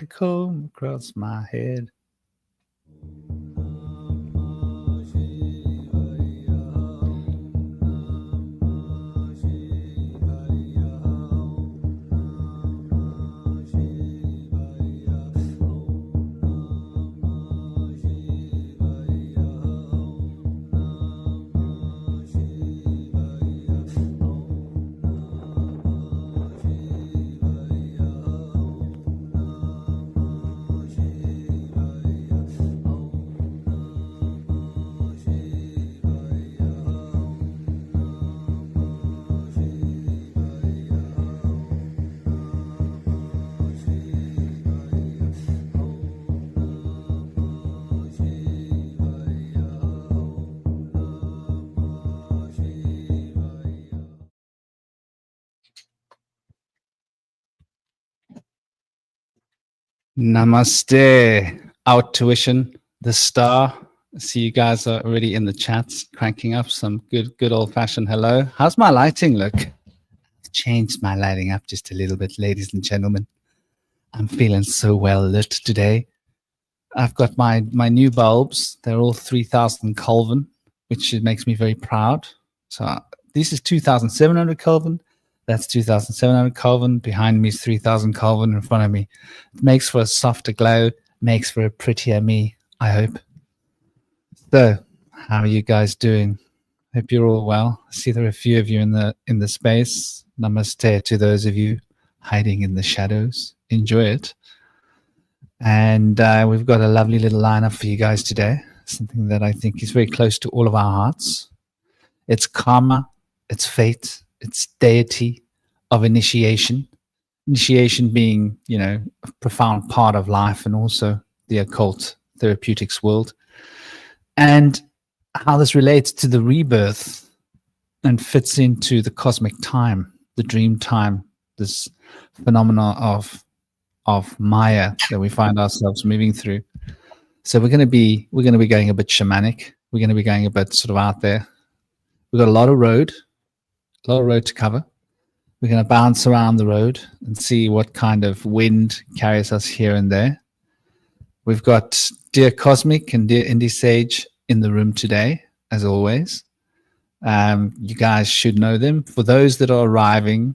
comb across my head. Namaste, out tuition, the star. I see you guys are already in the chats, cranking up some good old-fashioned hello. How's my lighting look? I've changed my lighting up just a little bit, ladies and gentlemen. I'm feeling so well lit today. I've got my new bulbs. They're all 3000 Kelvin, which makes me very proud. So this is 2700 Kelvin. That's 2700 Kelvin. Behind me is 3000 Kelvin. In front of me, it makes for a softer glow, makes for a prettier me, I hope. So, how are you guys doing? Hope you're all well. I see there are a few of you in the space. Namaste to those of you hiding in the shadows. Enjoy it. And we've got a lovely little lineup for you guys today. Something that I think is very close to all of our hearts. It's karma, it's fate, it's deity of initiation. Initiation being, a profound part of life and also the occult therapeutics world. And how this relates to the rebirth and fits into the cosmic time, the dream time, this phenomena of Maya that we find ourselves moving through. So we're going to be going a bit shamanic. We're going to be going a bit sort of out there. We've got a lot of road to cover. We're going to bounce around the road and see what kind of wind carries us here and there. We've got Dear Cosmic and Dear Indie Sage in the room today, as always. You guys should know them. For those that are arriving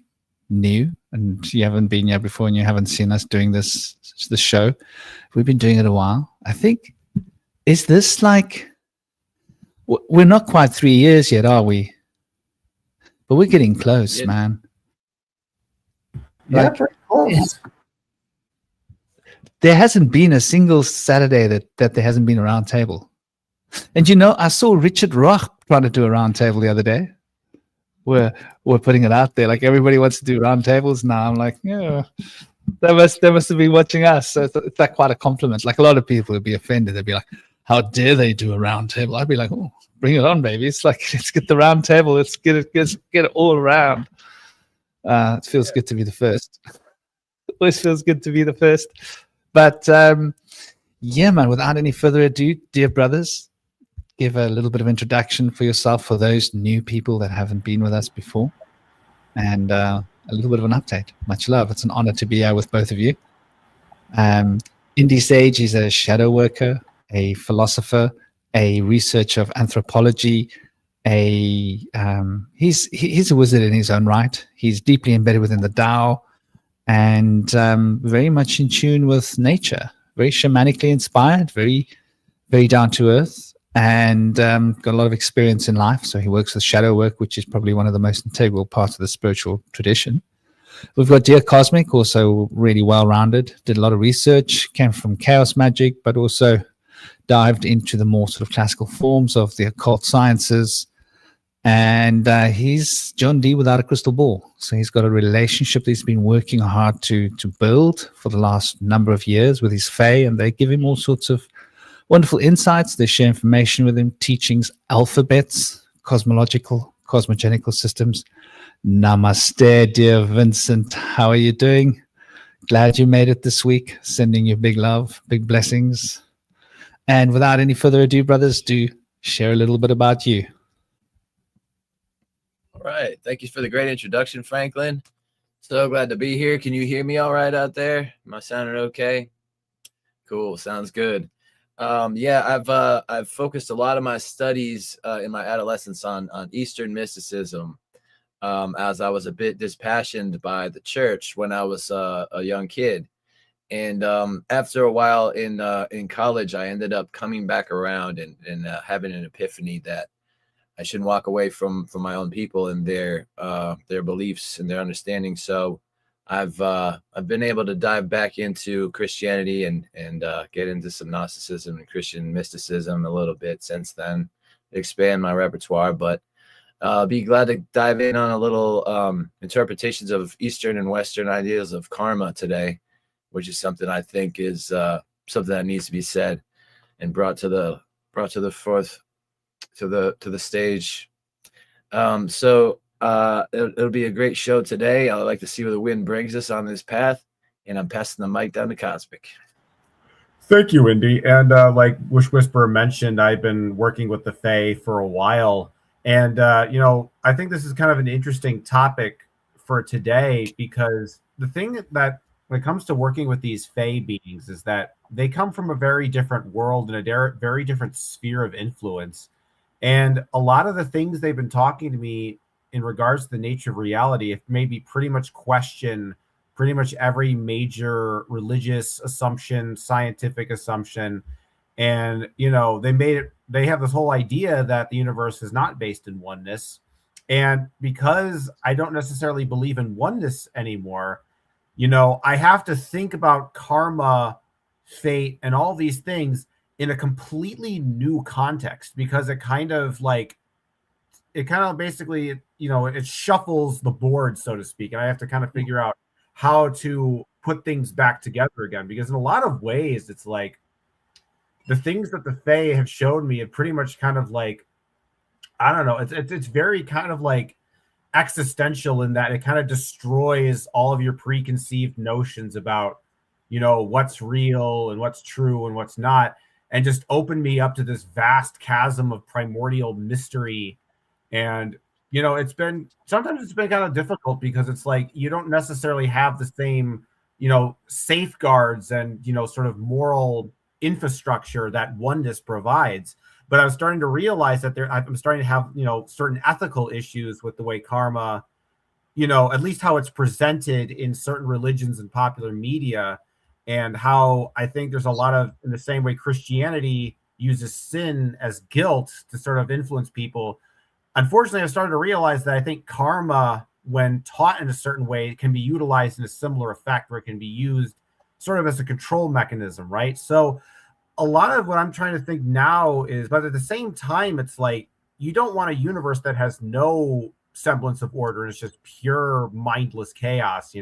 new and you haven't been here before and you haven't seen us doing the show, we've been doing it a while. I think, is this like, we're not quite 3 years yet, are we? But we're getting close, man. Yeah, pretty close. There hasn't been a single Saturday that there hasn't been a round table. And I saw Richard Rock trying to do a round table the other day. We're putting it out there. Like, everybody wants to do round tables now. I'm like, yeah, they must have been watching us. So it's like quite a compliment. Like, a lot of people would be offended. They'd be like, how dare they do a round table? I'd be like, oh, bring it on, baby. It's like, let's get the round table. Let's get it all around. It feels good to be the first. It always feels good to be the first. But yeah, man, without any further ado, dear brothers, give a little bit of introduction for yourself for those new people that haven't been with us before. And a little bit of an update. Much love. It's an honor to be here with both of you. Indie Sage is a shadow worker, a philosopher, a researcher of anthropology. He's a wizard in his own right. He's deeply embedded within the Tao and very much in tune with nature, very shamanically inspired, very, very down to earth, and got a lot of experience in life. So he works with shadow work, which is probably one of the most integral parts of the spiritual tradition. We've got Dear Cosmic, also really well-rounded, did a lot of research, came from chaos magic, but also dived into the more sort of classical forms of the occult sciences. And he's John Dee without a crystal ball. So he's got a relationship that he's been working hard to build for the last number of years with his fae, and they give him all sorts of wonderful insights. They share information with him, teachings, alphabets, cosmogenical systems. Namaste, dear Vincent. How are you doing? Glad you made it this week. Sending you big love, big blessings. And without any further ado, brothers, do share a little bit about you. All right. Thank you for the great introduction, Franklin. So glad to be here. Can you hear me all right out there? Am I sounding okay? Cool. Sounds good. Yeah, I've focused a lot of my studies in my adolescence on Eastern mysticism, as I was a bit dispassionate by the church when I was a young kid. And after a while in college, I ended up coming back around and having an epiphany that I shouldn't walk away from my own people and their beliefs and their understanding. So I've been able to dive back into Christianity and get into some Gnosticism and Christian mysticism a little bit since then, expand my repertoire. But be glad to dive in on a little interpretations of Eastern and Western ideas of karma today, which is something I think is something that needs to be said and brought to the forth to the stage. It'll be a great show today. I'd like to see where the wind brings us on this path, and I'm passing the mic down to Cosmic. Thank you, Indy. And like Wish Whisperer mentioned, I've been working with the Fae for a while. And, I think this is kind of an interesting topic for today, because the thing that when it comes to working with these Fae beings is that they come from a very different world and a very different sphere of influence. And a lot of the things they've been talking to me in regards to the nature of reality have made me pretty much question pretty much every major religious assumption, scientific assumption. And, they have this whole idea that the universe is not based in oneness. And because I don't necessarily believe in oneness anymore, I have to think about karma, fate, and all these things in a completely new context, because it kind of basically, it shuffles the board, so to speak. And I have to kind of figure out how to put things back together again, because in a lot of ways, it's like the things that the Fae have showed me have pretty much kind of like, I don't know, it's very kind of like existential in that it kind of destroys all of your preconceived notions about, what's real and what's true and what's not, and just opened me up to this vast chasm of primordial mystery. And sometimes it's been kind of difficult, because it's like you don't necessarily have the same safeguards and sort of moral infrastructure that oneness provides. But I'm starting to realize that I'm starting to have certain ethical issues with the way karma, at least how it's presented in certain religions and popular media, and how I think there's a lot of, in the same way Christianity uses sin as guilt to sort of influence people. Unfortunately, I've started to realize that I think karma, when taught in a certain way, can be utilized in a similar effect, where it can be used sort of as a control mechanism, right? So a lot of what I'm trying to think now is, but at the same time, it's like, you don't want a universe that has no semblance of order and it's just pure mindless chaos.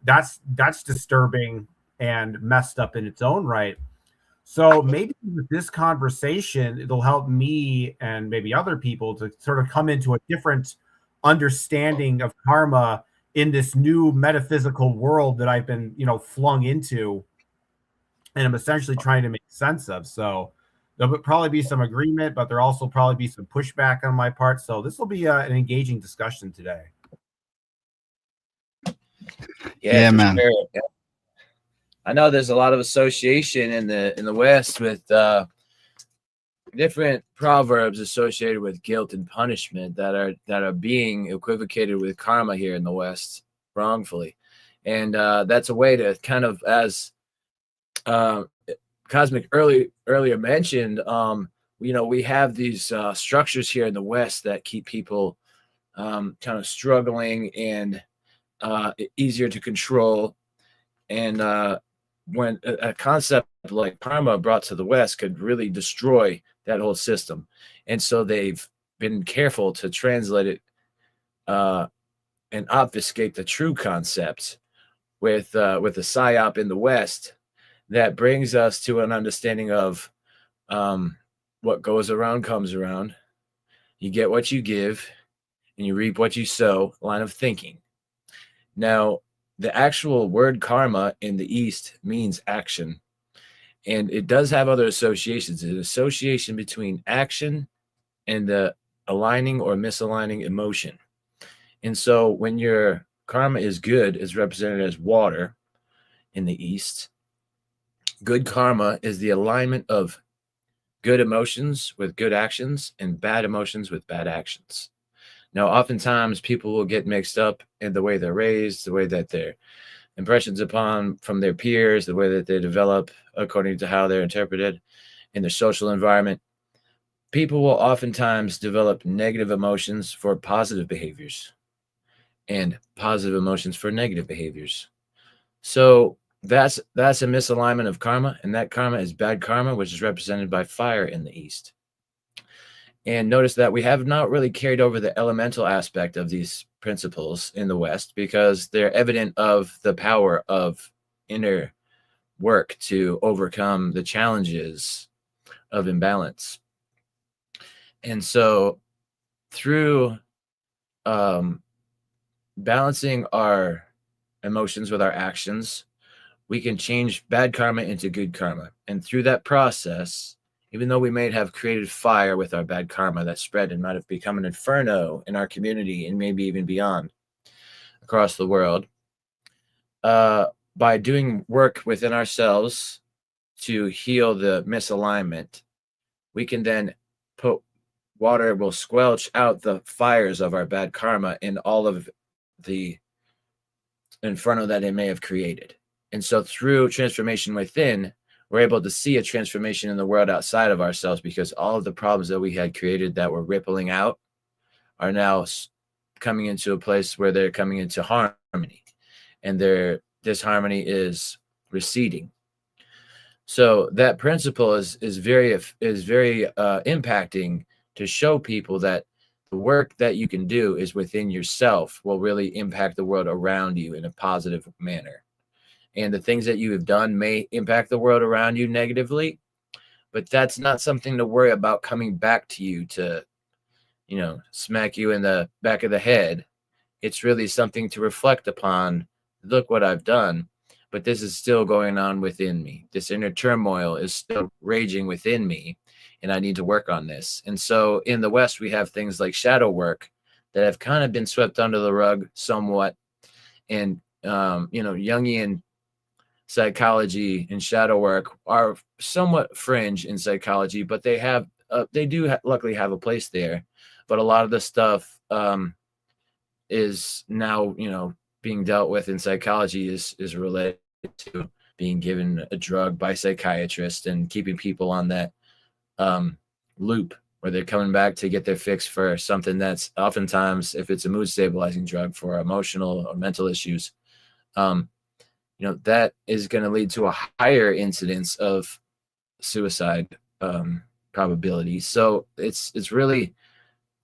That's disturbing and messed up in its own right. So maybe with this conversation, it'll help me and maybe other people to sort of come into a different understanding of karma in this new metaphysical world that I've been, flung into, and I'm essentially trying to make sense of. So there'll probably be some agreement, but there'll also probably be some pushback on my part. So this will be an engaging discussion today. Yeah, man. Sure. Yeah. I know there's a lot of association in the West with different proverbs associated with guilt and punishment that are being equivocated with karma here in the West wrongfully, and that's a way to kind of, as Cosmic earlier mentioned, we have these structures here in the West that keep people kind of struggling and easier to control, and when a concept like karma brought to the West could really destroy that whole system. And so they've been careful to translate it and obfuscate the true concepts with a psyop in the West that brings us to an understanding of what goes around comes around. You get what you give and you reap what you sow, line of thinking. Now, the actual word karma in the East means action, and it does have other associations. It's an association between action and the aligning or misaligning emotion. And so when you're karma is good is represented as water in the East. Good karma is the alignment of good emotions with good actions and bad emotions with bad actions. Now, oftentimes people will get mixed up in the way they're raised, the way that their impressions upon from their peers, the way that they develop according to how they're interpreted in their social environment. People will oftentimes develop negative emotions for positive behaviors and positive emotions for negative behaviors. So that's a misalignment of karma, and that karma is bad karma, which is represented by fire in the East. And notice that we have not really carried over the elemental aspect of these principles in the West because they're evident of the power of inner work to overcome the challenges of imbalance. And so through balancing our emotions with our actions, we can change bad karma into good karma. And through that process, even though we may have created fire with our bad karma that spread and might have become an inferno in our community and maybe even beyond across the world, by doing work within ourselves to heal the misalignment, we can then put water will squelch out the fires of our bad karma and all of the inferno that it may have created. And so through transformation within, we're able to see a transformation in the world outside of ourselves because all of the problems that we had created that were rippling out are now coming into a place where they're coming into harmony, and their disharmony is receding. So that principle is very impacting to show people that the work that you can do is within yourself will really impact the world around you in a positive manner. And the things that you have done may impact the world around you negatively, but that's not something to worry about coming back to you to, smack you in the back of the head. It's really something to reflect upon. Look what I've done, but this is still going on within me. This inner turmoil is still raging within me, and I need to work on this. And so in the West, we have things like shadow work that have kind of been swept under the rug somewhat. And, Jungian psychology and shadow work are somewhat fringe in psychology, but they do luckily have a place there. But a lot of the stuff is now, being dealt with in psychology is related to being given a drug by psychiatrists and keeping people on that loop where they're coming back to get their fix for something that's oftentimes, if it's a mood stabilizing drug for emotional or mental issues, that is going to lead to a higher incidence of suicide probability. So it's really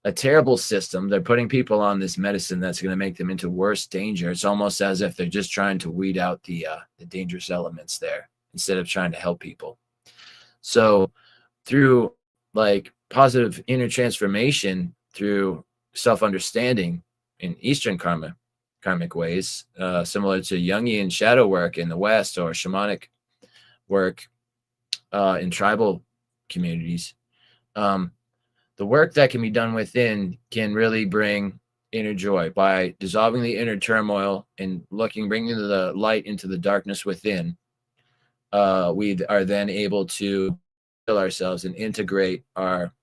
a terrible system. They're putting people on this medicine that's going to make them into worse danger. It's almost as if they're just trying to weed out the dangerous elements there instead of trying to help people. So through positive inner transformation, through self-understanding in Eastern karmic ways, similar to Jungian shadow work in the West or shamanic work in tribal communities, the work that can be done within can really bring inner joy by dissolving the inner turmoil and bringing the light into the darkness within. We are then able to heal ourselves and integrate our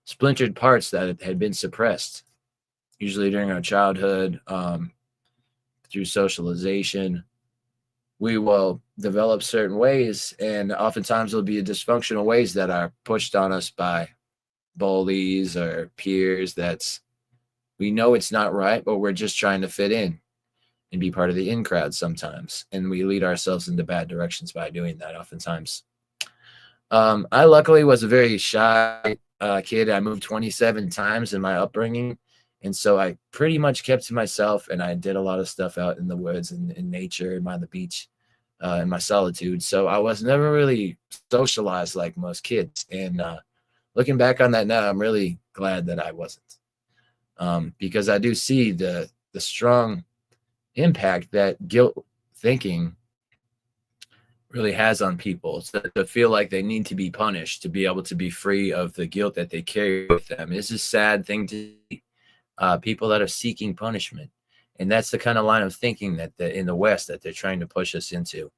splintered parts that had been suppressed, usually during our childhood, through socialization. We will develop certain ways, and oftentimes there'll be dysfunctional ways that are pushed on us by bullies or peers we know it's not right, but we're just trying to fit in and be part of the in crowd sometimes, and we lead ourselves into bad directions by doing that oftentimes. I luckily was a very shy kid. I moved 27 times in my upbringing, and so I pretty much kept to myself, and I did a lot of stuff out in the woods and in nature and by the beach in my solitude. So I was never really socialized like most kids, and looking back on that now, I'm really glad that I wasn't, because I do see the strong impact that guilt thinking really has on people, to feel like they need to be punished to be able to be free of the guilt that they carry with them. It's a sad thing to see, people that are seeking punishment And that's the kind of line of thinking that in the West that they're trying to push us into.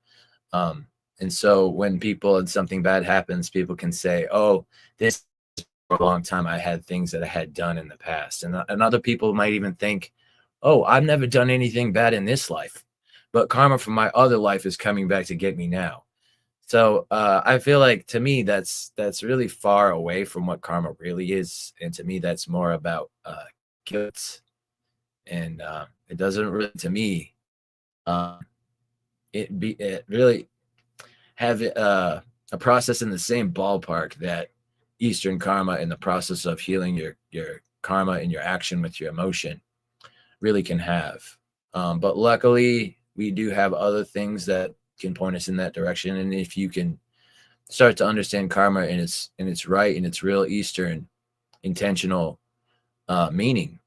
And so when people and something bad happens, people can say, oh, this for a long time, I had things that I had done in the past. And other people might even think, oh, I've never done anything bad in this life, but karma from my other life is coming back to get me now. So I feel like, to me, that's really far away from what karma really is. And to me, that's more about guilt. And it doesn't really, to me, it really have a process in the same ballpark that Eastern karma and the process of healing your karma and your action with your emotion really can have. But luckily, we do have other things that can point us in that direction. And if you can start to understand karma in its right and its real Eastern intentional meaning,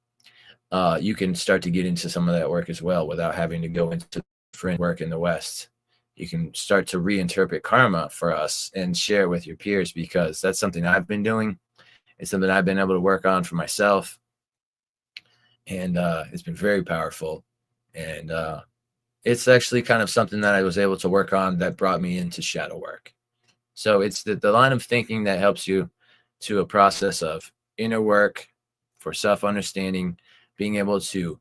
you can start to get into some of that work as well without having to go into different work in the West. You can start to reinterpret karma for us and share with your peers, because that's something I've been doing. It's something I've been able to work on for myself. And it's been very powerful. And it's actually kind of something that I was able to work on that brought me into shadow work. So it's the line of thinking that helps you to a process of inner work for self-understanding, being able to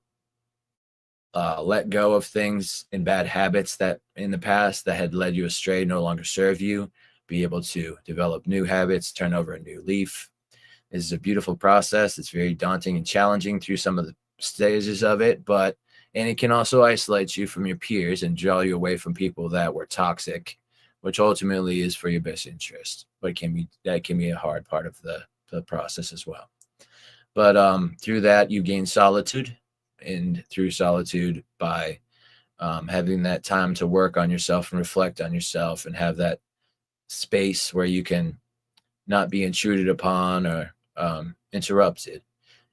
let go of things and bad habits that in the past that had led you astray no longer serve you, be able to develop new habits, turn over a new leaf. This is a beautiful process. It's very daunting and challenging through some of the stages of it, and it can also isolate you from your peers and draw you away from people that were toxic, which ultimately is for your best interest. But that can be a hard part of the process as well. But through that, you gain solitude. And through solitude, by having that time to work on yourself and reflect on yourself and have that space where you can not be intruded upon or interrupted.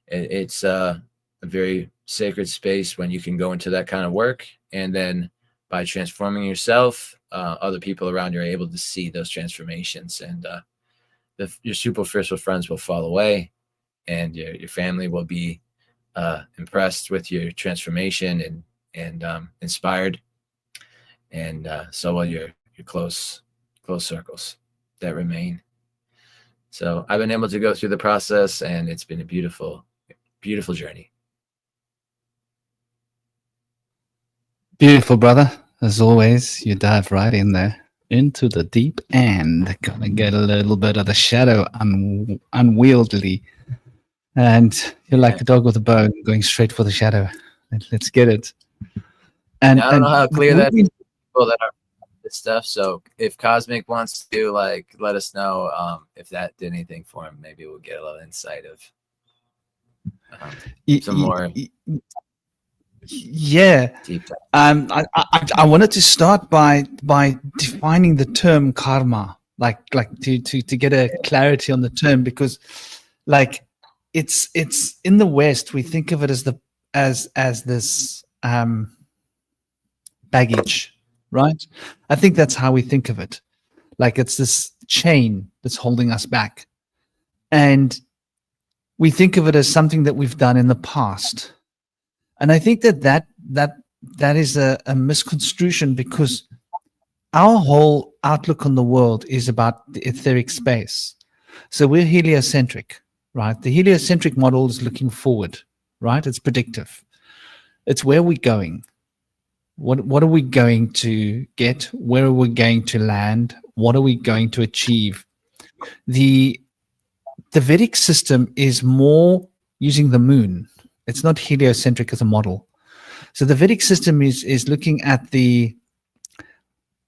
It's a very sacred space when you can go into that kind of work. And then by transforming yourself, other people around you are able to see those transformations, and your superficial friends will fall away, and your family will be impressed with your transformation and inspired, and so will your close circles that remain. So I've been able to go through the process, and it's been a beautiful journey. Beautiful, brother. As always, you dive right in there into the deep end. Gonna get a little bit of the shadow unwieldy. And you're like a dog with a bone going straight for the shadow. Let's get it. And I don't know how clear that is to people that are this stuff. So if Cosmic wants to let us know if that did anything for him, maybe we'll get a little insight of some more. Yeah. Deep dive. I wanted to start by defining the term karma, like to get a clarity on the term, because it's in the West, we think of it as this baggage, right? I think that's how we think of it. Like it's this chain that's holding us back. And we think of it as something that we've done in the past. And I think that is a misconstruction, because our whole outlook on the world is about the etheric space. So we're heliocentric. Right? The heliocentric model is looking forward, right? It's predictive. It's where we're going. What are we going to get? Where are we going to land? What are we going to achieve? The Vedic system is more using the moon. It's not heliocentric as a model. So the Vedic system is looking at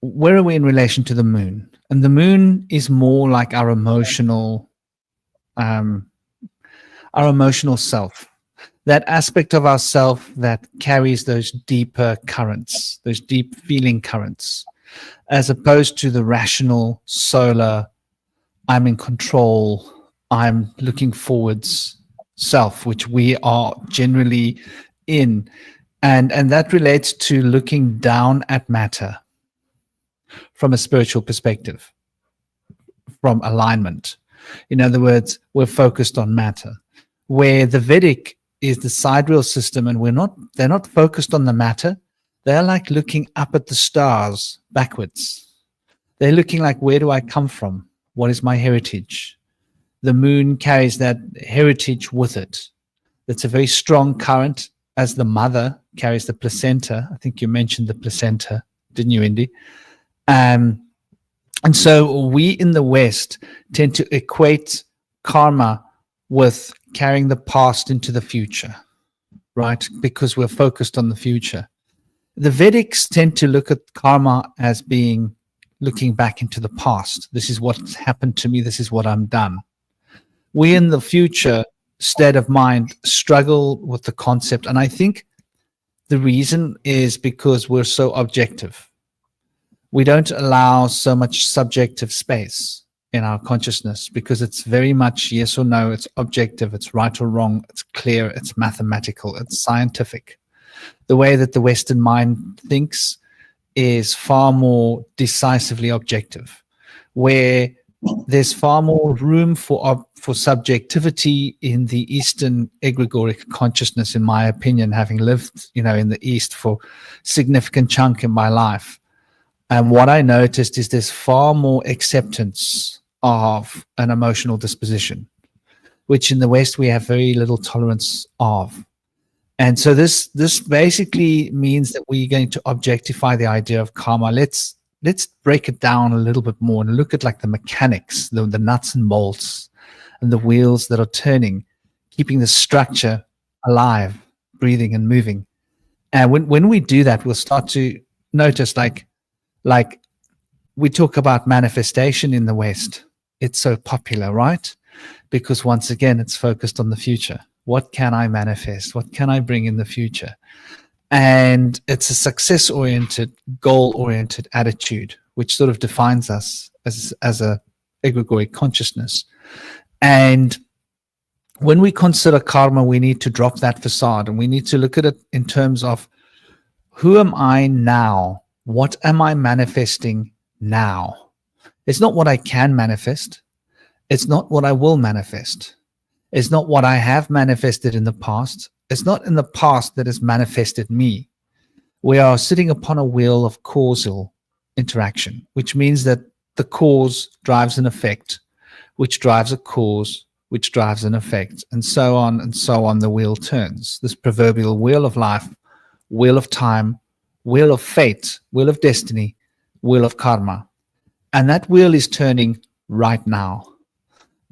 where are we in relation to the moon? And the moon is more like our emotional self, that aspect of ourself that carries those deeper currents, those deep feeling currents, as opposed to the rational solar, I'm in control, I'm looking forwards self, which we are generally in. And that relates to looking down at matter from a spiritual perspective, from alignment. In other words, we're focused on matter. Where the Vedic is the sidereal system, and they're not focused on the matter. They're like looking up at the stars backwards. They're looking like, where do I come from? What is my heritage? The moon carries that heritage with it. It's a very strong current, as the mother carries the placenta. I think you mentioned the placenta, didn't you, Indy? And so we in the West tend to equate karma with carrying the past into the future, right? Because we're focused on the future. The Vedics tend to look at karma as being looking back into the past. This is what's happened to me. This is what I'm done. We in the future state of mind struggle with the concept. And I think the reason is because we're so objective. We don't allow so much subjective space in our consciousness because it's very much yes or no. It's objective. It's right or wrong. It's clear. It's mathematical. It's scientific. The way that the Western mind thinks is far more decisively objective, where there's far more room for subjectivity in the Eastern egregoric consciousness, in my opinion, having lived, in the East for significant chunk in my life. And what I noticed is there's far more acceptance of an emotional disposition, which in the West we have very little tolerance of. And so this basically means that we're going to objectify the idea of karma. Let's break it down a little bit more and look at like the mechanics, the nuts and bolts, and the wheels that are turning, keeping the structure alive, breathing and moving. And when we do that, we'll start to notice like we talk about manifestation in the West. It's so popular, right? Because once again, it's focused on the future. What can I manifest? What can I bring in the future? And it's a success-oriented, goal-oriented attitude, which sort of defines us as a egregoric consciousness. And when we consider karma, we need to drop that facade and we need to look at it in terms of who am I now? What am I manifesting now? It's not what I can manifest. It's not what I will manifest. It's not what I have manifested in the past. It's not in the past that has manifested me. We are sitting upon a wheel of causal interaction, which means that the cause drives an effect, which drives a cause, which drives an effect, and so on the wheel turns. This proverbial wheel of life, wheel of time, wheel of fate, wheel of destiny, wheel of karma. And that wheel is turning right now.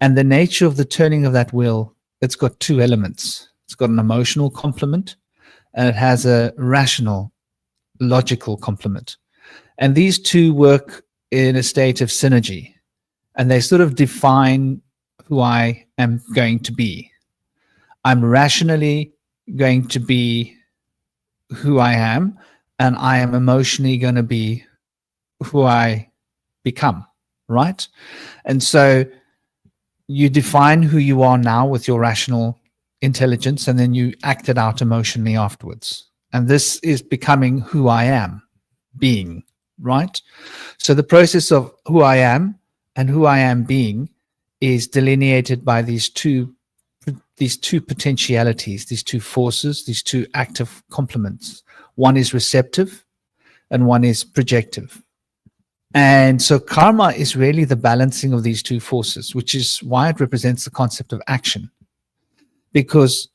And the nature of the turning of that wheel, it's got two elements. It's got an emotional complement and it has a rational, logical complement. And these two work in a state of synergy and they sort of define who I am going to be. I'm rationally going to be who I am, and I am emotionally going to be who I become, right? And so you define who you are now with your rational intelligence, and then you act it out emotionally afterwards. And this is becoming who I am being, right? So the process of who I am and who I am being is delineated by these two potentialities, these two forces, these two active complements. One is receptive and one is projective. And so karma is really the balancing of these two forces, which is why it represents the concept of action. Because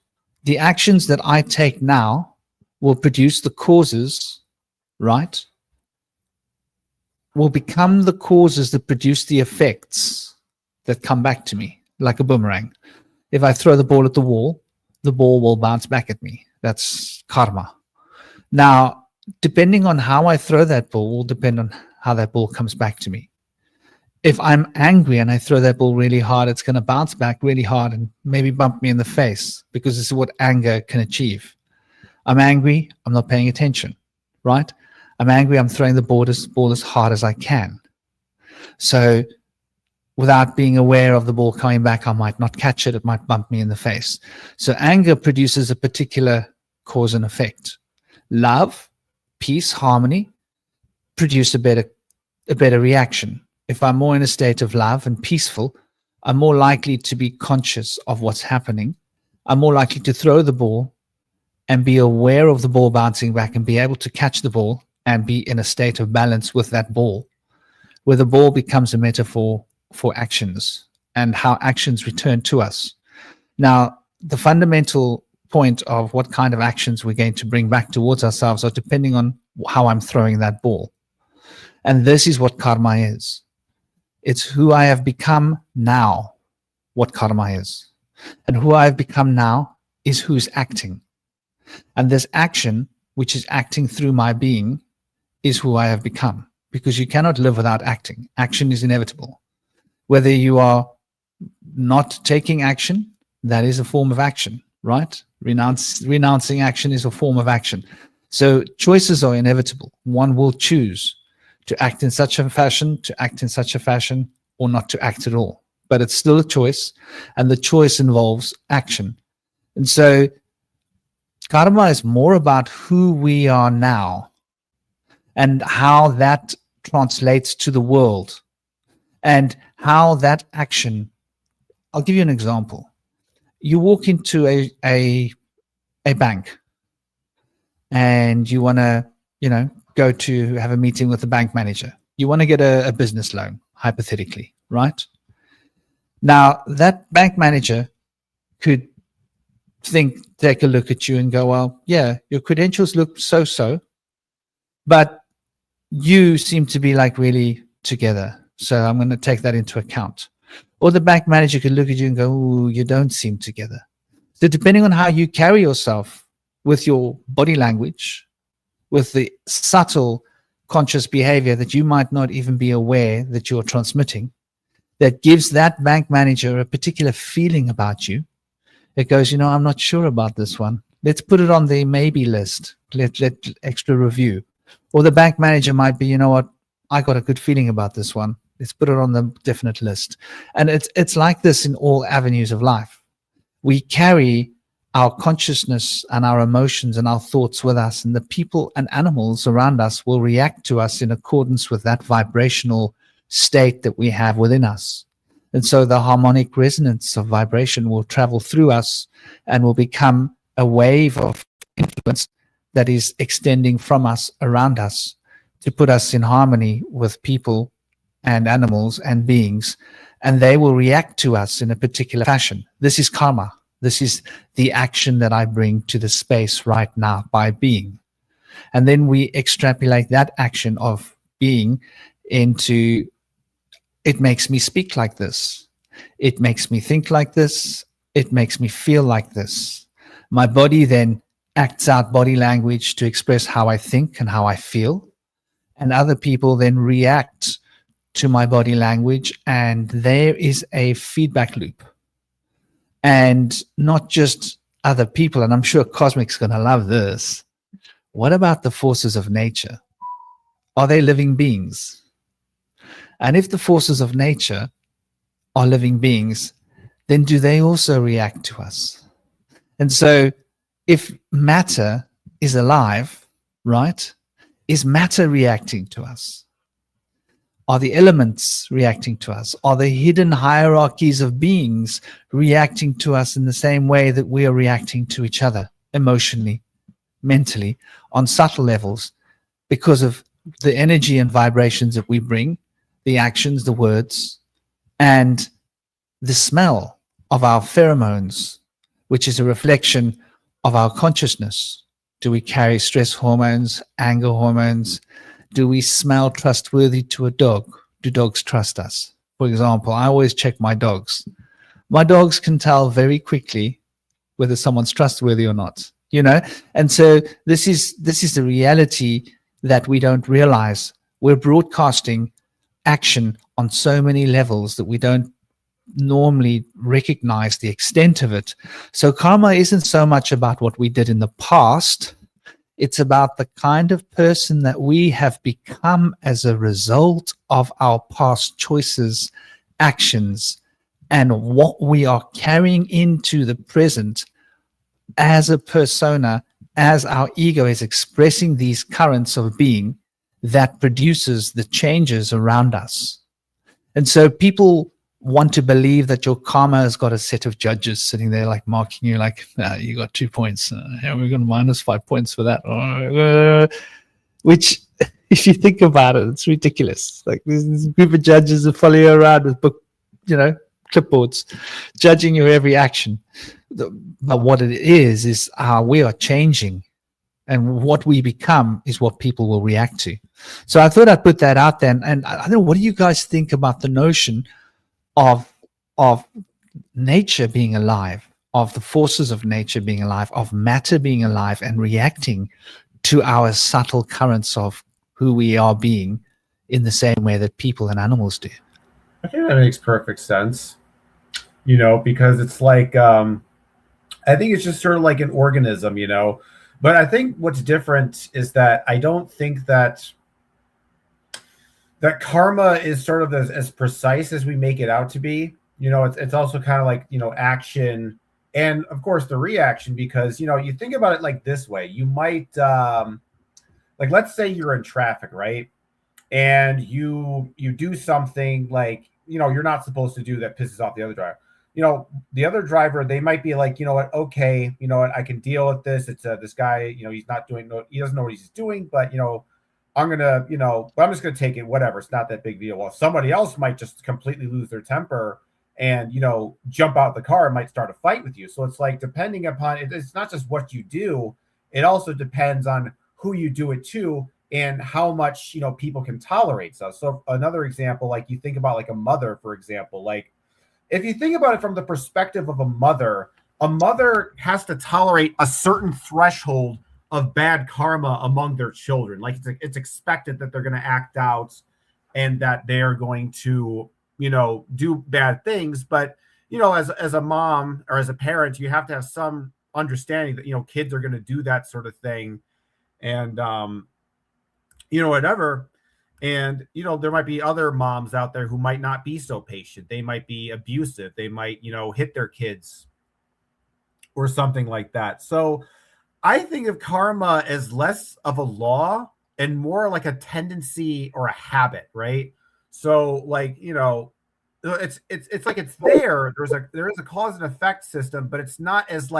the actions that I take now will produce the causes, right? Will become the causes that produce the effects that come back to me, like a boomerang. If I throw the ball at the wall will bounce back at me. That's karma. Now, depending on how I throw that ball will depend on how that ball comes back to me. If I'm angry and I throw that ball really hard, it's going to bounce back really hard and maybe bump me in the face, because this is what anger can achieve. I'm angry, I'm not paying attention, right? I'm angry, I'm throwing the ball as hard as I can. So without being aware of the ball coming back, I might not catch it, it might bump me in the face. So anger produces a particular cause and effect. Love, peace, harmony produce a better reaction. If I'm more in a state of love and peaceful, I'm more likely to be conscious of what's happening. I'm more likely to throw the ball and be aware of the ball bouncing back and be able to catch the ball and be in a state of balance with that ball, where the ball becomes a metaphor for actions and how actions return to us. Now, the fundamental point of what kind of actions we're going to bring back towards ourselves are depending on how I'm throwing that ball. And this is what karma is. It's who I have become now, what karma is. And who I have become now is who's acting. And this action, which is acting through my being, is who I have become. Because you cannot live without acting. Action is inevitable. Whether you are not taking action, that is a form of action, right? Renouncing action is a form of action. So choices are inevitable. One will choose to act in such a fashion, to act in such a fashion, or not to act at all. But it's still a choice, and the choice involves action. And so karma is more about who we are now and how that translates to the world and how that action. I'll give you an example. You walk into a bank and you want to, go to have a meeting with the bank manager. You want to get a business loan, hypothetically, right? Now, that bank manager could take a look at you and go, well, yeah, your credentials look so-so, but you seem to be like really together. So I'm going to take that into account. Or the bank manager could look at you and go, ooh, you don't seem together. So depending on how you carry yourself with your body language, with the subtle conscious behavior that you might not even be aware that you're transmitting, that gives that bank manager a particular feeling about you. It goes, I'm not sure about this one. Let's put it on the maybe list. Let extra review. Or the bank manager might be, I got a good feeling about this one. Let's put it on the definite list. And it's like this in all avenues of life. We carry our consciousness and our emotions and our thoughts with us, and the people and animals around us will react to us in accordance with that vibrational state that we have within us. And so the harmonic resonance of vibration will travel through us and will become a wave of influence that is extending from us around us to put us in harmony with people and animals and beings, and they will react to us in a particular fashion. This is karma. This is the action that I bring to the space right now by being. And then we extrapolate that action of being into, it makes me speak like this. It makes me think like this. It makes me feel like this. My body then acts out body language to express how I think and how I feel. And other people then react to my body language, and there is a feedback loop. And not just other people, and I'm sure Cosmic's going to love this. What about the forces of nature? Are they living beings? And if the forces of nature are living beings, then do they also react to us? And so if matter is alive, right, is matter reacting to us? Are the elements reacting to us? Are the hidden hierarchies of beings reacting to us in the same way that we are reacting to each other emotionally, mentally, on subtle levels, because of the energy and vibrations that we bring, the actions, the words, and the smell of our pheromones, which is a reflection of our consciousness? Do we carry stress hormones, anger hormones? Do we smell trustworthy to a dog? Do dogs trust us? For example, I always check my dogs. My dogs can tell very quickly whether someone's trustworthy or not, And so this is the reality that we don't realize. We're broadcasting action on so many levels that we don't normally recognize the extent of it. So karma isn't so much about what we did in the past. It's about the kind of person that we have become as a result of our past choices, actions, and what we are carrying into the present as a persona, as our ego is expressing these currents of being that produces the changes around us. And so people want to believe that your karma has got a set of judges sitting there like marking you like, you got 2 points. We're going to minus 5 points for that. Which, if you think about it, it's ridiculous. Like this group of judges that follow you around with clipboards, judging your every action. But what it is how we are changing, and what we become is what people will react to. So I thought I'd put that out there. And I don't know, what do you guys think about the notion of nature being alive, of the forces of nature being alive, of matter being alive and reacting to our subtle currents of who we are being in the same way that people and animals do? I think that makes perfect sense, because it's like, I think it's just sort of like an organism, but I think what's different is that I don't think that karma is sort of as precise as we make it out to be. It's also kind of like, action and of course the reaction, because, you think about it like this way. You might, like, let's say you're in traffic, right? And you do something like, you're not supposed to do that pisses off the other driver. The other driver, they might be like, okay, I can deal with this. It's this guy, he doesn't know what he's doing, but, I'm going to, but I'm just going to take it, whatever. It's not that big deal. Well, somebody else might just completely lose their temper and, jump out the car and might start a fight with you. So it's like, depending upon it, it's not just what you do. It also depends on who you do it to and how much, people can tolerate stuff. So another example, like you think about like a mother, for example, like if you think about it from the perspective of a mother has to tolerate a certain threshold of bad karma among their children. Like it's expected that they're going to act out and that they're going to, do bad things. But, as a mom or as a parent, you have to have some understanding that, kids are going to do that sort of thing. And, whatever. And, there might be other moms out there who might not be so patient. They might be abusive. They might, hit their kids or something like that. So I think of karma as less of a law and more like a tendency or a habit, right? So like, it's like it's there. There is a cause and effect system, but it's not as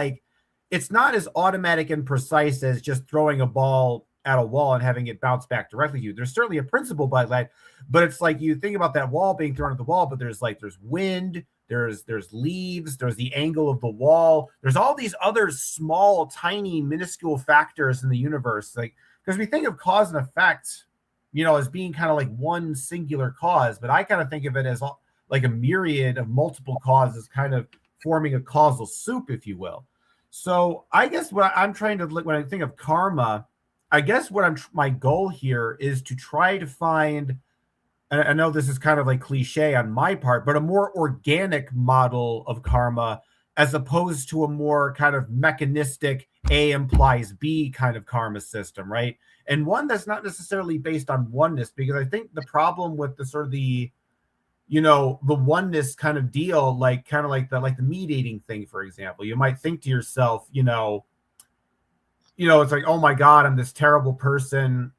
automatic and precise as just throwing a ball at a wall and having it bounce back directly to you. There's certainly a principle by that, but it's like you think about that wall being thrown at the wall, but there's wind, there's leaves, there's the angle of the wall, there's all these other small, tiny, minuscule factors in the universe. Like, because we think of cause and effect, as being kind of like one singular cause, but I kind of think of it as like a myriad of multiple causes kind of forming a causal soup, if you will. So I guess what I'm trying to look when I think of karma, I guess my goal here is to try to find, and I know this is kind of like cliche on my part, but a more organic model of karma as opposed to a more kind of mechanistic A implies B kind of karma system, right? And one that's not necessarily based on oneness, because I think the problem with the sort of the oneness kind of deal, like kind of like the meat eating thing, for example, you might think to yourself, it's like, oh my God, I'm this terrible person,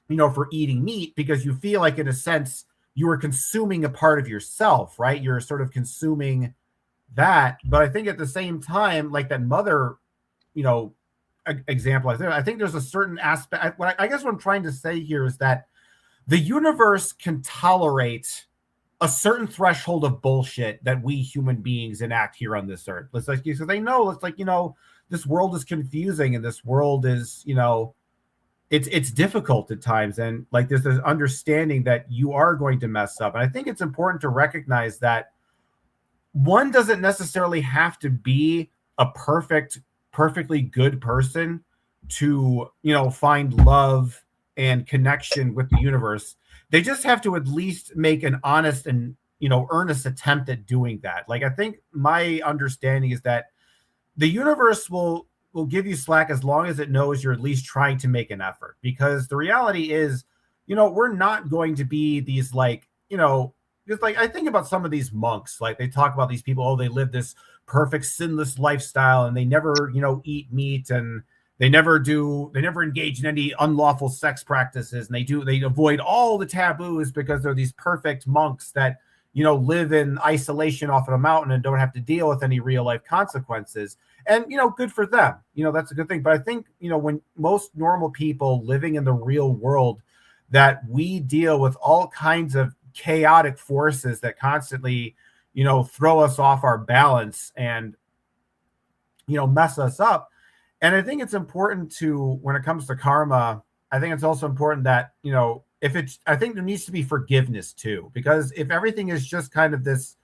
for eating meat, because you feel like in a sense you are consuming a part of yourself, right? You're sort of consuming that. But I think at the same time, like that mother, example, I think there's a certain aspect. I guess what I'm trying to say here is that the universe can tolerate a certain threshold of bullshit that we human beings enact here on this earth. It's like, so they know, it's like, this world is confusing and this world is, it's difficult at times. And like, there's this understanding that you are going to mess up. And I think it's important to recognize that one doesn't necessarily have to be a perfectly good person to, find love and connection with the universe. They just have to at least make an honest and, earnest attempt at doing that. Like, I think my understanding is that the universe will give you slack as long as it knows you're at least trying to make an effort. Because the reality is, we're not going to be these like, just like I think about some of these monks, like they talk about these people, they live this perfect sinless lifestyle and they never, eat meat and they never engage in any unlawful sex practices, and they avoid all the taboos because they're these perfect monks that, live in isolation off of a mountain and don't have to deal with any real life consequences. And, good for them. That's a good thing. But I think, when most normal people living in the real world, that we deal with all kinds of chaotic forces that constantly, throw us off our balance and, mess us up. And I think it's important to, when it comes to karma, I think it's also important that, I think there needs to be forgiveness too, because if everything is just kind of this,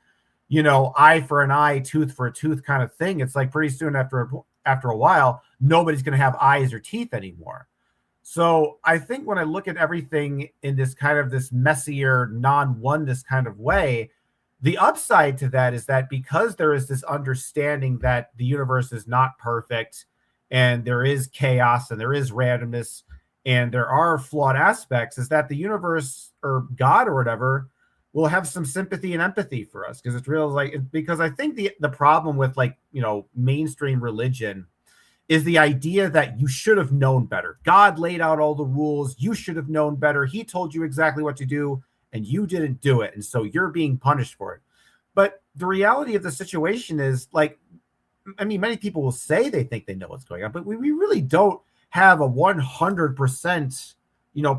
eye for an eye, tooth for a tooth kind of thing, it's like pretty soon after a while, nobody's going to have eyes or teeth anymore. So I think when I look at everything in this kind of this messier, non-oneness kind of way, the upside to that is that because there is this understanding that the universe is not perfect and there is chaos and there is randomness and there are flawed aspects, is that the universe or God or whatever will have some sympathy and empathy for us, because it's real, because I think the problem with mainstream religion is the idea that you should have known better. God laid out all the rules. You should have known better. He told you exactly what to do and you didn't do it. And so you're being punished for it. But the reality of the situation is, many people will say they think they know what's going on, but we really don't have a 100%,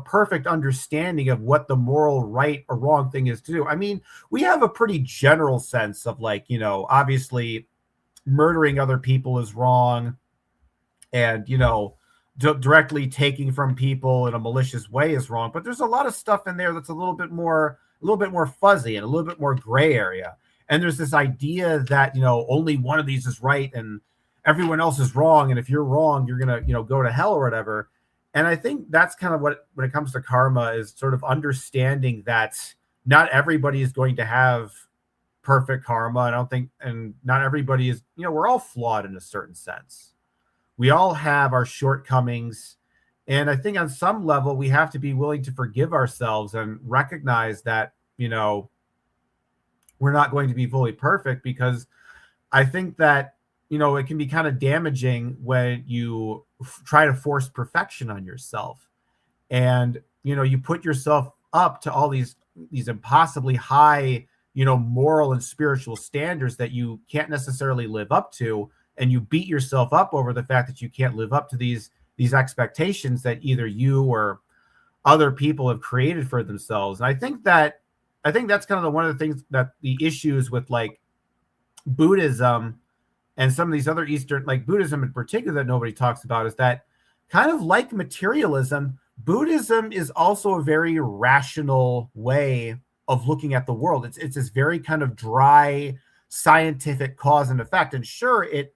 perfect understanding of what the moral right or wrong thing is to do. We have a pretty general sense of obviously murdering other people is wrong, and, directly taking from people in a malicious way is wrong. But there's a lot of stuff in there that's a little bit more fuzzy and a little bit more gray area. And there's this idea that, only one of these is right and everyone else is wrong. And if you're wrong, you're going to, go to hell or whatever. And I think that's kind of what, when it comes to karma, is sort of understanding that not everybody is going to have perfect karma. I don't think, and not everybody is, we're all flawed in a certain sense. We all have our shortcomings. And I think on some level, we have to be willing to forgive ourselves and recognize that, we're not going to be fully perfect, because I think that, it can be kind of damaging when you try to force perfection on yourself. And, you put yourself up to all these impossibly high, moral and spiritual standards that you can't necessarily live up to. And you beat yourself up over the fact that you can't live up to these expectations that either you or other people have created for themselves. And I think that's kind of one of the things that the issues with Buddhism and some of these other Eastern, Buddhism in particular, that nobody talks about, is that kind of like materialism, Buddhism is also a very rational way of looking at the world. It's this very kind of dry, scientific cause and effect. And sure, it,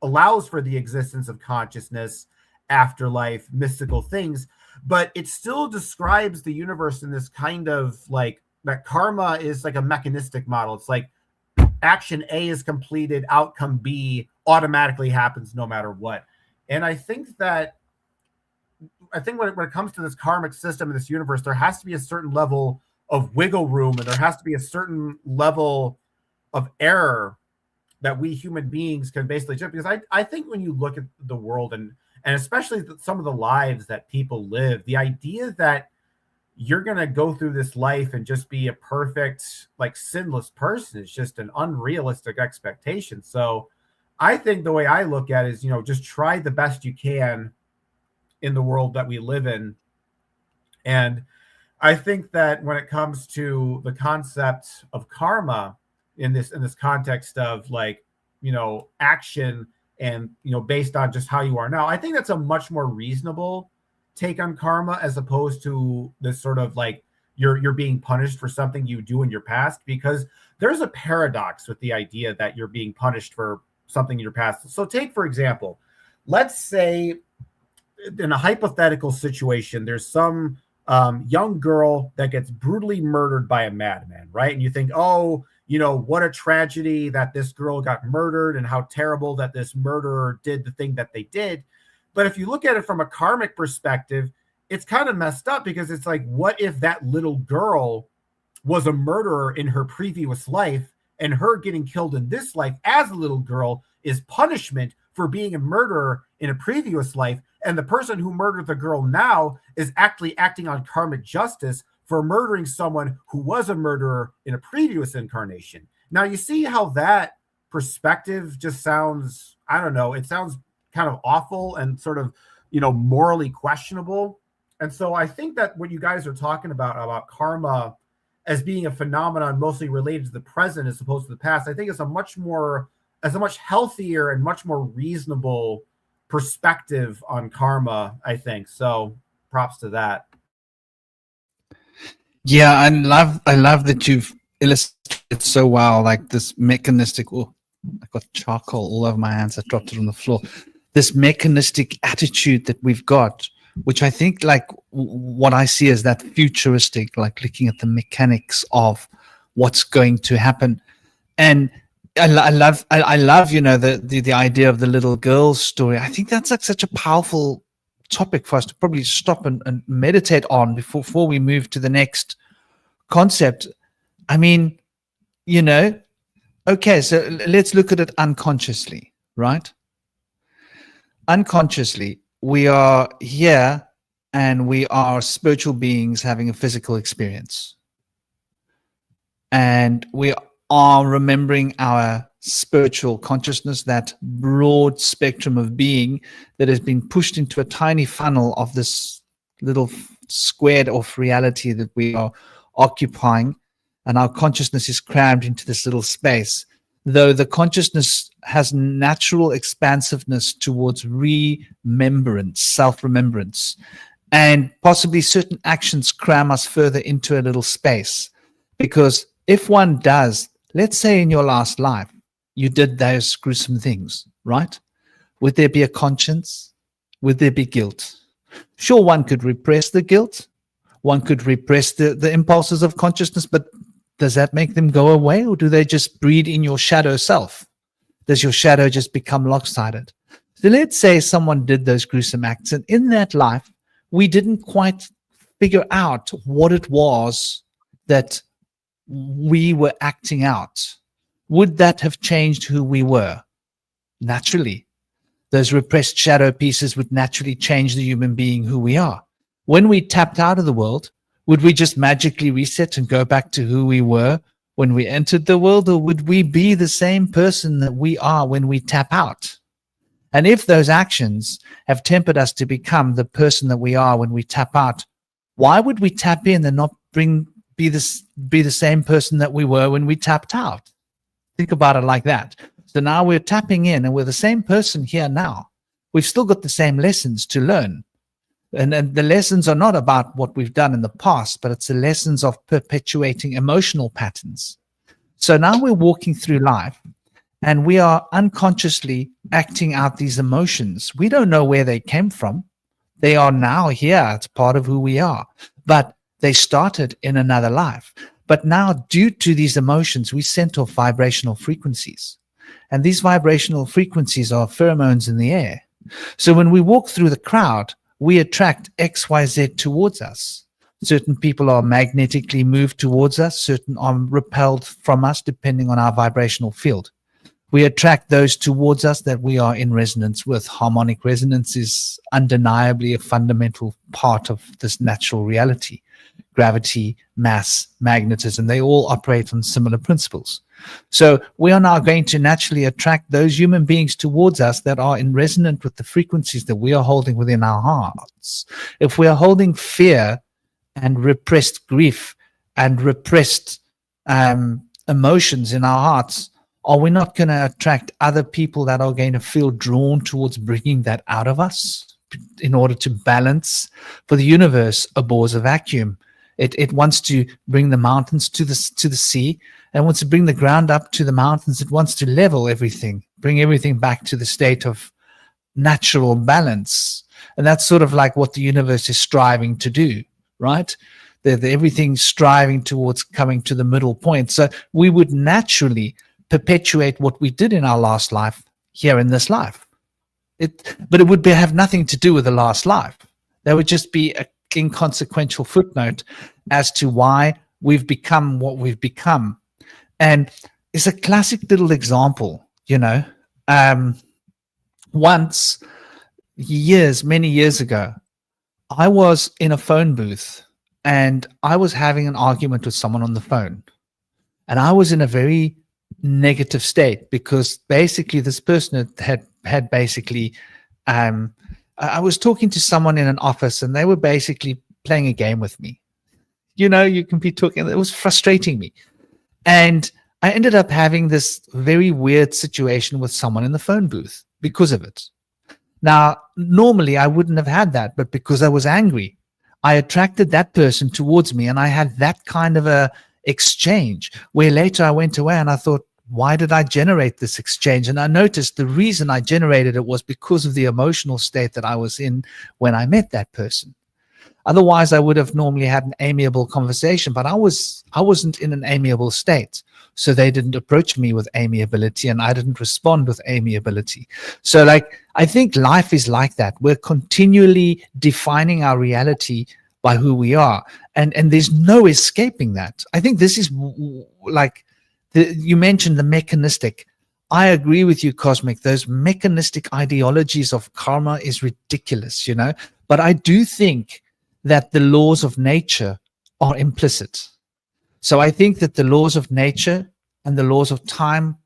allows for the existence of consciousness, afterlife, mystical things, but it still describes the universe in this kind of that karma is like a mechanistic model. It's like action A is completed, outcome B automatically happens no matter what. And I think when it comes to this karmic system in this universe, there has to be a certain level of wiggle room, and there has to be a certain level of error that we human beings can basically do. Because I think when you look at the world and especially some of the lives that people live, the idea that you're going to go through this life and just be a perfect, sinless person is just an unrealistic expectation. So I think the way I look at it is, just try the best you can in the world that we live in. And I think that when it comes to the concept of karma in this context of action and, based on just how you are now, I think that's a much more reasonable take on karma, as opposed to this sort of you're being punished for something you do in your past, because there's a paradox with the idea that you're being punished for something in your past. So take, for example, let's say in a hypothetical situation, there's some young girl that gets brutally murdered by a madman, right? And you think, oh, what a tragedy that this girl got murdered and how terrible that this murderer did the thing that they did. But if you look at it from a karmic perspective, it's kind of messed up, because it's what if that little girl was a murderer in her previous life, and her getting killed in this life as a little girl is punishment for being a murderer in a previous life, and the person who murdered the girl now is actually acting on karmic justice for murdering someone who was a murderer in a previous incarnation. Now, you see how that perspective just sounds, I don't know, it sounds kind of awful and sort of, morally questionable. And so I think that what you guys are talking about karma as being a phenomenon mostly related to the present as opposed to the past, I think is a much healthier and much more reasonable perspective on karma, I think. So props to that. Yeah, I love that you've illustrated so well, like this mechanistic. Oh, I got charcoal all over my hands. I dropped it on the floor. This mechanistic attitude that we've got, which I think, like, what I see as that futuristic, like looking at the mechanics of what's going to happen. And I love, the idea of the little girl's story. I think that's like such a powerful topic for us to probably stop and meditate on before we move to the next concept. I mean, okay, so let's look at it unconsciously, right? Unconsciously, we are here and we are spiritual beings having a physical experience. And we are remembering our spiritual consciousness, that broad spectrum of being that has been pushed into a tiny funnel of this little squared off reality that we are occupying. And our consciousness is crammed into this little space. Though the consciousness has natural expansiveness towards remembrance, self-remembrance, and possibly certain actions cram us further into a little space. Because if one does, let's say in your last life, you did those gruesome things, right? Would there be a conscience? Would there be guilt? Sure, one could repress the guilt. One could repress the impulses of consciousness, but does that make them go away, or do they just breed in your shadow self? Does your shadow just become lopsided? So let's say someone did those gruesome acts, and in that life, we didn't quite figure out what it was that we were acting out. Would that have changed who we were? Naturally. Those repressed shadow pieces would naturally change the human being who we are. When we tapped out of the world, would we just magically reset and go back to who we were when we entered the world, or would we be the same person that we are when we tap out? And if those actions have tempered us to become the person that we are when we tap out, why would we tap in and not be the same person that we were when we tapped out? Think about it like that. So now we're tapping in and we're the same person here now. We've still got the same lessons to learn. And the lessons are not about what we've done in the past, but it's the lessons of perpetuating emotional patterns. So now we're walking through life and we are unconsciously acting out these emotions. We don't know where they came from. They are now here. It's part of who we are. But they started in another life. But now, due to these emotions, we sent off vibrational frequencies. And these vibrational frequencies are pheromones in the air. So when we walk through the crowd, we attract XYZ towards us. Certain people are magnetically moved towards us. Certain are repelled from us, depending on our vibrational field. We attract those towards us that we are in resonance with. Harmonic resonance is undeniably a fundamental part of this natural reality. Gravity, mass, magnetism, they all operate on similar principles. So we are now going to naturally attract those human beings towards us that are in resonance with the frequencies that we are holding within our hearts. If we are holding fear and repressed grief and repressed emotions in our hearts, are we not going to attract other people that are going to feel drawn towards bringing that out of us in order to balance? For the universe abhors a vacuum. It wants to bring the mountains to the sea, and wants to bring the ground up to the mountains. It wants to level everything, bring everything back to the state of natural balance. And that's sort of like what the universe is striving to do, right? Everything's striving towards coming to the middle point. So we would naturally perpetuate what we did in our last life here in this life. But it would have nothing to do with the last life. There would just be a inconsequential footnote as to why we've become what we've become. And it's a classic little example, once, many years ago, I was in a phone booth and I was having an argument with someone on the phone, and I was in a very negative state because basically this person had basically I was talking to someone in an office, and they were basically playing a game with me. You can be talking, it was frustrating me. And I ended up having this very weird situation with someone in the phone booth because of it. Now, normally I wouldn't have had that, but because I was angry, I attracted that person towards me, and I had that kind of a exchange where later I went away and I thought, why did I generate this exchange? And I noticed the reason I generated it was because of the emotional state that I was in when I met that person. Otherwise, I would have normally had an amiable conversation, but I wasn't in an amiable state. So they didn't approach me with amiability, and I didn't respond with amiability. So I think life is like that. We're continually defining our reality by who we are. And there's no escaping that. I think this is like, you mentioned the mechanistic. I agree with you, Cosmic. Those mechanistic ideologies of karma is ridiculous, But I do think that the laws of nature are implicit. So I think that the laws of nature and the laws of time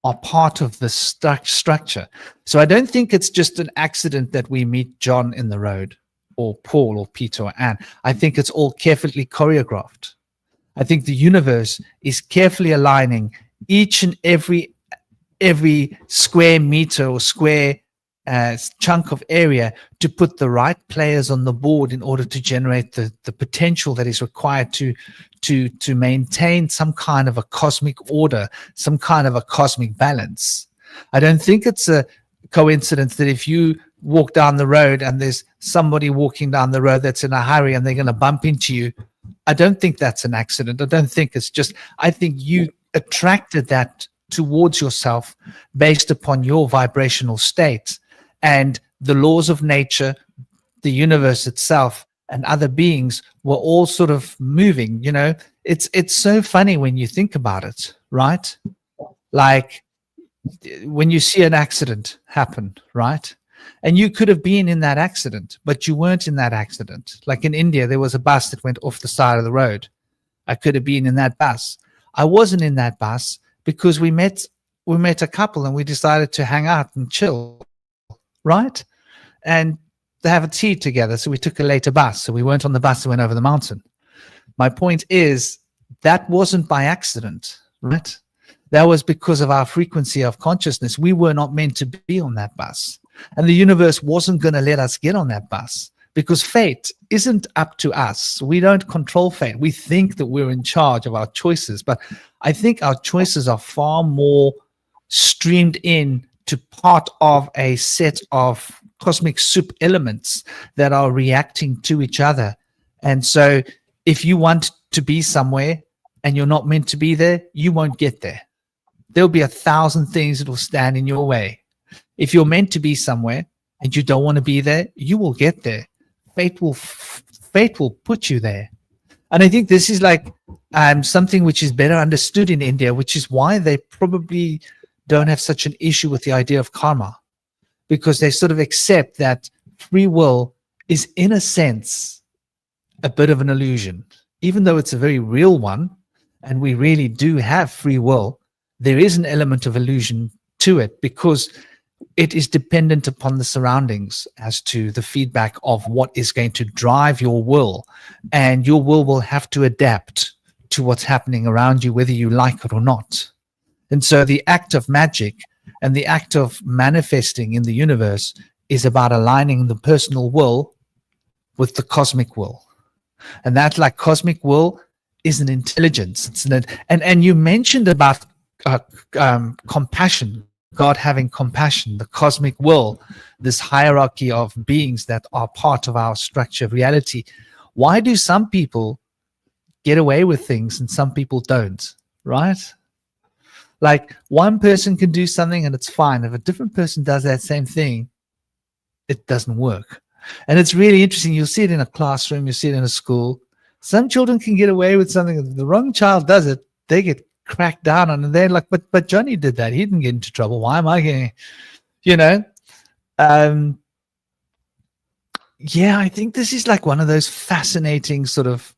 are part of the structure. So I don't think it's just an accident that we meet John in the road, or Paul, or Peter, or Anne. I think it's all carefully choreographed. I think the universe is carefully aligning each and every square meter or square chunk of area to put the right players on the board in order to generate the potential that is required to maintain some kind of a cosmic order, some kind of a cosmic balance. I don't think it's a coincidence that if you walk down the road and there's somebody walking down the road that's in a hurry and they're going to bump into you, I don't think that's an accident. I don't think it's just, I think you attracted that towards yourself based upon your vibrational state, and the laws of nature, the universe itself, and other beings were all sort of moving. It's so funny when you think about it, right? Like when you see an accident happen, right? And you could have been in that accident, but you weren't in that accident. Like in India, there was a bus that went off the side of the road. I could have been in that bus. I wasn't in that bus because we met a couple and we decided to hang out and chill, right? And to have a tea together. So we took a later bus. So we weren't on the bus that went over the mountain. My point is that wasn't by accident, right? That was because of our frequency of consciousness. We were not meant to be on that bus. And the universe wasn't going to let us get on that bus because fate isn't up to us. We don't control fate. We think that we're in charge of our choices, but I think our choices are far more streamed in to part of a set of cosmic soup elements that are reacting to each other. And so if you want to be somewhere and you're not meant to be there, you won't get there. There'll be 1,000 things that will stand in your way. If you're meant to be somewhere and you don't want to be there, you will get there. Fate will put you there. And I think this is like something which is better understood in India, which is why they probably don't have such an issue with the idea of karma, because they sort of accept that free will is, in a sense, a bit of an illusion. Even though it's a very real one, and we really do have free will, there is an element of illusion to it because it is dependent upon the surroundings as to the feedback of what is going to drive your will. And your will have to adapt to what's happening around you, whether you like it or not. And so the act of magic and the act of manifesting in the universe is about aligning the personal will with the cosmic will. And that, like, cosmic will is an intelligence. It's and you mentioned about compassion, God having compassion, the cosmic will, this hierarchy of beings that are part of our structure of reality. Why do some people get away with things and some people don't, right? Like, one person can do something and it's fine. If a different person does that same thing, it doesn't work. And it's really interesting. You'll see it in a classroom, you see it in a school. Some children can get away with something. If the wrong child does it, they get cracked down on, and they're like, but Johnny did that. He didn't get into trouble. Why am I getting, yeah, I think this is like one of those fascinating sort of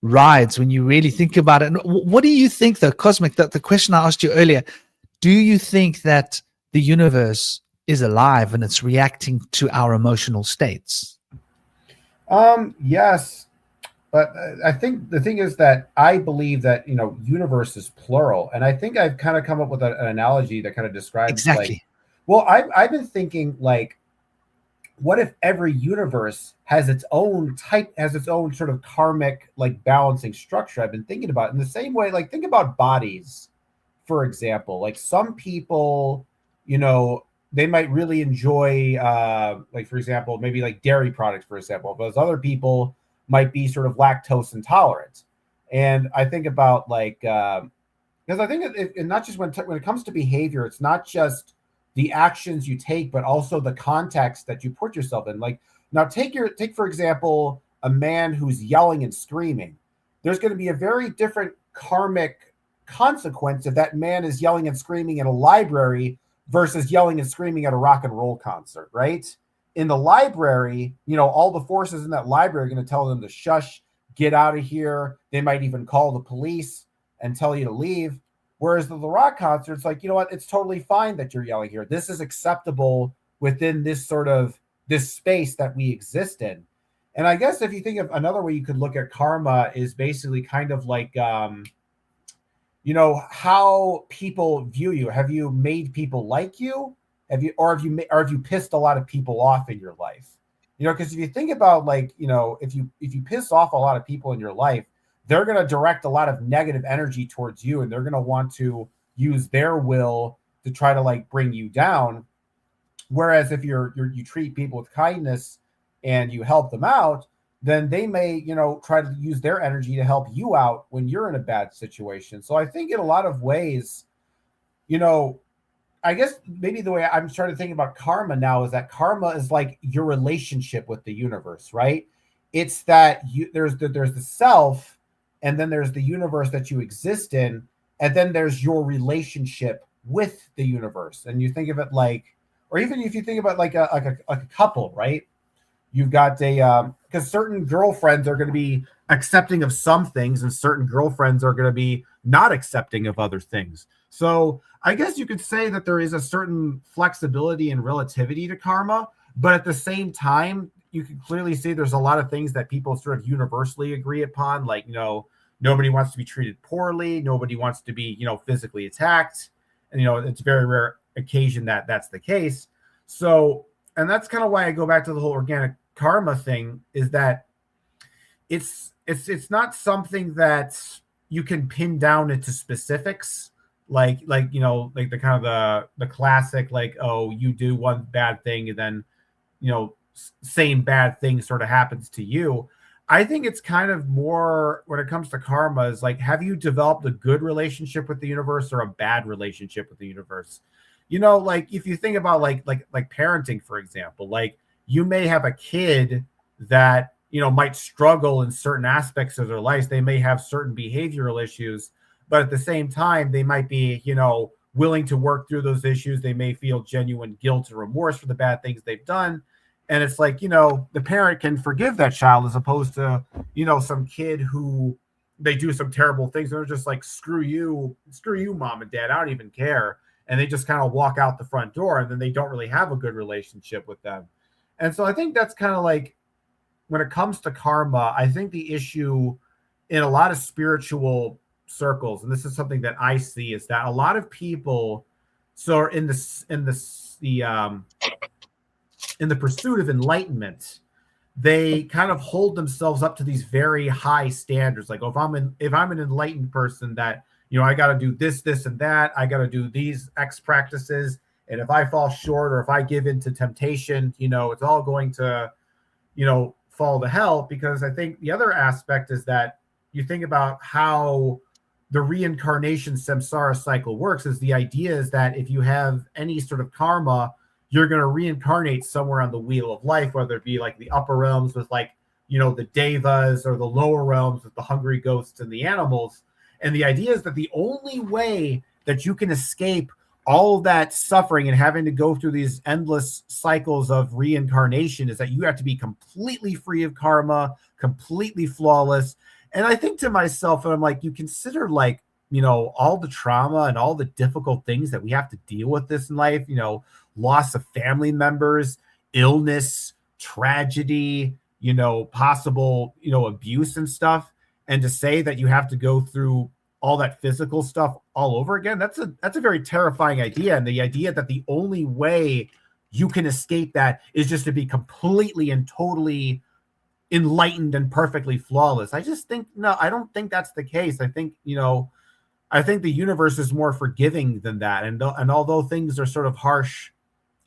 rides when you really think about it. And what do you think, though, Cosmic, that the question I asked you earlier, do you think that the universe is alive and it's reacting to our emotional states? Yes, but I think the thing is that I believe that, universe is plural, and I think I've kind of come up with an analogy that kind of describes Exactly. I've been thinking, like, what if every universe has its own sort of karmic, like, balancing structure? I've been thinking about it in the same way, like, think about bodies, for example. Like, some people, they might really enjoy, like, for example, maybe like dairy products, for example, but other people might be sort of lactose intolerant. And I think about, like, because I think and not just when it comes to behavior, it's not just the actions you take, but also the context that you put yourself in. Like, now take for example, a man who's yelling and screaming. There's going to be a very different karmic consequence if that man is yelling and screaming in a library versus yelling and screaming at a rock and roll concert, right? In the library, all the forces in that library are going to tell them to shush, get out of here. They might even call the police and tell you to leave. Whereas the rock concert, it's like, you know what? It's totally fine that you're yelling here. This is acceptable within this space that we exist in. And I guess if you think of another way you could look at karma is basically kind of like, how people view you. Have you made people like you? Have you pissed a lot of people off in your life? Because if you think about, like, if you piss off a lot of people in your life, they're going to direct a lot of negative energy towards you, and they're going to want to use their will to try to, like, bring you down. Whereas if you treat people with kindness and you help them out, then they may, try to use their energy to help you out when you're in a bad situation. So I think in a lot of ways, I guess maybe the way I'm starting to think about karma now is that karma is like your relationship with the universe, right? It's that there's the self, and then there's the universe that you exist in, and then there's your relationship with the universe. And you think of it like, or even if you think about like a couple, right? You've got because certain girlfriends are going to be accepting of some things, and certain girlfriends are going to be not accepting of other things. So I guess you could say that there is a certain flexibility and relativity to karma, but at the same time, you can clearly see there's a lot of things that people sort of universally agree upon. Like, nobody wants to be treated poorly. Nobody wants to be, physically attacked. And, it's a very rare occasion that that's the case. So, and that's kind of why I go back to the whole organic karma thing, is that it's not something that you can pin down into specifics. Like the kind of the classic, like, oh, you do one bad thing and then, same bad thing sort of happens to you. I think it's kind of more, when it comes to karma, is like, have you developed a good relationship with the universe or a bad relationship with the universe? Like, if you think about like parenting, for example, like, you may have a kid that, might struggle in certain aspects of their lives. They may have certain behavioral issues, but at the same time, they might be, willing to work through those issues. They may feel genuine guilt or remorse for the bad things they've done. And it's like, the parent can forgive that child, as opposed to, some kid who they do some terrible things. They're just like, screw you, mom and dad. I don't even care. And they just kind of walk out the front door, and then they don't really have a good relationship with them. And so I think that's kind of like, when it comes to karma, I think the issue in a lot of spiritual circles, and this is something that I see, is that a lot of people, so in the pursuit of enlightenment, they kind of hold themselves up to these very high standards. Like, oh, if I'm an enlightened person, that, I got to do this, and that, I got to do these X practices. And if I fall short, or if I give into temptation, it's all going to, fall to hell. Because I think the other aspect is that you think about how the reincarnation samsara cycle works, is the idea is that if you have any sort of karma, you're going to reincarnate somewhere on the wheel of life, whether it be like the upper realms with, like, the devas, or the lower realms with the hungry ghosts and the animals. And the idea is that the only way that you can escape all of that suffering and having to go through these endless cycles of reincarnation is that you have to be completely free of karma, completely flawless. And I think to myself, and I'm like, you consider like, you know, all the trauma and all the difficult things that we have to deal with this in life, you know, loss of family members, illness, tragedy, you know, possible, you know, abuse and stuff. And to say that you have to go through all that physical stuff all over again, that's a very terrifying idea. And the idea that the only way you can escape that is just to be completely and totally enlightened and perfectly flawless. I just think, no, I don't think that's the case. I think, you know, I think the universe is more forgiving than that. And although things are sort of harsh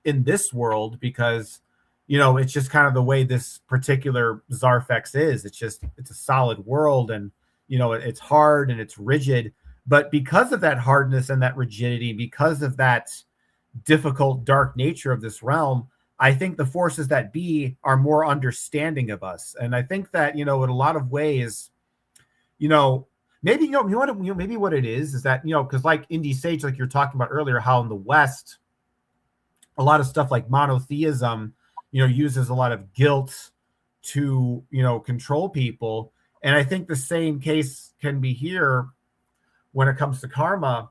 in this world, because, you know, it's just kind of the way this particular Zarfex is. It's a solid world, and, you know, it's hard and it's rigid. But because of that hardness and that rigidity, because of that difficult, dark nature of this realm, I think the forces that be are more understanding of us. And I think that, you know, in a lot of ways, you know, maybe, maybe what it is that, you know, because like Indie Sage, like you're talking about earlier, how in the West, a lot of stuff like monotheism, you know, uses a lot of guilt to, you know, control people. And I think the same case can be here when it comes to karma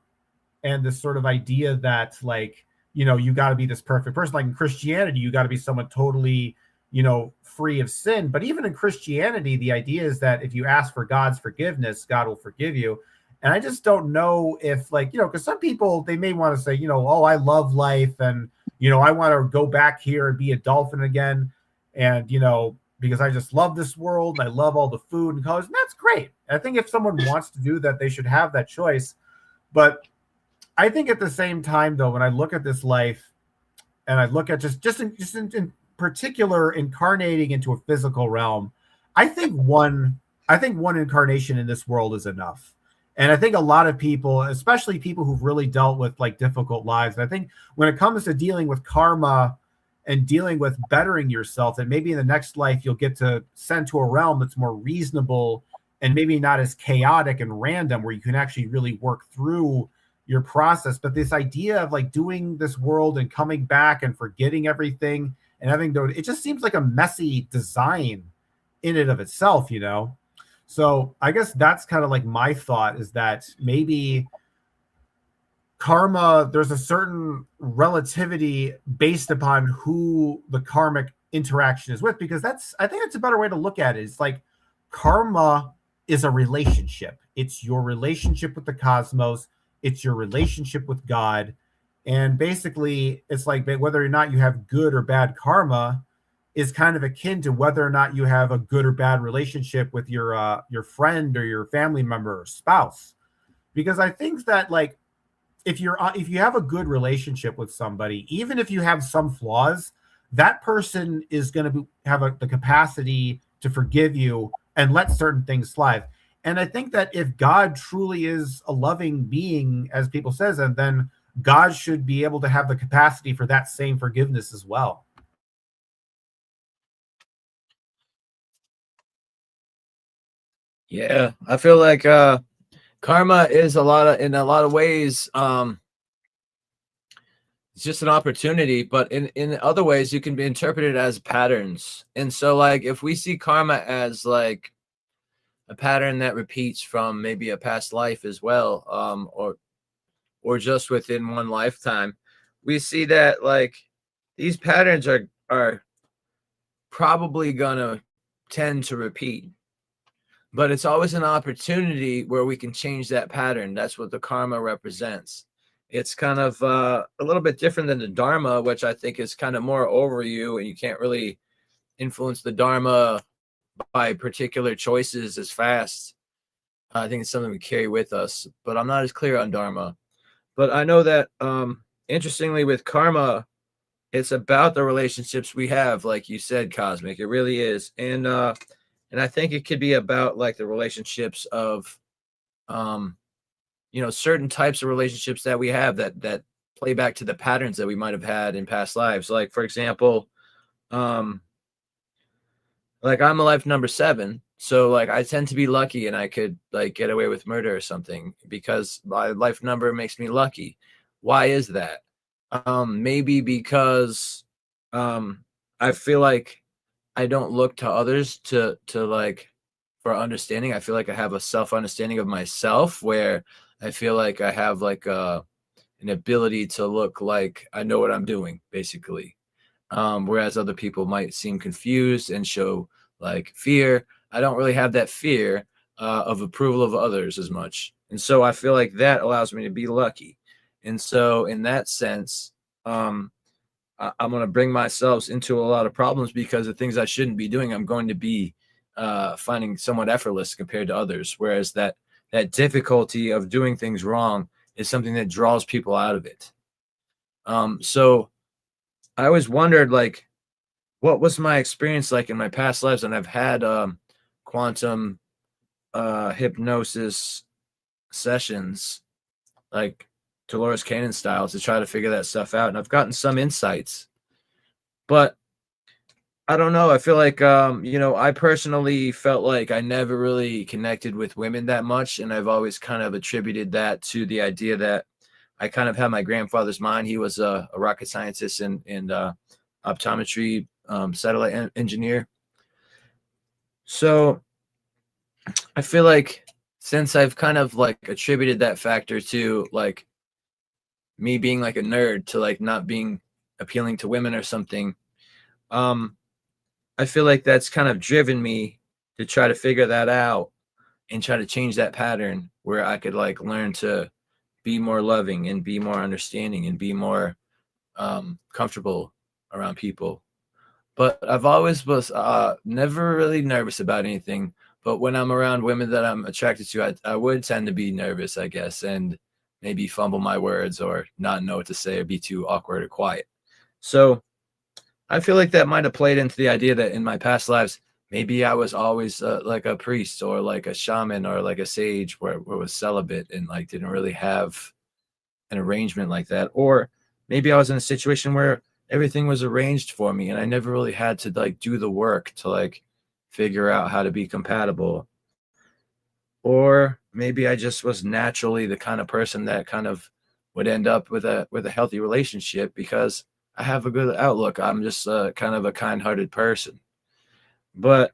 and this sort of idea that, like, you know, you got to be this perfect person. Like in Christianity, you got to be someone totally, you know, free of sin. But even in Christianity, the idea is that if you ask for God's forgiveness, God will forgive you. And I just don't know if, like, you know, because some people, they may want to say, you know, oh, I love life, and, you know, I want to go back here and be a dolphin again. And, you know, because I just love this world. I love all the food and colors. And that's great. I think if someone wants to do that, they should have that choice. But I think at the same time, though, when I look at this life and I look at just in particular incarnating into a physical realm, I think one incarnation in this world is enough. And I think a lot of people, especially people who've really dealt with like difficult lives, I think when it comes to dealing with karma and dealing with bettering yourself, that maybe in the next life you'll get to send to a realm that's more reasonable and maybe not as chaotic and random, where you can actually really work through your process. But this idea of like doing this world and coming back and forgetting everything and having to, it just seems like a messy design in and of itself, you know? So I guess that's kind of like my thought, is that maybe karma, there's a certain relativity based upon who the karmic interaction is with, because I think that's a better way to look at it. It's like karma is a relationship. It's your relationship with the cosmos. It's your relationship with God. And basically, it's like whether or not you have good or bad karma is kind of akin to whether or not you have a good or bad relationship with your friend or your family member or spouse. Because I think that, like, if you have a good relationship with somebody, even if you have some flaws, that person is going to have the capacity to forgive you and let certain things slide. And I think that if God truly is a loving being, as people says, and then God should be able to have the capacity for that same forgiveness as well. Yeah, I feel like karma is in a lot of ways, it's just an opportunity, but in other ways you can be interpreted as patterns. And so, like, if we see karma as like a pattern that repeats from maybe a past life as well, or just within one lifetime, we see that like these patterns are probably gonna tend to repeat. But it's always an opportunity where we can change that pattern. That's what the karma represents. It's kind of a little bit different than the dharma, which I think is kind of more over you, and you can't really influence the dharma by particular choices as fast. I think it's something we carry with us, but I'm not as clear on dharma. But I know that, interestingly, with karma, it's about the relationships we have, like you said, Cosmic. It really is. And I think it could be about like the relationships of, you know, certain types of relationships that we have that play back to the patterns that we might have had in past lives. Like, for example, like I'm a life number 7. So like I tend to be lucky and I could like get away with murder or something because my life number makes me lucky. Why is that? Maybe because I feel like I don't look to others to like for understanding. I feel like I have a self-understanding of myself where I feel like I have like an ability to look like I know what I'm doing, basically. Whereas other people might seem confused and show like fear. I don't really have that fear of approval of others as much. And so I feel like that allows me to be lucky. And so in that sense, I'm going to bring myself into a lot of problems because the things I shouldn't be doing, I'm going to be finding somewhat effortless compared to others. Whereas that difficulty of doing things wrong is something that draws people out of it. So I always wondered, like, what was my experience like in my past lives? And I've had quantum hypnosis sessions, like Dolores Cannon style, to try to figure that stuff out. And I've gotten some insights, but I don't know. I feel like, I personally felt like I never really connected with women that much. And I've always kind of attributed that to the idea that I kind of had my grandfather's mind. He was a rocket scientist and optometry satellite engineer. So I feel like since I've kind of like attributed that factor to like me being like a nerd to like not being appealing to women or something, I feel like that's kind of driven me to try to figure that out and try to change that pattern where I could like learn to be more loving and be more understanding and be more comfortable around people. But I've always was never really nervous about anything. But when I'm around women that I'm attracted to, I would tend to be nervous, I guess, and maybe fumble my words or not know what to say or be too awkward or quiet. So I feel like that might have played into the idea that in my past lives, maybe I was always like a priest or like a shaman or like a sage where it was celibate and like didn't really have an arrangement like that. Or maybe I was in a situation where everything was arranged for me and I never really had to like do the work to like figure out how to be compatible. Or maybe I just was naturally the kind of person that kind of would end up with a healthy relationship because I have a good outlook. I'm just kind of a kind-hearted person. But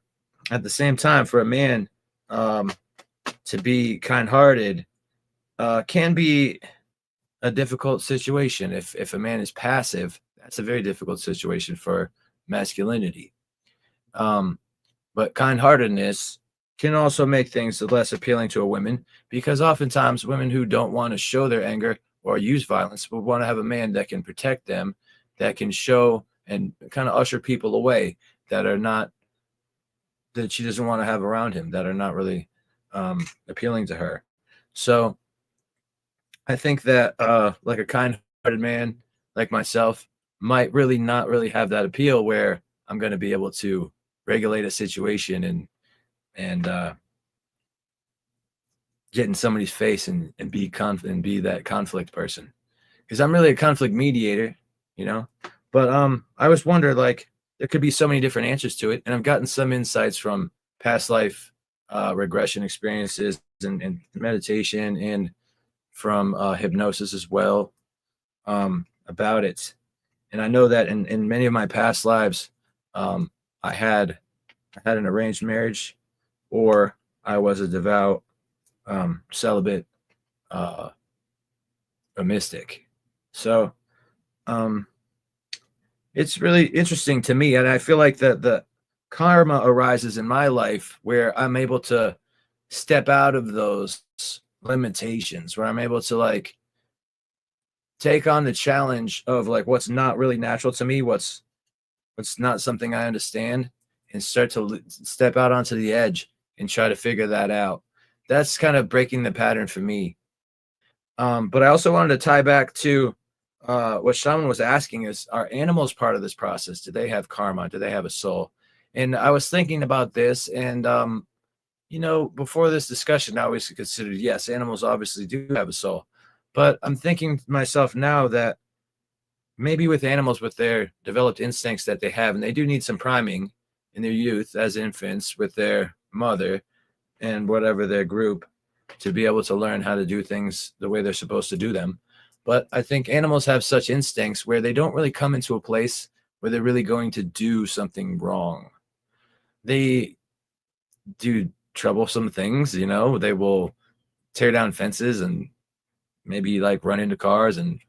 at the same time, for a man to be kind-hearted can be a difficult situation. If a man is passive, that's a very difficult situation for masculinity. But kind-heartedness can also make things less appealing to a woman because oftentimes women who don't want to show their anger or use violence will want to have a man that can protect them, that can show and kind of usher people away that are not, that she doesn't want to have around him, that are not really appealing to her. So I think that like a kind-hearted man like myself might really not really have that appeal where I'm going to be able to regulate a situation and get in somebody's face and be and be that conflict person, because I'm really a conflict mediator, you know. But I always wonder, like, there could be so many different answers to it, and I've gotten some insights from past life regression experiences and meditation and from hypnosis as well about it. And I know that in many of my past lives, I had an arranged marriage, or I was a devout celibate, a mystic. So it's really interesting to me, and I feel like the karma arises in my life where I'm able to step out of those limitations, where I'm able to like take on the challenge of like what's not really natural to me, what's not something I understand, and start to step out onto the edge and try to figure that out. That's kind of breaking the pattern for me. But I also wanted to tie back to what Shaman was asking is, are animals part of this process? Do they have karma? Do they have a soul? And I was thinking about this, and before this discussion, I always considered, yes, animals obviously do have a soul. But I'm thinking to myself now that maybe with animals, with their developed instincts that they have, and they do need some priming in their youth as infants with their mother and whatever their group, to be able to learn how to do things the way they're supposed to do them. But I think animals have such instincts where they don't really come into a place where they're really going to do something wrong. They do troublesome things. You know, they will tear down fences and maybe like run into cars and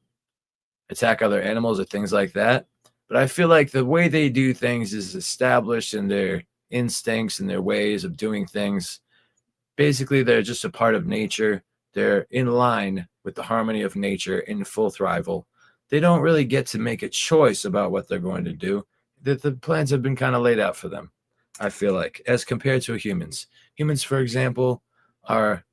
attack other animals or things like that. But I feel like the way they do things is established in their instincts and their ways of doing things. Basically, they're just a part of nature. They're in line with the harmony of nature in full thrival. They don't really get to make a choice about what they're going to do. The plans have been kind of laid out for them, I feel like, as compared to humans. Humans, for example, are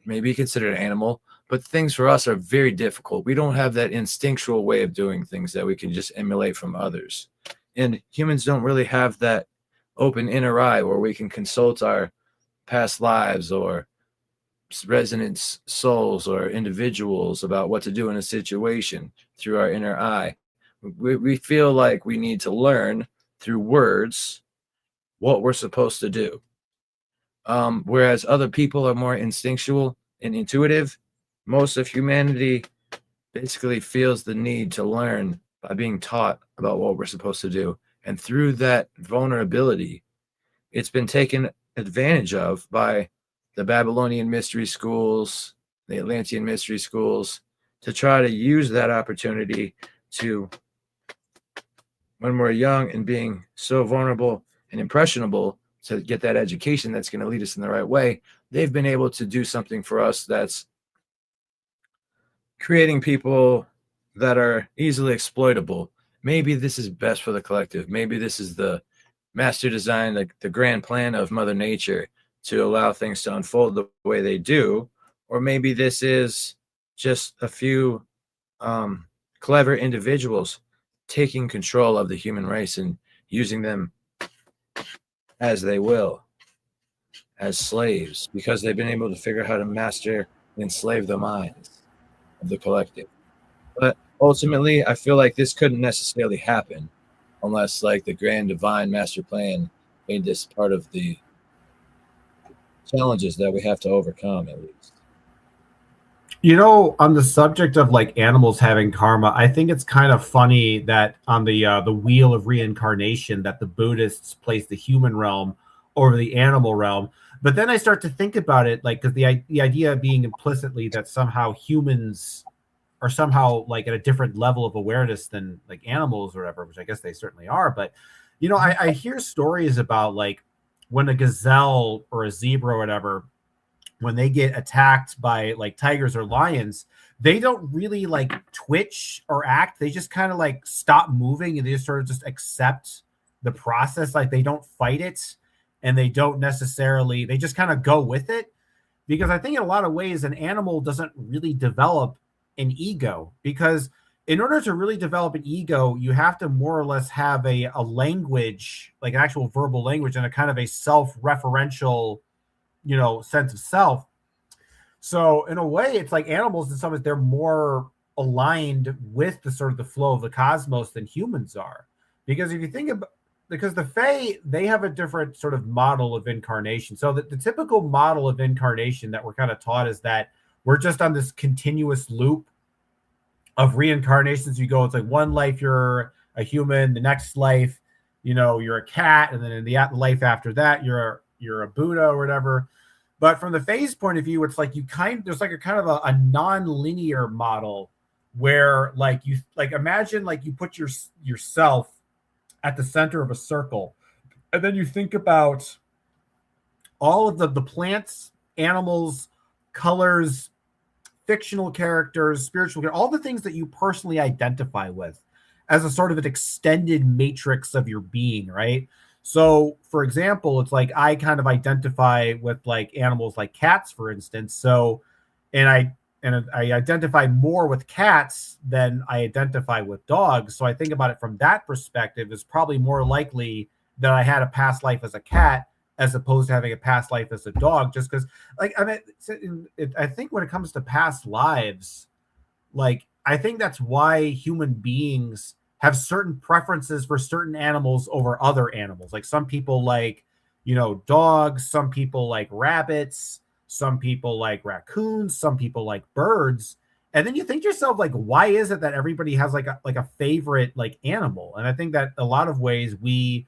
maybe considered an animal, but things for us are very difficult. We don't have that instinctual way of doing things that we can just emulate from others. And humans don't really have that open inner eye where we can consult our past lives or resonant souls or individuals about what to do in a situation through our inner eye. We feel like we need to learn through words what we're supposed to do. Whereas other people are more instinctual and intuitive, most of humanity basically feels the need to learn by being taught about what we're supposed to do. And through that vulnerability, it's been taken advantage of by the Babylonian mystery schools, the Atlantean mystery schools, to try to use that opportunity to, when we're young and being so vulnerable and impressionable, to get that education that's going to lead us in the right way. They've been able to do something for us that's creating people that are easily exploitable. Maybe this is best for the collective. Maybe this is the master design, the grand plan of Mother Nature to allow things to unfold the way they do. Or maybe this is just a few clever individuals taking control of the human race and using them as they will, as slaves, because they've been able to figure out how to master and enslave the minds of the collective. But ultimately, I feel like this couldn't necessarily happen unless like the grand divine master plan made this part of the challenges that we have to overcome, at least. You know, on the subject of like animals having karma, I think it's kind of funny that on the wheel of reincarnation that the Buddhists place the human realm over the animal realm. But then I start to think about it, like, because the idea being implicitly that somehow humans are somehow like at a different level of awareness than like animals or whatever, which I guess they certainly are. But you know, I hear stories about like when a gazelle or a zebra or whatever, when they get attacked by like tigers or lions, they don't really like twitch or act. They just kind of like stop moving and they just sort of just accept the process. Like they don't fight it and they don't necessarily, they just kind of go with it. Because I think in a lot of ways, an animal doesn't really develop an ego, because in order to really develop an ego, you have to more or less have a language, like an actual verbal language and a kind of a self-referential, you know, sense of self. So in a way, it's like animals in some ways, they're more aligned with the sort of the flow of the cosmos than humans are. Because if you think about, because the Fae, they have a different sort of model of incarnation. So the typical model of incarnation that we're kind of taught is that we're just on this continuous loop of reincarnations. You go, it's like one life you're a human, the next life, you know, you're a cat, and then in the life after that, you're a Buddha or whatever. But from the Fae's point of view, it's like there's like a kind of a non-linear model where like you like imagine like you put yourself at the center of a circle, and then you think about all of the plants, animals, colors, fictional characters, spiritual, all the things that you personally identify with as a sort of an extended matrix of your being, right? So, for example, it's like I kind of identify with like animals like cats, for instance. So, and I identify more with cats than I identify with dogs. So I think about it from that perspective. It's probably more likely that I had a past life as a cat as opposed to having a past life as a dog. Just because, like, I mean, I think when it comes to past lives, like, I think that's why human beings have certain preferences for certain animals over other animals. Like some people like, you know, dogs, some people like rabbits, some people like raccoons, some people like birds. And then you think to yourself, like, why is it that everybody has like a favorite like animal? And I think that a lot of ways we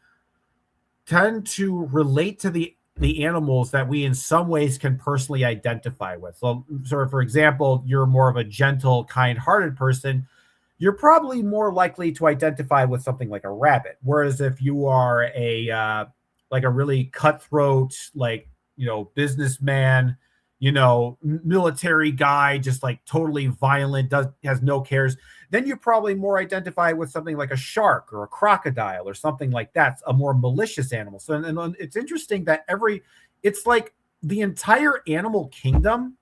tend to relate to the the animals that we in some ways can personally identify with. So, sort of, for example, you're more of a gentle, kind-hearted person, you're probably more likely to identify with something like a rabbit. Whereas if you are a like a really cutthroat, like, you know, businessman, you know, military guy, just like totally violent, has no cares, then you probably more identify with something like a shark or a crocodile or something like that, a more malicious animal. So, and it's interesting that it's like the entire animal kingdom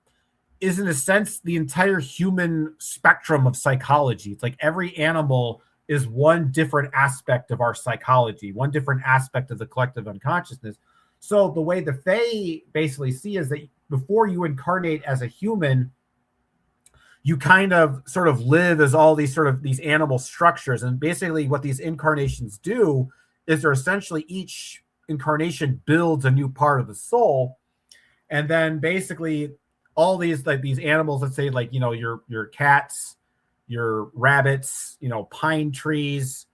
is, in a sense, the entire human spectrum of psychology. It's like every animal is one different aspect of our psychology, one different aspect of the collective unconsciousness. So the way the Fae basically see is that before you incarnate as a human, you kind of sort of live as all these sort of these animal structures. And basically what these incarnations do is they're essentially, each incarnation builds a new part of the soul. And then basically all these, like these animals, let's say, like, you know, your cats, your rabbits, you know, pine trees,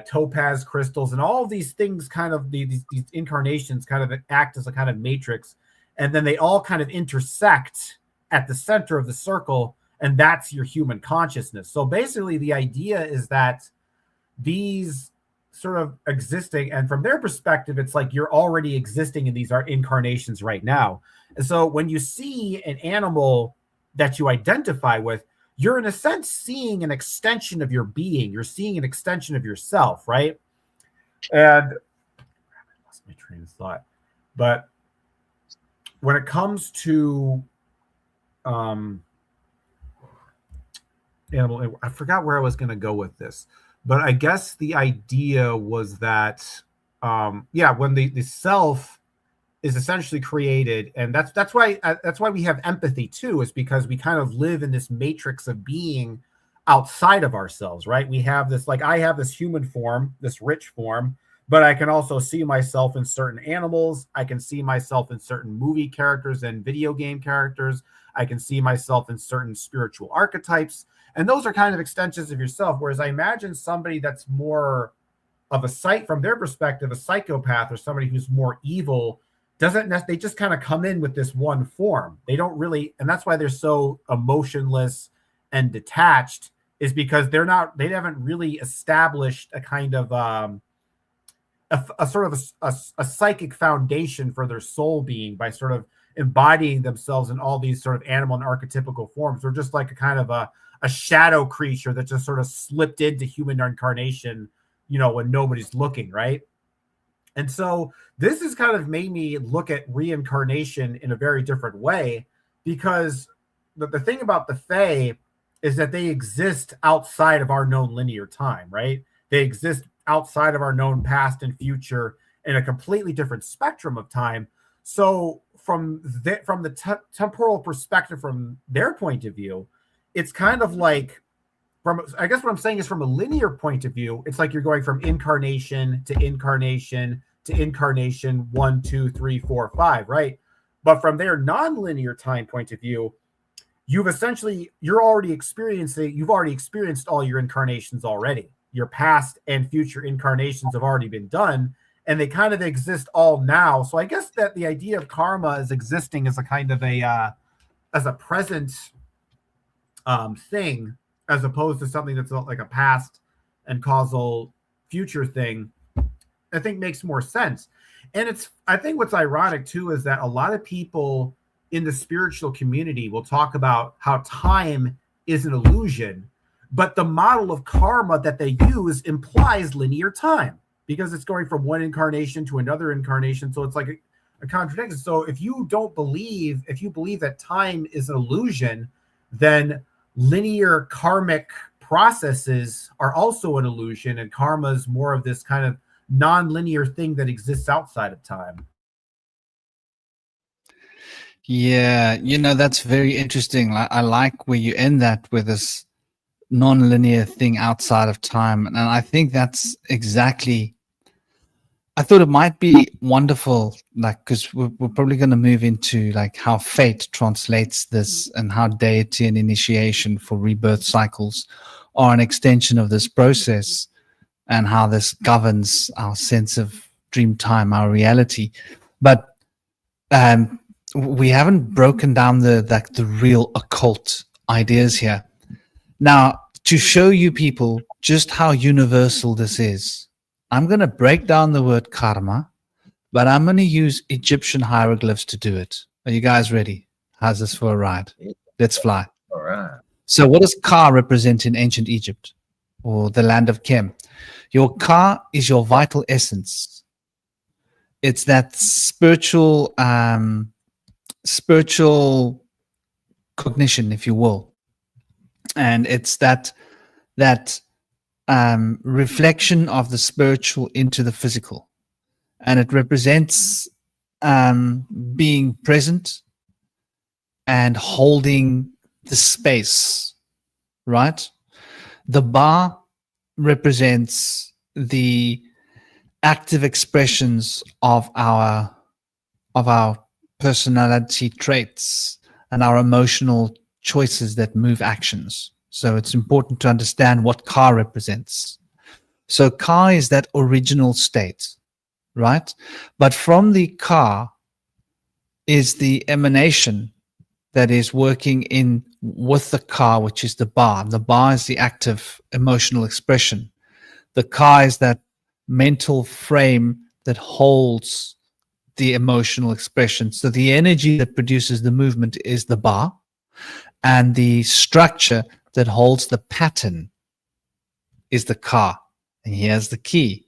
topaz crystals, and all of these things, kind of these incarnations kind of act as a kind of matrix. And then they all kind of intersect at the center of the circle, and that's your human consciousness. So basically the idea is that these sort of existing, and from their perspective, it's like you're already existing in these incarnations right now. And so when you see an animal that you identify with, you're in a sense seeing an extension of your being. You're seeing an extension of yourself, right? And I lost my train of thought. But when it comes to animal, I forgot where I was going to go with this, but I guess the idea was that when the self is essentially created, and that's why we have empathy too, is because we kind of live in this matrix of being outside of ourselves, right? We have this, like, I have this human form, this rich form, but I can also see myself in certain animals. I can see myself in certain movie characters and video game characters. I can see myself in certain spiritual archetypes, and those are kind of extensions of yourself. Whereas I imagine somebody that's more of from their perspective, a psychopath, or somebody who's more evil, they just kind of come in with this one form. They don't really, and that's why they're so emotionless and detached, is because they haven't really established a kind of a sort of a psychic foundation for their soul being by sort of embodying themselves in all these sort of animal and archetypical forms. They're just like a kind of a shadow creature that just sort of slipped into human incarnation, you know, when nobody's looking, right? And so this has kind of made me look at reincarnation in a very different way, because the thing about the Fae is that they exist outside of our known linear time, right? They exist outside of our known past and future in a completely different spectrum of time. So from the temporal perspective, from their point of view, it's kind of like, I guess what I'm saying is, from a linear point of view, it's like you're going from incarnation to incarnation to incarnation 1, 2, 3, 4, 5, right? But from their non-linear time point of view, you've already experienced all your incarnations already. Your past and future incarnations have already been done, and they kind of exist all now. So I guess that the idea of karma is existing as a kind of as a present thing, as opposed to something that's like a past and causal future thing, I think makes more sense. And I think what's ironic too is that a lot of people in the spiritual community will talk about how time is an illusion, but the model of karma that they use implies linear time, because it's going from one incarnation to another incarnation. So it's like a contradiction. So if you believe that time is an illusion, then linear karmic processes are also an illusion, and karma is more of this kind of non-linear thing that exists outside of time. Yeah, that's very interesting. I like where you end that with this non-linear thing outside of time, and I think that's exactly, I thought it might be wonderful, like, because we're probably going to move into like how fate translates this, and how deity and initiation for rebirth cycles are an extension of this process, and how this governs our sense of dream time, our reality. But we haven't broken down the real occult ideas here. Now, to show you people just how universal this is, I'm going to break down the word karma, but I'm going to use Egyptian hieroglyphs to do it. Are you guys ready? How's this for a ride? Let's fly. All right. So what does Ka represent in ancient Egypt or the land of Kem? Your Ka is your vital essence. It's that spiritual cognition, if you will. And it's that reflection of the spiritual into the physical. And it represents being present and holding the space, right? The Ba represents the active expressions of our personality traits and our emotional choices that move actions. So it's important to understand what Ka represents. So Ka is that original state, right? But from the Ka is the emanation that is working in with the Ka, which is the Ba. The Ba is the active emotional expression. The Ka is that mental frame that holds the emotional expression. So the energy that produces the movement is the Ba, and the structure that holds the pattern is the Ka. And here's the key: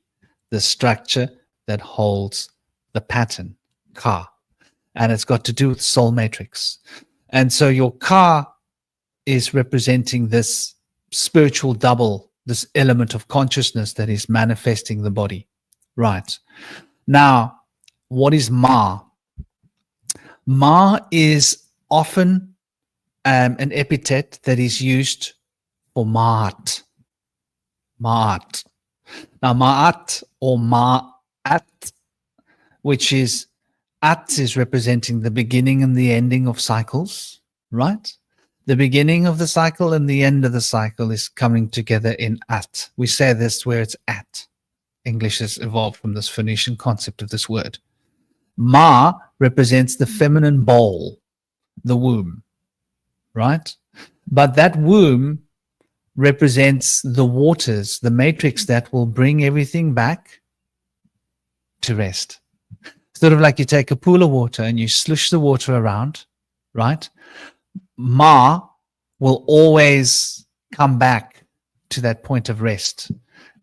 the structure that holds the pattern, Ka. And it's got to do with soul matrix. And so your Ka is representing this spiritual double, this element of consciousness that is manifesting the body. Right. Now, what is Ma? Ma is often an epithet that is used for Ma'at. Ma'at. Now, Ma'at or Ma'at, which is At is representing the beginning and the ending of cycles, right? The beginning of the cycle and the end of the cycle is coming together in At. We say this where it's at. English has evolved from this Phoenician concept of this word. Ma represents the feminine bowl, the womb, right? But that womb represents the waters, the matrix that will bring everything back to rest. Sort of like you take a pool of water and you slush the water around, right? Ma will always come back to that point of rest.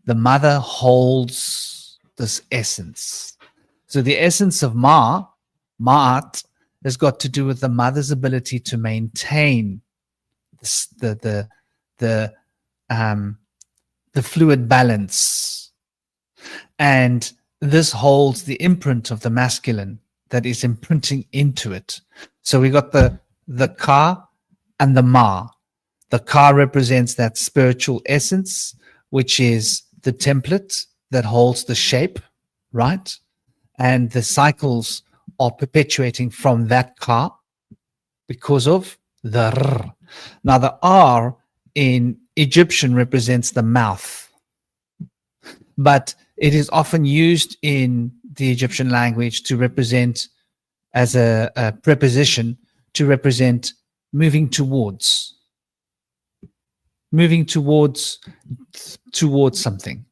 The mother holds this essence. So the essence of Ma'at, has got to do with the mother's ability to maintain the fluid balance. And this holds the imprint of the masculine that is imprinting into it. So we got the Ka and the Ma. The Ka represents that spiritual essence, which is the template that holds the shape, right? And the cycles are perpetuating from that Ka because of the R. Now the R in Egyptian represents the mouth, but it is often used in the Egyptian language to represent as a preposition to represent moving towards something.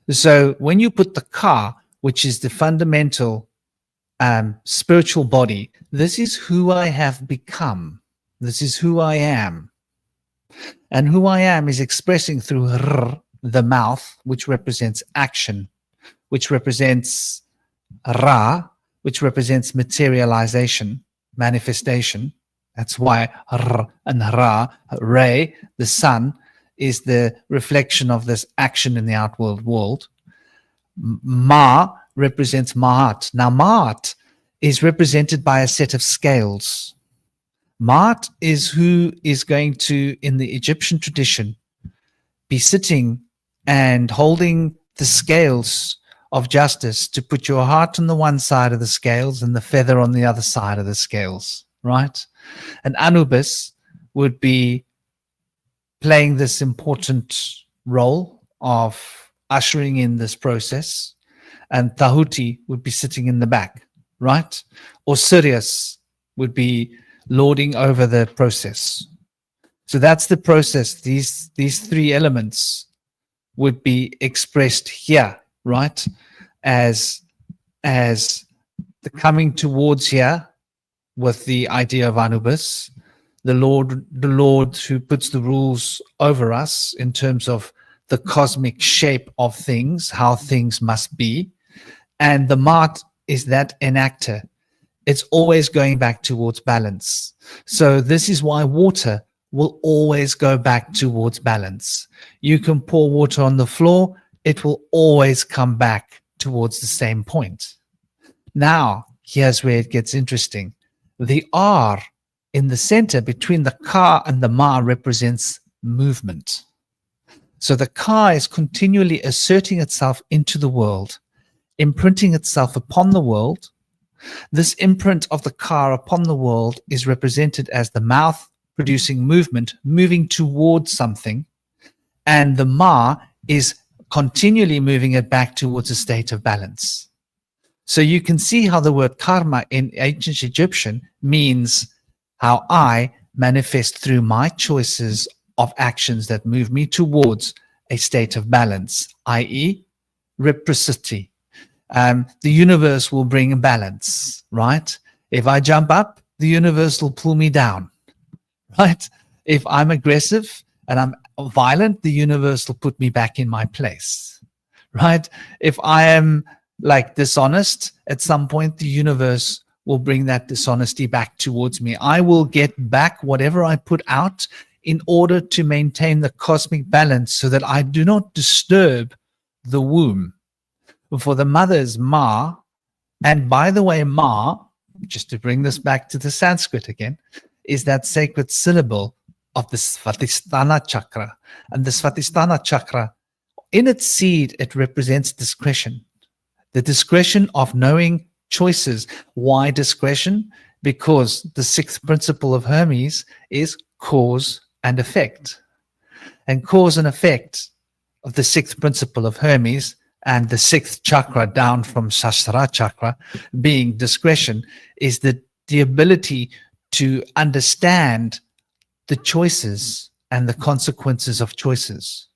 So when you put the Ka, which is the fundamental spiritual body, this is who I have become. This is who I am. And who I am is expressing through R, the mouth, which represents action, which represents Ra, which represents materialization, manifestation. That's why R and Ra, Re, the sun, is the reflection of this action in the outworld world. Ma represents Ma'at. Now, Ma'at is represented by a set of scales. Ma'at is who is going to, in the Egyptian tradition, be sitting and holding the scales of justice to put your heart on the one side of the scales and the feather on the other side of the scales, right? And Anubis would be playing this important role of ushering in this process, and Tahuti would be sitting in the back, right? Or Sirius would be lording over the process. So that's the process. These three elements would be expressed here, right? As the coming towards here with the idea of Anubis, the Lord who puts the rules over us in terms of the cosmic shape of things, how things must be. And the Maat is that enactor. It's always going back towards balance. So this is why water will always go back towards balance. You can pour water on the floor, it will always come back towards the same point. Now, here's where it gets interesting. The R in the center between the Ka and the Ma represents movement. So the Ka is continually asserting itself into the world, imprinting itself upon the world. This imprint of the Ka upon the world is represented as the mouth producing movement, moving towards something, and the Ma is continually moving it back towards a state of balance. So you can see how the word karma in ancient Egyptian means how I manifest through my choices of actions that move me towards a state of balance, i.e. reciprocity. The universe will bring balance, right? If I jump up, the universe will pull me down, right? If I'm aggressive and I'm violent, the universe will put me back in my place, right? If I am like dishonest, at some point the universe will bring that dishonesty back towards me. I will get back whatever I put out in order to maintain the cosmic balance so that I do not disturb the womb. For the mother's Ma, and by the way, Ma, just to bring this back to the Sanskrit again, is that sacred syllable of the Svatisthana chakra. And the Svatisthana chakra, in its seed, it represents discretion. The discretion of knowing choices. Why discretion? Because the sixth principle of Hermes is cause and effect. And cause and effect of the sixth principle of Hermes and the sixth chakra down from Sahasrara chakra being discretion is the ability to understand the choices and the consequences of choices.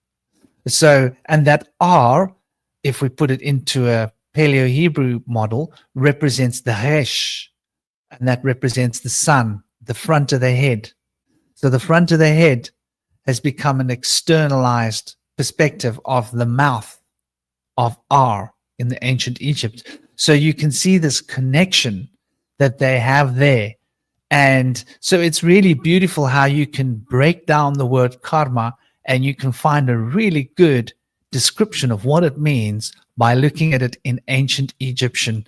So, and that R, if we put it into a Paleo-Hebrew model, represents the Resh, and that represents the sun, the front of the head. So the front of the head has become an externalized perspective of the mouth of R in the ancient Egypt. So you can see this connection that they have there. And so it's really beautiful how you can break down the word karma and you can find a really good description of what it means by looking at it in ancient Egyptian,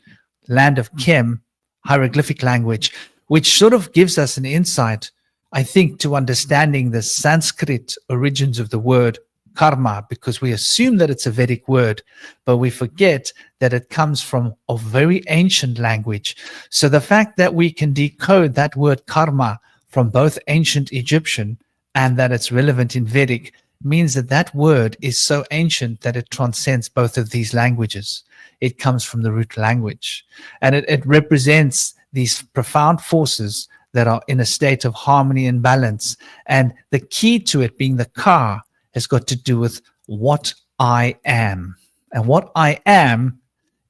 land of Kem, hieroglyphic language, which sort of gives us an insight, I think, to understanding the Sanskrit origins of the word karma, because we assume that it's a Vedic word, but we forget that it comes from a very ancient language. So the fact that we can decode that word karma from both ancient Egyptian and that it's relevant in Vedic means that that word is so ancient that it transcends both of these languages. It comes from the root language, and it represents these profound forces that are in a state of harmony and balance. And the key to it being the ka has got to do with what I am. And what I am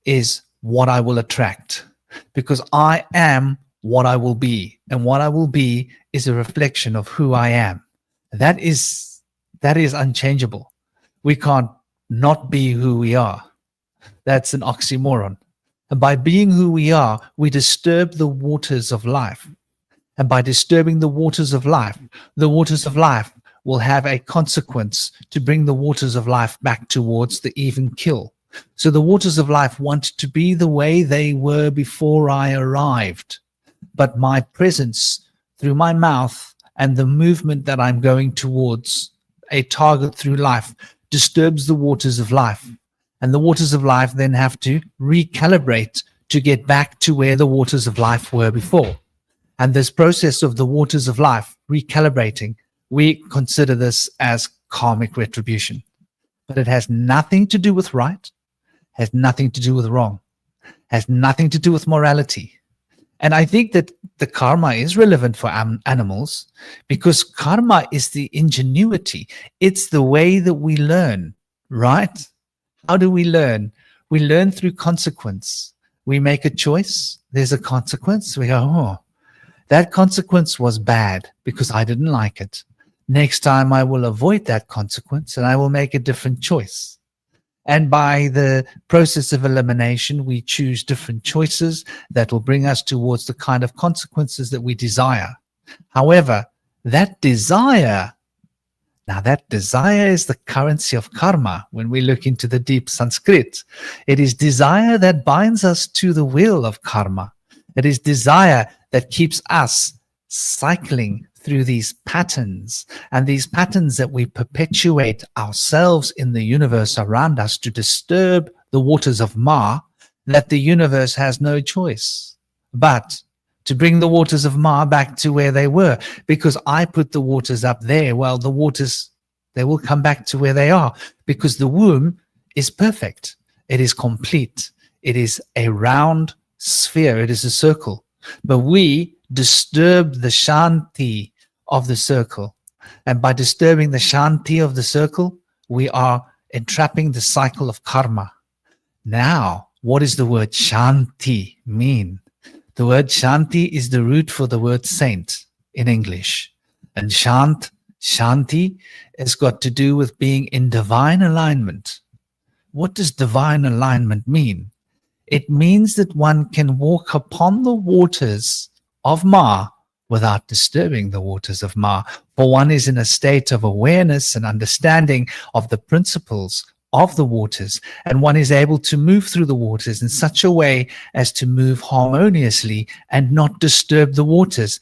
is what I will attract, because I am what I will be. And what I will be is a reflection of who I am. That is unchangeable. We can't not be who we are. That's an oxymoron. And by being who we are, we disturb the waters of life. And by disturbing the waters of life will have a consequence to bring the waters of life back towards the even kill. So the waters of life want to be the way they were before I arrived. But my presence through my mouth and the movement that I'm going towards a target through life disturbs the waters of life. And the waters of life then have to recalibrate to get back to where the waters of life were before. And this process of the waters of life recalibrating, we consider this as karmic retribution. But it has nothing to do with right, has nothing to do with wrong. has nothing to do with morality. And I think that the karma is relevant for animals because karma is the ingenuity. It's the way that we learn, right? How do we learn? We learn through consequence. We make a choice. There's a consequence. We go, oh, that consequence was bad because I didn't like it. Next time I will avoid that consequence and I will make a different choice. And by the process of elimination, we choose different choices that will bring us towards the kind of consequences that we desire. However, that desire is the currency of karma. When we look into the deep Sanskrit, it is desire that binds us to the wheel of karma. It is desire that keeps us cycling through these patterns, and these patterns that we perpetuate ourselves in the universe around us to disturb the waters of Ma, that the universe has no choice but to bring the waters of Ma back to where they were. Because I put the waters up there, well, the waters, they will come back to where they are, because the womb is perfect. It is complete. It is a round sphere. It is a circle. But we disturb the shanti of the circle. And by disturbing the shanti of the circle, we are entrapping the cycle of karma. Now, what does the word shanti mean? The word shanti is the root for the word saint in English. And shanti has got to do with being in divine alignment. What does divine alignment mean? It means that one can walk upon the waters of Ma without disturbing the waters of Ma. For one is in a state of awareness and understanding of the principles of the waters, and one is able to move through the waters in such a way as to move harmoniously and not disturb the waters.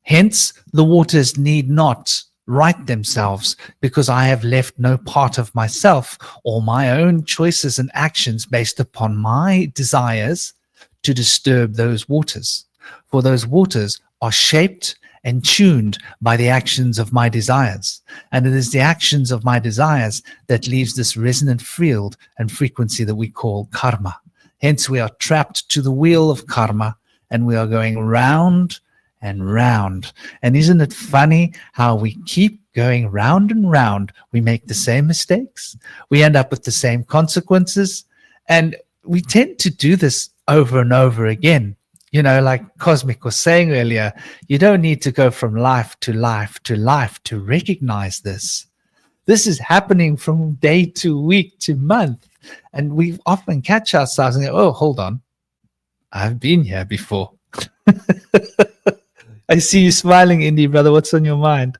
Hence, the waters need not right themselves, because I have left no part of myself or my own choices and actions based upon my desires to disturb those waters. For those waters are shaped and tuned by the actions of my desires. And it is the actions of my desires that leaves this resonant field and frequency that we call karma. Hence, we are trapped to the wheel of karma, and we are going round and round. And isn't it funny how we keep going round and round? We make the same mistakes. We end up with the same consequences. And we tend to do this over and over again. You know, like Cosmic was saying earlier, you don't need to go from life to life to life to recognize this. This is happening from day to week to month. And we often catch ourselves and go, oh, hold on. I've been here before. I see you smiling, Indy, brother. What's on your mind?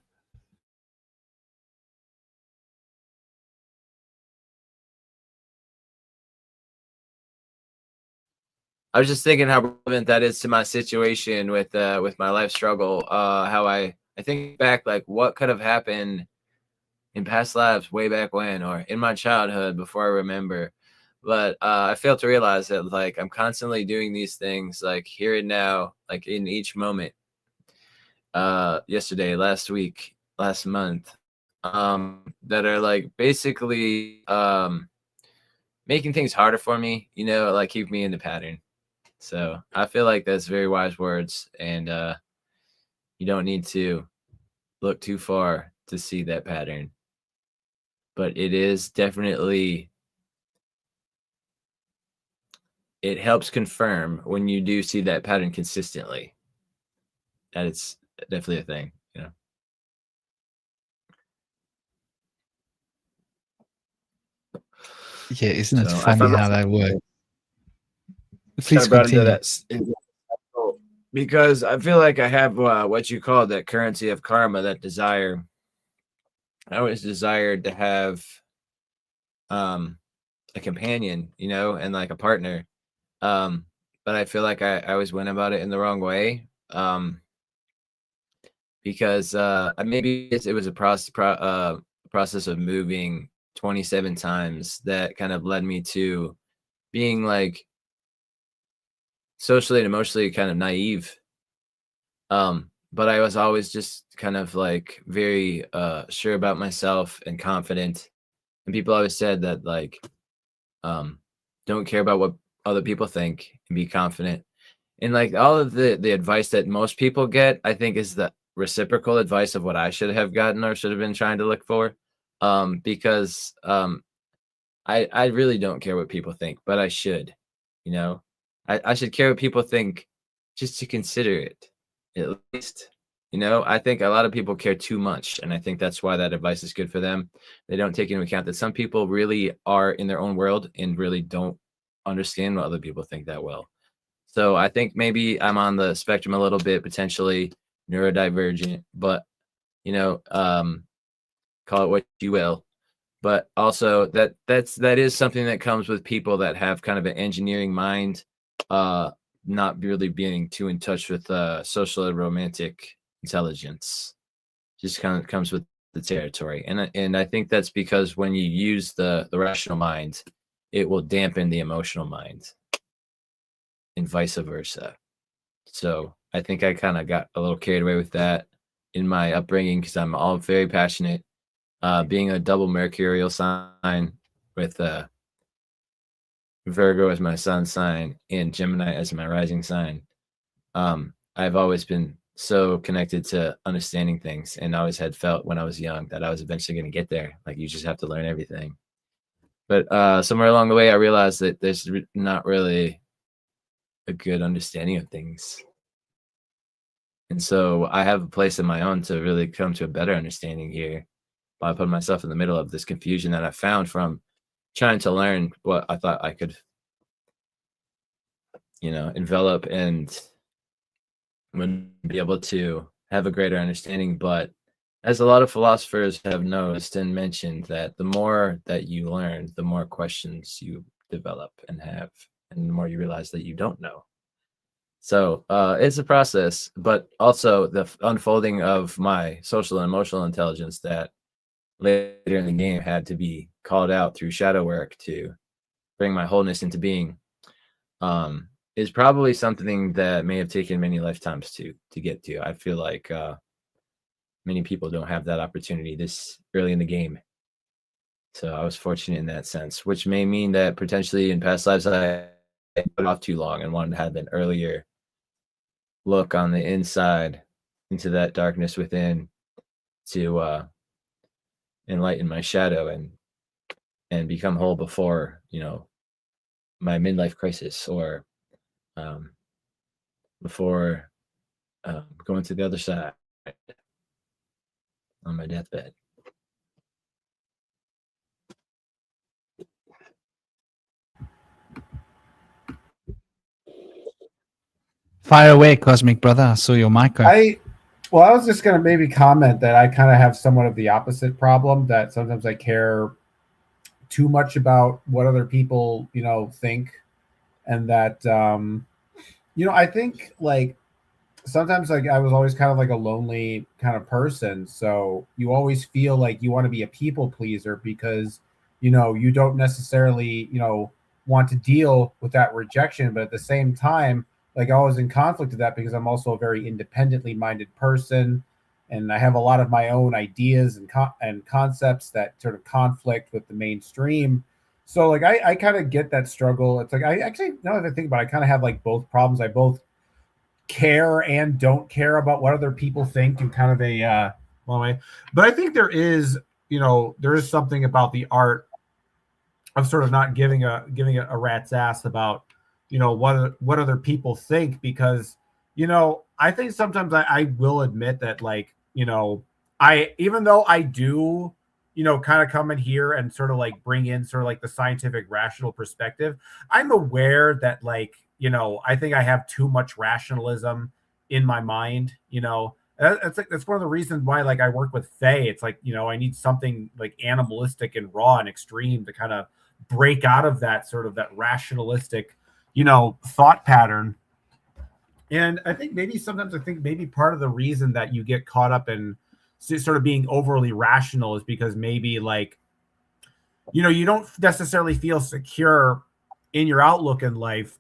I was just thinking how relevant that is to my situation with my life struggle. How I think back, like what could have happened in past lives way back when, or in my childhood before I remember. But I fail to realize that like I'm constantly doing these things like here and now, like in each moment. Yesterday, last week, last month, that are like basically making things harder for me, you know, like keep me in the pattern. So I feel like that's very wise words, and you don't need to look too far to see that pattern. But it is definitely, it helps confirm when you do see that pattern consistently, that it's definitely a thing, you know. Yeah, isn't it So I funny found how that works? kind Please of brought into continue. that because I feel like I have what you call that currency of karma, that desire. I always desired to have a companion, you know, and like a partner. But I feel like I always went about it in the wrong way. Because maybe it was a process of moving 27 times that kind of led me to being like socially and emotionally kind of naive. But I was always just kind of like very sure about myself and confident. And people always said that like don't care about what other people think and be confident. And like all of the advice that most people get, I think is the reciprocal advice of what I should have gotten or should have been trying to look for. Because I really don't care what people think, but I should, you know, I should care what people think just to consider it at least. You know, I think a lot of people care too much, and I think that's why that advice is good for them. They don't take into account that some people really are in their own world and really don't understand what other people think that well. So I think maybe I'm on the spectrum a little bit, potentially neurodivergent, but you know, call it what you will. But also that is something that comes with people that have kind of an engineering mind, not really being too in touch with social and romantic intelligence. Just kind of comes with the territory, and I think that's because when you use the rational mind, it will dampen the emotional mind, and vice versa. So I think I kind of got a little carried away with that in my upbringing because I'm all very passionate. Being a double mercurial sign with Virgo as my sun sign and Gemini as my rising sign, I've always been so connected to understanding things, and always had felt when I was young that I was eventually going to get there. Like, you just have to learn everything. But somewhere along the way, I realized that there's not really a good understanding of things. And so I have a place of my own to really come to a better understanding here by putting myself in the middle of this confusion that I found from trying to learn what I thought I could, envelop and would be able to have a greater understanding. But as a lot of philosophers have noticed and mentioned, that the more that you learn, the more questions you develop and have, and the more you realize that you don't know. So it's a process, but also the unfolding of my social and emotional intelligence that later in the game had to be called out through shadow work to bring my wholeness into being, is probably something that may have taken many lifetimes to get to. I feel like many people don't have that opportunity this early in the game. So I was fortunate in that sense, which may mean that potentially in past lives I put off too long and wanted to have an earlier look on the inside into that darkness within to enlighten my shadow and become whole before my midlife crisis, or before going to the other side on my deathbed. Fire away, Cosmic Brother. I saw your mic. I was just going to maybe comment that I kind of have somewhat of the opposite problem, that sometimes I care too much about what other people, think. And that, I think like sometimes like I was always kind of like a lonely kind of person. So you always feel like you want to be a people pleaser because, you don't necessarily, want to deal with that rejection. But at the same time, like I was in conflict with that because I'm also a very independently minded person, and I have a lot of my own ideas and concepts that sort of conflict with the mainstream. So like I kind of get that struggle. It's like I actually, now that I think about it, I kind of have like both problems. I both care and don't care about what other people think in kind of a long way. But I think there is something about the art of sort of not giving a rat's ass about what other people think, because I think sometimes I will admit that, like, I, even though I do kind of come in here and sort of like bring in sort of like the scientific rational perspective, I'm aware that, like, I think I have too much rationalism in my mind. That's one of the reasons why, like, I work with Faye. It's like, I need something like animalistic and raw and extreme to kind of break out of that sort of that rationalistic thought pattern. And I think maybe part of the reason that you get caught up in sort of being overly rational is because maybe, like, you don't necessarily feel secure in your outlook in life.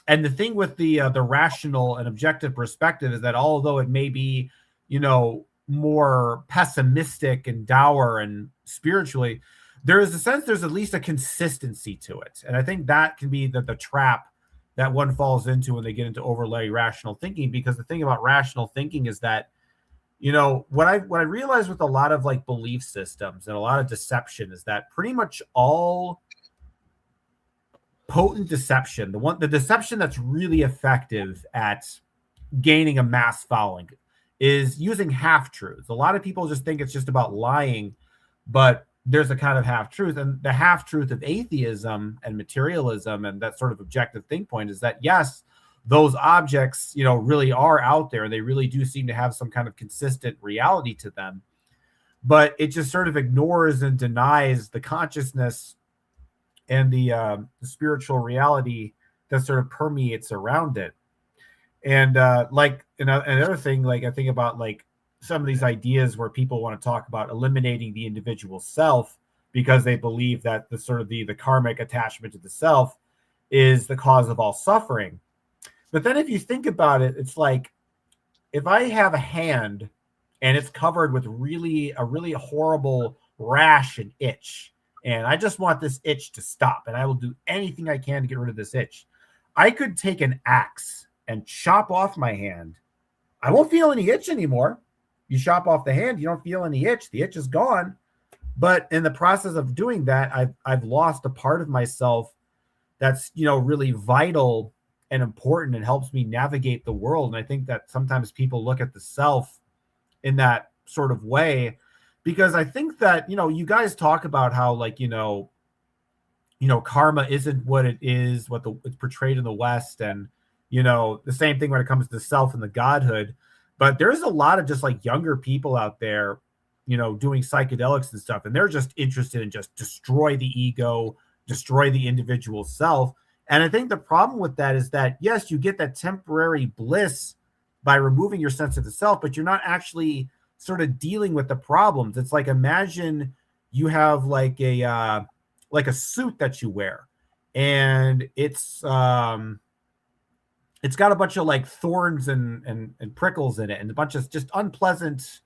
And the thing with the rational and objective perspective is that although it may be, more pessimistic and dour and spiritually, there is a sense there's at least a consistency to it. And I think that can be the trap that one falls into when they get into overlay rational thinking, because the thing about rational thinking is that, you know, what I realized with a lot of like belief systems and a lot of deception is that pretty much all potent deception, the deception that's really effective at gaining a mass following, is using half truths. A lot of people just think it's just about lying, but there's a kind of half truth. And the half truth of atheism and materialism and that sort of objective think point is that, yes, those objects, you know, really are out there. They really do seem to have some kind of consistent reality to them, but it just sort of ignores and denies the consciousness and the spiritual reality that sort of permeates around it. And like another thing, like I think about like some of these ideas where people want to talk about eliminating the individual self because they believe that the sort of the karmic attachment to the self is the cause of all suffering. But then if you think about it, it's like, if I have a hand and it's covered with a really horrible rash and itch, and I just want this itch to stop, and I will do anything I can to get rid of this itch, I could take an axe and chop off my hand. I won't feel any itch anymore. You chop off the hand, you don't feel any itch. The itch is gone. But in the process of doing that, I've lost a part of myself that's, you know, really vital and important and helps me navigate the world. And I think that sometimes people look at the self in that sort of way, because I think that, you know, you guys talk about how, like, you know, karma isn't what it is, it's portrayed in the West, and, you know, the same thing when it comes to the self and the godhood. But there's a lot of just like younger people out there, you know, doing psychedelics and stuff, and they're just interested in just destroy the ego, destroy the individual self. And I think the problem with that is that, yes, you get that temporary bliss by removing your sense of the self, but you're not actually sort of dealing with the problems. It's like, imagine you have like a suit that you wear, and it's got a bunch of like thorns and prickles in it, and a bunch of just unpleasant,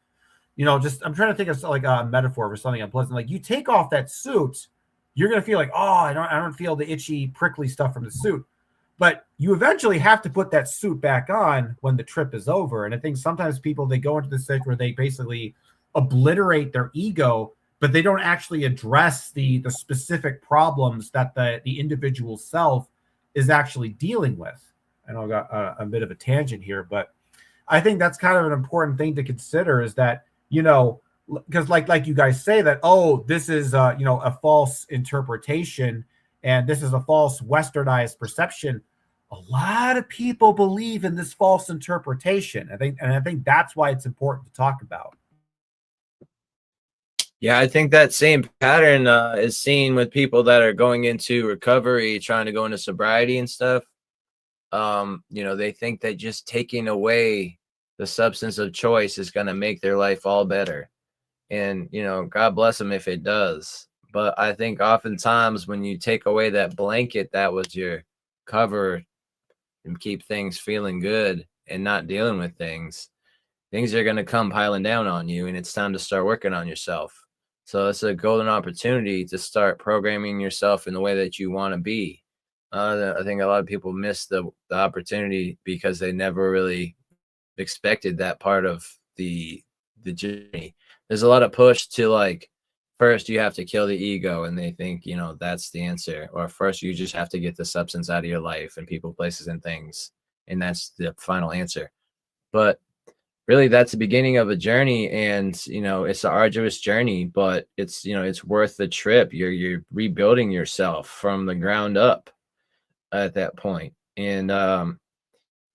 you know, just, I'm trying to think of like a metaphor for something unpleasant. Like, you take off that suit, you're going to feel like, oh, I don't feel the itchy, prickly stuff from the suit. But you eventually have to put that suit back on when the trip is over. And I think sometimes people, they go into this stage where they basically obliterate their ego, but they don't actually address the specific problems that the individual self is actually dealing with. I know I got a bit of a tangent here, but I think that's kind of an important thing to consider, is that, you know, because like you guys say that, oh, this is you know, a false interpretation, and this is a false westernized perception. A lot of people believe in this false interpretation. I think that's why it's important to talk about. Yeah, I think that same pattern is seen with people that are going into recovery, trying to go into sobriety and stuff. You know, they think that just taking away the substance of choice is going to make their life all better. And, you know, God bless them if it does. But I think oftentimes when you take away that blanket that was your cover and keep things feeling good and not dealing with things are going to come piling down on you, and it's time to start working on yourself. So it's a golden opportunity to start programming yourself in the way that you want to be. I think a lot of people miss the opportunity because they never really expected that part of the journey. There's a lot of push to, like, first you have to kill the ego, and they think, you know, that's the answer. Or first you just have to get the substance out of your life and people, places, and things, and that's the final answer. But really, that's the beginning of a journey, and, you know, it's an arduous journey, but it's, you know, it's worth the trip. You're rebuilding yourself from the ground up at that point. And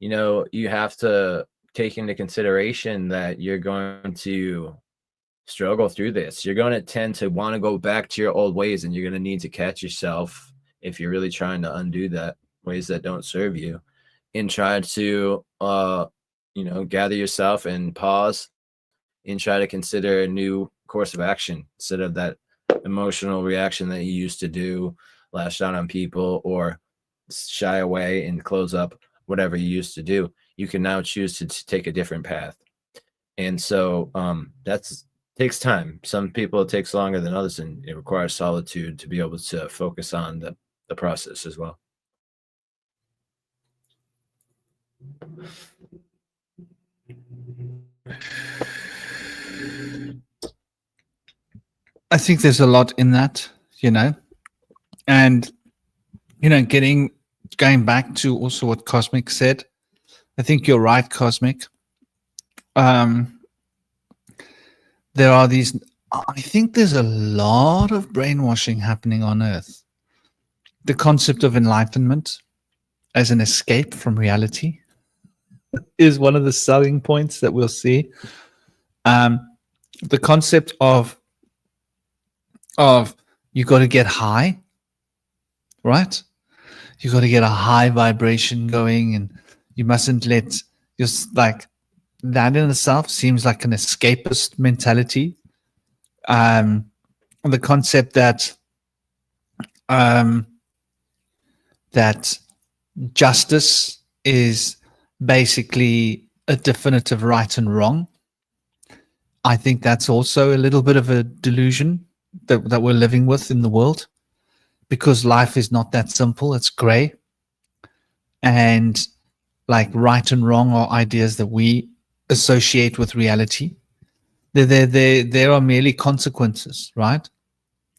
you know, you have to take into consideration that you're going to struggle through this. You're going to tend to want to go back to your old ways, and you're going to need to catch yourself if you're really trying to undo that, ways that don't serve you, and try to you know, gather yourself and pause and try to consider a new course of action instead of that emotional reaction that you used to do, lash out on people or shy away and close up, whatever you used to do. You can now choose to take a different path. And so that's takes time. Some people it takes longer than others, and it requires solitude to be able to focus on the process as well. I think there's a lot in that, and going back to also what Cosmic said. I think you're right, Cosmic. There are these. I think there's a lot of brainwashing happening on Earth. The concept of enlightenment as an escape from reality is one of the selling points that we'll see. The concept of you got to get high, right? You got to get a high vibration going, and you mustn't let just like that in itself seems like an escapist mentality. The concept that that justice is basically a definitive right and wrong. I think that's also a little bit of a delusion that we're living with in the world, because life is not that simple. It's gray. And like right and wrong are ideas that we associate with reality. There are merely consequences, right?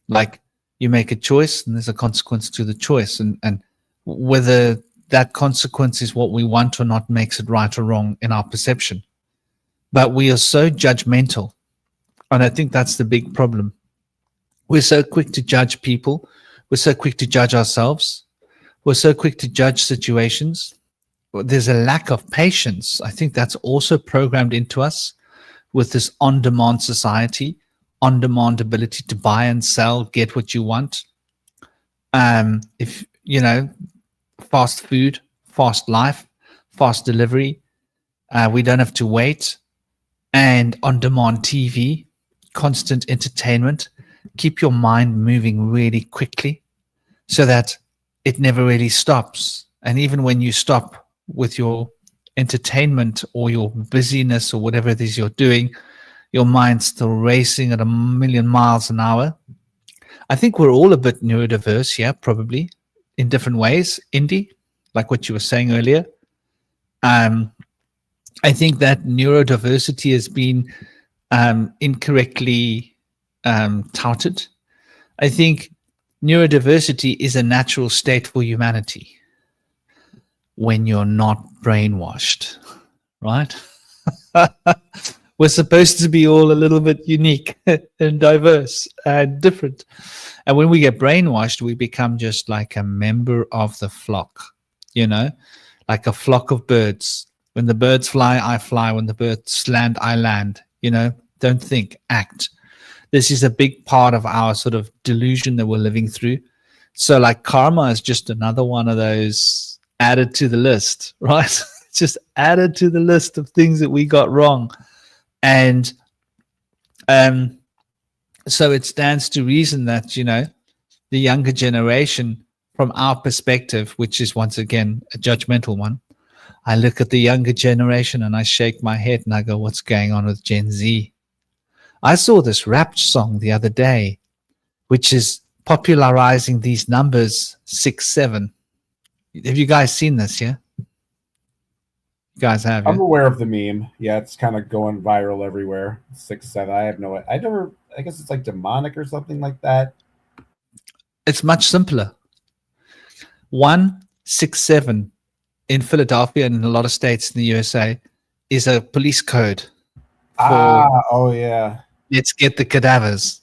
Like you make a choice and there's a consequence to the choice. And whether that consequence is what we want or not makes it right or wrong in our perception. But we are so judgmental. And I think that's the big problem. We're so quick to judge people. We're so quick to judge ourselves. We're so quick to judge situations. There's a lack of patience. I think that's also programmed into us with this on-demand society, on-demand ability to buy and sell, get what you want. If, fast food, fast life, fast delivery, we don't have to wait. And on-demand TV, constant entertainment, keep your mind moving really quickly so that it never really stops. And even when you stop with your entertainment or your busyness or whatever it is you're doing, your mind's still racing at 1,000,000 miles an hour. I think we're all a bit neurodiverse, yeah, probably in different ways. Indy, like what you were saying earlier. I think that neurodiversity has been incorrectly touted. I think neurodiversity is a natural state for humanity when you're not brainwashed, right? We're supposed to be all a little bit unique and diverse and different. And when we get brainwashed, we become just like a member of the flock, like a flock of birds. When the birds fly, I fly. When the birds land, I land. Don't think, act. This is a big part of our sort of delusion that we're living through. So like karma is just another one of those added to the list, right? Just added to the list of things that we got wrong. And so it stands to reason that, the younger generation, from our perspective, which is once again a judgmental one, I look at the younger generation and I shake my head and I go, what's going on with Gen Z? I saw this rap song the other day, which is popularizing these numbers 6, 7. Have you guys seen this? Yeah, you guys have. I'm aware of the meme. Yeah, it's kind of going viral everywhere. 6, 7. I have no. I guess it's like demonic or something like that. It's much simpler. 1, 6, 7 in Philadelphia and in a lot of states in the USA is a police code. Oh yeah. Let's get the cadavers.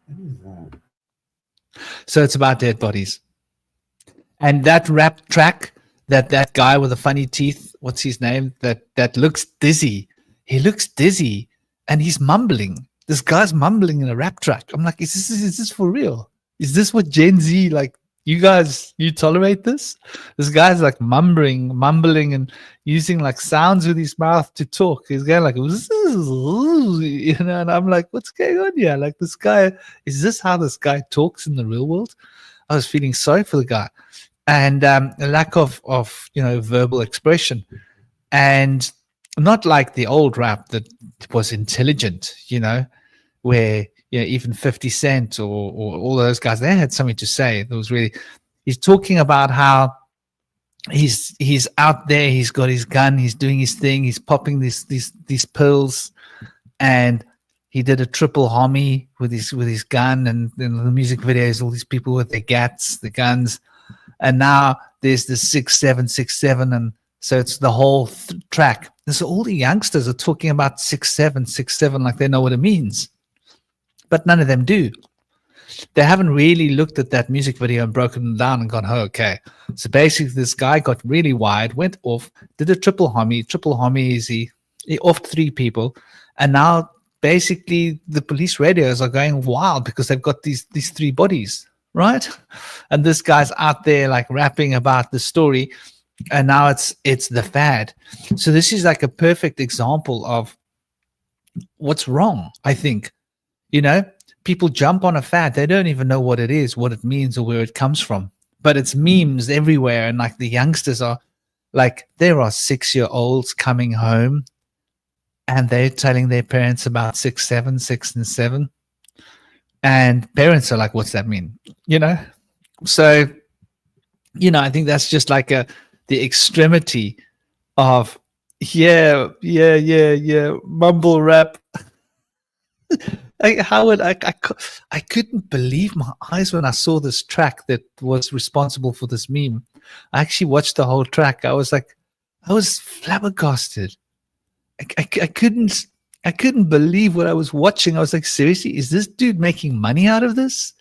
What is that? So it's about dead bodies. And that rap track, that guy with the funny teeth, what's his name? That looks dizzy. He looks dizzy and he's mumbling. This guy's mumbling in a rap track. I'm like, is this for real? Is this what Gen Z, like, you guys, you tolerate this? This guy's like mumbling and using like sounds with his mouth to talk. He's going like, and I'm like, what's going on here? Like, this guy, is this how this guy talks in the real world? I was feeling sorry for the guy. And a lack of verbal expression. And not like the old rap that was intelligent, where even 50 Cent or all those guys, they had something to say. That was really, he's talking about how he's out there, he's got his gun, he's doing his thing, he's popping these pills, and he did a triple homie with his gun, and in the music videos, all these people with their gats, the guns, and now there's the 6767, and so it's the whole track. And so all the youngsters are talking about 6767 like they know what it means, but none of them do. They haven't really looked at that music video and broken it down and gone, oh, okay. So basically, this guy got really wired, went off, did a triple homie. Triple homie is he offed 3 people, and now basically the police radios are going wild because they've got these 3 bodies, right? And this guy's out there like rapping about the story, and now it's the fad. So this is like a perfect example of what's wrong, I think. People jump on a fad. They don't even know what it is, what it means, or where it comes from. But it's memes everywhere. And like the youngsters are like, there are 6-year-olds coming home and they're telling their parents about 6 and 7. And parents are like, what's that mean? So, I think that's just like the extremity of, yeah, mumble rap. Howard, I couldn't believe my eyes when I saw this track that was responsible for this meme. I actually watched the whole track. I was flabbergasted. I couldn't believe what I was watching. I was like, seriously, is this dude making money out of this?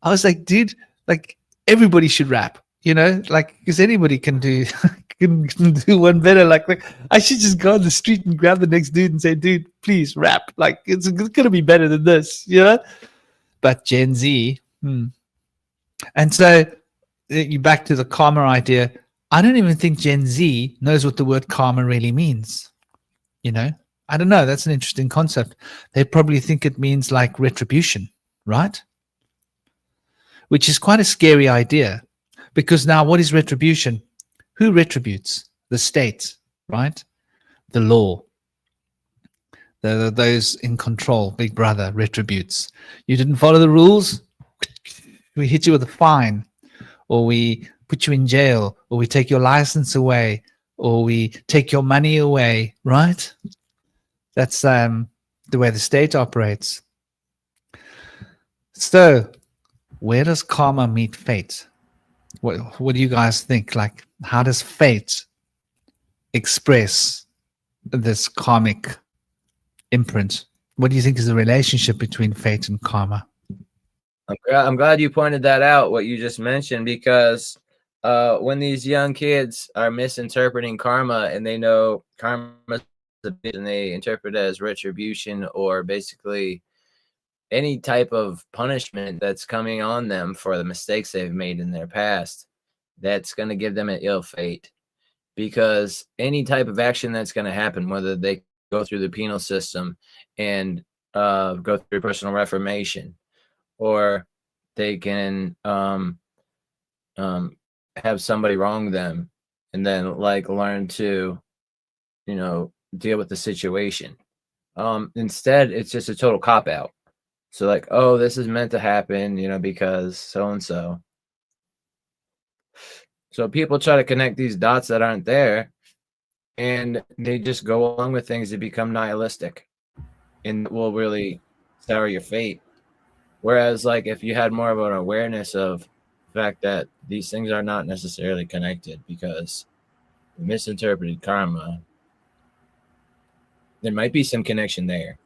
I was like, dude, like everybody should rap, because anybody can do can do one better. Like I should just go on the street and grab the next dude and say, dude, please rap. Like it's gonna be better than this, But Gen Z, and so you back to the karma idea. I don't even think Gen Z knows what the word karma really means. I don't know. That's an interesting concept. They probably think it means like retribution, right? Which is quite a scary idea, because now what is retribution? Who retributes? The state, right? The law. Those in control, Big Brother retributes. You didn't follow the rules, we hit you with a fine, or we put you in jail, or we take your license away, or we take your money away, right? That's the way the state operates. So, where does karma meet fate? What do you guys think? Like, how does fate express this karmic imprint? What do you think is the relationship between fate and karma? I'm glad you pointed that out, what you just mentioned, because when these young kids are misinterpreting karma and they know karma and they interpret it as retribution, or basically any type of punishment that's coming on them for the mistakes they've made in their past, that's going to give them an ill fate. Because any type of action that's going to happen, whether they go through the penal system and go through personal reformation, or they can have somebody wrong them and then like learn to, deal with the situation. Instead, it's just a total cop-out. So like, oh, this is meant to happen, because so-and-so. So people try to connect these dots that aren't there, and they just go along with things that become nihilistic and will really sour your fate. Whereas like if you had more of an awareness of the fact that these things are not necessarily connected, because misinterpreted karma, there might be some connection there,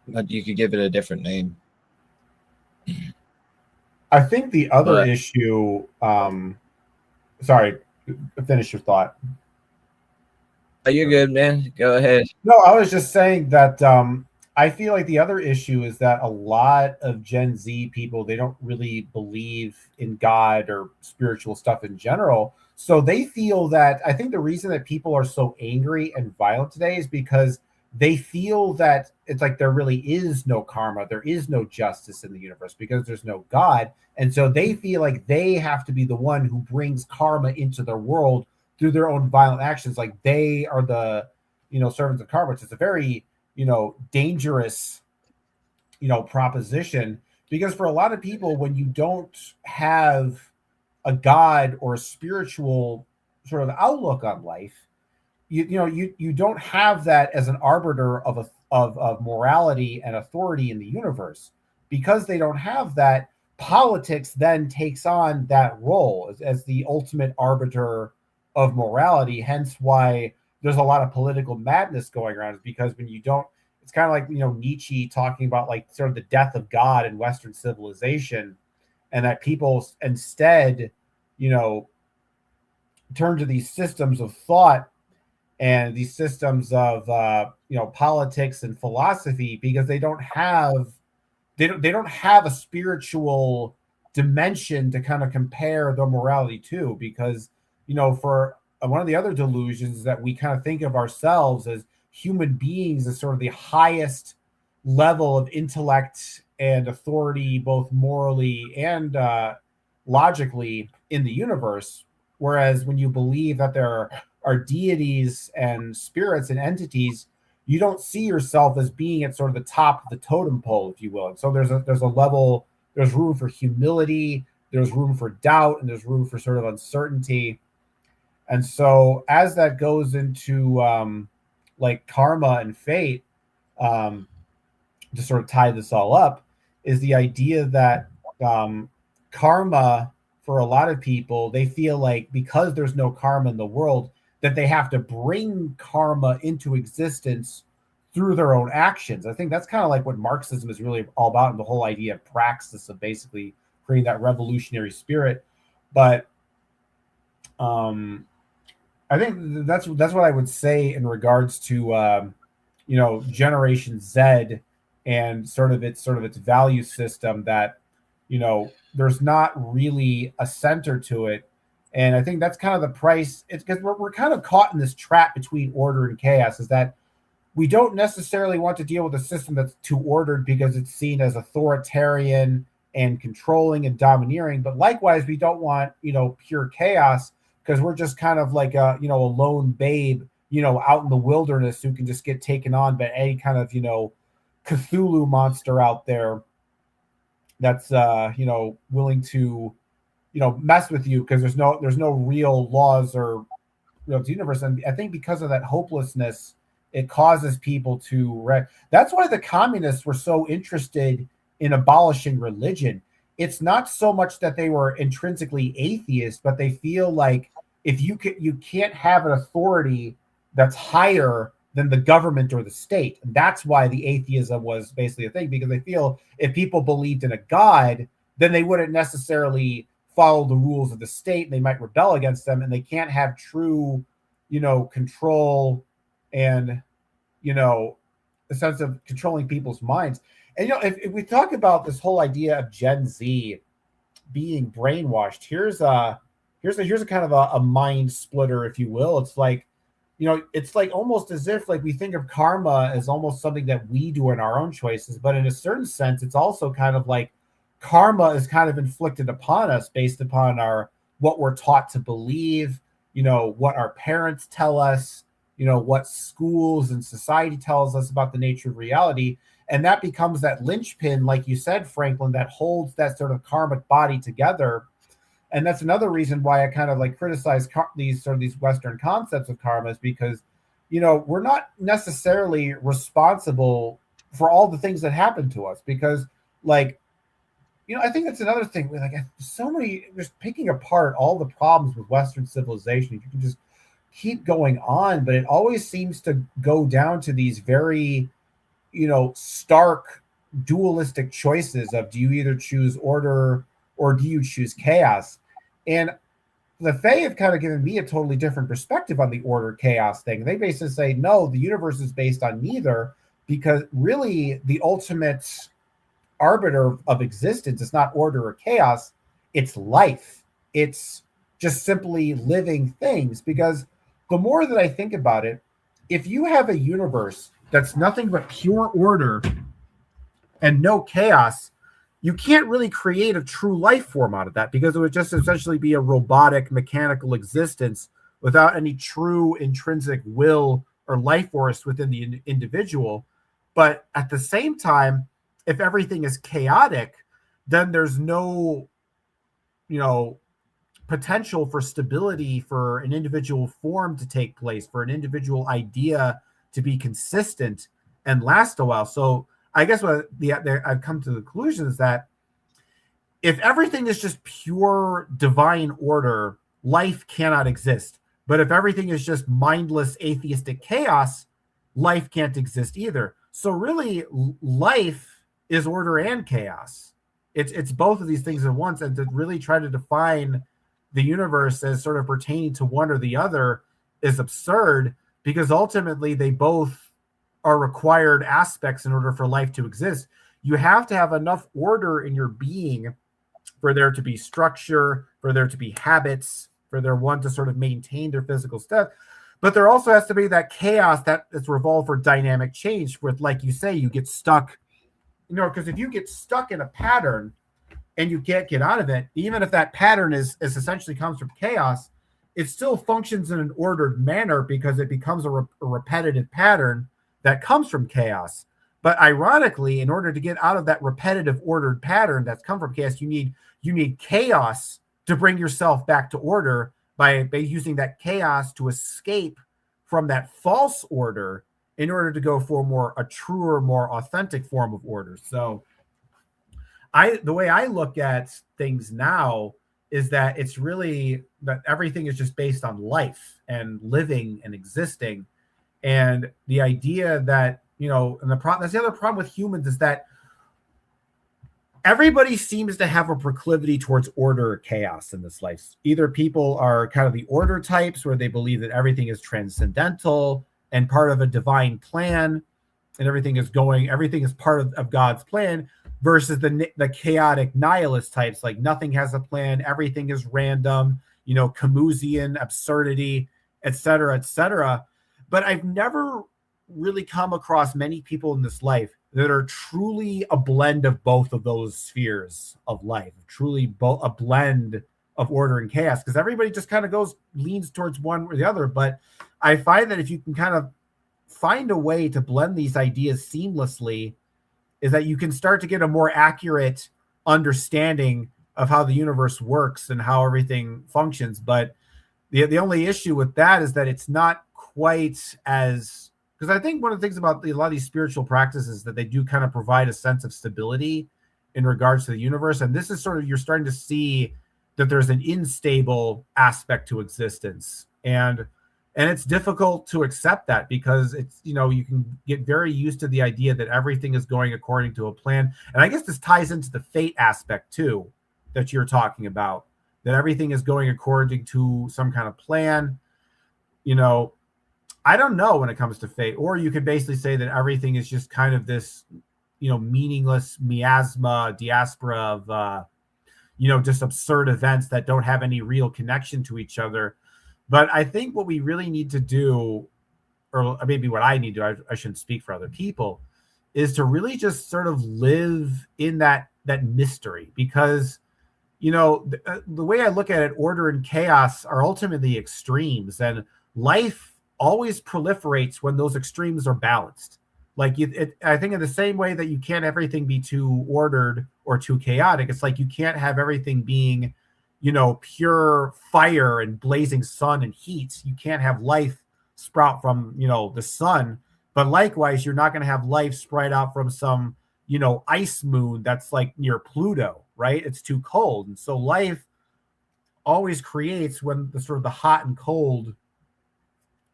but you could give it a different name. I think the other issue, sorry, finish your thought. Oh, you're good, man. Go ahead. No, I was just saying that I feel like the other issue is that a lot of Gen Z people, they don't really believe in God or spiritual stuff in general. So they feel that, I think the reason that people are so angry and violent today is because they feel that it's like there really is no karma, there is no justice in the universe because there's no God. And so they feel like they have to be the one who brings karma into their world through their own violent actions. Like they are the, servants of karma. It's a very, dangerous, proposition, because for a lot of people, when you don't have a God or a spiritual sort of outlook on life, you don't have that as an arbiter of morality and authority in the universe. Because they don't have that, politics then takes on that role as the ultimate arbiter of morality. Hence why there's a lot of political madness going around, is because when you don't, it's kind of like, Nietzsche talking about like sort of the death of God in Western civilization, and that people instead, turn to these systems of thought and these systems of politics and philosophy, because they don't have a spiritual dimension to kind of compare their morality to. Because for one of the other delusions is that we kind of think of ourselves as human beings as sort of the highest level of intellect and authority, both morally and logically, in the universe. Whereas when you believe that there are deities and spirits and entities, you don't see yourself as being at sort of the top of the totem pole, if you will. And so there's a level, there's room for humility, there's room for doubt, and there's room for sort of uncertainty. And so as that goes into like karma and fate, to sort of tie this all up, is the idea that karma, for a lot of people, they feel like because there's no karma in the world, that they have to bring karma into existence through their own actions. I think that's kind of like what Marxism is really all about, and the whole idea of praxis, of basically creating that revolutionary spirit. But I think that's what I would say in regards to Generation Z and sort of its value system, that there's not really a center to it. And I think that's kind of the price. It's because we're kind of caught in this trap between order and chaos, is that we don't necessarily want to deal with a system that's too ordered because it's seen as authoritarian and controlling and domineering. But likewise, we don't want, pure chaos, because we're just kind of like a lone babe, out in the wilderness, who can just get taken on by any kind of, Cthulhu monster out there that's, willing to, mess with you, because there's no real laws or the universe. And I think because of that hopelessness, it causes people to that's why the communists were so interested in abolishing religion. It's not so much that they were intrinsically atheist, but they feel like if you can't have an authority that's higher than the government or the state. And that's why the atheism was basically a thing, because they feel if people believed in a god, then they wouldn't necessarily follow the rules of the state, and they might rebel against them, and they can't have true, control and, a sense of controlling people's minds. And, if we talk about this whole idea of Gen Z being brainwashed, here's a kind of a mind splitter, if you will. It's like, it's like almost as if like we think of karma as almost something that we do in our own choices, but in a certain sense, it's also kind of like karma is kind of inflicted upon us based upon what we're taught to believe, what our parents tell us, what schools and society tells us about the nature of reality. And that becomes that linchpin, like you said, Franklin, that holds that sort of karmic body together. And that's another reason why I kind of like criticize these Western concepts of karma, is because, we're not necessarily responsible for all the things that happen to us, because like, I think that's another thing. Like, so many, just picking apart all the problems with Western civilization. You can just keep going on, but it always seems to go down to these very, stark dualistic choices of, do you either choose order or do you choose chaos? And the Fae have kind of given me a totally different perspective on the order chaos thing. They basically say, no, the universe is based on neither, because really the ultimate arbiter of existence is not order or chaos, it's life. It's just simply living things. Because the more that I think about it, if you have a universe that's nothing but pure order and no chaos, you can't really create a true life form out of that, because it would just essentially be a robotic, mechanical existence without any true intrinsic will or life force within the individual. But at the same time, if everything is chaotic, then there's no, potential for stability, for an individual form to take place, for an individual idea to be consistent and last a while. So I guess what I've come to the conclusion is that if everything is just pure divine order, life cannot exist. But if everything is just mindless atheistic chaos, life can't exist either. So really, life is order and chaos. It's both of these things at once, and to really try to define the universe as sort of pertaining to one or the other is absurd, because ultimately they both are required aspects in order for life to exist. You have to have enough order in your being for there to be structure, for there to be habits, for there one to sort of maintain their physical stuff. But there also has to be that chaos that is revolved for dynamic change with, like you say, you get stuck, because if you get stuck in a pattern and you can't get out of it, even if that pattern is essentially comes from chaos, it still functions in an ordered manner because it becomes a repetitive pattern that comes from chaos. But ironically, in order to get out of that repetitive ordered pattern that's come from chaos, you need chaos to bring yourself back to order by using that chaos to escape from that false order in order to go for a truer, more authentic form of order. So the way I look at things now is that it's really that everything is just based on life and living and existing. And the idea that, and that's the other problem with humans, is that everybody seems to have a proclivity towards order or chaos in this life. Either people are kind of the order types, where they believe that everything is transcendental and part of a divine plan, and everything is part of God's plan, versus the chaotic nihilist types, like nothing has a plan, everything is random, Camusian absurdity, etc., etc. But I've never really come across many people in this life that are truly a blend of both of those spheres of life, truly a blend of order and chaos, because everybody just kind of leans towards one or the other. But I find that if you can kind of find a way to blend these ideas seamlessly, is that you can start to get a more accurate understanding of how the universe works and how everything functions. But the only issue with that is that it's not quite as, because I think one of the things about a lot of these spiritual practices is that they do kind of provide a sense of stability in regards to the universe. And this is sort of, you're starting to see that there's an unstable aspect to existence. And it's difficult to accept that, because it's, you can get very used to the idea that everything is going according to a plan. And I guess this ties into the fate aspect too, that you're talking about, that everything is going according to some kind of plan. I don't know when it comes to fate. Or you could basically say that everything is just kind of this, meaningless miasma, diaspora of, just absurd events that don't have any real connection to each other. But I think what we really need to do, or maybe what I need to do, I shouldn't speak for other people, is to really just sort of live in that mystery. Because, the way I look at it, order and chaos are ultimately extremes, and life always proliferates when those extremes are balanced. Like I think in the same way that you can't have everything be too ordered or too chaotic, it's like you can't have everything being, pure fire and blazing sun and heat. You can't have life sprout from, the sun. But likewise, you're not going to have life sprout out from some, ice moon that's like near Pluto, right? It's too cold. And so life always creates when the sort of the hot and cold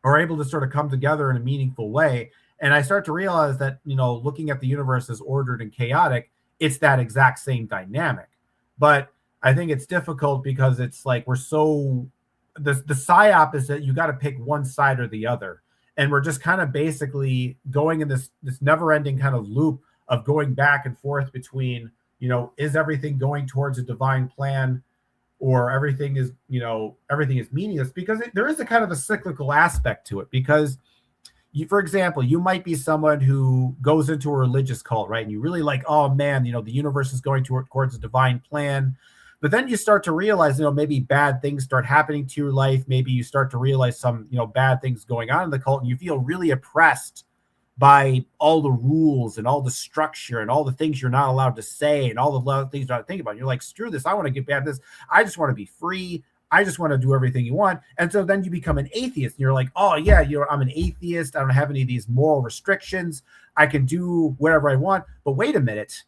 are able to sort of come together in a meaningful way. And I start to realize that, looking at the universe as ordered and chaotic, it's that exact same dynamic. But I think it's difficult because it's like the psyop is that you got to pick one side or the other. And we're just kind of basically going in this never-ending kind of loop of going back and forth between, is everything going towards a divine plan, or everything is meaningless? Because there is a kind of a cyclical aspect to it. Because for example, you might be someone who goes into a religious cult, right? And you really like, oh man, the universe is going towards a divine plan. But then you start to realize, maybe bad things start happening to your life. Maybe you start to realize some, bad things going on in the cult, and you feel really oppressed by all the rules and all the structure and all the things you're not allowed to say and all the things you're not thinking about. You're like, screw this. I want to get back to this. I just want to be free. I just want to do everything you want. And so then you become an atheist. And you're like, oh, yeah, I'm an atheist. I don't have any of these moral restrictions. I can do whatever I want. But wait a minute.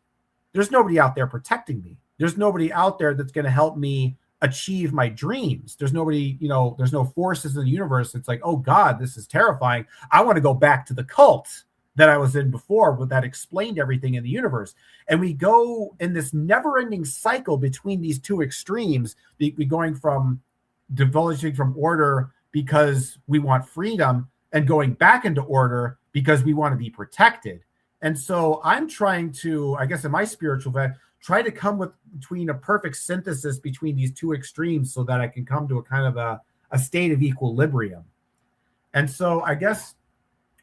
There's nobody out there protecting me. There's nobody out there that's going to help me achieve my dreams. There's nobody, there's no forces in the universe. It's like, oh God, this is terrifying. I want to go back to the cult that I was in before, but that explained everything in the universe. And we go in this never-ending cycle between these two extremes, going from divulging from order because we want freedom and going back into order because we want to be protected. And so I'm trying to, I guess in my spiritual path, try to come between a perfect synthesis between these two extremes so that I can come to a kind of a state of equilibrium. And so I guess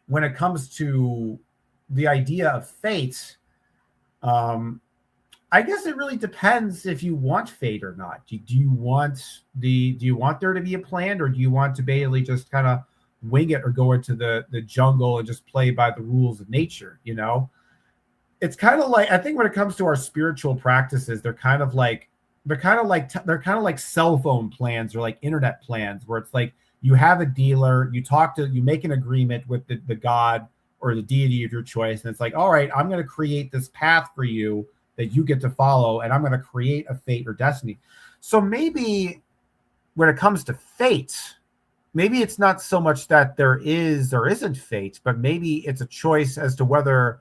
when it comes to the idea of fate, I guess it really depends if you want fate or not. Do you want there to be a plan, or do you want to basically just kind of wing it or go into the jungle and just play by the rules of nature? It's kind of like, I think when it comes to our spiritual practices, they're kind of like cell phone plans or like internet plans, where it's like you have a dealer, you make an agreement with the God or the deity of your choice, and it's like, all right, I'm going to create this path for you that you get to follow, and I'm going to create a fate or destiny. So maybe when it comes to fate, maybe it's not so much that there is or isn't fate, but maybe it's a choice as to whether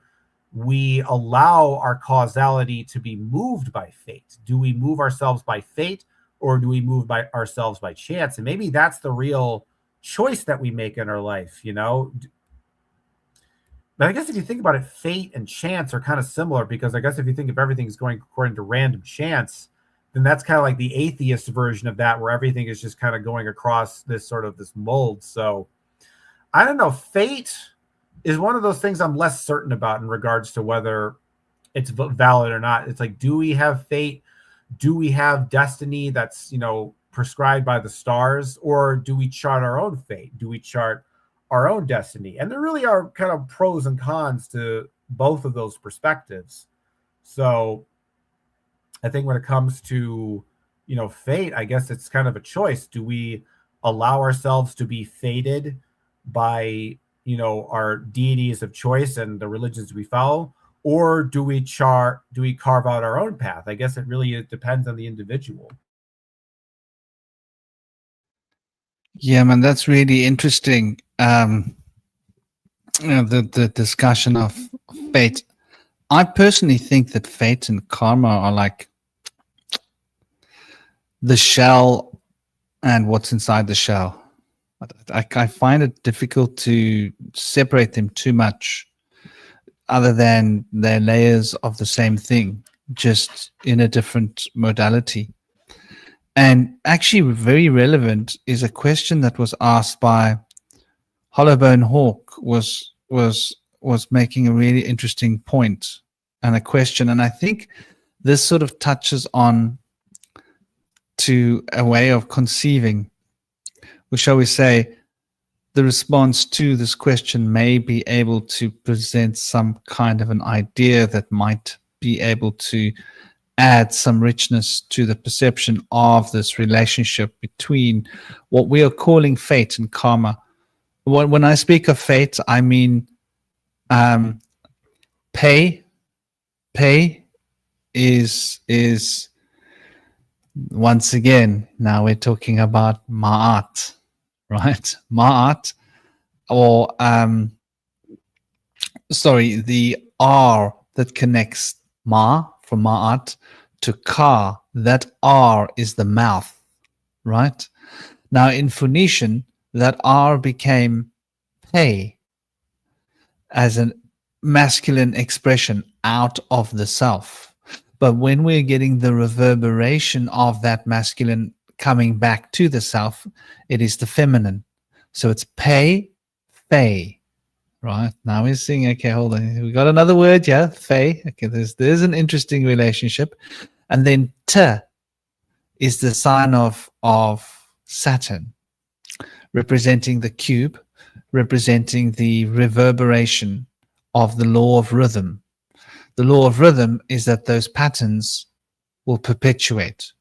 we allow our causality to be moved by fate. Do we move ourselves by fate, or do we move by ourselves by chance? And maybe that's the real choice that we make in our life, But I guess if you think about it, fate and chance are kind of similar, because I guess if you think of everything is going according to random chance, then that's kind of like the atheist version of that, where everything is just kind of going across this mold. So I don't know. Fate is one of those things I'm less certain about in regards to whether it's valid or not. It's like, do we have fate? Do we have destiny that's, prescribed by the stars, or do we chart our own fate? Do we chart our own destiny? And there really are kind of pros and cons to both of those perspectives. So I think when it comes to, fate, I guess it's kind of a choice. Do we allow ourselves to be fated by, our deities of choice and the religions we follow, or do we carve out our own path? I guess it really depends on the individual. Yeah, man, that's really interesting. The discussion of fate. I personally think that fate and karma are like the shell and what's inside the shell. I find it difficult to separate them too much, other than they're layers of the same thing, just in a different modality. And actually very relevant is a question that was asked by Hollowbone Hawk, was making a really interesting point and a question. And I think this sort of touches on to a way of conceiving, or shall we say, the response to this question may be able to present some kind of an idea that might be able to add some richness to the perception of this relationship between what we are calling fate and karma. When I speak of fate, I mean pay. Pay is once again, now we're talking about ma'at, right? Ma'at, or the R that connects ma from ma'at to ka. That R is the mouth, right? Now in Phoenician, that R became pay as a masculine expression out of the self. But when we're getting the reverberation of that masculine coming back to the self, it is the feminine. So it's pay, fey, right? Now we're seeing, okay, hold on. We got another word, yeah, fey. Okay, there's an interesting relationship. And then T is the sign of Saturn, representing the cube, representing the reverberation of the law of rhythm. The law of rhythm is that those patterns will perpetuate.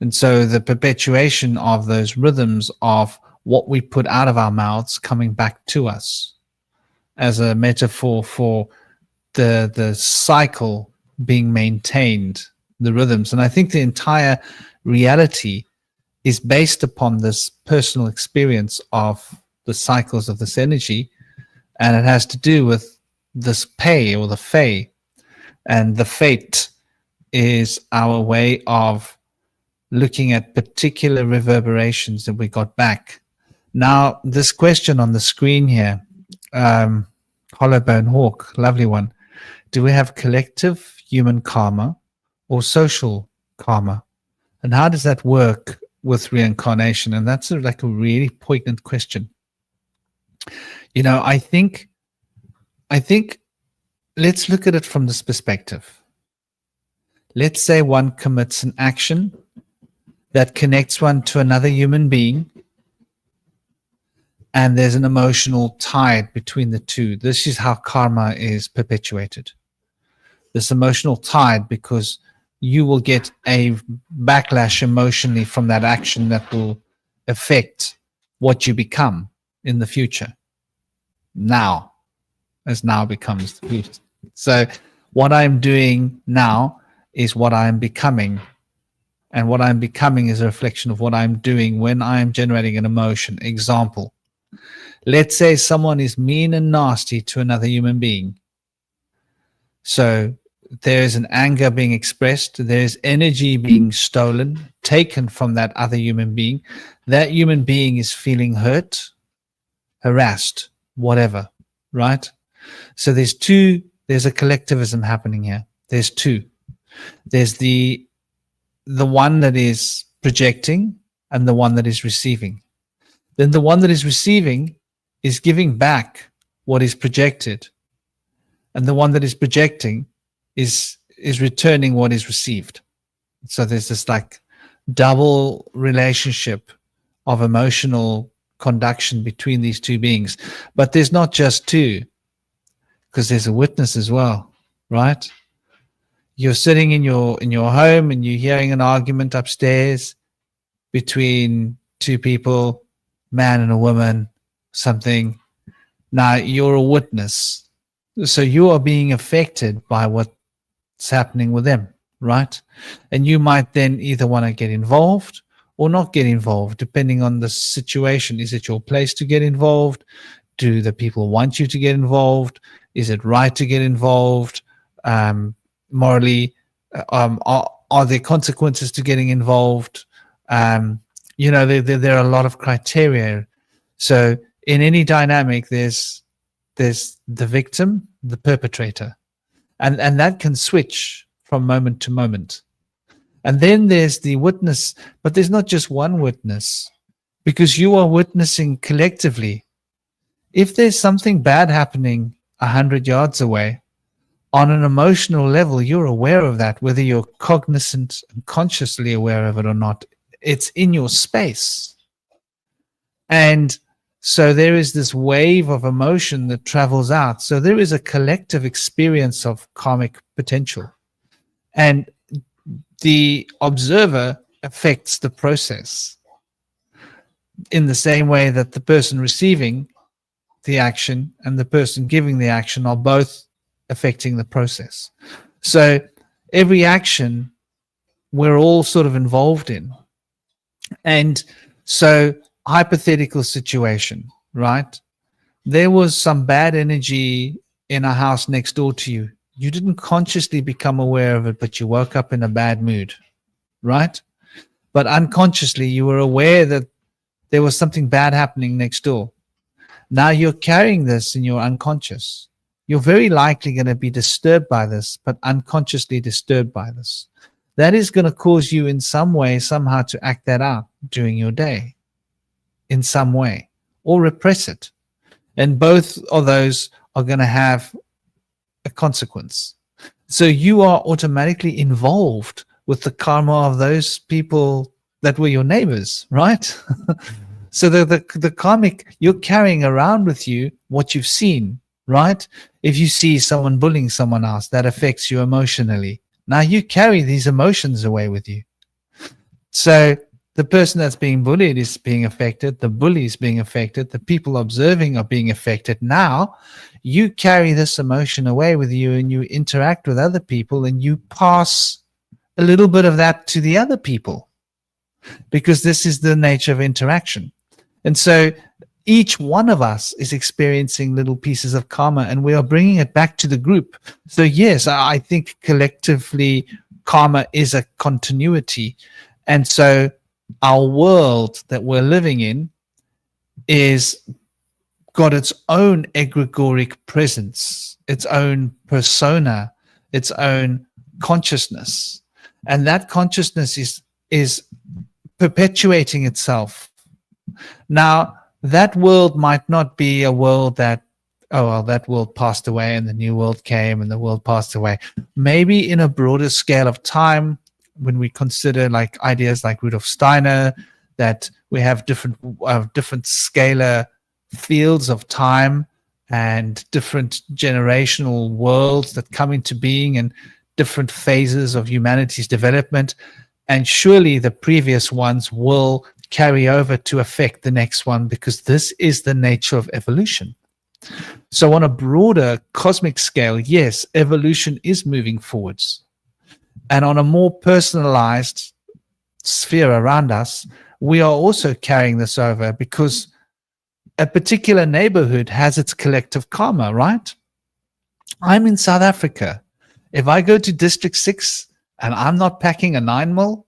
And so the perpetuation of those rhythms of what we put out of our mouths coming back to us as a metaphor for the cycle being maintained, the rhythms. And I think the entire reality is based upon this personal experience of the cycles of this energy, and it has to do with this pay or the fey. And the fate is our way of looking at particular reverberations that we got back. Now, this question on the screen here, Hollowbone Hawk, lovely one. Do we have collective human karma or social karma? And how does that work with reincarnation? And that's like a really poignant question. You know, I think let's look at it from this perspective. Let's say one commits an action that connects one to another human being, and there's an emotional tie between the two. This is how karma is perpetuated. This emotional tie, because you will get a backlash emotionally from that action that will affect what you become in the future. Now, as now becomes the future. So what I'm doing now is what I'm becoming. And what I'm becoming is a reflection of what I'm doing when I'm generating an emotion. Example, let's say someone is mean and nasty to another human being. So there's an anger being expressed. There's energy being stolen, taken from that other human being. That human being is feeling hurt, harassed, whatever, right? So there's a collectivism happening here. There's two. There's the one that is projecting and the one that is receiving. Then the one that is receiving is giving back what is projected. And the one that is projecting is returning what is received. So there's this like double relationship of emotional conduction between these two beings. But there's not just two, because there's a witness as well, right? You're sitting in your home and you're hearing an argument upstairs between two people, man and a woman, something. Now you're a witness. So you are being affected by what's happening with them, right? And you might then either want to get involved or not get involved, depending on the situation. Is it your place to get involved? Do the people want you to get involved? Is it right to get involved? Morally, are there consequences to getting involved? You know, there are a lot of criteria. So in any dynamic, there's the victim, the perpetrator, and that can switch from moment to moment. And then there's the witness, but there's not just one witness, because you are witnessing collectively. If there's something bad happening 100 yards away, on an emotional level, you're aware of that, whether you're cognizant and consciously aware of it or not. It's in your space. And so there is this wave of emotion that travels out. So there is a collective experience of karmic potential. And the observer affects the process in the same way that the person receiving the action and the person giving the action are both affecting the process. So every action we're all sort of involved in. And so hypothetical situation, right? There was some bad energy in a house next door to you. You didn't consciously become aware of it, but you woke up in a bad mood, right? But unconsciously you were aware that there was something bad happening next door. Now you're carrying this in your unconscious. You're very likely going to be disturbed by this, but unconsciously disturbed by this. That is going to cause you in some way, somehow, to act that out during your day in some way, or repress it. And both of those are going to have a consequence. So you are automatically involved with the karma of those people that were your neighbors, right? So the karmic, you're carrying around with you what you've seen right? If you see someone bullying someone else, that affects you emotionally. Now you carry these emotions away with you. So the person that's being bullied is being affected, the bully is being affected, the people observing are being affected. Now you carry this emotion away with you and you interact with other people and you pass a little bit of that to the other people, because this is the nature of interaction. And so each one of us is experiencing little pieces of karma, and we are bringing it back to the group. So yes, I think collectively karma is a continuity. And so our world that we're living in is got its own egregoric presence, its own persona, its own consciousness. And that consciousness is perpetuating itself. Now, that world might not be a world that, oh, well, that world passed away and the new world came and the world passed away. Maybe in a broader scale of time, when we consider like ideas like Rudolf Steiner, that we have different scalar fields of time and different generational worlds that come into being and different phases of humanity's development. And surely the previous ones will carry over to affect the next one, because this is the nature of evolution. So on a broader cosmic scale, yes, evolution is moving forwards. And on a more personalized sphere around us, we are also carrying this over, because a particular neighborhood has its collective karma, right? I'm in South Africa. If I go to District 6 and I'm not packing a 9mm,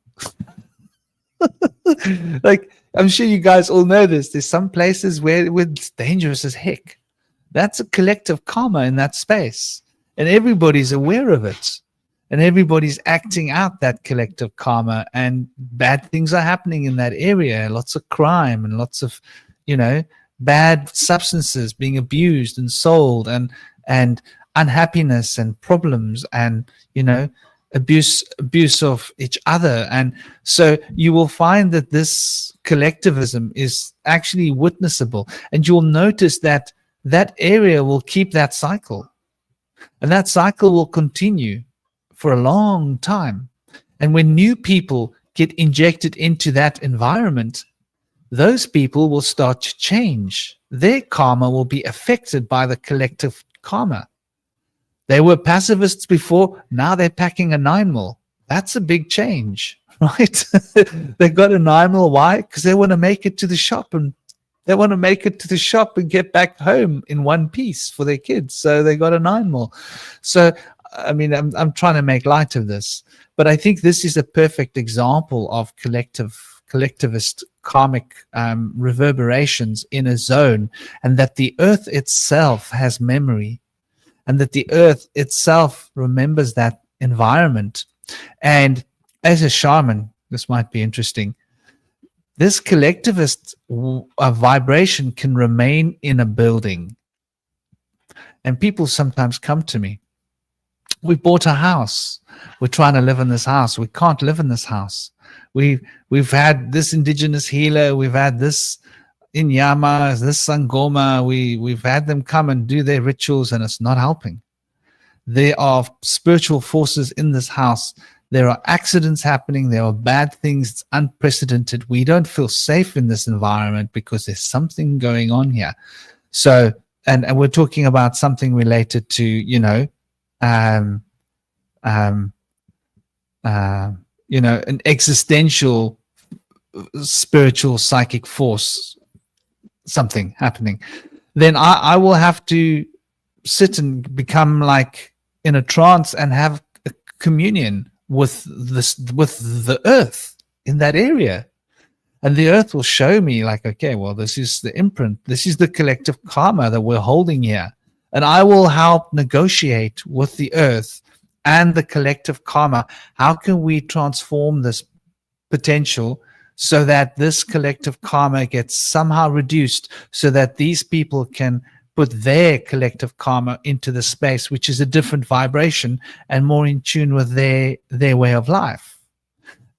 like, I'm sure you guys all know this. There's some places where it's dangerous as heck. That's a collective karma in that space. And everybody's aware of it. And everybody's acting out that collective karma. And bad things are happening in that area. Lots of crime and lots of, bad substances being abused and sold, and unhappiness and problems and, abuse of each other. And so you will find that this collectivism is actually witnessable, and you'll notice that that area will keep that cycle, and that cycle will continue for a long time. And when new people get injected into that environment, those people will start to change. Their karma will be affected by the collective karma. They were pacifists before, now they're packing a 9mm. That's a big change, right? They got a 9mm. Why? Because they want to make it to the shop, and they want to make it to the shop and get back home in one piece for their kids. So they got a 9mm. So, I mean, I'm trying to make light of this, but I think this is a perfect example of collectivist karmic reverberations in a zone, and that the earth itself has memory, and that the earth itself remembers that environment. And as a shaman, this might be interesting, this collectivist vibration can remain in a building. And people sometimes come to me, we bought a house, we're trying to live in this house, we can't live in this house. We've had this indigenous healer, we've had this Inyama, this Sangoma, we've had them come and do their rituals, and it's not helping. There are spiritual forces in this house. There are accidents happening. There are bad things. It's unprecedented. We don't feel safe in this environment because there's something going on here. So, and we're talking about something related to, an existential, spiritual, psychic force, something happening. Then I will have to sit and become like in a trance and have a communion with the earth in that area. And the earth will show me like, okay, well, this is the imprint. This is the collective karma that we're holding here. And I will help negotiate with the earth and the collective karma. How can we transform this potential so that this collective karma gets somehow reduced, so that these people can put their collective karma into the space, which is a different vibration and more in tune with their way of life.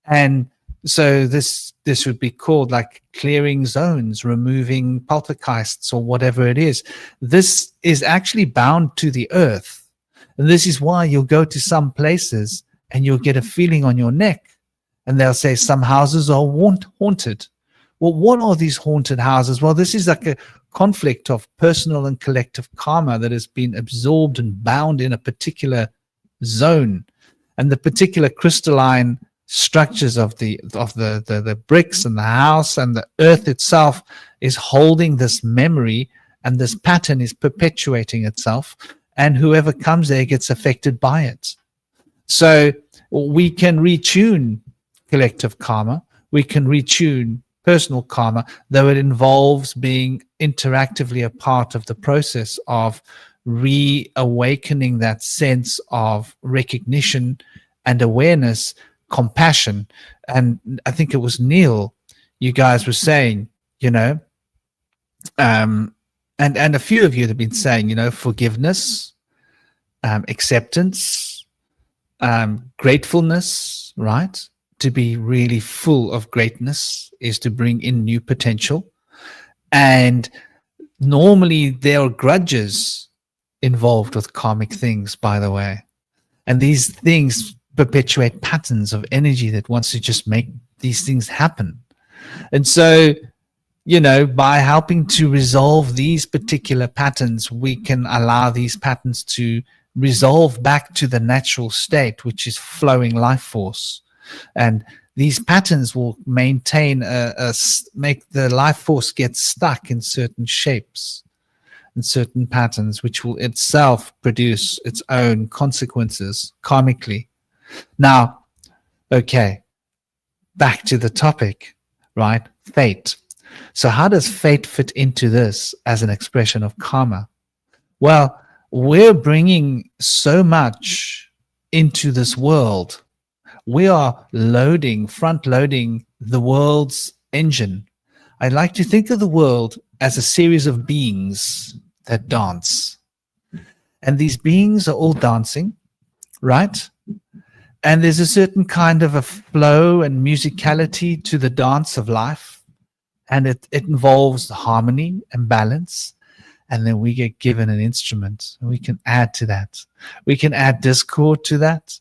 And So this would be called like clearing zones, removing poltergeists or whatever it is. This is actually bound to the earth. And this is why you'll go to some places and you'll get a feeling on your neck. And they'll say some houses are haunted. Well, what are these haunted houses? Well, this is like a conflict of personal and collective karma that has been absorbed and bound in a particular zone. And the particular crystalline structures of the bricks and the house and the earth itself is holding this memory, and this pattern is perpetuating itself, and whoever comes there gets affected by it. So we can retune collective karma, we can retune personal karma, though it involves being interactively a part of the process of reawakening that sense of recognition and awareness, compassion. And I think it was Neil, you guys were saying, you know, and a few of you have been saying, you know, forgiveness, acceptance, gratefulness, right? To be really full of greatness is to bring in new potential. And normally there are grudges involved with karmic things, by the way. And these things perpetuate patterns of energy that wants to just make these things happen. And so, you know, by helping to resolve these particular patterns, we can allow these patterns to resolve back to the natural state, which is flowing life force. And these patterns will maintain make the life force get stuck in certain shapes and certain patterns, which will itself produce its own consequences karmically. Now, okay, back to the topic, right? Fate. So how does fate fit into this as an expression of karma? Well, we're bringing so much into this world. We are front loading the world's engine. I like to think of the world as a series of beings that dance. And these beings are all dancing, right? And there's a certain kind of a flow and musicality to the dance of life. And it involves harmony and balance. And then we get given an instrument, and we can add to that. We can add discord to that.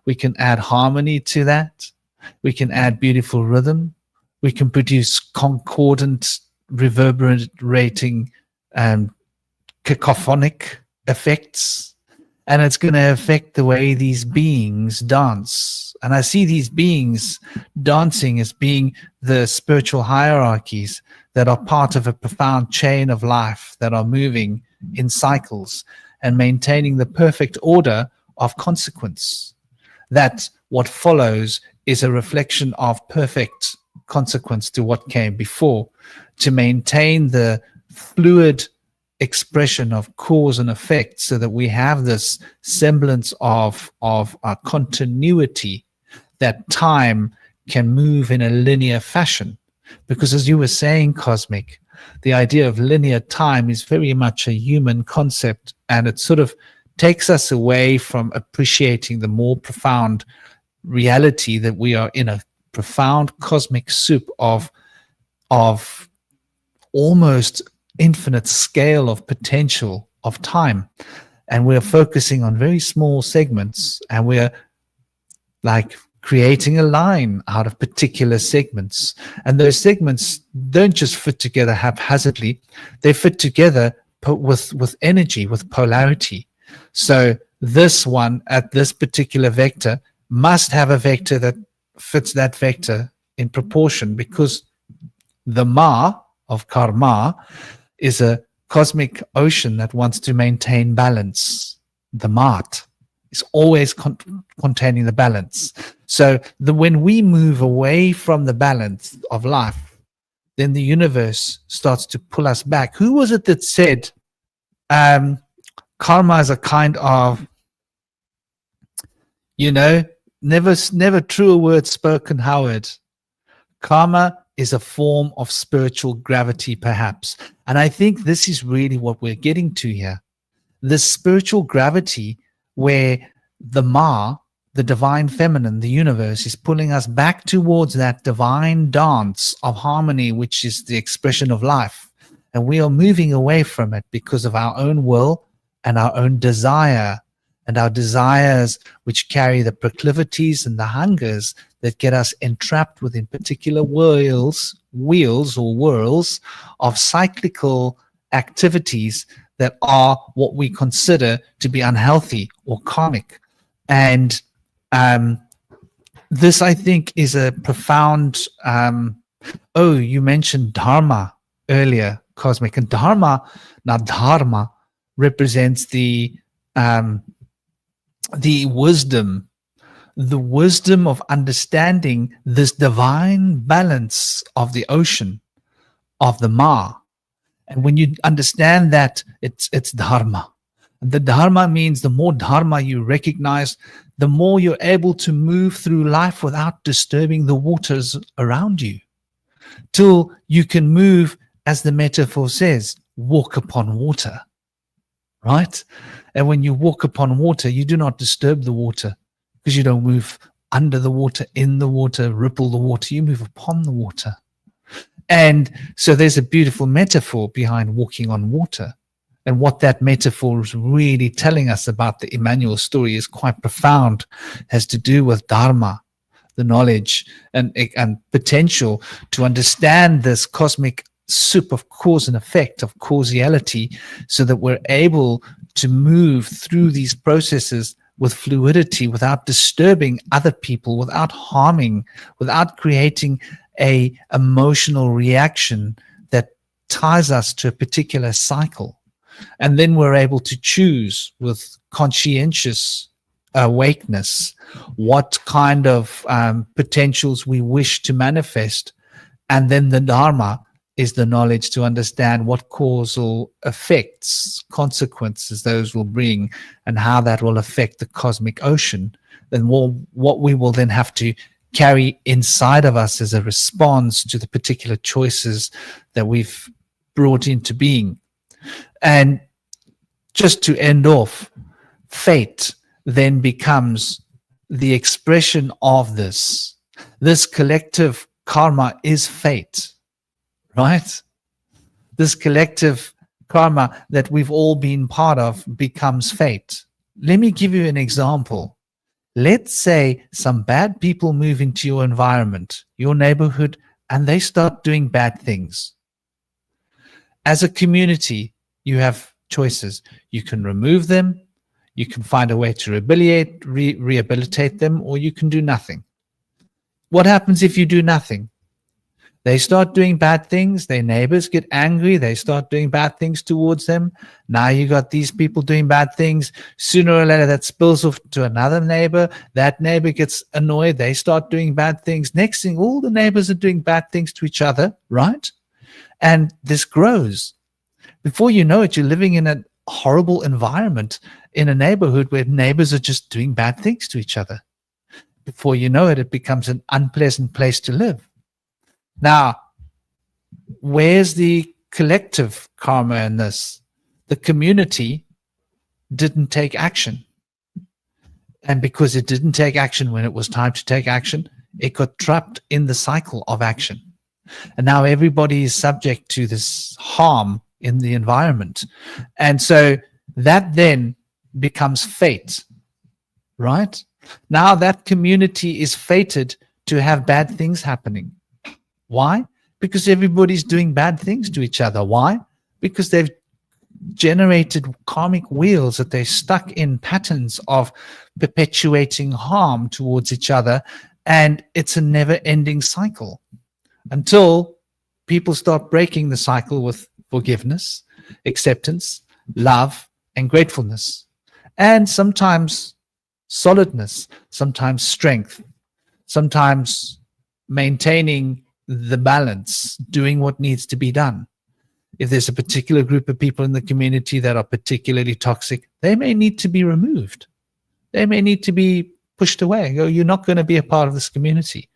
We can add harmony to that. We can add beautiful rhythm. We can produce concordant, reverberating, cacophonic effects. And it's going to affect the way these beings dance. And I see these beings dancing as being the spiritual hierarchies that are part of a profound chain of life that are moving in cycles and maintaining the perfect order of consequence. That what follows is a reflection of perfect consequence to what came before, to maintain the fluid expression of cause and effect, so that we have this semblance of a continuity, that time can move in a linear fashion. Because as you were saying, Cosmic, the idea of linear time is very much a human concept, and it sort of takes us away from appreciating the more profound reality that we are in a profound cosmic soup of almost infinite scale of potential of time. And we're focusing on very small segments, and we're like creating a line out of particular segments. And those segments don't just fit together haphazardly, they fit together with energy, with polarity. So this one at this particular vector must have a vector that fits that vector in proportion, because the Ma of karma is a cosmic ocean that wants to maintain balance. The Mat is always containing the balance. So when we move away from the balance of life, then the universe starts to pull us back. Who was it that said karma is a kind of, never truer words spoken, Howard. Karma is a form of spiritual gravity, perhaps. And I think this is really what we're getting to here. This spiritual gravity where the Ma the divine feminine, the universe, is pulling us back towards that divine dance of harmony, which is the expression of life. And we are moving away from it because of our own will and our own desire, and our desires, which carry the proclivities and the hungers that get us entrapped within particular wheels or whirls of cyclical activities that are what we consider to be unhealthy or karmic. And this, I think, is a profound you mentioned dharma earlier, Cosmic. And dharma represents the wisdom of understanding this divine balance of the ocean, of the Ma. And when you understand that, it's dharma. And the dharma means the more dharma you recognize, the more you're able to move through life without disturbing the waters around you, till you can move, as the metaphor says, walk upon water, right? And when you walk upon water, you do not disturb the water, because you don't move under the water, in the water, ripple the water. You move upon the water. And so there's a beautiful metaphor behind walking on water. And what that metaphor is really telling us about the Emmanuel story is quite profound. It has to do with dharma, the knowledge and potential to understand this cosmic soup of cause and effect, of causality, so that we're able to move through these processes with fluidity, without disturbing other people, without harming, without creating a emotional reaction that ties us to a particular cycle. And then we're able to choose with conscientious awakeness what kind of potentials we wish to manifest. And then the Dharma is the knowledge to understand what causal effects, consequences those will bring, and how that will affect the cosmic ocean. Then what we will then have to carry inside of us as a response to the particular choices that we've brought into being. And just to end off, fate then becomes the expression of this. This collective karma is fate, right? This collective karma that we've all been part of becomes fate. Let me give you an example. Let's say some bad people move into your environment, your neighborhood, and they start doing bad things. As a community, you have choices. You can remove them, you can find a way to rehabilitate them, or you can do nothing. What happens if you do nothing? They start doing bad things, their neighbors get angry, they start doing bad things towards them. Now you got these people doing bad things. Sooner or later that spills off to another neighbor. That neighbor gets annoyed, they start doing bad things. Next thing, all the neighbors are doing bad things to each other, right? And this grows. Before you know it, you're living in a horrible environment in a neighborhood where neighbors are just doing bad things to each other. Before you know it, it becomes an unpleasant place to live. Now, where's the collective karma in this? The community didn't take action. And because it didn't take action when it was time to take action, it got trapped in the cycle of action. And now everybody is subject to this harm in the environment. And so that then becomes fate, right? Now that community is fated to have bad things happening. Why? Because everybody's doing bad things to each other. Why? Because they've generated karmic wheels that they're stuck in patterns of perpetuating harm towards each other. And it's a never-ending cycle until people start breaking the cycle with forgiveness, acceptance, love, and gratefulness. And sometimes solidness, sometimes strength, sometimes maintaining the balance, doing what needs to be done. If there's a particular group of people in the community that are particularly toxic, they may need to be removed. They may need to be pushed away and go, you're not going to be a part of this community.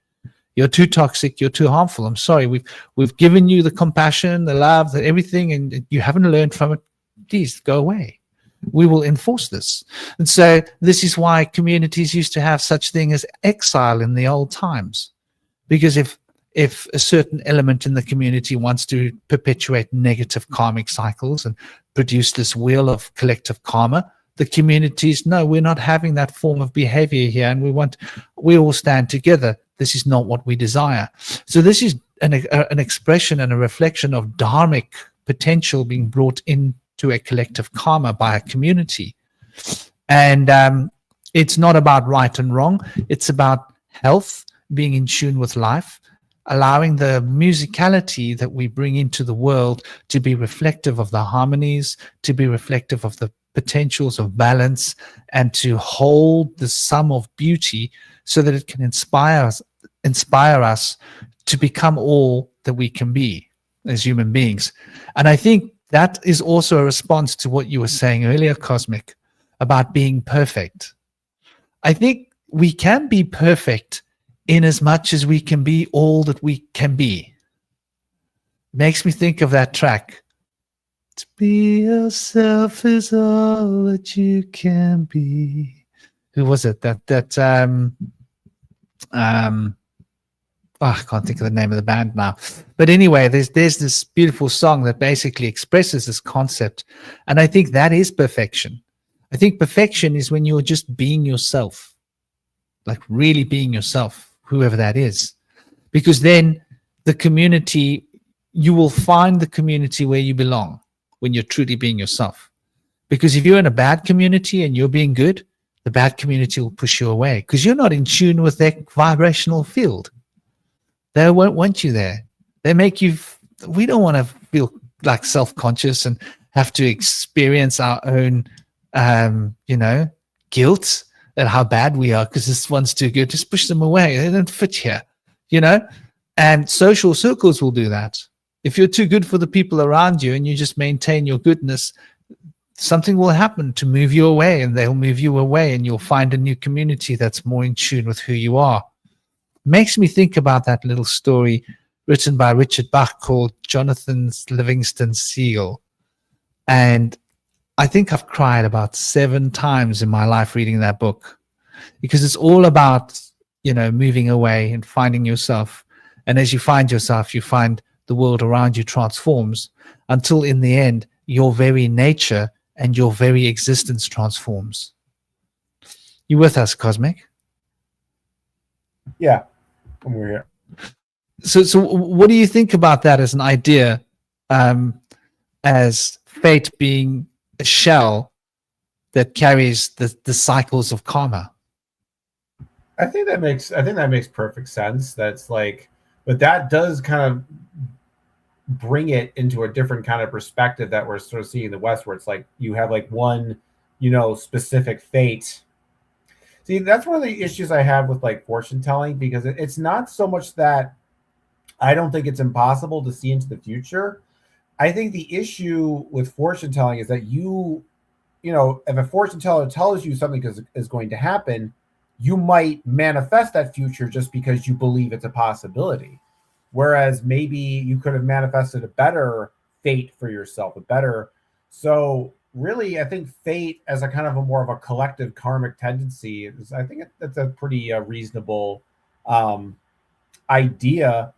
You're too toxic, you're too harmful. I'm sorry, we've given you the compassion, the love, everything, and you haven't learned from it. Please go away. we will enforce this. And so this is why communities used to have such thing as exile in the old times, because if a certain element in the community wants to perpetuate negative karmic cycles and produce this wheel of collective karma, the communities, no, we're not having that form of behavior here, and we all stand together. This is not what we desire. So this is an expression and a reflection of dharmic potential being brought into a collective karma by a community. And it's not about right and wrong. It's about health, being in tune with life, allowing the musicality that we bring into the world to be reflective of the harmonies, to be reflective of the potentials of balance, and to hold the sum of beauty so that it can inspire us to become all that we can be as human beings. And I think that is also a response to what you were saying earlier, Cosmic, about being perfect. I think we can be perfect in as much as we can be all that we can be. Makes me think of that track. To be yourself is all that you can be. Who was it? I can't think of the name of the band now. But anyway, there's this beautiful song that basically expresses this concept. And I think that is perfection. I think perfection is when you're just being yourself, like really being yourself, whoever that is. Because then the community, you will find the community where you belong when you're truly being yourself. Because if you're in a bad community and you're being good, the bad community will push you away because you're not in tune with their vibrational field. They won't want you there. They make you, we don't want to feel like self-conscious and have to experience our own, guilt at how bad we are because this one's too good. Just push them away. They don't fit here, and social circles will do that. If you're too good for the people around you and you just maintain your goodness, something will happen to move you away, and they'll move you away, and you'll find a new community that's more in tune with who you are. Makes me think about that little story written by Richard Bach called Jonathan Livingston Seagull. And I think I've cried about 7 times in my life reading that book, because it's all about, moving away and finding yourself. And as you find yourself, you find the world around you transforms until in the end, your very nature and your very existence transforms. You with us, Cosmic? Yeah, I'm here. So what do you think about that as an idea, as fate being a shell that carries the cycles of karma? I think that makes perfect sense. That's like, but that does kind of bring it into a different kind of perspective that we're sort of seeing in the West, where it's like you have like one, specific fate. See, that's one of the issues I have with like fortune telling, because it's not so much that I don't think it's impossible to see into the future. I think the issue with fortune telling is that if a fortune teller tells you something is going to happen, you might manifest that future just because you believe it's a possibility. Whereas maybe you could have manifested a better fate for yourself, So really, I think fate as a kind of a more of a collective karmic tendency is, I think that's a pretty reasonable idea.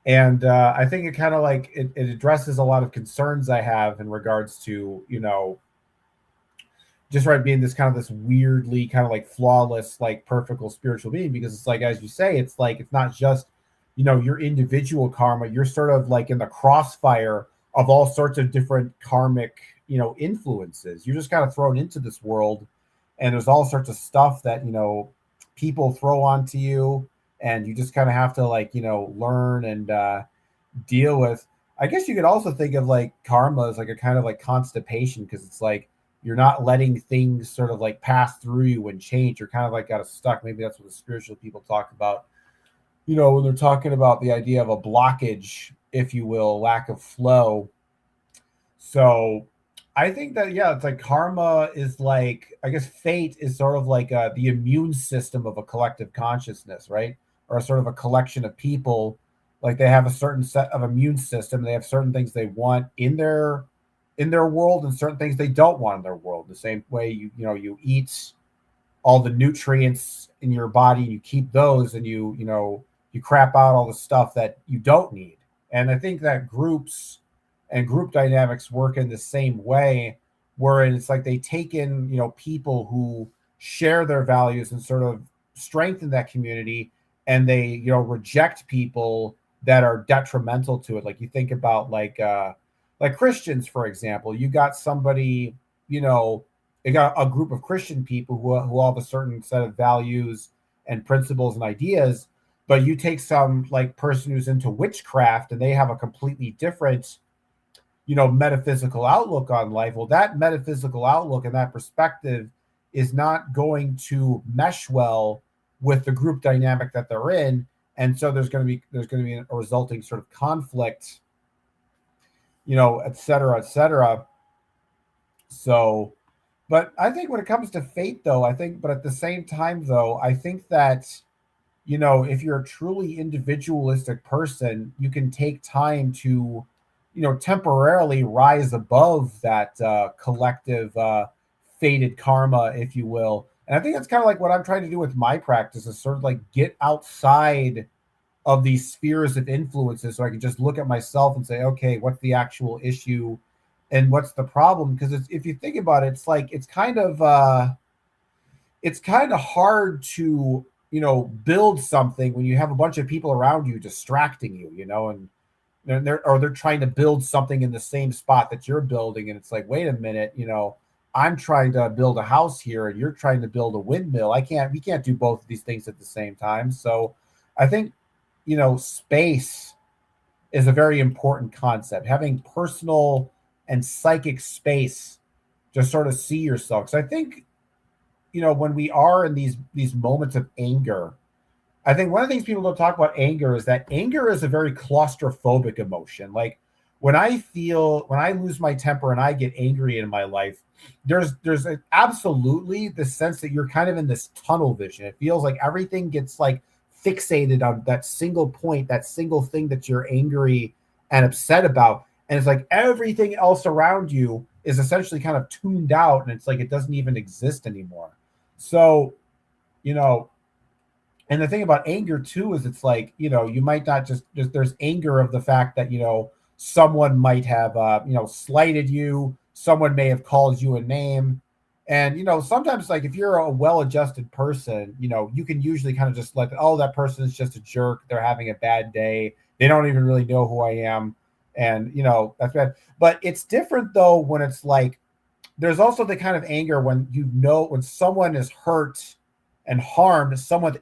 And I think it kind of like it addresses a lot of concerns I have in regards to, just being this kind of this weirdly kind of like flawless, like perfect spiritual being, because it's like, as you say, it's like, it's not just, your individual karma, you're sort of like in the crossfire of all sorts of different karmic, influences. You're just kind of thrown into this world, and there's all sorts of stuff that, people throw onto you, and you just kind of have to like, learn and deal with. I guess you could also think of like karma as like a kind of like constipation, because it's like you're not letting things sort of like pass through you and change. You're kind of like got stuck. Maybe that's what the spiritual people talk about, when they're talking about the idea of a blockage, if you will, lack of flow. So I think that, yeah, it's like karma is like, I guess fate is sort of like the immune system of a collective consciousness, right? Or a sort of a collection of people. Like they have a certain set of immune system. They have certain things they want in their in their world and certain things they don't want in their world. The same way you eat all the nutrients in your body, you keep those, and you crap out all the stuff that you don't need. And I think that groups and group dynamics work in the same way, where it's like they take in people who share their values and sort of strengthen that community, and they reject people that are detrimental to it. Like you think about like Christians, for example. You got somebody, you got a group of Christian people who all have a certain set of values and principles and ideas, but you take some like person who's into witchcraft and they have a completely different metaphysical outlook on life. Well, that metaphysical outlook and that perspective is not going to mesh well with the group dynamic that they're in, and so there's going to be a resulting sort of conflict, et cetera, et cetera. So, but I think when it comes to fate, though, but at the same time, though, I think that if you're a truly individualistic person, you can take time to temporarily rise above that collective fated karma, if you will. And I think that's kind of like what I'm trying to do with my practice, is sort of like get outside of these spheres of influences, so I can just look at myself and say, okay, what's the actual issue and what's the problem? Because if you think about it, it's like it's kind of hard to build something when you have a bunch of people around you distracting you, and they're trying to build something in the same spot that you're building, and it's like, wait a minute, I'm trying to build a house here and you're trying to build a windmill. We can't do both of these things at the same time. So I think space is a very important concept. Having personal and psychic space to sort of see yourself. Because I think when we are in these moments of anger, I think one of the things people don't talk about anger is that anger is a very claustrophobic emotion. Like when I lose my temper and I get angry in my life, there's absolutely the sense that you're kind of in this tunnel vision. It feels like everything gets like fixated on that single point, that single thing that you're angry and upset about. And it's like everything else around you is essentially kind of tuned out, and it's like it doesn't even exist anymore. So, and the thing about anger too is it's like, you might not just there's anger of the fact that, someone might have, slighted you. Someone may have called you a name. And, sometimes like if you're a well-adjusted person, you can usually kind of just let, that person is just a jerk. They're having a bad day. They don't even really know who I am. And, that's bad. But it's different though, when it's like, there's also the kind of anger when when someone is hurt and harmed someone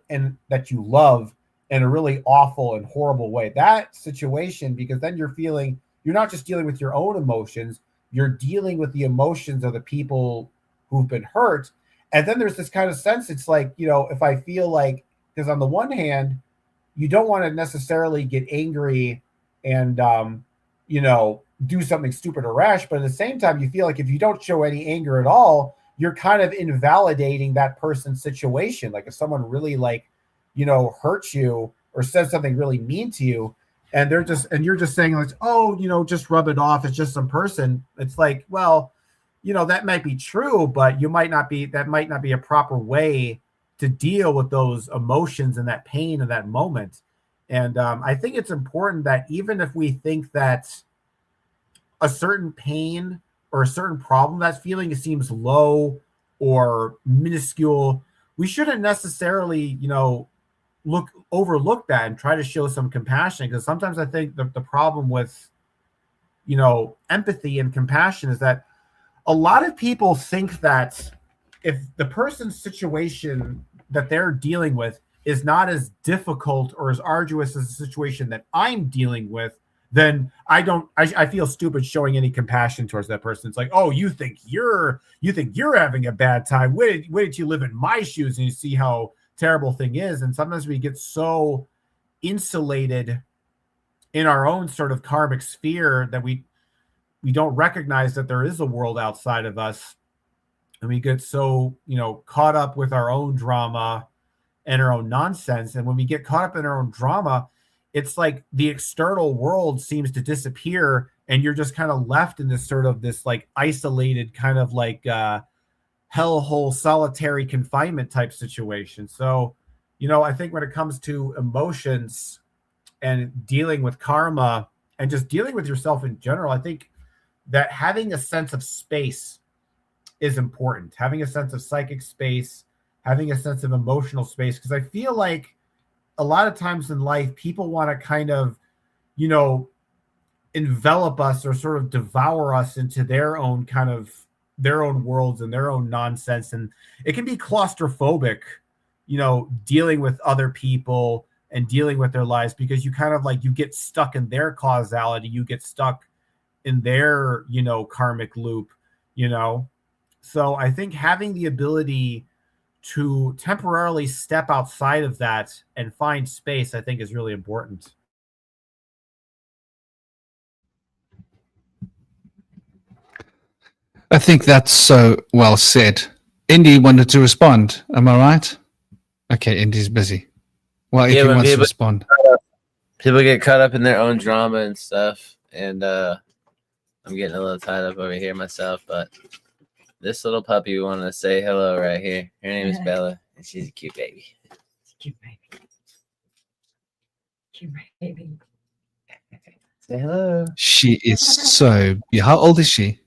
that you love in a really awful and horrible way. That situation, because then you're not just dealing with your own emotions, you're dealing with the emotions of the people who've been hurt. And then there's this kind of sense, it's like, if I feel like, because on the one hand, you don't want to necessarily get angry and, do something stupid or rash, but at the same time, you feel like if you don't show any anger at all, you're kind of invalidating that person's situation. Like if someone really hurts you or says something really mean to you, and you're just saying like, just rub it off. It's just some person. It's like, well, that might be true, but that might not be a proper way to deal with those emotions and that pain in that moment. And I think it's important that even if we think that a certain pain or a certain problem that's feeling, it seems low or minuscule, we shouldn't necessarily, overlook that and try to show some compassion. Because sometimes I think the problem with, empathy and compassion is that a lot of people think that if the person's situation that they're dealing with is not as difficult or as arduous as the situation that I'm dealing with, then I feel stupid showing any compassion towards that person. It's like, oh, you think you're having a bad time. Wait did you live in my shoes and you see how terrible thing is. And sometimes we get so insulated in our own sort of karmic sphere that we don't recognize that there is a world outside of us. And we get so, caught up with our own drama and our own nonsense. And when we get caught up in our own drama, it's like the external world seems to disappear, and you're just kind of left in this sort of this like isolated kind of like hellhole solitary confinement type situation. So, I think when it comes to emotions and dealing with karma and just dealing with yourself in general, I think that having a sense of space is important. Having a sense of psychic space, having a sense of emotional space, because I feel like a lot of times in life, people want to kind of, envelop us or sort of devour us into their own worlds and their own nonsense. And it can be claustrophobic, dealing with other people and dealing with their lives, because you kind of like, you get stuck in their causality, you get stuck in their, karmic loop, So I think having the ability to temporarily step outside of that and find space, I think, is really important. I think that's so well said. Indy wanted to respond. Am I right? Okay, Indy's busy. Well, if Yeah, he when wants to people- respond. People get caught up in their own drama and stuff, and I'm getting a little tied up over here myself, but this little puppy wanted to say hello right here. Her name is Bella, and she's a cute baby. Cute baby. Cute baby. Say hello. She is so... How old is she?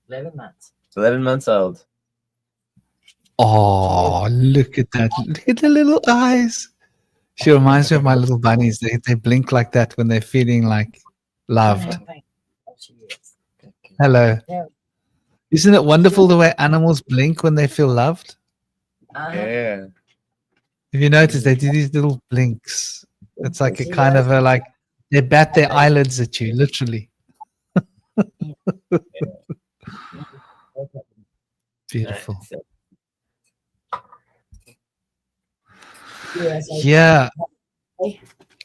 11 months. 11 months old. Oh, look at that. Look at the little eyes. She reminds me of my little bunnies. They blink like that when they're feeling like loved. Oh, she is. Hello. Yeah. Isn't it wonderful the way animals blink when they feel loved? Yeah. Have you noticed they do these little blinks? It's like a She kind does. of a like they bat their eyelids at you, literally. Beautiful. Yes, I- Yeah.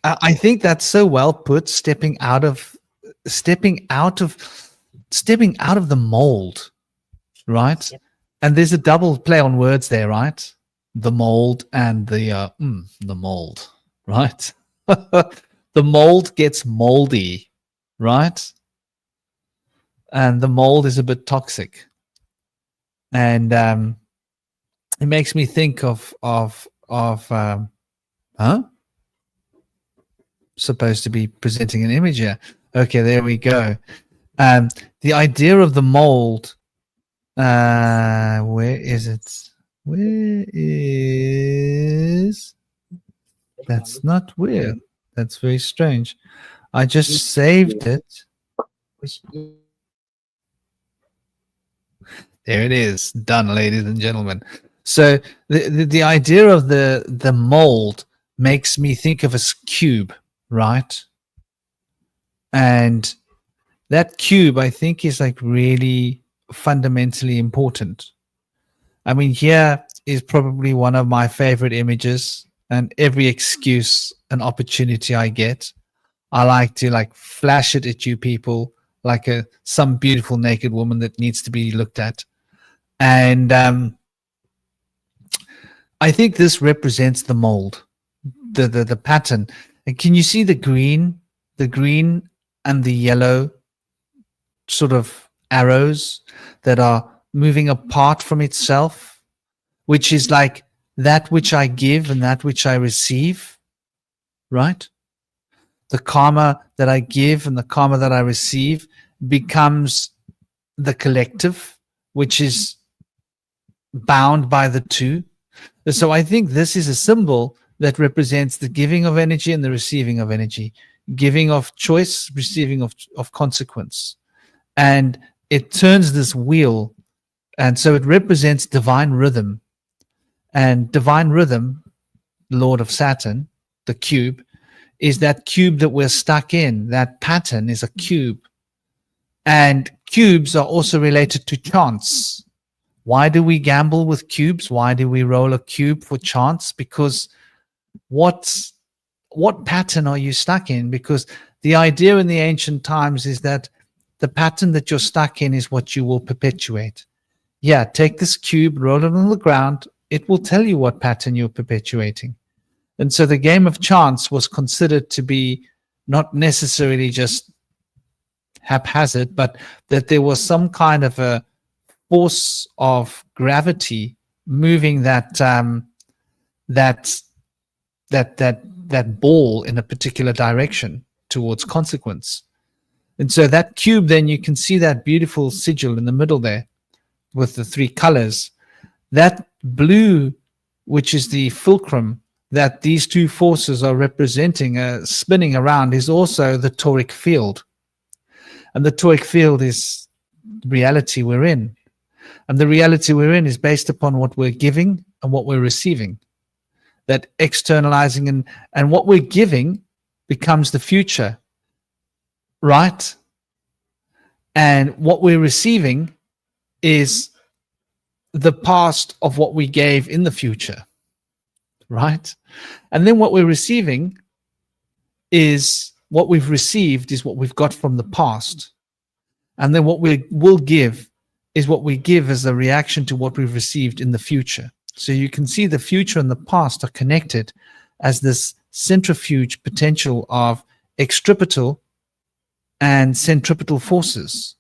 I think that's so well put, stepping out of the mold, right? Yep. And there's a double play on words there, right? The mold and the mold, right? The mold gets moldy, right? And the mold is a bit toxic. And it makes me think of supposed to be presenting an image here. Okay, there we go. The idea of the mold, where is it? Where is... That's not where. That's very strange. I just saved it. There it is. Done, ladies and gentlemen. So the idea of the mold makes me think of a cube, right? And that cube, I think, is like really fundamentally important. I mean, here is probably one of my favorite images, and every excuse and opportunity I get, I like to like flash it at you people like some beautiful naked woman that needs to be looked at. And I think this represents the mold, the pattern. And can you see the green and the yellow sort of arrows that are moving apart from itself, which is like that which I give and that which I receive, right? The karma that I give and the karma that I receive becomes the collective, which is bound by the two. So I think this is a symbol that represents the giving of energy and the receiving of energy, giving of choice, receiving of consequence. And it turns this wheel. And so it represents divine rhythm. And divine rhythm, Lord of Saturn, the cube, is that cube that we're stuck in. That pattern is a cube. And cubes are also related to chance. Why do we gamble with cubes? Why do we roll a cube for chance? Because what pattern are you stuck in? Because the idea in the ancient times is that the pattern that you're stuck in is what you will perpetuate. Yeah, take this cube, roll it on the ground. It will tell you what pattern you're perpetuating. And so the game of chance was considered to be not necessarily just haphazard, but that there was some kind of a force of gravity moving that ball in a particular direction towards consequence. And so that cube, then you can see that beautiful sigil in the middle there with the three colors. That blue, which is the fulcrum that these two forces are representing, spinning around, is also the toric field. And the toric field is the reality we're in. And the reality we're in is based upon what we're giving and what we're receiving. That externalizing and what we're giving becomes the future, right? And what we're receiving is the past of what we gave in the future, right? And then what we're receiving is what we've received is what we've got from the past. And then what we will give is what we give as a reaction to what we've received in the future. So you can see the future and the past are connected as this centrifuge potential of extripetal and centripetal forces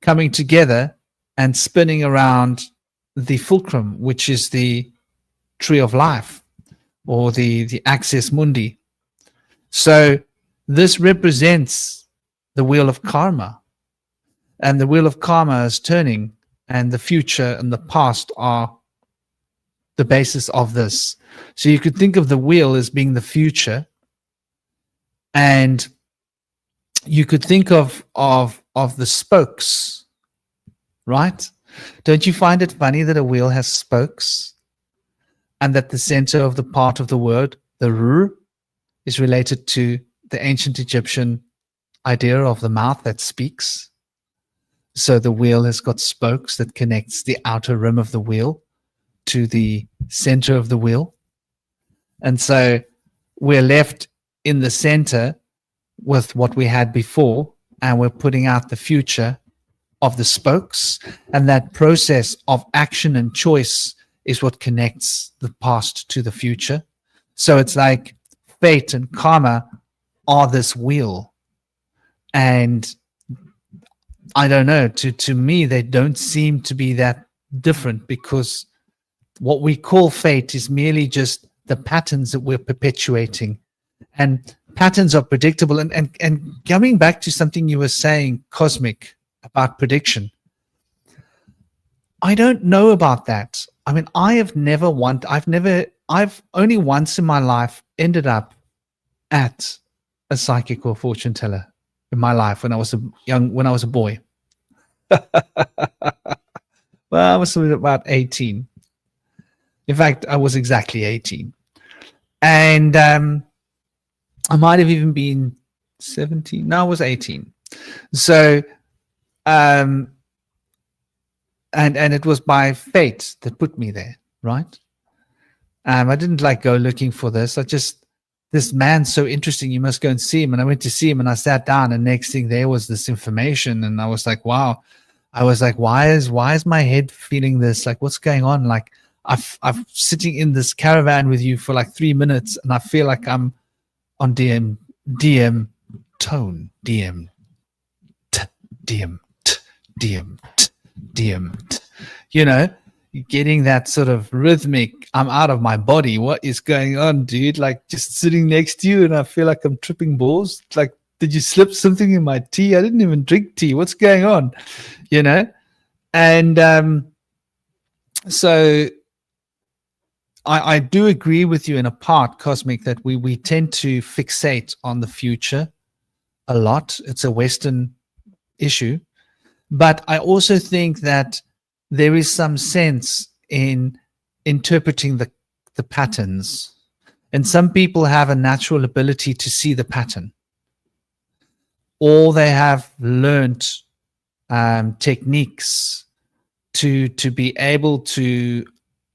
coming together and spinning around the fulcrum, which is the tree of life or the axis mundi. So this represents the wheel of karma, and the wheel of karma is turning, and the future and the past are the basis of this. So you could think of the wheel as being the future, and you could think of the spokes, right? Don't you find it funny that a wheel has spokes, and that the center of the part of the word, the r, is related to the ancient Egyptian idea of the mouth that speaks? So the wheel has got spokes that connects the outer rim of the wheel to the center of the wheel. And so we're left in the center with what we had before, and we're putting out the future of the spokes. And that process of action and choice is what connects the past to the future. So it's like fate and karma are this wheel. And I don't know, to me, they don't seem to be that different, because what we call fate is merely just the patterns that we're perpetuating. And patterns are predictable. And coming back to something you were saying, Cosmic, about prediction, I don't know about that. I mean, I've only once in my life ended up at a psychic or fortune teller in my life when I was a boy. Well, I was about 18. In fact, I was exactly 18. And I might have even been 17. No, I was 18. So, and it was by fate that put me there, right? I didn't go looking for this. This man's so interesting, you must go and see him. And I went to see him, and I sat down, and next thing there was this information, and I was like, wow. I was like, why is my head feeling this? Like, what's going on? Like, I'm sitting in this caravan with you for 3 minutes, and I feel like I'm on DM tone, DM, getting that sort of rhythmic, I'm out of my body. What is going on, dude? Just sitting next to you, and I feel like I'm tripping balls. Did you slip something in my tea? I didn't even drink tea. What's going on? And so I do agree with you in a part, Cosmic, that we tend to fixate on the future a lot. It's a Western issue. But I also think that there is some sense in interpreting the patterns. And some people have a natural ability to see the pattern. Or they have learned techniques to be able to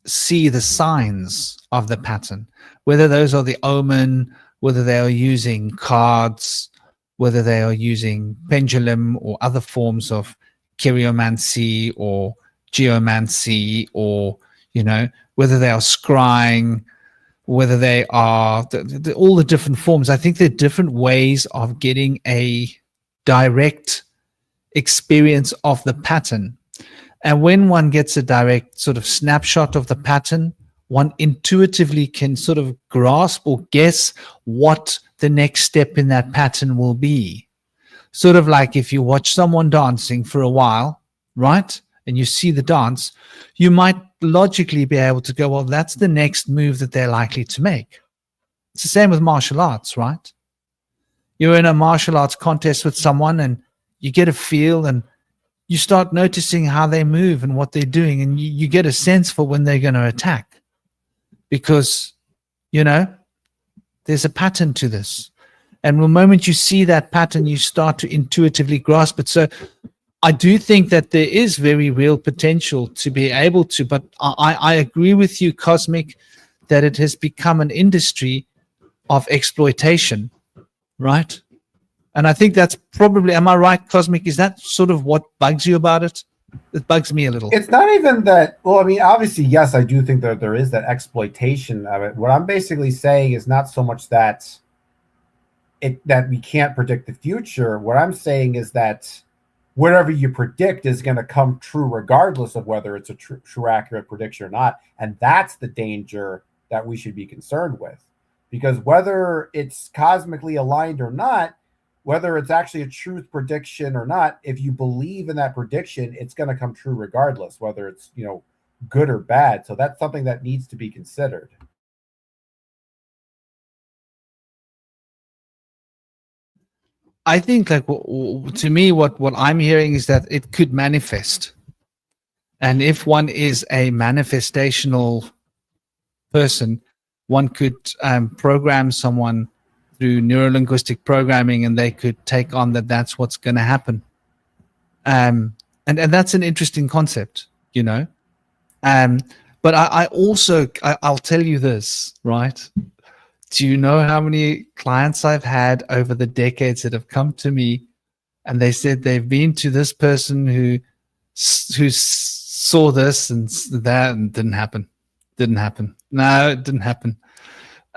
see the signs of the pattern, whether those are the omen, whether they are using cards, whether they are using pendulum or other forms of cheiromancy or geomancy, or whether they are scrying, whether they are all the different forms. I think there are different ways of getting a direct experience of the pattern. And when one gets a direct sort of snapshot of the pattern, one intuitively can sort of grasp or guess what the next step in that pattern will be. Sort of like if you watch someone dancing for a while, right? And you see the dance, you might logically be able to go, well, that's the next move that they're likely to make. It's the same with martial arts, right? You're in a martial arts contest with someone and you get a feel and you start noticing how they move and what they're doing, and you get a sense for when they're going to attack, because, you know, there's a pattern to this. And the moment you see that pattern, you start to intuitively grasp it. So I do think that there is very real potential to be able to, but I agree with you, Cosmic, that it has become an industry of exploitation, right? And I think that's probably, am I right, Cosmic? Is that sort of what bugs you about it? It bugs me a little. It's not even that. Well, I mean, obviously, yes, I do think that there is that exploitation of it. What I'm basically saying is not so much that that we can't predict the future. What I'm saying is that whatever you predict is going to come true regardless of whether it's a true accurate prediction or not. And that's the danger that we should be concerned with. Because whether it's cosmically aligned or not, whether it's actually a truth prediction or not, if you believe in that prediction, it's going to come true regardless, whether it's, you know, good or bad. So that's something that needs to be considered. I think, like, to me, what I'm hearing is that it could manifest. And if one is a manifestational person, one could program someone through neurolinguistic programming, and they could take on that's what's going to happen. And that's an interesting concept, you know. But I also, I'll tell you this, right? Do you know how many clients I've had over the decades that have come to me and they said they've been to this person who saw this and that, and didn't happen. No, it didn't happen.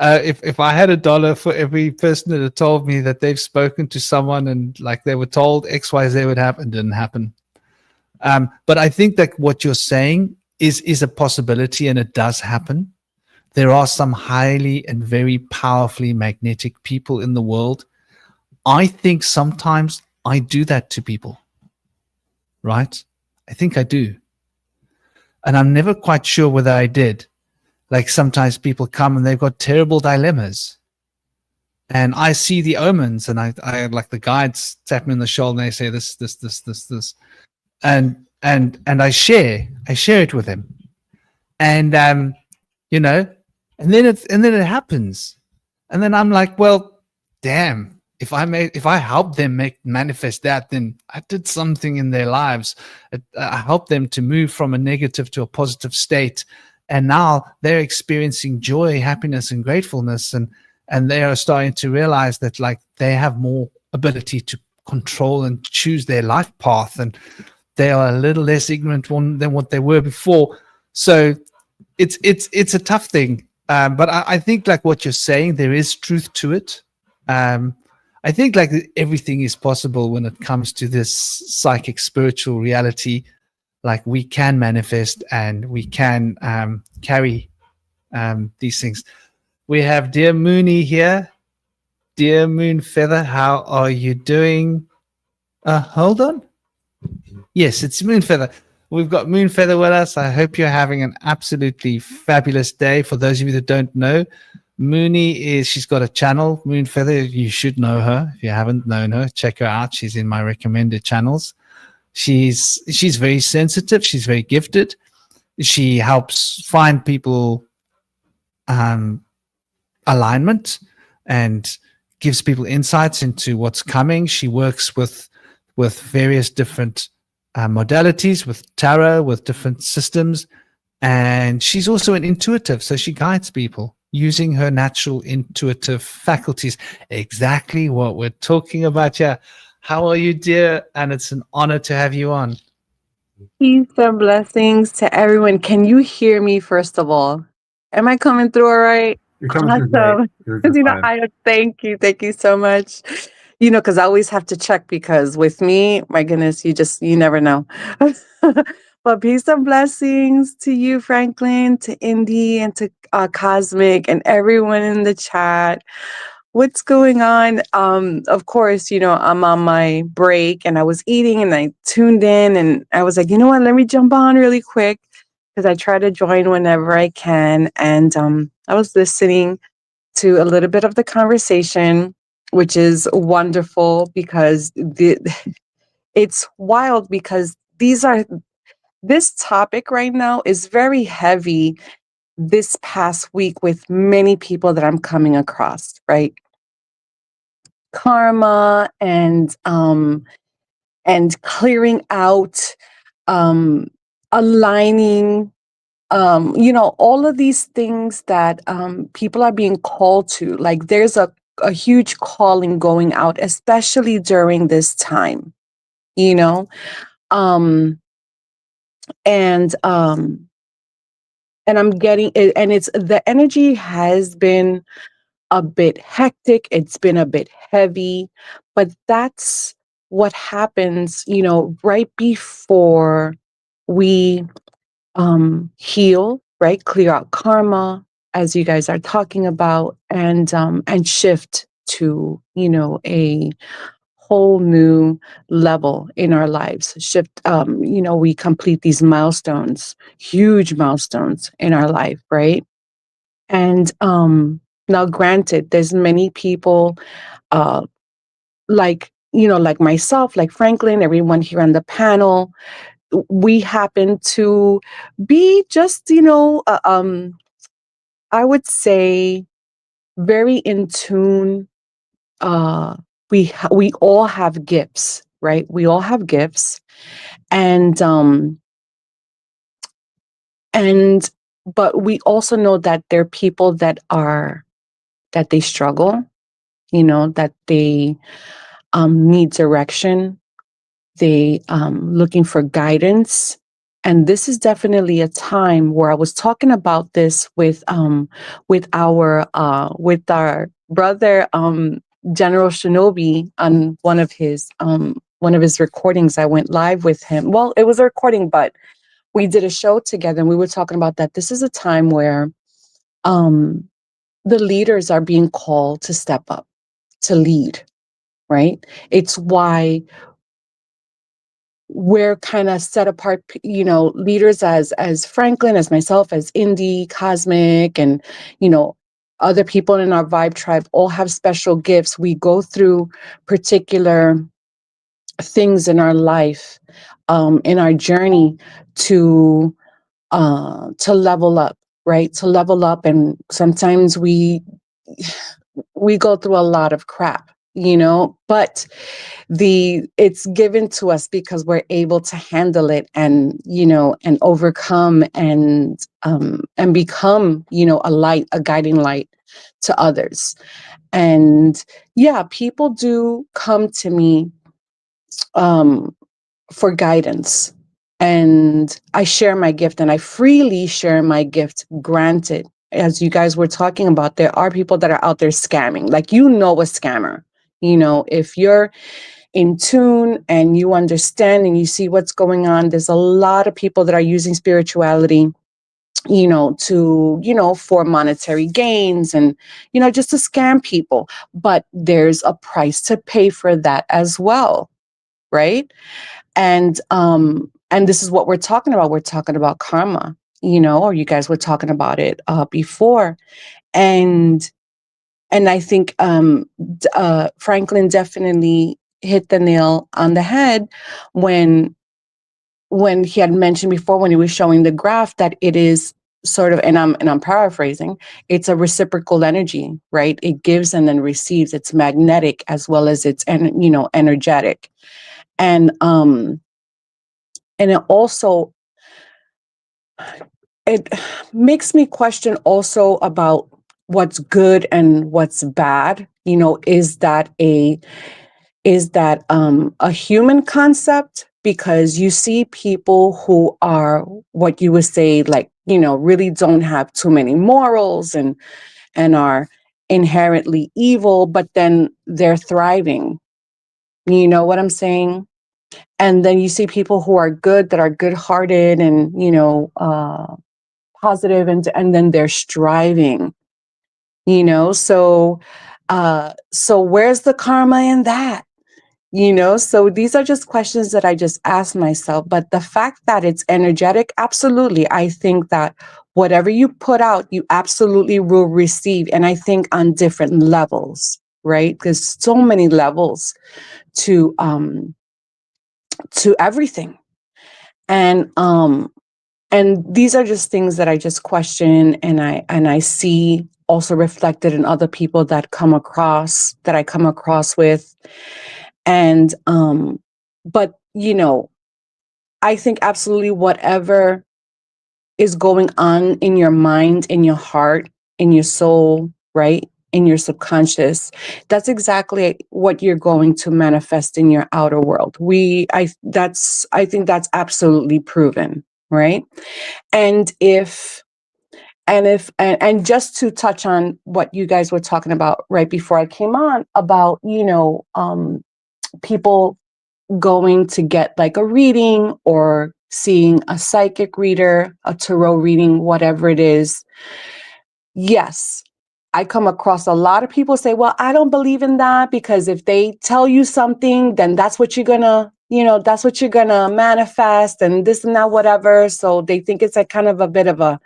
If I had $1 for every person that had told me that they've spoken to someone and like they were told XYZ would happen, didn't happen. But I think that what you're saying is a possibility, and it does happen. There are some highly and very powerfully magnetic people in the world. I think sometimes I do that to people, right? I think I do. And I'm never quite sure whether I did. Like sometimes people come and they've got terrible dilemmas. And I see the omens, and I like the guides tap me on the shoulder and they say this. And I share it with them. And you know, and then it happens. And then I'm like, well, damn, if I help them manifest that, then I did something in their lives. I helped them to move from a negative to a positive state. And now they're experiencing joy, happiness, and gratefulness. And they are starting to realize that, like, they have more ability to control and choose their life path. And they are a little less ignorant than what they were before. So it's a tough thing. But I think, like what you're saying, there is truth to it. I think like everything is possible when it comes to this psychic spiritual reality. Like we can manifest and we can carry these things. We have Dear Mooney here. Dear Moon Feather, how are you doing? Hold on. Yes, it's Moon Feather. We've got Moon Feather with us. I hope you're having an absolutely fabulous day. For those of you that don't know, Mooney she's got a channel, Moon Feather. You should know her. If you haven't known her, check her out. She's in my recommended channels. She's very sensitive. She's very gifted. She helps find people alignment and gives people insights into what's coming. She works with various different modalities, with tarot, with different systems, and she's also an intuitive, so she guides people using her natural intuitive faculties. Exactly what we're talking about here. How are you, dear? And it's an honor to have you on. Peace and blessings to everyone. Can you hear me, first of all? Am I coming through all right? You're coming through great. Awesome. You're Because, fine. thank you so much. Because I always have to check because with me, my goodness, you never know. But peace and blessings to you, Franklin, to Indy, and to Cosmic, and everyone in the chat. What's going on? Of course, I'm on my break and I was eating and I tuned in and I was like, you know what, let me jump on really quick because I try to join whenever I can. And I was listening to a little bit of the conversation, which is wonderful because it's wild because this topic right now is very heavy this past week with many people that I'm coming across, right? Karma and clearing out, aligning, all of these things that people are being called to. Like there's a huge calling going out, especially during this time, you know, um, and um, and I'm getting it, and it's the energy has been a bit hectic. It's been a bit heavy, but that's what happens, right before we heal, right? Clear out karma, as you guys are talking about, and shift to, a whole new level in our lives. Shift, we complete these milestones, huge milestones in our life, right? And now, granted, there's many people, like myself, like Franklin, everyone here on the panel. We happen to be just, I would say, very in tune. We all have gifts, right? We all have gifts, and and but we also know that there are people that they struggle, that they need direction. They looking for guidance. And this is definitely a time where I was talking about this with our brother General Shinobi on one of his recordings. I went live with him. Well, it was a recording, but we did a show together and we were talking about that. This is a time where the leaders are being called to step up, to lead, right? It's why we're kind of set apart, leaders as Franklin, as myself, as Indy, Cosmic, and, other people in our vibe tribe all have special gifts. We go through particular things in our life, in our journey to level up, right? To level up. And sometimes we go through a lot of crap, but it's given to us because we're able to handle it and, and overcome and become, a guiding light to others. And yeah, people do come to me for guidance, and I share my gift and I freely share my gift. Granted, as you guys were talking about, there are people that are out there scamming, like, a scammer. If you're in tune and you understand and you see what's going on, there's a lot of people that are using spirituality, for monetary gains and, just to scam people. But there's a price to pay for that as well, right? And this is what we're talking about. We're talking about karma, or you guys were talking about it before. And I think Franklin definitely hit the nail on the head when he had mentioned before, when he was showing the graph, that it is sort of, and I'm paraphrasing, it's a reciprocal energy, right? It gives and then receives. It's magnetic as well as it's energetic. And it also, it makes me question also about what's good and what's bad. Is that a human concept? Because you see people who are what you would say, like, really don't have too many morals and and are inherently evil, but then they're thriving. You know what I'm saying? And then you see people who are good, that are good-hearted and, positive, and then they're striving, so where's the karma in that? So these are just questions that I just asked myself. But the fact that it's energetic, absolutely. I think that whatever you put out, you absolutely will receive. And I think on different levels, right? There's so many levels to everything. And these are just things that I just question, and I see also reflected in other people that I come across with. And but I think absolutely whatever is going on in your mind, in your heart, in your soul, right? In your subconscious, that's exactly what you're going to manifest in your outer world. I think that's absolutely proven, right? And and just to touch on what you guys were talking about right before I came on about, people going to get like a reading or seeing a psychic reader, a tarot reading, whatever it is. Yes, I come across a lot of people say, well, I don't believe in that, because if they tell you something, then that's what you're gonna, that's what you're gonna manifest, and this and that, whatever. So they think it's like kind of a bit of a,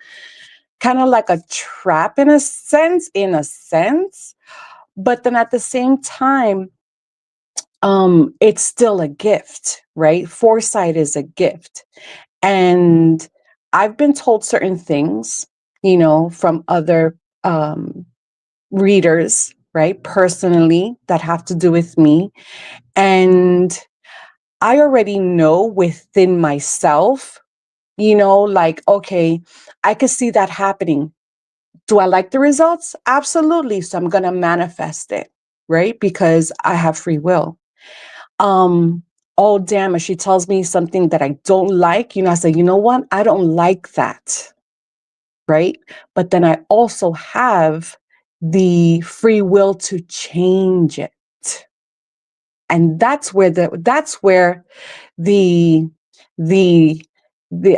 kind of like a trap in a sense. But then at the same time, it's still a gift, right? Foresight is a gift. And I've been told certain things, from other readers, right? Personally, that have to do with me. And I already know within myself, like, okay, I could see that happening. Do I like the results? Absolutely. So I'm going to manifest it, right? Because I have free will. Oh, damn, if she tells me something that I don't like, I say, you know what? I don't like that, right? But then I also have the free will to change it. And that's where the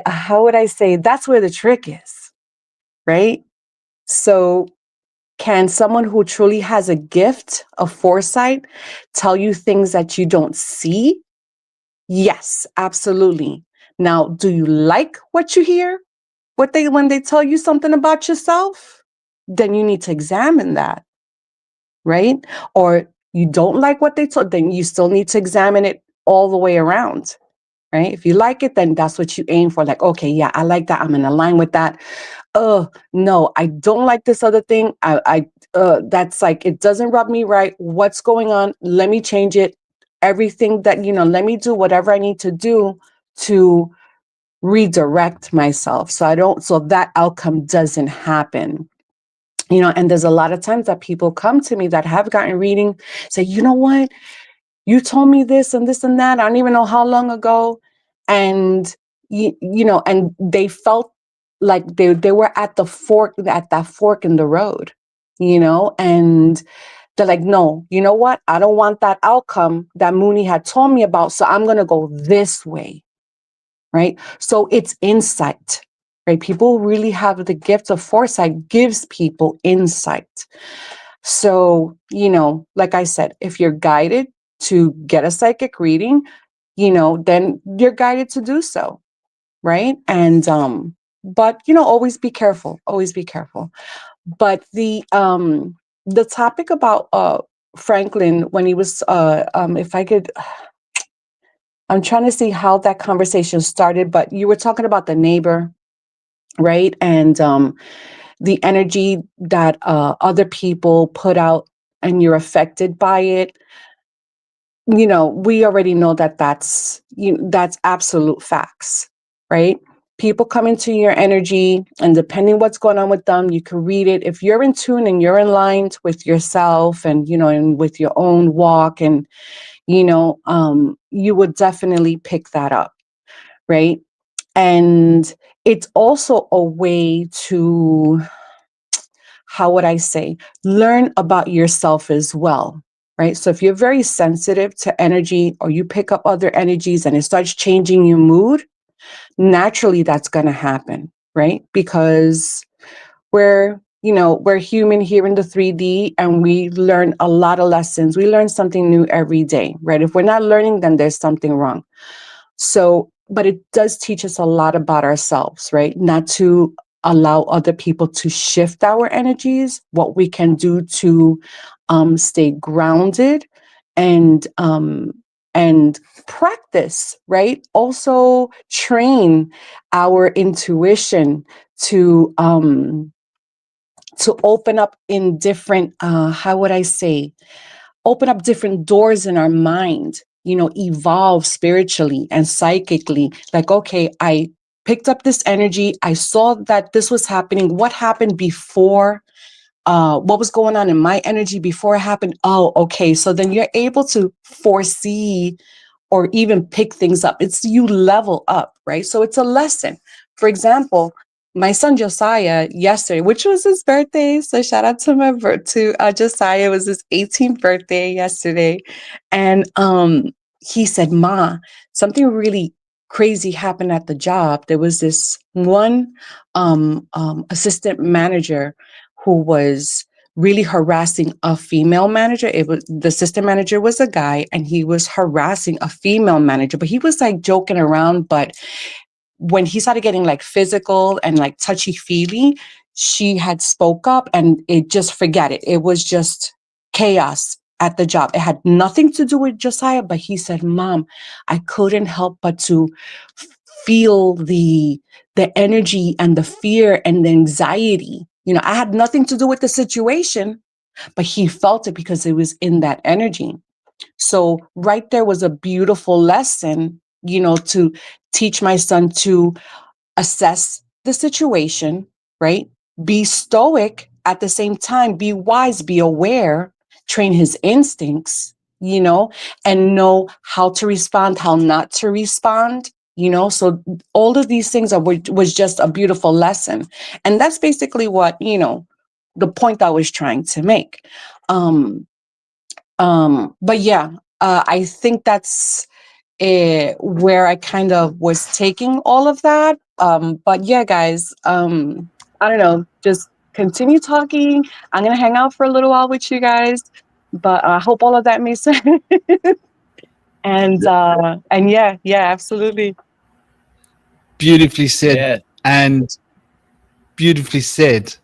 how would I say, that's where the trick is, right? So can someone who truly has a gift of foresight tell you things that you don't see? Yes, absolutely. Now, do you like what you hear? When they tell you something about yourself? Then you need to examine that, right? Or you don't like what they told, then you still need to examine it all the way around, right? If you like it, then that's what you aim for. Like, okay, yeah, I like that. I'm in line with that. No, I don't like this other thing. That's like, it doesn't rub me right. What's going on? Let me change it. Everything that, let me do whatever I need to do to redirect myself. So that outcome doesn't happen. And there's a lot of times that people come to me that have gotten reading, say, you know what? You told me this and this and that. I don't even know how long ago. And, and they felt like they were at that fork in the road, and they're like, no, you know what? I don't want that outcome that Mooney had told me about. So I'm going to go this way. Right. So it's insight, right? People who really have the gift of foresight gives people insight. So, like I said, if you're guided to get a psychic reading, then you're guided to do so. Right. And, but, always be careful, But the topic about, Franklin, when he was, if I could, I'm trying to see how that conversation started, but you were talking about the neighbor, right? And the energy that other people put out and you're affected by it. We already know that that's absolute facts, right? People come into your energy, and depending what's going on with them, you can read it. If you're in tune and you're in line with yourself and, and with your own walk, and you would definitely pick that up, right? And it's also a way to, how would I say, learn about yourself as well, right? So if you're very sensitive to energy, or you pick up other energies and it starts changing your mood, naturally that's going to happen, right? Because we're human here in the 3D, and we learn a lot of lessons. We learn something new every day, right? If we're not learning, then there's something wrong. So, but it does teach us a lot about ourselves, right? Not to allow other people to shift our energies, what we can do to stay grounded and practice, right? Also train our intuition to open up in different, how would I say, open up different doors in our mind, evolve spiritually and psychically. Like, okay, I picked up this energy. I saw that this was happening. What happened before? What was going on in my energy before it happened? Oh, okay. So then you're able to foresee or even pick things up. It's you level up, right? So it's a lesson. For example, my son Josiah yesterday, which was his birthday, so shout out to Josiah. It was his 18th birthday yesterday, and he said, "Ma, something really crazy happened at the job. There was this one assistant manager who was really harassing a female manager. It was the assistant manager was a guy, and he was harassing a female manager, but he was like joking around. But when he started getting like physical and like touchy feely, she had spoke up, and it just forget it. It was just chaos at the job. It had nothing to do with Josiah, but he said, "Mom, I couldn't help but to feel the energy and the fear and the anxiety. I had nothing to do with the situation, but he felt it because it was in that energy." So right there was a beautiful lesson, to teach my son to assess the situation, right? Be stoic at the same time, be wise, be aware, train his instincts, and know how to respond, how not to respond. So all of these things was just a beautiful lesson. And that's basically what, the point I was trying to make. But yeah, I think that's where I kind of was taking all of that. But yeah, guys, I don't know, just continue talking. I'm gonna hang out for a little while with you guys, but I hope all of that makes sense. And yeah, absolutely. Beautifully said, Yeah. and beautifully said.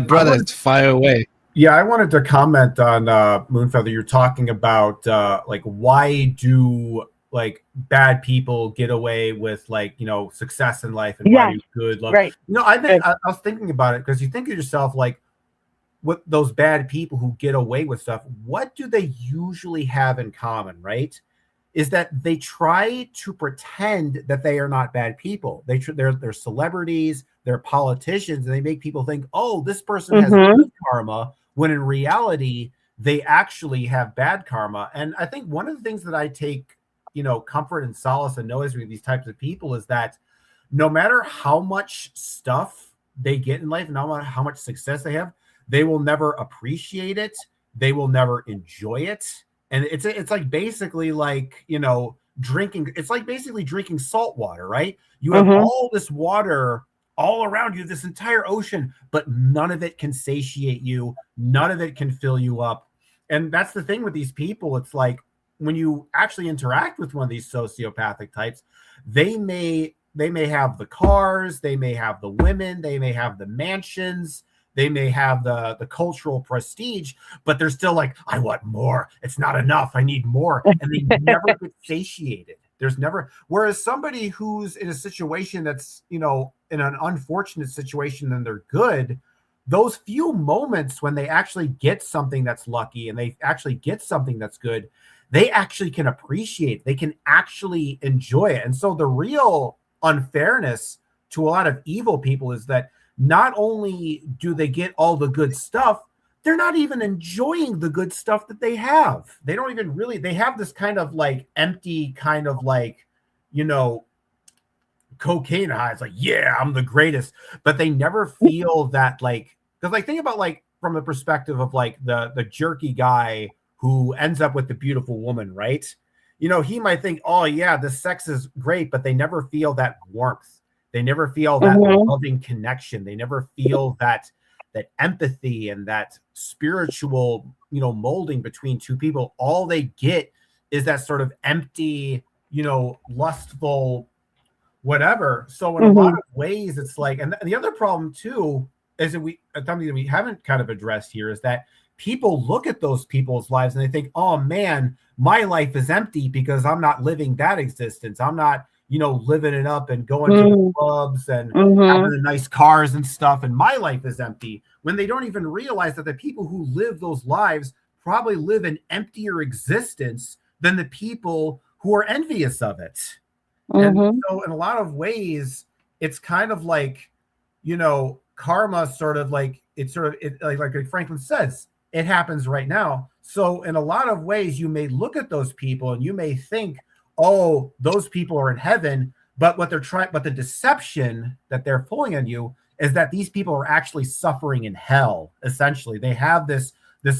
Brother, fire away. Yeah, I wanted to comment on Moonfeather. You're talking about like, why do like bad people get away with like, success in life, and why do good love? Right. I was thinking about it, because you think of yourself like, with those bad people who get away with stuff, what do they usually have in common, right? Is that they try to pretend that they are not bad people. They're celebrities, they're politicians, and they make people think, oh, this person has good karma, when in reality they actually have bad karma. And I think one of the things that I take, comfort and solace and notice with these types of people is that no matter how much stuff they get in life, and no matter how much success they have, they will never appreciate it. They will never enjoy it. And it's like basically like, drinking. It's like basically drinking salt water, right? You have all this water all around you, this entire ocean, but none of it can satiate you. None of it can fill you up. And that's the thing with these people. It's like, when you actually interact with one of these sociopathic types, they may have the cars, they may have the women, they may have the mansions, they may have the cultural prestige, but they're still like, I want more. It's not enough. I need more. And they never get satiated. There's never, whereas somebody who's in a situation that's, in an unfortunate situation, and they're good, those few moments when they actually get something that's lucky, and they actually get something that's good, they actually can appreciate, they can actually enjoy it. And so the real unfairness to a lot of evil people is that not only do they get all the good stuff, they're not even enjoying the good stuff that they have. They don't even really, they have this kind of like empty kind of like, cocaine high. It's like, yeah, I'm the greatest. But they never feel that like Because like think about like from the perspective of like the jerky guy who ends up with the beautiful woman, right? You know, he might think, oh yeah, the sex is great, but they never feel that warmth. They never feel that loving connection. They never feel that empathy and that spiritual, you know, molding between two people. All they get is that sort of empty, you know, lustful whatever. So in a lot of ways, it's like, and the other problem too is that something that we haven't kind of addressed here is that people look at those people's lives and they think, oh man, my life is empty because I'm not living that existence. I'm not, you know, living it up and going to the clubs and having the nice cars and stuff. And my life is empty, when they don't even realize that the people who live those lives probably live an emptier existence than the people who are envious of it. And so in a lot of ways, it's kind of like, you know, karma sort of like, it's sort of like Franklin says, it happens right now. So in a lot of ways, you may look at those people and you may think, oh, those people are in heaven. But what they're trying, but the deception that they're pulling on you is that these people are actually suffering in hell. Essentially, they have this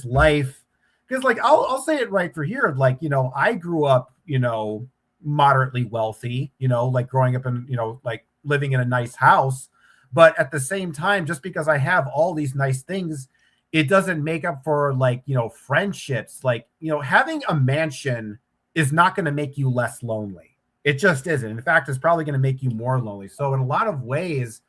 life. Because like, I'll say it right for here. Like, you know, I grew up, you know, moderately wealthy, you know, like growing up in, you know, like living in a nice house. But at the same time, just because I have all these nice things, it doesn't make up for like, you know, friendships. Like, you know, having a mansion is not going to make you less lonely. It just isn't. In fact, it's probably going to make you more lonely. So in a lot of ways,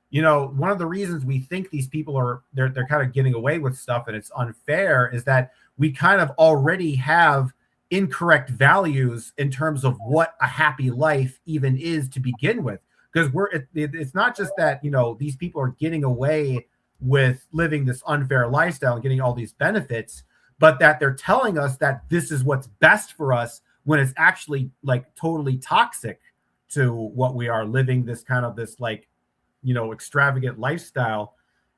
you know, one of the reasons we think these people are, they're kind of getting away with stuff and it's unfair is that we kind of already have incorrect values in terms of what a happy life even is to begin with. Because it's not just that, you know, these people are getting away with living this unfair lifestyle and getting all these benefits, but that they're telling us that this is what's best for us when it's actually like totally toxic to what we are living, this kind of this like, you know, extravagant lifestyle.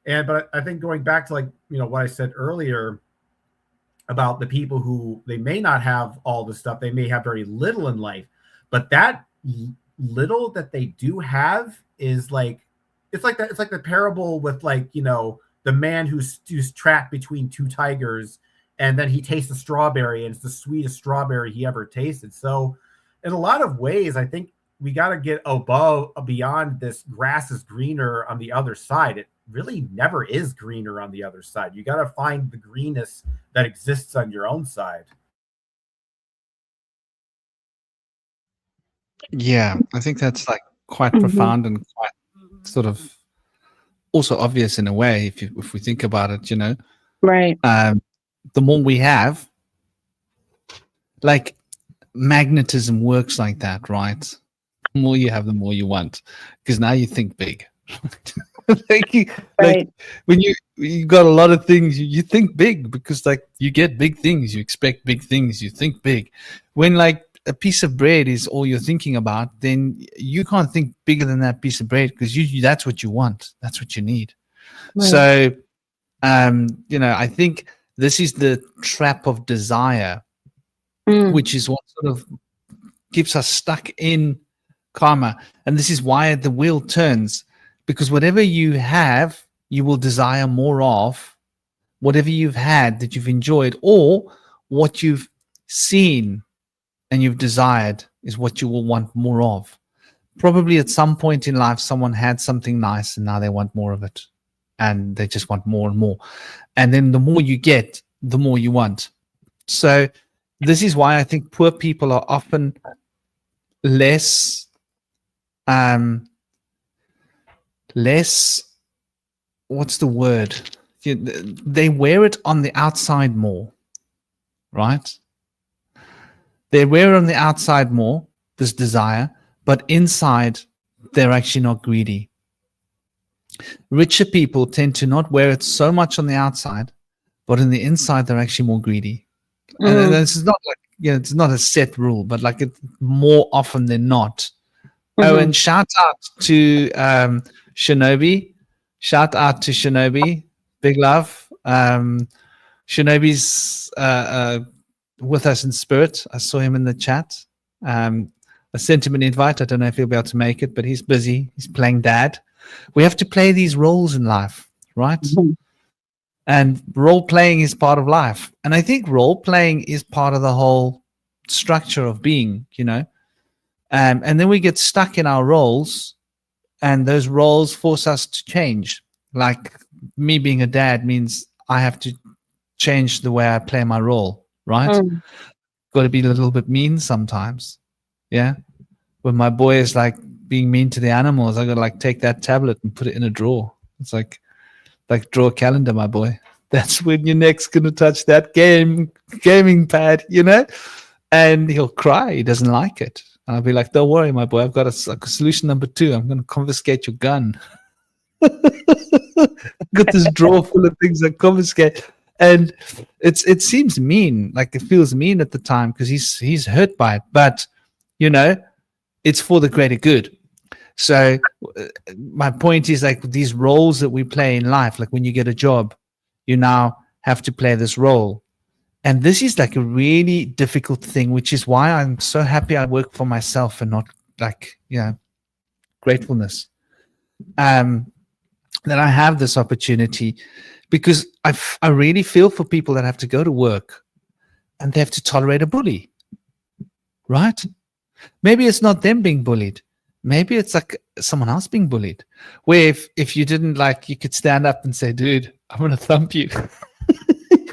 And but I think going back to like, you know, what I said earlier about the people who they may not have all the stuff, they may have very little in life, but that little that they do have is like, it's like the parable with like, you know, the man who's trapped between two tigers and then he tastes a strawberry and it's the sweetest strawberry he ever tasted. So in a lot of ways, I think we got to get beyond this grass is greener on the other side. It really never is greener on the other side. You got to find the greenness that exists on your own side. Yeah, I think that's like quite profound and quite sort of also obvious in a way if we think about it, you know. Right. The more we have, like magnetism works like that, right? The more you have, the more you want, because now you think big. like when you got a lot of things, you think big because like you get big things, you expect big things, you think big. When like a piece of bread is all you're thinking about, then you can't think bigger than that piece of bread because you that's what you want, that's what you need. Right. So you know, I think this is the trap of desire, which is what sort of keeps us stuck in karma. And this is why the wheel turns, because whatever you have, you will desire more of. Whatever you've had that you've enjoyed, or what you've seen and you've desired, is what you will want more of. Probably at some point in life, someone had something nice and now they want more of it. And they just want more and more. And then the more you get, the more you want. So this is why I think poor people are often less, what's the word? They wear it on the outside more, right? They wear it on the outside more, this desire, but inside, they're actually not greedy. Richer people tend to not wear it so much on the outside, but on the inside, they're actually more greedy. And this is not like, you know, it's not a set rule, but like it's more often than not. Oh, and shout out to Shinobi. Shout out to Shinobi. Big love. Shinobi's with us in spirit. I saw him in the chat. I sent him an invite. I don't know if he'll be able to make it, but he's busy. He's playing dad. We have to play these roles in life, right? And role playing is part of life. And I think role playing is part of the whole structure of being, you know. And then we get stuck in our roles, and those roles force us to change. Like me being a dad means I have to change the way I play my role, right? Mm. Got to be a little bit mean sometimes. Yeah. When my boy is like being mean to the animals, I got to like take that tablet and put it in a drawer. It's like draw a calendar, my boy. That's when you're next going to touch that gaming pad, you know? And he'll cry. He doesn't like it. And I'll be like, don't worry, my boy. I've got a solution number 2. I'm going to confiscate your gun. Got this drawer full of things that confiscate. And it seems mean. Like it feels mean at the time because he's hurt by it. But, you know, it's for the greater good. So my point is like these roles that we play in life, like when you get a job, you now have to play this role. And this is like a really difficult thing, which is why I'm so happy I work for myself and not like, you know, gratefulness. That I have this opportunity, because I really feel for people that have to go to work and they have to tolerate a bully, right? Maybe it's not them being bullied. Maybe it's like someone else being bullied, where if you didn't like, you could stand up and say, dude, I'm going to thump you.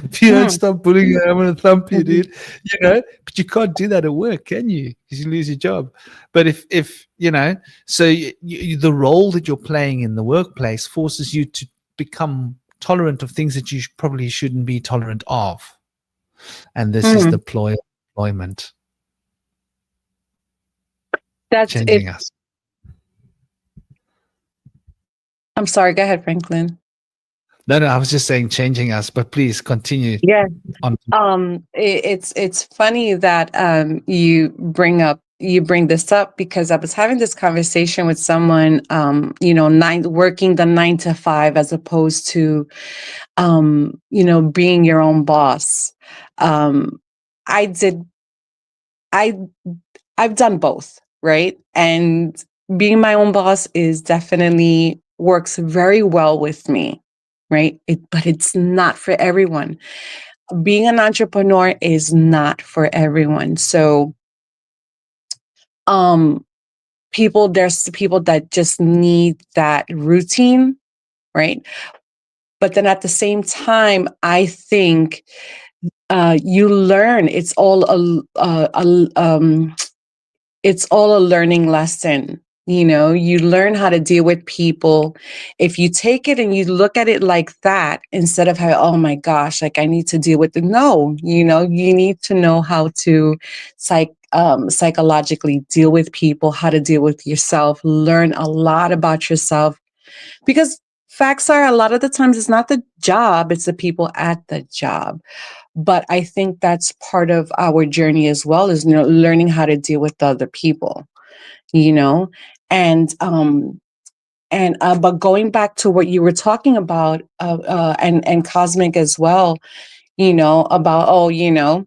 If you don't stop bullying, I'm going to thump you, dude. You know, but you can't do that at work, can you? Because you lose your job. But if you know, so the role that you're playing in the workplace forces you to become tolerant of things that you probably shouldn't be tolerant of. And this is deployment. That's changing it. us. I'm sorry. Go ahead, Franklin. No, I was just saying changing us, but please continue. Yeah. On. It's funny that you bring this up, because I was having this conversation with someone, you know, working the 9 to 5 as opposed to, you know, being your own boss. I've done both, right? And being my own boss is definitely works very well with me, right? But it's not for everyone. Being an entrepreneur is not for everyone. So, there's people that just need that routine, right? But then at the same time, I think you learn. It's all a learning lesson. You know, you learn how to deal with people. If you take it and you look at it like that, instead of how, oh my gosh, like I need to deal with it. No, you know, you need to know how to psychologically deal with people, how to deal with yourself, learn a lot about yourself. Because facts are, a lot of the times it's not the job, it's the people at the job. But I think that's part of our journey as well, is, you know, learning how to deal with other people, you know. And but going back to what you were talking about, and Cosmic as well, you know, about, oh, you know,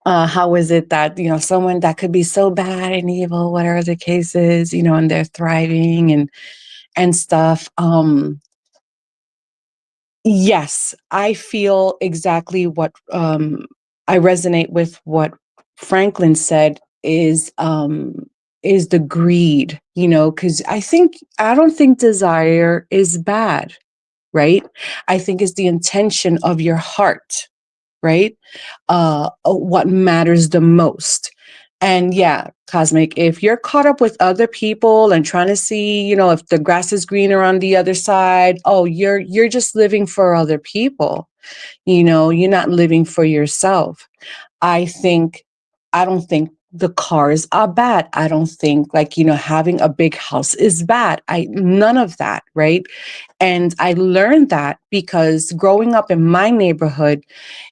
how is it that, you know, someone that could be so bad and evil, whatever the case is, you know, and they're thriving and stuff. Yes, I feel exactly what I resonate with what Franklin said, is the greed, you know, because I don't think desire is bad, right? I think it's the intention of your heart, right? What matters the most. And yeah, Cosmic, if you're caught up with other people and trying to see, you know, if the grass is greener on the other side, oh, you're just living for other people. You know, you're not living for yourself. I don't think the cars are bad. I don't think, like, you know, having a big house is bad. None of that, right? And I learned that because growing up in my neighborhood,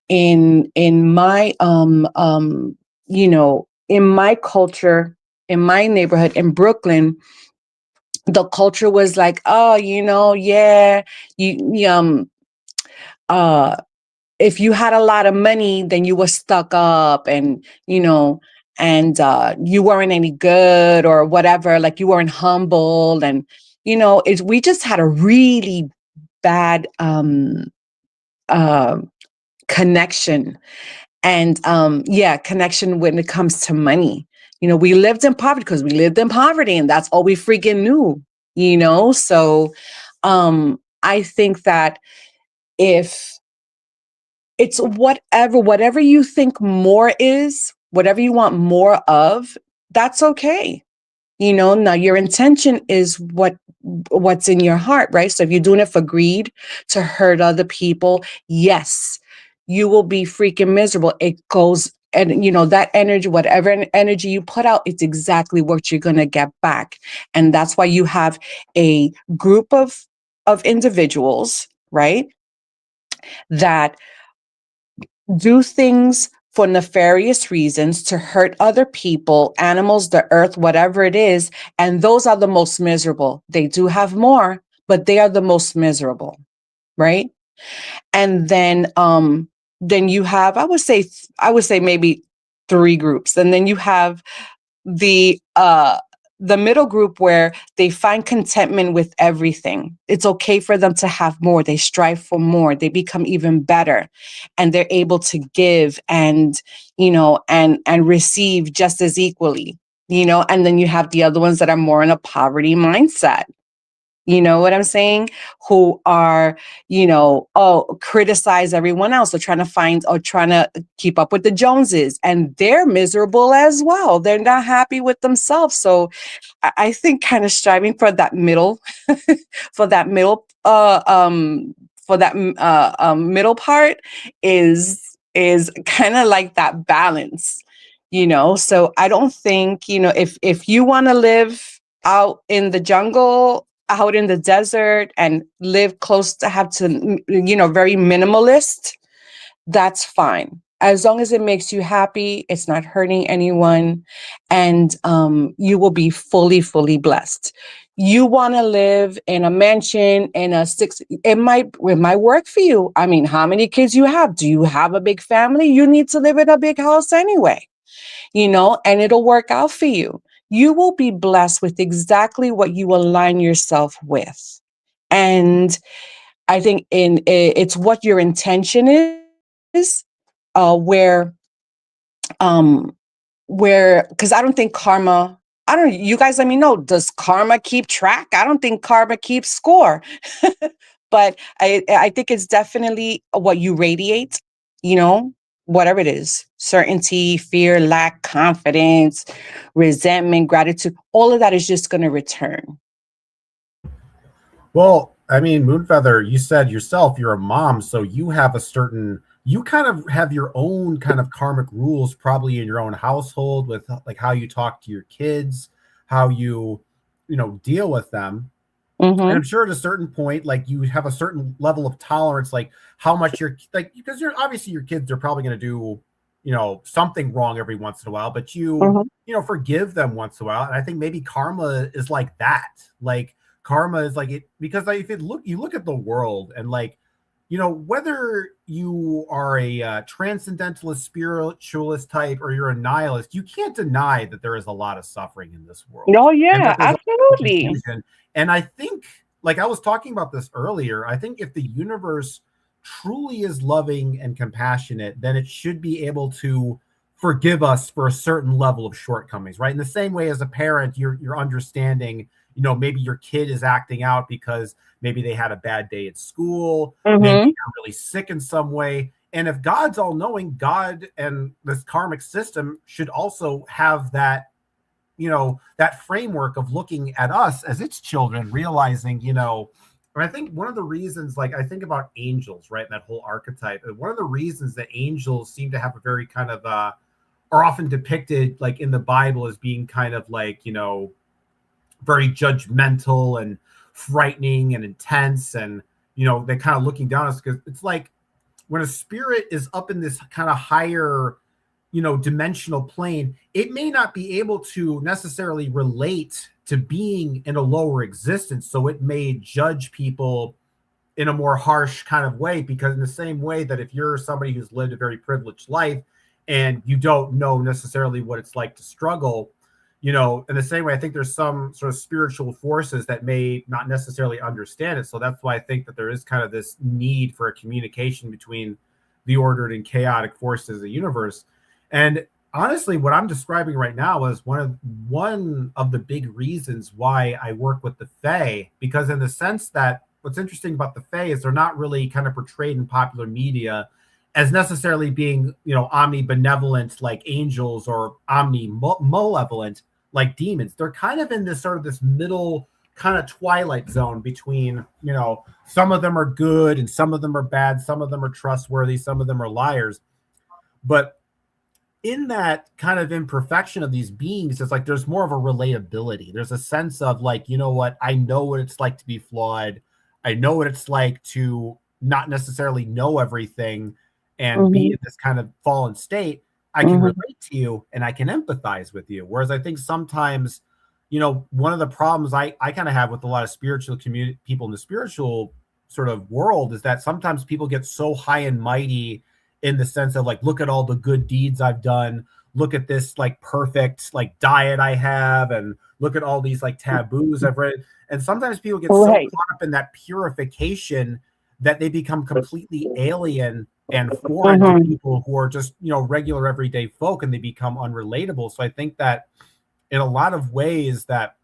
in my you know, in my culture, in my neighborhood in Brooklyn, the culture was like, oh, you know, yeah, uh if you had a lot of money, then you were stuck up, and, you know, and you weren't any good or whatever, like you weren't humble. And, you know, we just had a really bad connection. And connection when it comes to money. We lived in poverty because we lived in poverty, and that's all we freaking knew. So I think that if it's whatever you think more is, whatever you want more of, that's okay. Now your intention is what's in your heart, right? So if you're doing it for greed, to hurt other people, yes, you will be freaking miserable. It goes, and that energy, whatever energy you put out, it's exactly what you're going to get back. And that's why you have a group of individuals, right, that do things for nefarious reasons to hurt other people, animals, the earth, whatever it is. And those are the most miserable. They do have more, but they are the most miserable, right? And then you have, I would say maybe 3 groups. And then you have the middle group, where they find contentment with everything. It's okay for them to have more. They strive for more. They become even better, and they're able to give and receive just as equally. And then you have the other ones that are more in a poverty mindset. You know what I'm saying? Who are, criticize everyone else, or trying to keep up with the Joneses, and they're miserable as well. They're not happy with themselves. So I think kind of striving for that middle, for that middle, middle part is kind of like that balance, So I don't think, if you want to live out in the jungle, out in the desert, and live close to very minimalist, that's fine. As long as it makes you happy, it's not hurting anyone, and you will be fully, fully blessed. You want to live in a mansion, it might work for you. I mean, how many kids you have? Do you have a big family? You need to live in a big house anyway, and it'll work out for you. You will be blessed with exactly what you align yourself with. And I think it's what your intention is, where, because I don't think karma, you guys let me know, does karma keep track? I don't think karma keeps score. But I think it's definitely what you radiate, whatever it is, certainty, fear, lack, confidence, resentment, gratitude, all of that is just going to return. Well, I mean, Moonfeather, you said yourself you're a mom, so you kind of have your own kind of karmic rules probably in your own household, with like how you talk to your kids, how you deal with them. Mm-hmm. And I'm sure at a certain point, like, you have a certain level of tolerance, like how much because obviously your kids are probably going to do, something wrong every once in a while, but you forgive them once in a while. And I think maybe karma is like that. Like, karma is like it, because like, if you look at the world, and like, whether you are a transcendentalist, spiritualist type, or you're a nihilist, you can't deny that there is a lot of suffering in this world. Oh yeah, absolutely. And I think, like I was talking about this earlier, I think if the universe truly is loving and compassionate, then it should be able to forgive us for a certain level of shortcomings, right? In the same way as a parent, you're understanding, maybe your kid is acting out because maybe they had a bad day at school, maybe they're really sick in some way. And if God's all knowing, God and this karmic system should also have that, that framework of looking at us as its children, realizing, and I think one of the reasons, like, I think about angels, right? That whole archetype. And one of the reasons that angels seem to have a very kind of, are often depicted like in the Bible as being kind of like, very judgmental and frightening and intense. And, they're kind of looking down on us, because it's like when a spirit is up in this kind of higher, dimensional plane, it may not be able to necessarily relate to being in a lower existence. So it may judge people in a more harsh kind of way, because in the same way that if you're somebody who's lived a very privileged life and you don't know necessarily what it's like to struggle, you know, in the same way, I think there's some sort of spiritual forces that may not necessarily understand it. So that's why I think that there is kind of this need for a communication between the ordered and chaotic forces of the universe. And honestly, what I'm describing right now is one of the big reasons why I work with the Fae, because in the sense that what's interesting about the Fae is they're not really kind of portrayed in popular media as necessarily being, you know, omnibenevolent like angels or omni-malevolent like demons. They're kind of in this sort of this middle kind of twilight zone between, you know, some of them are good and some of them are bad, some of them are trustworthy, some of them are liars. But in that kind of imperfection of these beings, it's like there's more of a relatability. There's a sense of like, you know what, I know what it's like to be flawed. I know what it's like to not necessarily know everything and be in this kind of fallen state. I can relate to you and I can empathize with you. Whereas I think sometimes, you know, one of the problems I kind of have with a lot of spiritual community people in the spiritual sort of world is that sometimes people get so high and mighty in the sense of like, look at all the good deeds I've done. Look at this like perfect like diet I have, and look at all these like taboos I've read. And sometimes people get so caught up in that purification that they become completely alien and foreign to people who are just, you know, regular everyday folk, and they become unrelatable. So I think that in a lot of ways that,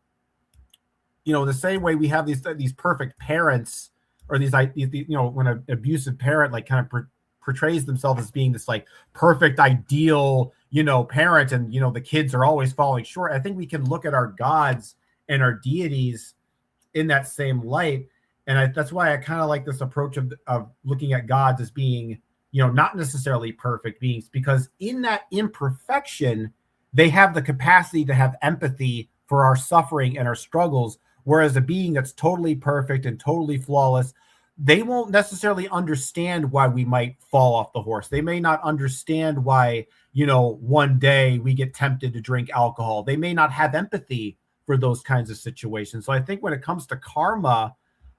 you know, the same way we have these perfect parents, or these, you know, when an abusive parent like kind of portrays themselves as being this like perfect ideal, you know, parent, and, you know, the kids are always falling short. I think we can look at our gods and our deities in that same light. And that's why I kind of like this approach of looking at gods as being, you know, not necessarily perfect beings, because in that imperfection, they have the capacity to have empathy for our suffering and our struggles. Whereas a being that's totally perfect and totally flawless, they won't necessarily understand why we might fall off the horse. They may not understand why, you know, one day we get tempted to drink alcohol. They may not have empathy for those kinds of situations. So I think when it comes to karma,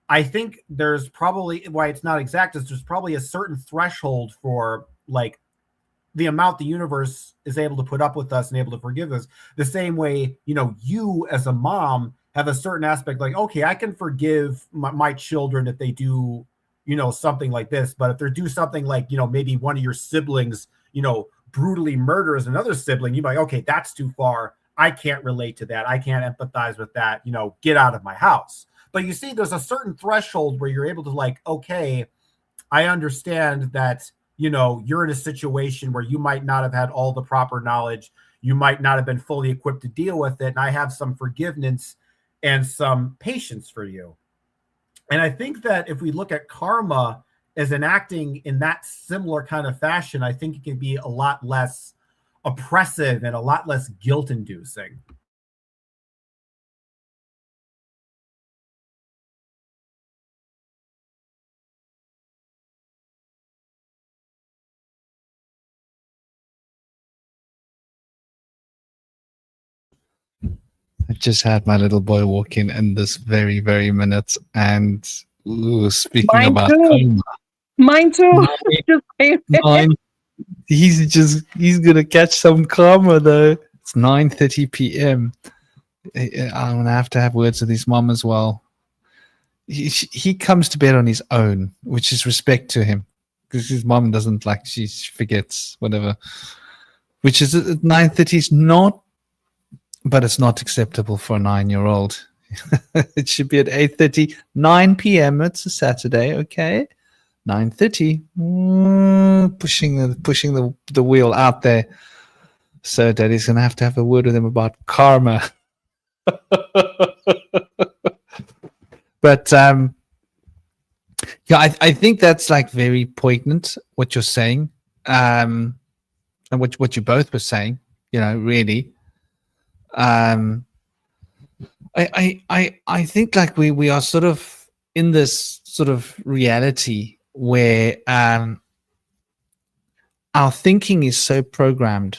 I think there's probably, why it's not exact, is there's probably a certain threshold for like the amount the universe is able to put up with us and able to forgive us. The same way, you know, you as a mom have a certain aspect like, okay, I can forgive my children if they do, you know, something like this. But if they do something like, you know, maybe one of your siblings, you know, brutally murders another sibling, you're like, okay, that's too far. I can't relate to that. I can't empathize with that. You know, get out of my house. But you see, there's a certain threshold where you're able to like, okay, I understand that, you know, you're in a situation where you might not have had all the proper knowledge. You might not have been fully equipped to deal with it. And I have some forgiveness and some patience for you. And I think that if we look at karma as enacting in that similar kind of fashion, I think it can be a lot less oppressive and a lot less guilt-inducing. I just had my little boy walk in this very, very minute. And speaking Mine about too. karma, Mine too. nine, he's gonna catch some karma though. It's 9:30 p.m. I'm gonna have to have words with his mom as well. He comes to bed on his own, which is respect to him, because his mom doesn't, like, she forgets whatever. Which is at 9:30 is not, but it's not acceptable for a 9-year-old. It should be at 8:30, 9 p.m. It's a Saturday, okay? 9:30, pushing the wheel out there. So Daddy's gonna have to have a word with him about karma. But yeah, I think that's like very poignant what you're saying, and what you both were saying. You know, really. I think like we are sort of in this sort of reality where our thinking is so programmed.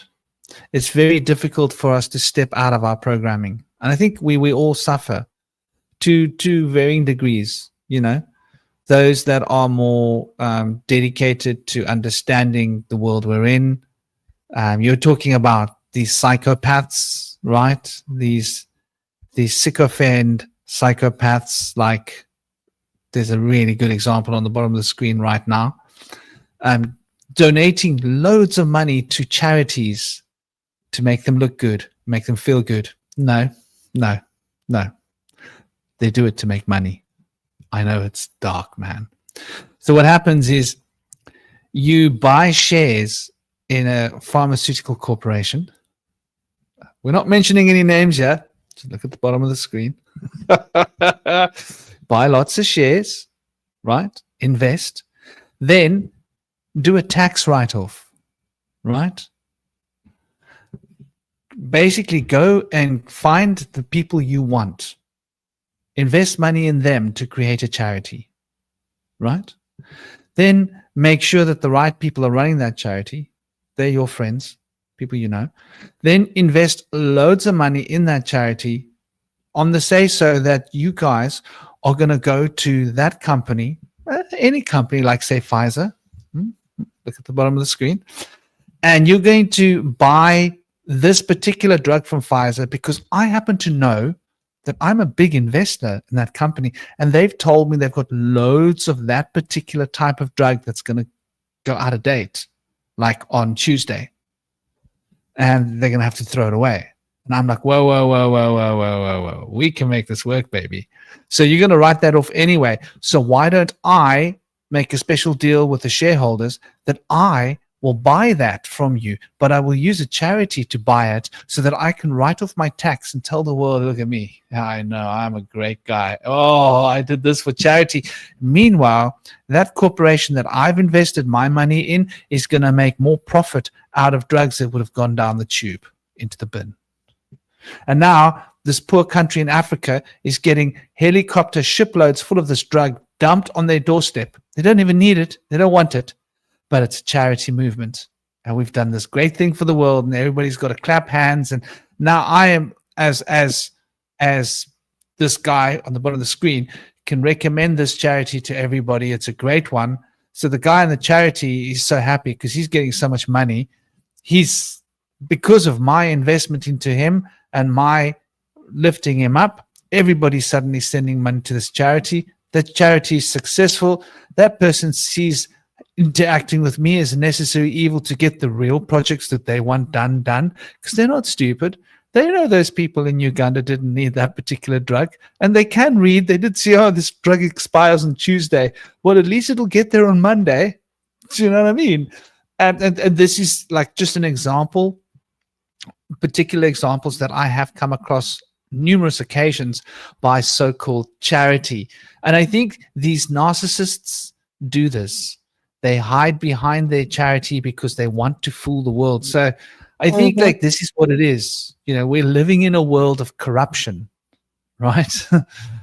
It's very difficult for us to step out of our programming, and I think we all suffer to varying degrees. You know, those that are more dedicated to understanding the world we're in. You're talking about these psychopaths, right? These sycophant psychopaths, like there's a really good example on the bottom of the screen right now, donating loads of money to charities to make them look good, make them feel good. No. They do it to make money. I know it's dark, man. So what happens is you buy shares in a pharmaceutical corporation. We're not mentioning any names yet. Just look at the bottom of the screen. Buy lots of shares, right? Invest. Then do a tax write-off, right? Basically go and find the people you want. Invest money in them to create a charity, right? Then make sure that the right people are running that charity. They're your friends, people you know. Then invest loads of money in that charity on the say-so that you guys are going to go to that company, any company like, say, Pfizer. Look at the bottom of the screen. And you're going to buy this particular drug from Pfizer because I happen to know that I'm a big investor in that company, and they've told me they've got loads of that particular type of drug that's going to go out of date, like on Tuesday, and they're going to have to throw it away. And I'm like, whoa, we can make this work, baby. So you're going to write that off anyway. So why don't I make a special deal with the shareholders that I will buy that from you, but I will use a charity to buy it so that I can write off my tax and tell the world, look at me. I know I'm a great guy. Oh, I did this for charity. Meanwhile, that corporation that I've invested my money in is going to make more profit out of drugs that would have gone down the tube into the bin. And now this poor country in Africa is getting helicopter shiploads full of this drug dumped on their doorstep. They don't even need it. They don't want it. But it's a charity movement. And we've done this great thing for the world, and everybody's got to clap hands. And now I am, as this guy on the bottom of the screen, can recommend this charity to everybody. It's a great one. So the guy in the charity is so happy because he's getting so much money. He's, because of my investment into him and my lifting him up, everybody's suddenly sending money to this charity. That charity is successful. That person sees interacting with me as a necessary evil to get the real projects that they want done, because they're not stupid. They know those people in Uganda didn't need that particular drug, and they can read. They did see, oh, this drug expires on Tuesday. Well, at least it'll get there on Monday. Do you know what I mean? And this is like just an example, particular examples that I have come across numerous occasions by so-called charity. And I think these narcissists do this. They hide behind their charity because they want to fool the world. So I think like this is what it is. You know, we're living in a world of corruption, right?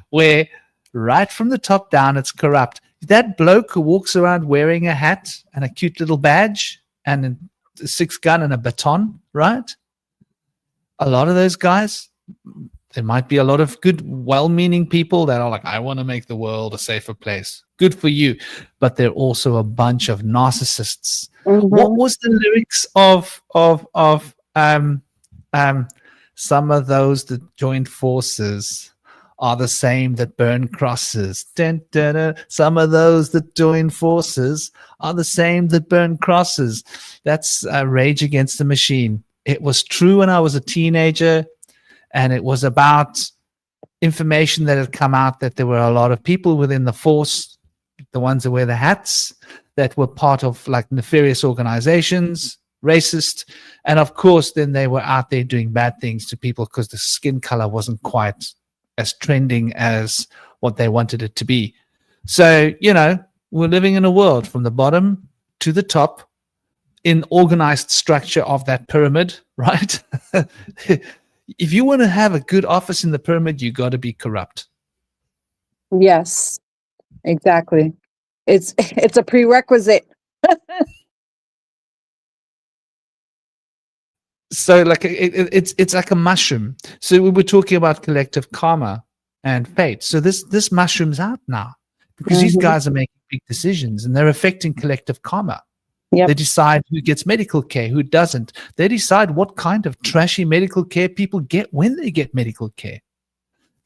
Where right from the top down, it's corrupt. That bloke who walks around wearing a hat and a cute little badge and a 6-gun and a baton, right? A lot of those guys, there might be a lot of good, well-meaning people that are like, I want to make the world a safer place. Good for you. But they're also a bunch of narcissists. What was the lyrics of some of those that joined forces are the same that burn crosses. Dun, dun, dun. Some of those that join forces are the same that burn crosses. That's Rage Against the Machine. It was true when I was a teenager, and it was about information that had come out that there were a lot of people within the force, the ones that wear the hats, that were part of like nefarious organizations, racist, and of course then they were out there doing bad things to people because the skin color wasn't quite as trending as what they wanted it to be. So, you know, we're living in a world from the bottom to the top in organized structure of that pyramid, right? If you want to have a good office in the pyramid, you got to be corrupt. Yes, exactly. It's a prerequisite. So like it's like a mushroom. So we were talking about collective karma and fate. So this mushroom's out now because these guys are making big decisions and they're affecting collective karma. Yep. They decide who gets medical care, who doesn't. They decide what kind of trashy medical care people get when they get medical care.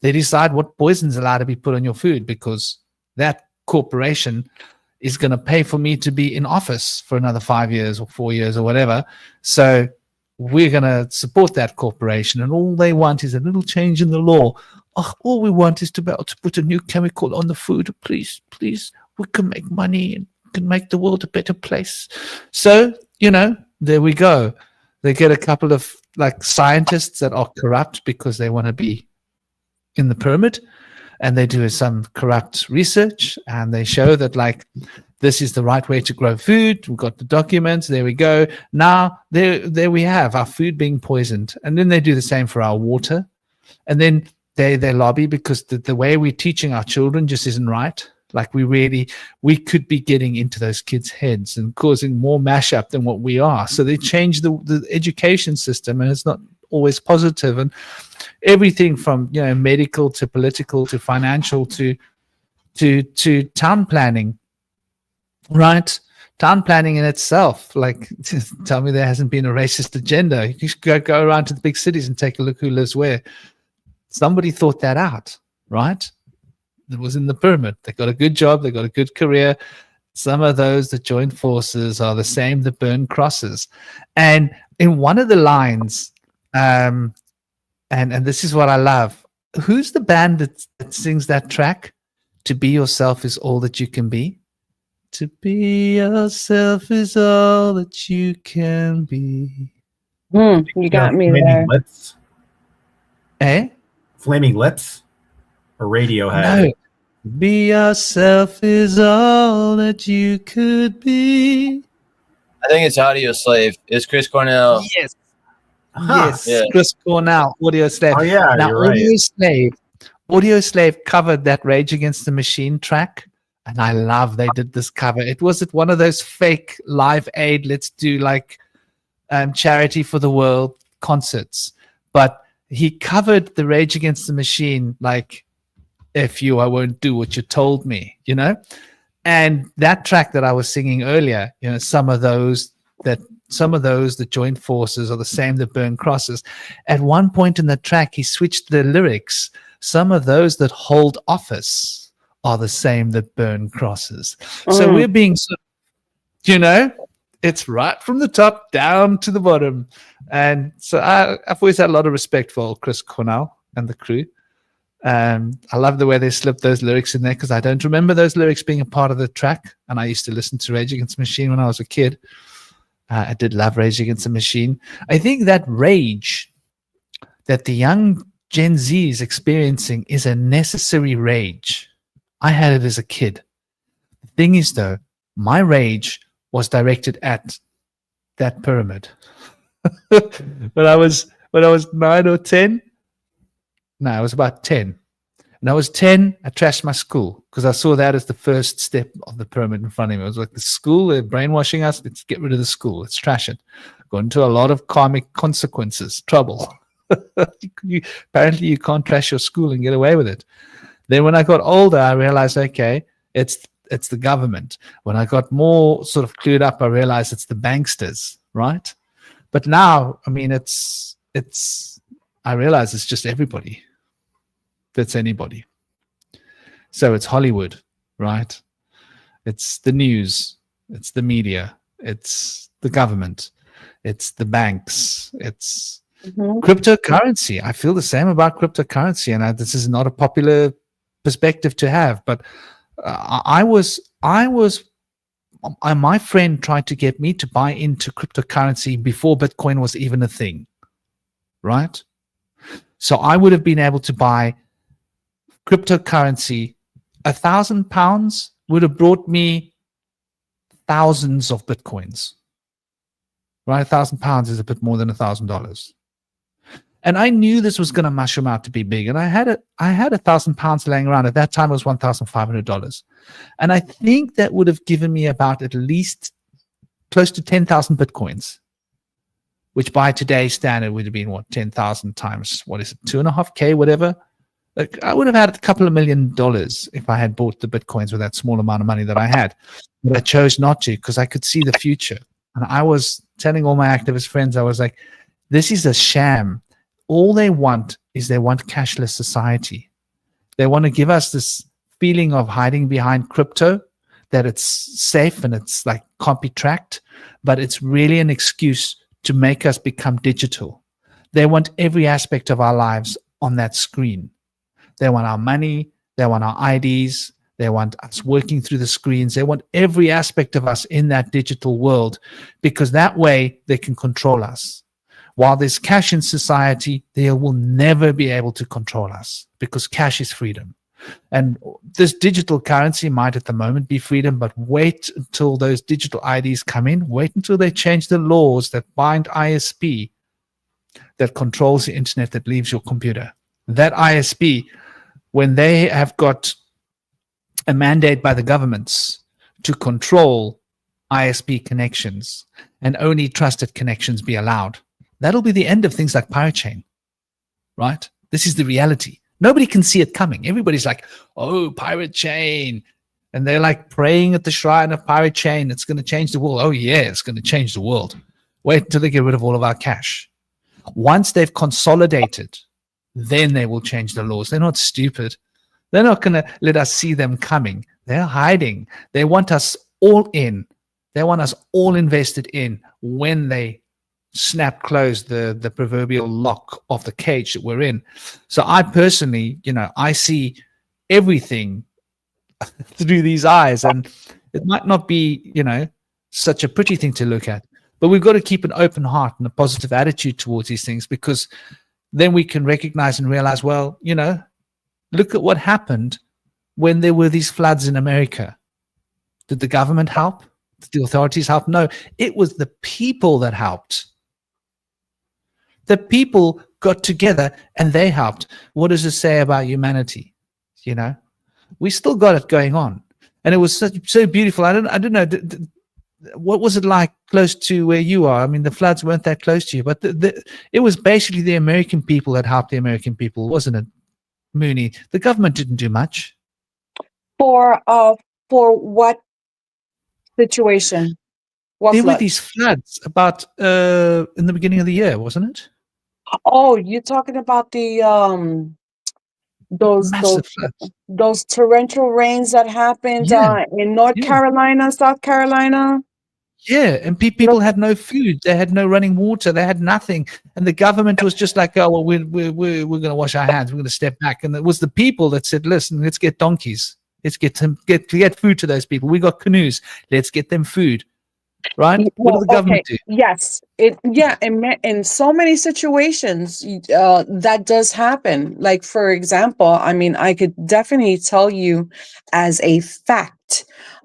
They decide what poison's allowed to be put on your food because that corporation is going to pay for me to be in office for another 5 years or 4 years or whatever. So we're going to support that corporation. And all they want is a little change in the law. Oh, all we want is to be able to put a new chemical on the food. Please, please, we can make money and can make the world a better place. So, there we go. They get a couple of like scientists that are corrupt because they want to be in the pyramid, and they do some corrupt research, and they show that like this is the right way to grow food. We've got the documents. There we go. Now there we have our food being poisoned, and then they do the same for our water, and then they lobby because the way we're teaching our children just isn't right. Like we could be getting into those kids' heads and causing more mashup than what we are. So they change the education system, and it's not always positive. And everything from medical to political to financial to town planning, right? Town planning in itself, like tell me there hasn't been a racist agenda. You just go around to the big cities and take a look who lives where. Somebody thought that out, right? It was in the pyramid. They got a good job. They got a good career. Some of those that joined forces are the same that burn crosses. And in one of the lines, and this is what I love. Who's the band that sings that track? To be yourself is all that you can be. To be yourself is all that you can be. You got me Flaming there. Lips? Eh? Flaming Lips? Or Radiohead? No. Be yourself is all that you could be. I think it's Audio Slave. It's Chris Cornell. Yes. Huh. Yes. Yeah. Chris Cornell, Audio Slave. Oh, yeah, Now, you're right. Audio Slave covered that Rage Against the Machine track, and I love they did this cover. It was at one of those fake Live Aid, let's do like charity for the world concerts. But he covered the Rage Against the Machine like, F you, I won't do what you told me, And that track that I was singing earlier, some of those that joined forces are the same that burn crosses. At one point in the track, he switched the lyrics. Some of those that hold office are the same that burn crosses. So we're being, it's right from the top down to the bottom. And so I've always had a lot of respect for Chris Cornell and the crew. I love the way they slipped those lyrics in there because I don't remember those lyrics being a part of the track. And I used to listen to Rage Against the Machine when I was a kid. I did love Rage Against the Machine. I think that rage that the young Gen Z is experiencing is a necessary rage. I had it as a kid. The thing is, though, my rage was directed at that pyramid. when I was 9 or 10. No, I was about 10. When I was 10, I trashed my school because I saw that as the first step of the pyramid in front of me. It was like the school, they're brainwashing us. Let's get rid of the school. Let's trash it. Got into a lot of karmic consequences, trouble. Apparently, you can't trash your school and get away with it. Then when I got older, I realized, okay, it's the government. When I got more sort of clued up, I realized it's the banksters, right? But now, I mean, I realize it's just everybody. That's anybody. So it's Hollywood, right? It's the news. It's the media. It's the government. It's the banks. It's cryptocurrency. I feel the same about cryptocurrency, and this is not a popular perspective to have, but my friend tried to get me to buy into cryptocurrency before Bitcoin was even a thing, right? So I would have been able to buy cryptocurrency. £1,000 would have brought me thousands of Bitcoins, right? £1,000 is a bit more than $1,000. And I knew this was going to mushroom out to be big. And I had £1,000 laying around. At that time, it was $1,500. And I think that would have given me about at least close to 10,000 Bitcoins, which by today's standard would have been, 10,000 times, 2.5K, whatever. Like, I would have had a couple of $1 million if I had bought the Bitcoins with that small amount of money that I had. But I chose not to because I could see the future. And I was telling all my activist friends, I was like, this is a sham. All they want is they want cashless society. They want to give us this feeling of hiding behind crypto, that it's safe and it's like can't be tracked, but it's really an excuse to make us become digital. They want every aspect of our lives on that screen. They want our money. They want our IDs. They want us working through the screens. They want every aspect of us in that digital world, because that way they can control us. While there's cash in society, they will never be able to control us, because cash is freedom. And this digital currency might at the moment be freedom, but wait until those digital IDs come in. Wait until they change the laws that bind ISP, that controls the internet that leaves your computer. That ISP, when they have got a mandate by the governments to control ISP connections and only trusted connections be allowed, that'll be the end of things like Pirate Chain, right? This is the reality. Nobody can see it coming. Everybody's like, oh, Pirate Chain. And they're like praying at the shrine of Pirate Chain. It's going to change the world. Oh, yeah, it's going to change the world. Wait until they get rid of all of our cash. Once they've consolidated, then they will change the laws. They're not stupid. They're not going to let us see them coming. They're hiding. They want us all in. They want us all invested in when they snap close the proverbial lock of the cage that we're in. So I personally, I see everything through these eyes, and it might not be, such a pretty thing to look at, but we've got to keep an open heart and a positive attitude towards these things, because then we can recognize and realize, well, look at what happened when there were these floods in America. Did the government help? Did the authorities help? No, it was the people that helped. The people got together and they helped. What does it say about humanity? We still got it going on, and it was so beautiful. I don't know. What was it like close to where you are? I mean, the floods weren't that close to you, but it was basically the American people that helped the American people, wasn't it, Mooney? The government didn't do much. For what situation? What There were flood? these floods about in the beginning of the year, wasn't it? Oh, you're talking about the Massive floods. those torrential rains that happened Yeah, in North yeah. Carolina, South Carolina. Yeah, and people had no food. They had no running water. They had nothing, and the government was just like, "Oh, well, we're going to wash our hands. We're going to step back." And it was the people that said, "Listen, let's get donkeys. Let's get food to those people. We got canoes. Let's get them food." Right? What did the government do? Yes, in so many situations that does happen. Like, for example, I mean, I could definitely tell you as a fact,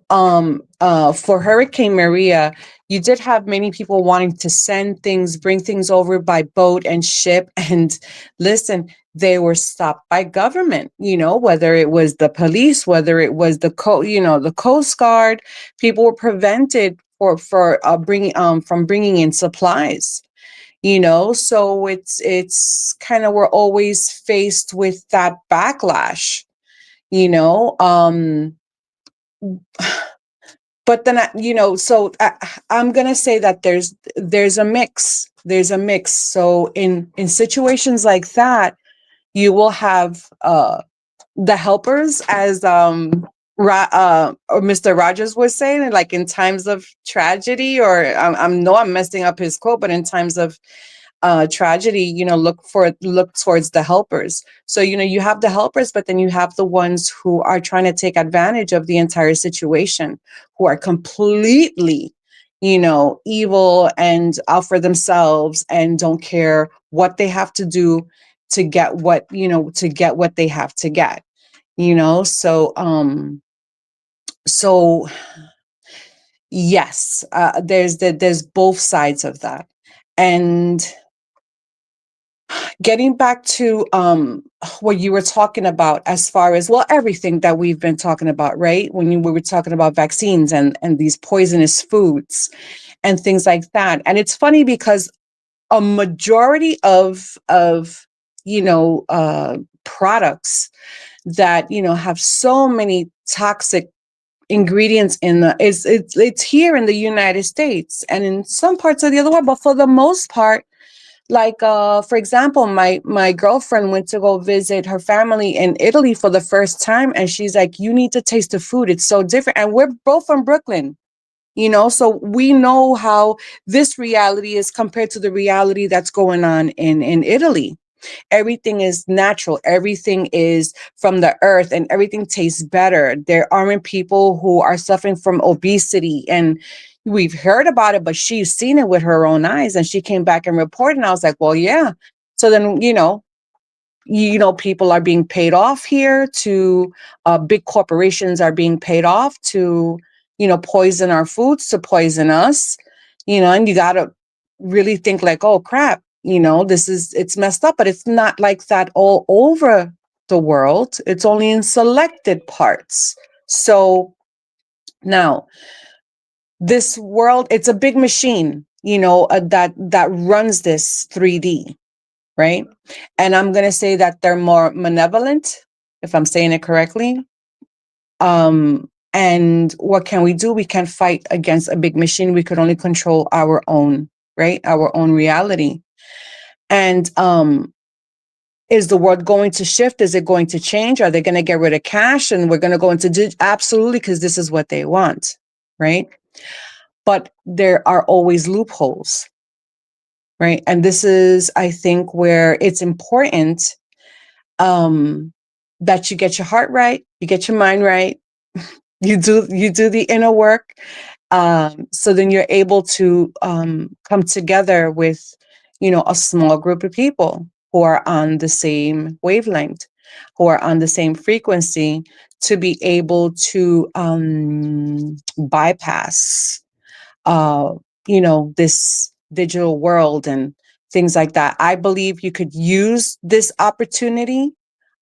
for Hurricane Maria, you did have many people wanting to bring things over by boat and ship, and listen, they were stopped by government, whether it was the police, whether it was the Coast Guard. People were prevented from bringing in supplies, so it's kind of, we're always faced with that backlash, but then I'm gonna say that there's a mix. So in situations like that, you will have the helpers, as or Mr. Rogers was saying, like in times of tragedy, or I'm messing up his quote, but in times of tragedy, look towards the helpers. So you have the helpers, but then you have the ones who are trying to take advantage of the entire situation, who are completely evil and out for themselves, and don't care what they have to do to get what they have to get. So yes, there's both sides of that. And getting back to what you were talking about, as far as, well, everything that we've been talking about, right? We were talking about vaccines and these poisonous foods and things like that. And it's funny because a majority of products that, you know, have so many toxic ingredients in the, it's here in the United States and in some parts of the other world, but for the most part, like for example, my girlfriend went to go visit her family in Italy for the first time, and she's like, you need to taste the food, it's so different. And we're both from Brooklyn, you know, so we know how this reality is compared to the reality that's going on in Italy. Everything is natural, everything is from the earth, and everything tastes better. There aren't people who are suffering from obesity, and we've heard about it, but she's seen it with her own eyes, and she came back and reported, and I was like, well, yeah. So then, you know, people are being paid off here to big corporations are being paid off to, you know, poison our foods, to poison us, you know, and you got to really think like, oh crap, you know, it's messed up, but it's not like that all over the world. It's only in selected parts. So now this world, it's a big machine, you know, that runs this 3D. Right. And I'm going to say that they're more malevolent, if I'm saying it correctly. And what can we do? We can't fight against a big machine. We could only control our own, right? Our own reality. And is the world going to shift? Is it going to change? Are they going to get rid of cash and we're going to go into absolutely, because this is what they want, right? But there are always loopholes. Right. And this is, I think, where it's important that you get your heart right, you get your mind right, you do the inner work. So then you're able to come together with, you know, a small group of people who are on the same wavelength, who are on the same frequency, to be able to bypass, you know, this digital world and things like that. I believe you could use this opportunity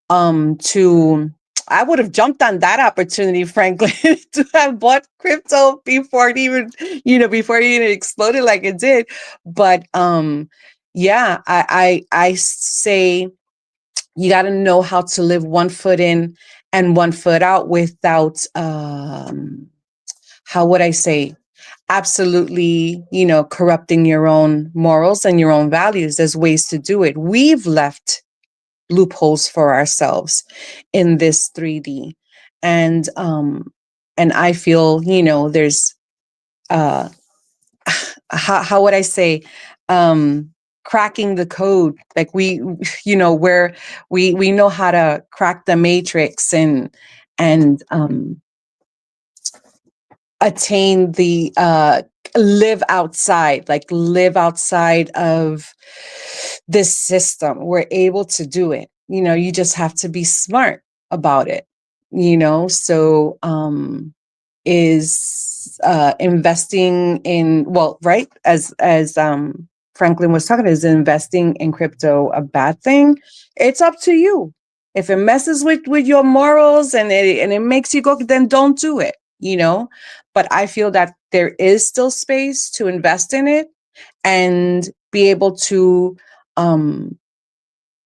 to, I would have jumped on that opportunity, frankly, to have bought crypto before it even, you know, before it even exploded like it did. But yeah, I say you got to know how to live one foot in and one foot out without, how would I say, absolutely, you know, corrupting your own morals and your own values. There's ways to do it. We've left loopholes for ourselves in this 3D. And I feel, you know, there's how would I say, cracking the code. Like we, you know, where we know how to crack the matrix and attain the live outside of this system. We're able to do it. You know, you just have to be smart about it, you know. So is investing in, well, right, as Franklin was talking, is investing in crypto a bad thing? It's up to you. If it messes with your morals and it makes you go, then don't do it, you know. But I feel that there is still space to invest in it and be able to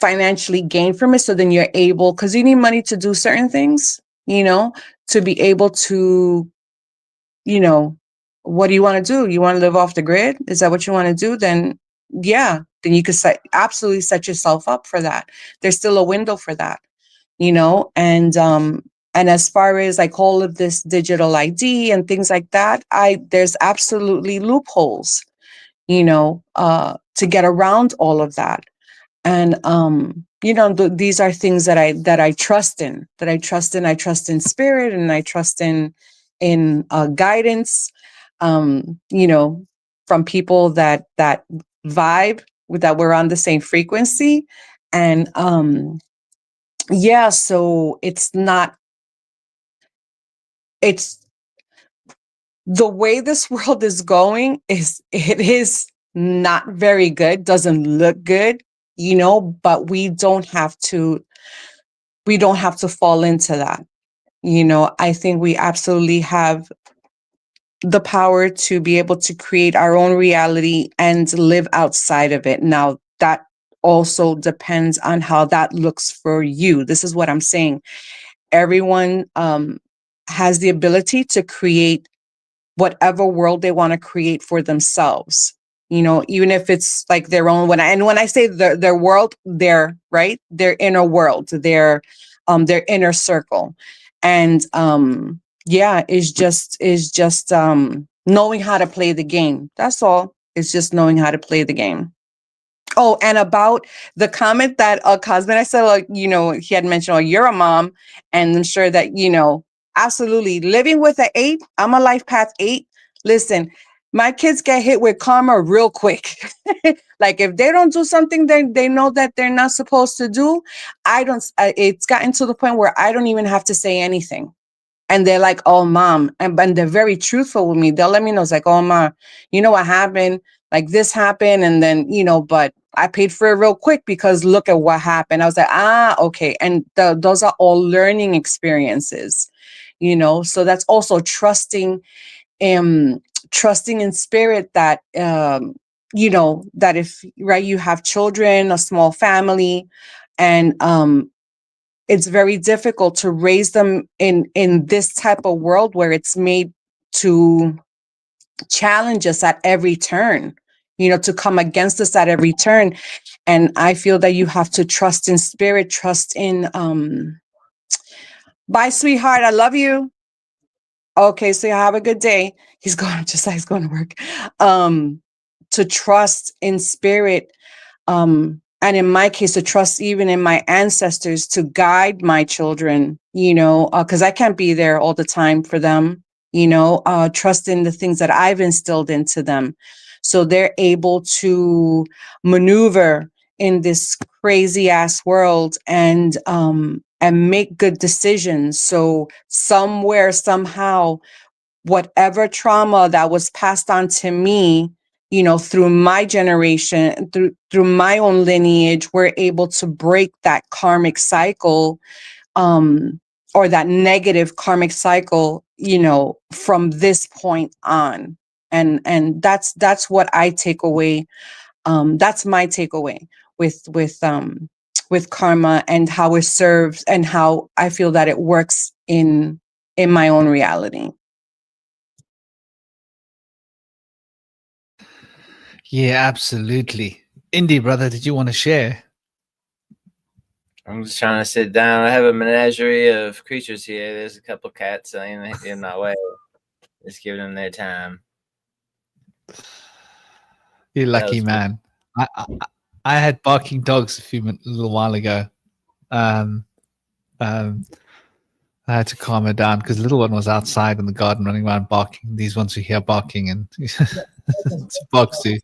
financially gain from it. So then you're able, because you need money to do certain things, you know, to be able to, you know, what do you want to do? You want to live off the grid? Is that what you want to do? Then yeah, then you could absolutely set yourself up for that. There's still a window for that, you know. And as far as like all of this digital ID and things like that, there's absolutely loopholes, you know, to get around all of that. And you know, these are things that I trust in. I trust in spirit, and I trust in guidance. You know, from people that vibe with, that we're on the same frequency. And yeah, so it's the way this world is going is not very good, doesn't look good, you know, but we don't have to fall into that. You know, I think we absolutely have the power to be able to create our own reality and live outside of it. Now, that also depends on how that looks for you. This is what I'm saying. Everyone has the ability to create whatever world they want to create for themselves. You know, even if it's like their own. When I say their world, their inner world, their inner circle, and is just knowing how to play the game. That's all. It's just knowing how to play the game. Oh, and about the comment that Cosmin, I said, like, you know, he had mentioned, oh, you're a mom, and I'm sure that, you know, absolutely living with an 8. I'm a life path 8. Listen, my kids get hit with karma real quick. Like if they don't do something they know that they're not supposed to do, it's gotten to the point where I don't even have to say anything. And they're like, oh, mom. And they're very truthful with me. They'll let me know. It's like, oh, ma, you know what happened? Like this happened. And then, you know, but I paid for it real quick because look at what happened. I was like, okay. And those are all learning experiences, you know. So that's also trusting in spirit that, you know, that if, right, you have children, a small family, and it's very difficult to raise them in this type of world where it's made to challenge us at every turn, you know, to come against us at every turn. And I feel that you have to trust in spirit, trust in bye, sweetheart, I love you. Okay, so you have a good day. He's going to work. To trust in spirit, and in my case, to trust even in my ancestors to guide my children, you know, because I can't be there all the time for them, you know, trust in the things that I've instilled into them. So they're able to maneuver in this crazy ass world and make good decisions. So somewhere, somehow, whatever trauma that was passed on to me, you know, through my generation, through my own lineage, we're able to break that karmic cycle, or that negative karmic cycle, you know, from this point on. And that's what I take away. That's my takeaway with karma and how it serves and how I feel that it works in my own reality. Yeah, absolutely. Indie, brother, did you want to share? I'm just trying to sit down. I have a menagerie of creatures here. There's a couple cats in my way. Just giving them their time. You're lucky, man. I had barking dogs a little while ago. I had to calm her down because the little one was outside in the garden running around barking. These ones were here barking, and it's barks too.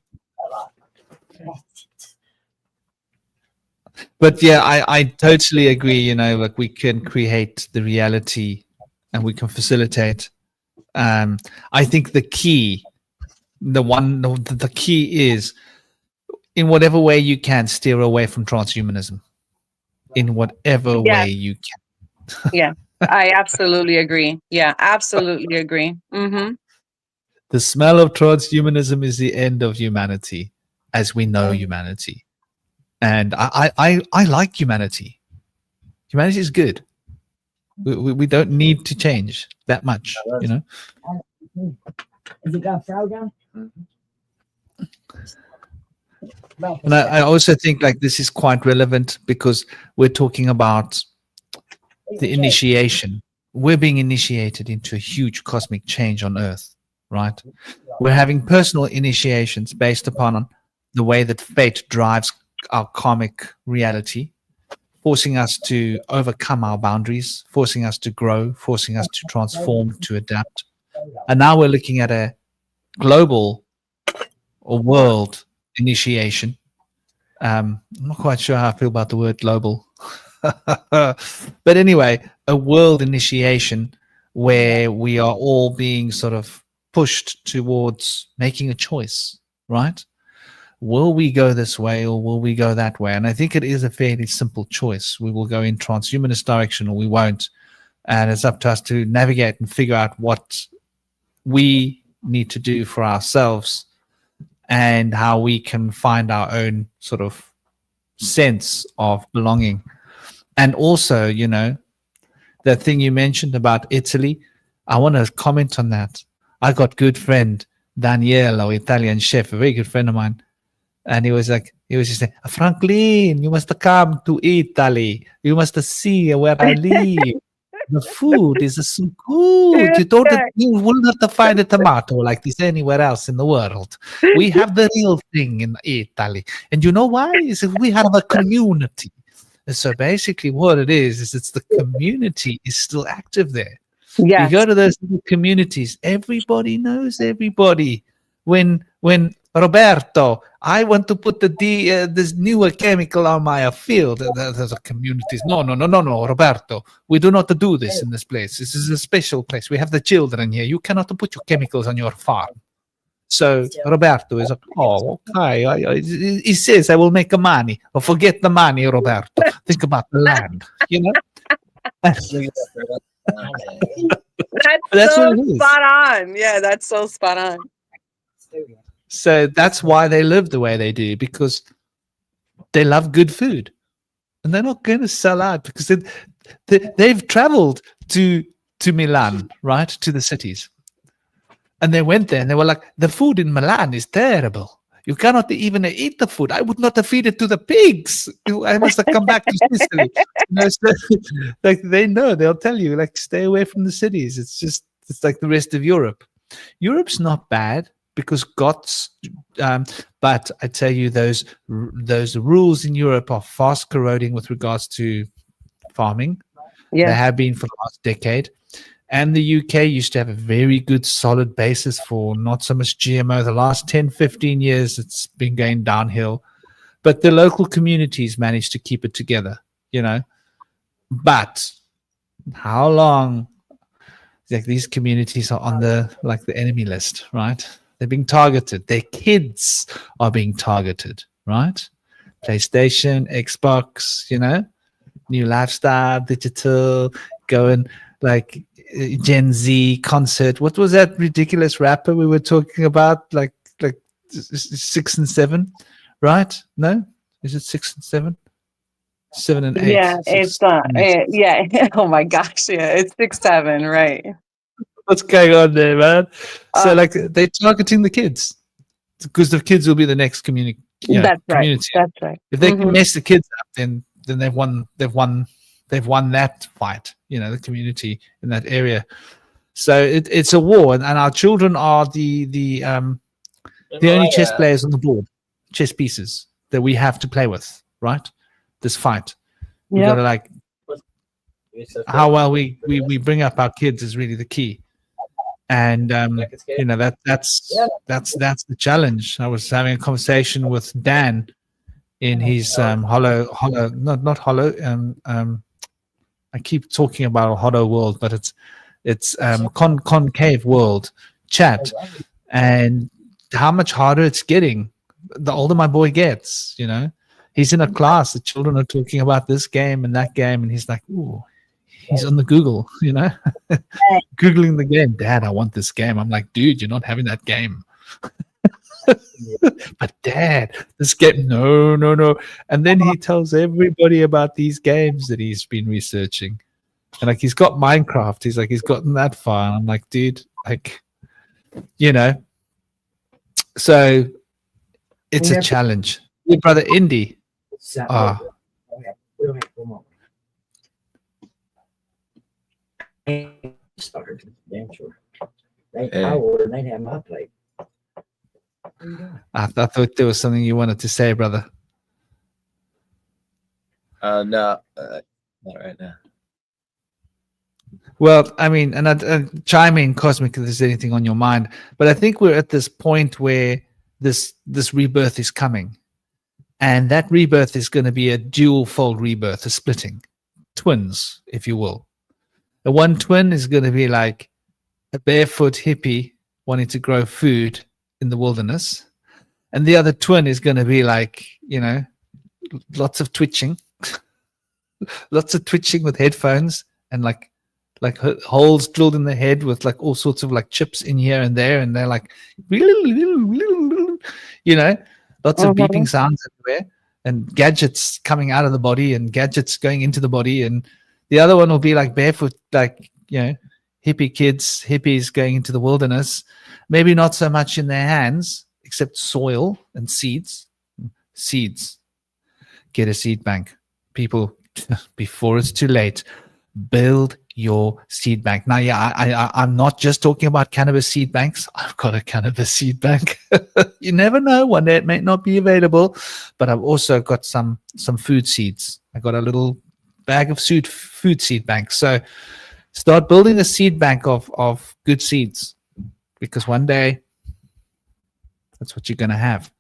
But yeah, I totally agree. You know, like we can create the reality and we can facilitate. I think the key is in whatever way you can steer away from transhumanism. In whatever way you can. Yeah, I absolutely agree. Yeah, absolutely agree. Mm-hmm. The smell of transhumanism is the end of humanity as we know humanity. And I like humanity. Humanity is good. We don't need to change that much, you know. Is it going throw again? And I also think like this is quite relevant because we're talking about the initiation. We're being initiated into a huge cosmic change on Earth, right? We're having personal initiations based upon the way that fate drives our karmic reality, forcing us to overcome our boundaries, forcing us to grow, forcing us to transform, to adapt. And now we're looking at a global or world initiation. I'm not quite sure how I feel about the word global. But anyway, a world initiation where we are all being sort of pushed towards making a choice, right? Will we go this way or will we go that way? And I think it is a fairly simple choice. We will go in transhumanist direction or we won't. And it's up to us to navigate and figure out what we need to do for ourselves and how we can find our own sort of sense of belonging. And also, you know, that thing you mentioned about Italy, I want to comment on that. I got good friend Daniele, Italian chef, a very good friend of mine, and he was just saying, Franklin, you must come to Italy. You must see where I live. The food is so good. You will not find a tomato like this anywhere else in the world. We have the real thing in Italy. And you know why? Is we have a community. And so basically what it is it's the community is still active there. You go to those little communities, everybody knows everybody. When Roberto, I want to put this newer chemical on my field. There's a communities. No, Roberto. We do not do this in this place. This is a special place. We have the children here. You cannot put your chemicals on your farm. So Roberto is like, oh, okay. He says, I will make money. Or forget the money, Roberto. Think about the land, you know? That's so spot on. Yeah, that's so spot on. So that's why they live the way they do, because they love good food. And they're not going to sell out because they've traveled to Milan, right, to the cities. And they went there and they were like, the food in Milan is terrible. You cannot even eat the food. I would not feed it to the pigs. I must have come back to Sicily. Like they know, they'll tell you, like, stay away from the cities. It's like the rest of Europe. Europe's not bad because but I tell you, those rules in Europe are fast corroding with regards to farming. They have been for the last decade. And the UK used to have a very good, solid basis for not so much GMO. The last 10, 15 years, it's been going downhill. But the local communities managed to keep it together, you know. But how long? Like, these communities are on the enemy list, right? They're being targeted. Their kids are being targeted, right? PlayStation, Xbox, you know, new lifestyle, digital, going like Gen Z concert. What was that ridiculous rapper we were talking about? Like 6 and 7, right? No, is it 6 and 7? 7 and 8. Yeah, it's yeah. Oh my gosh, yeah, it's 6, 7, right? What's going on there, man? So like they're targeting the kids because the kids will be the next community. That's community. Right. That's right. If they can mess the kids up, then they've won that fight. You know, the community in that area. So it's a war, and our children are the only chess players on the board, chess pieces that we have to play with. Right, this fight. We gotta like how well we bring up our kids is really the key. And you know, that's the challenge. I was having a conversation with Dan in his hollow not hollow I keep talking about a hollow world, but it's concave world chat, and how much harder it's getting the older my boy gets. You know, he's in a class, the children are talking about this game and that game, and he's like, ooh. He's on the Google, you know, Googling the game. Dad, I want this game. I'm like, dude, you're not having that game. But Dad, this game, no. And then he tells everybody about these games that he's been researching. And like, he's got Minecraft. He's like, he's gotten that far. And I'm like, dude, like, you know. So it's a challenge. Your brother Indy. Started damn sure. I would, and they'd have my plate. I thought there was something you wanted to say, brother. No, not right now. Well, I mean, and I'd chime in, Cosmic, if there's anything on your mind. But I think we're at this point where this rebirth is coming, and that rebirth is going to be a dual-fold rebirth, a splitting, twins, if you will. The one twin is going to be like a barefoot hippie wanting to grow food in the wilderness. And the other twin is going to be like, you know, lots of twitching, with headphones and like holes drilled in the head with like all sorts of like chips in here and there. And they're like, you know, lots of beeping sounds everywhere. and gadgets coming out of the body and gadgets going into the body, and the other one will be like barefoot, like, you know, hippie kids, hippies going into the wilderness, maybe not so much in their hands except soil and seeds. Get a seed bank, people. Before it's too late, build your seed bank. Now, yeah, I'm not just talking about cannabis seed banks. I've got a cannabis seed bank. You never know, one day it may not be available, but I've also got some food seeds. I got a little bag of food seed bank. So start building a seed bank of good seeds, because one day that's what you're going to have.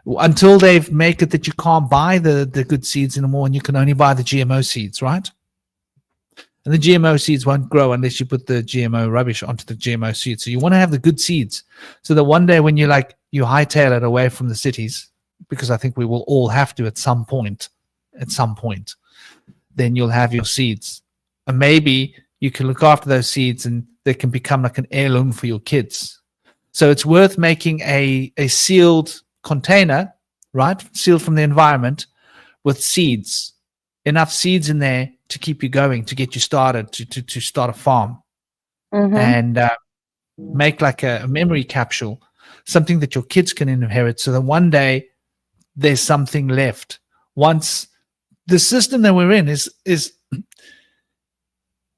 Until they've make it that you can't buy the good seeds anymore, and you can only buy the GMO seeds, right? And the GMO seeds won't grow unless you put the GMO rubbish onto the GMO seeds. So you want to have the good seeds, so that one day when you hightail it away from the cities, because I think we will all have to at some point, then you'll have your seeds. And maybe you can look after those seeds and they can become like an heirloom for your kids. So it's worth making a sealed container, right? Sealed from the environment, with seeds, enough seeds in there to keep you going, to get you started, to start a farm. And make like a memory capsule, something that your kids can inherit, so that one day there's something left. Once the system that we're in is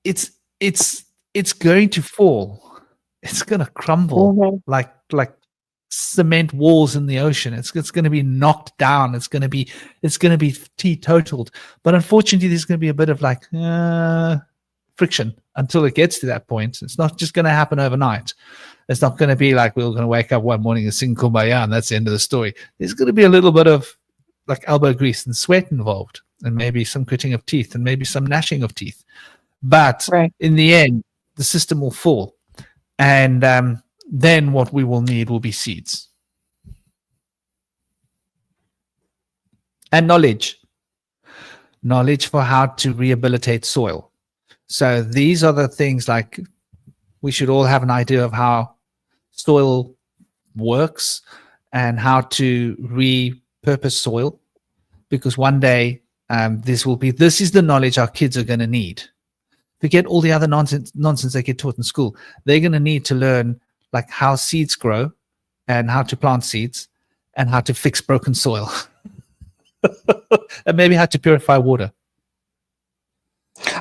it's going to fall, it's going to crumble like cement walls in the ocean. It's going to be knocked down. It's going to be teetotaled. But unfortunately, there's going to be a bit of like friction until it gets to that point. It's not just going to happen overnight. It's not going to be like we're going to wake up one morning and sing Kumbaya and that's the end of the story. There's going to be a little bit of like elbow grease and sweat involved, and maybe some gritting of teeth, and maybe some gnashing of teeth. But in the end, the system will fall. And then what we will need will be seeds and knowledge for how to rehabilitate soil. So these are the things, like, we should all have an idea of how soil works and how to repurpose soil, because one day this is the knowledge our kids are going to need. Forget all the other nonsense they get taught in school. They're going to need to learn like how seeds grow and how to plant seeds and how to fix broken soil and maybe how to purify water.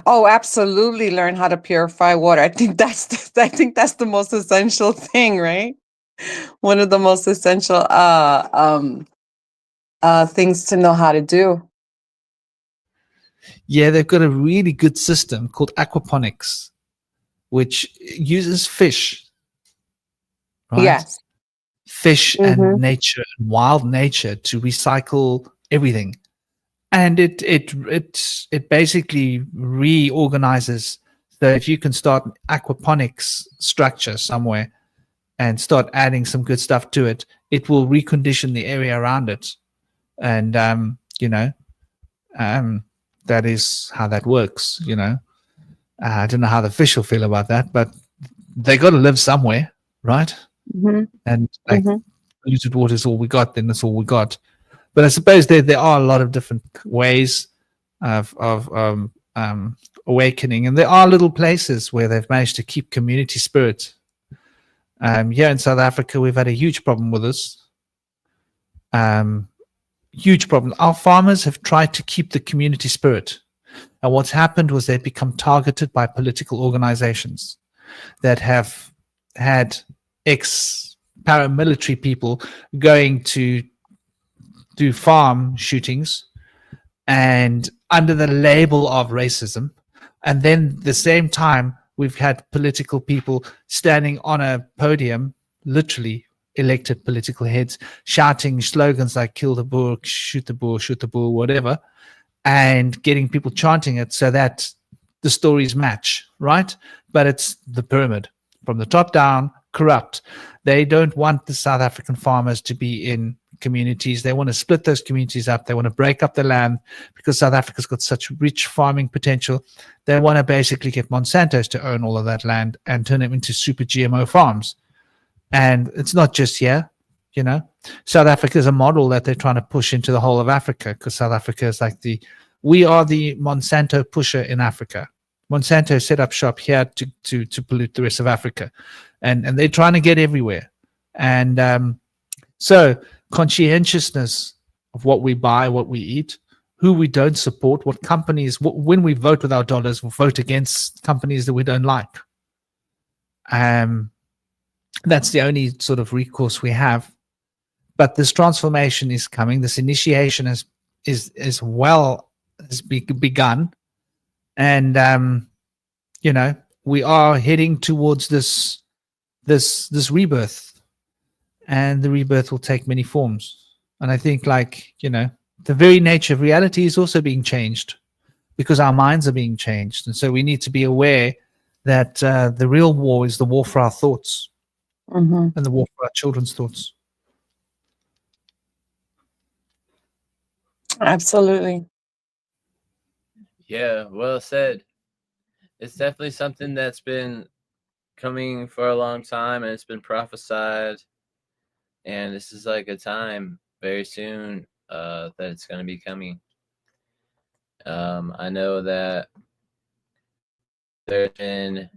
Oh, absolutely. Learn how to purify water. I think that's the most essential thing, right? One of the most essential things to know how to do. Yeah, they've got a really good system called aquaponics, which uses fish. Right? Yes. Fish and nature and wild nature to recycle everything. And it basically reorganizes. So if you can start an aquaponics structure somewhere and start adding some good stuff to it, it will recondition the area around it. And that is how that works. I don't know how the fish will feel about that, but they got to live somewhere, right? And polluted water is all we got, then that's all we got. But I suppose there are a lot of different ways of awakening, and there are little places where they've managed to keep community spirit. Here in South Africa, we've had a huge problem with this. Huge problem. Our farmers have tried to keep the community spirit, and what's happened was they've become targeted by political organizations that have had ex-paramilitary people going to do farm shootings and under the label of racism. And then the same time, we've had political people standing on a podium, literally elected political heads, shouting slogans like kill the Boer, shoot the Boer, whatever, and getting people chanting it so that the stories match, right? But it's the pyramid from the top down, corrupt. They don't want the South African farmers to be in communities. They want to split those communities up. They want to break up the land because South Africa's got such rich farming potential. They want to basically get Monsanto's to own all of that land and turn them into super GMO farms. And it's not just here. You know, South Africa is a model that they're trying to push into the whole of Africa, because South Africa is like we are the Monsanto pusher in Africa. Monsanto set up shop here to pollute the rest of Africa, and they're trying to get everywhere. And so conscientiousness of what we buy, what we eat, who we don't support, what companies, when we vote with our dollars, we'll vote against companies that we don't like. That's the only sort of recourse we have. But this transformation is coming. This initiation has begun, and you know, we are heading towards this rebirth, and the rebirth will take many forms. And I think, like, you know, the very nature of reality is also being changed, because our minds are being changed, and so we need to be aware that the real war is the war for our thoughts, and the war for our children's thoughts. Absolutely. Yeah, well said. It's definitely something that's been coming for a long time, and it's been prophesied. And this is like a time very soon that it's going to be coming. I know that there's been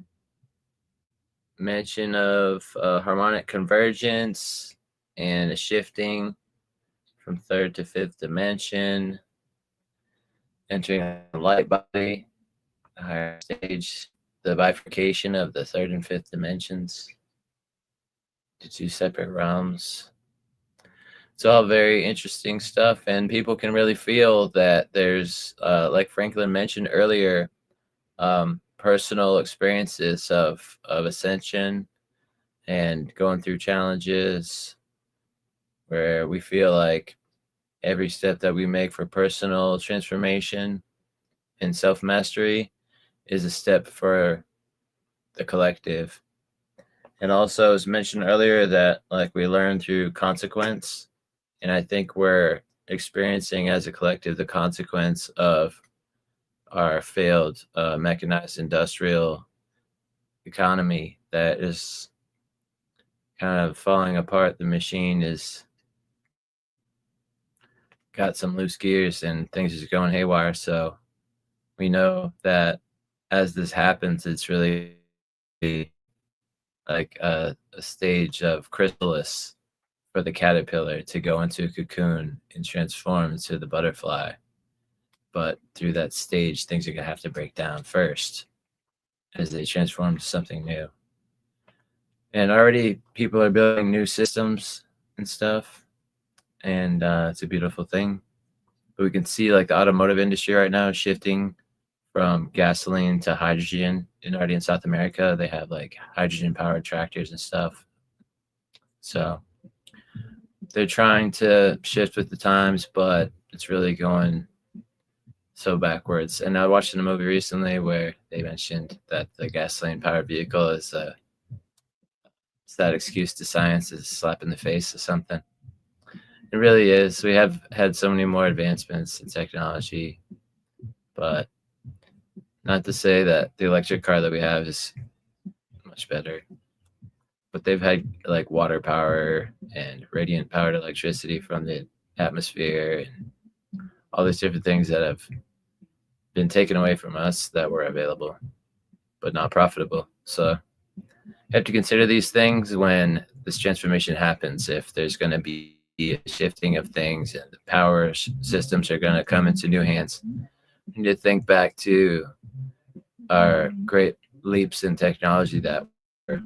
mention of harmonic convergence and a shifting from third to fifth dimension, entering the light body, a higher stage, the bifurcation of the third and fifth dimensions to two separate realms. It's all very interesting stuff, and people can really feel that there's, like Franklin mentioned earlier, personal experiences of ascension and going through challenges where we feel like every step that we make for personal transformation and self-mastery is a step for the collective. And also, as mentioned earlier, that like we learn through consequence, and I think we're experiencing as a collective the consequence of our failed mechanized industrial economy that is kind of falling apart. The machine is got some loose gears and things is going haywire. So we know that as this happens, it's really like a stage of chrysalis for the caterpillar to go into a cocoon and transform into the butterfly. But through that stage, things are going to have to break down first as they transform to something new. And already people are building new systems and stuff. And it's a beautiful thing. But we can see like the automotive industry right now is shifting from gasoline to hydrogen. And already in South America, they have like hydrogen powered tractors and stuff. So they're trying to shift with the times, but it's really going so backwards. And I watched in a movie recently where they mentioned that the gasoline powered vehicle is it's that excuse to science, is a slap in the face or something. It really is. We have had so many more advancements in technology, but not to say that the electric car that we have is much better. But they've had like water power and radiant powered electricity from the atmosphere and all these different things that have been taken away from us that were available, but not profitable. So you have to consider these things when this transformation happens. If there's going to be a shifting of things and the power systems are going to come into new hands, you need to think back to our great leaps in technology that were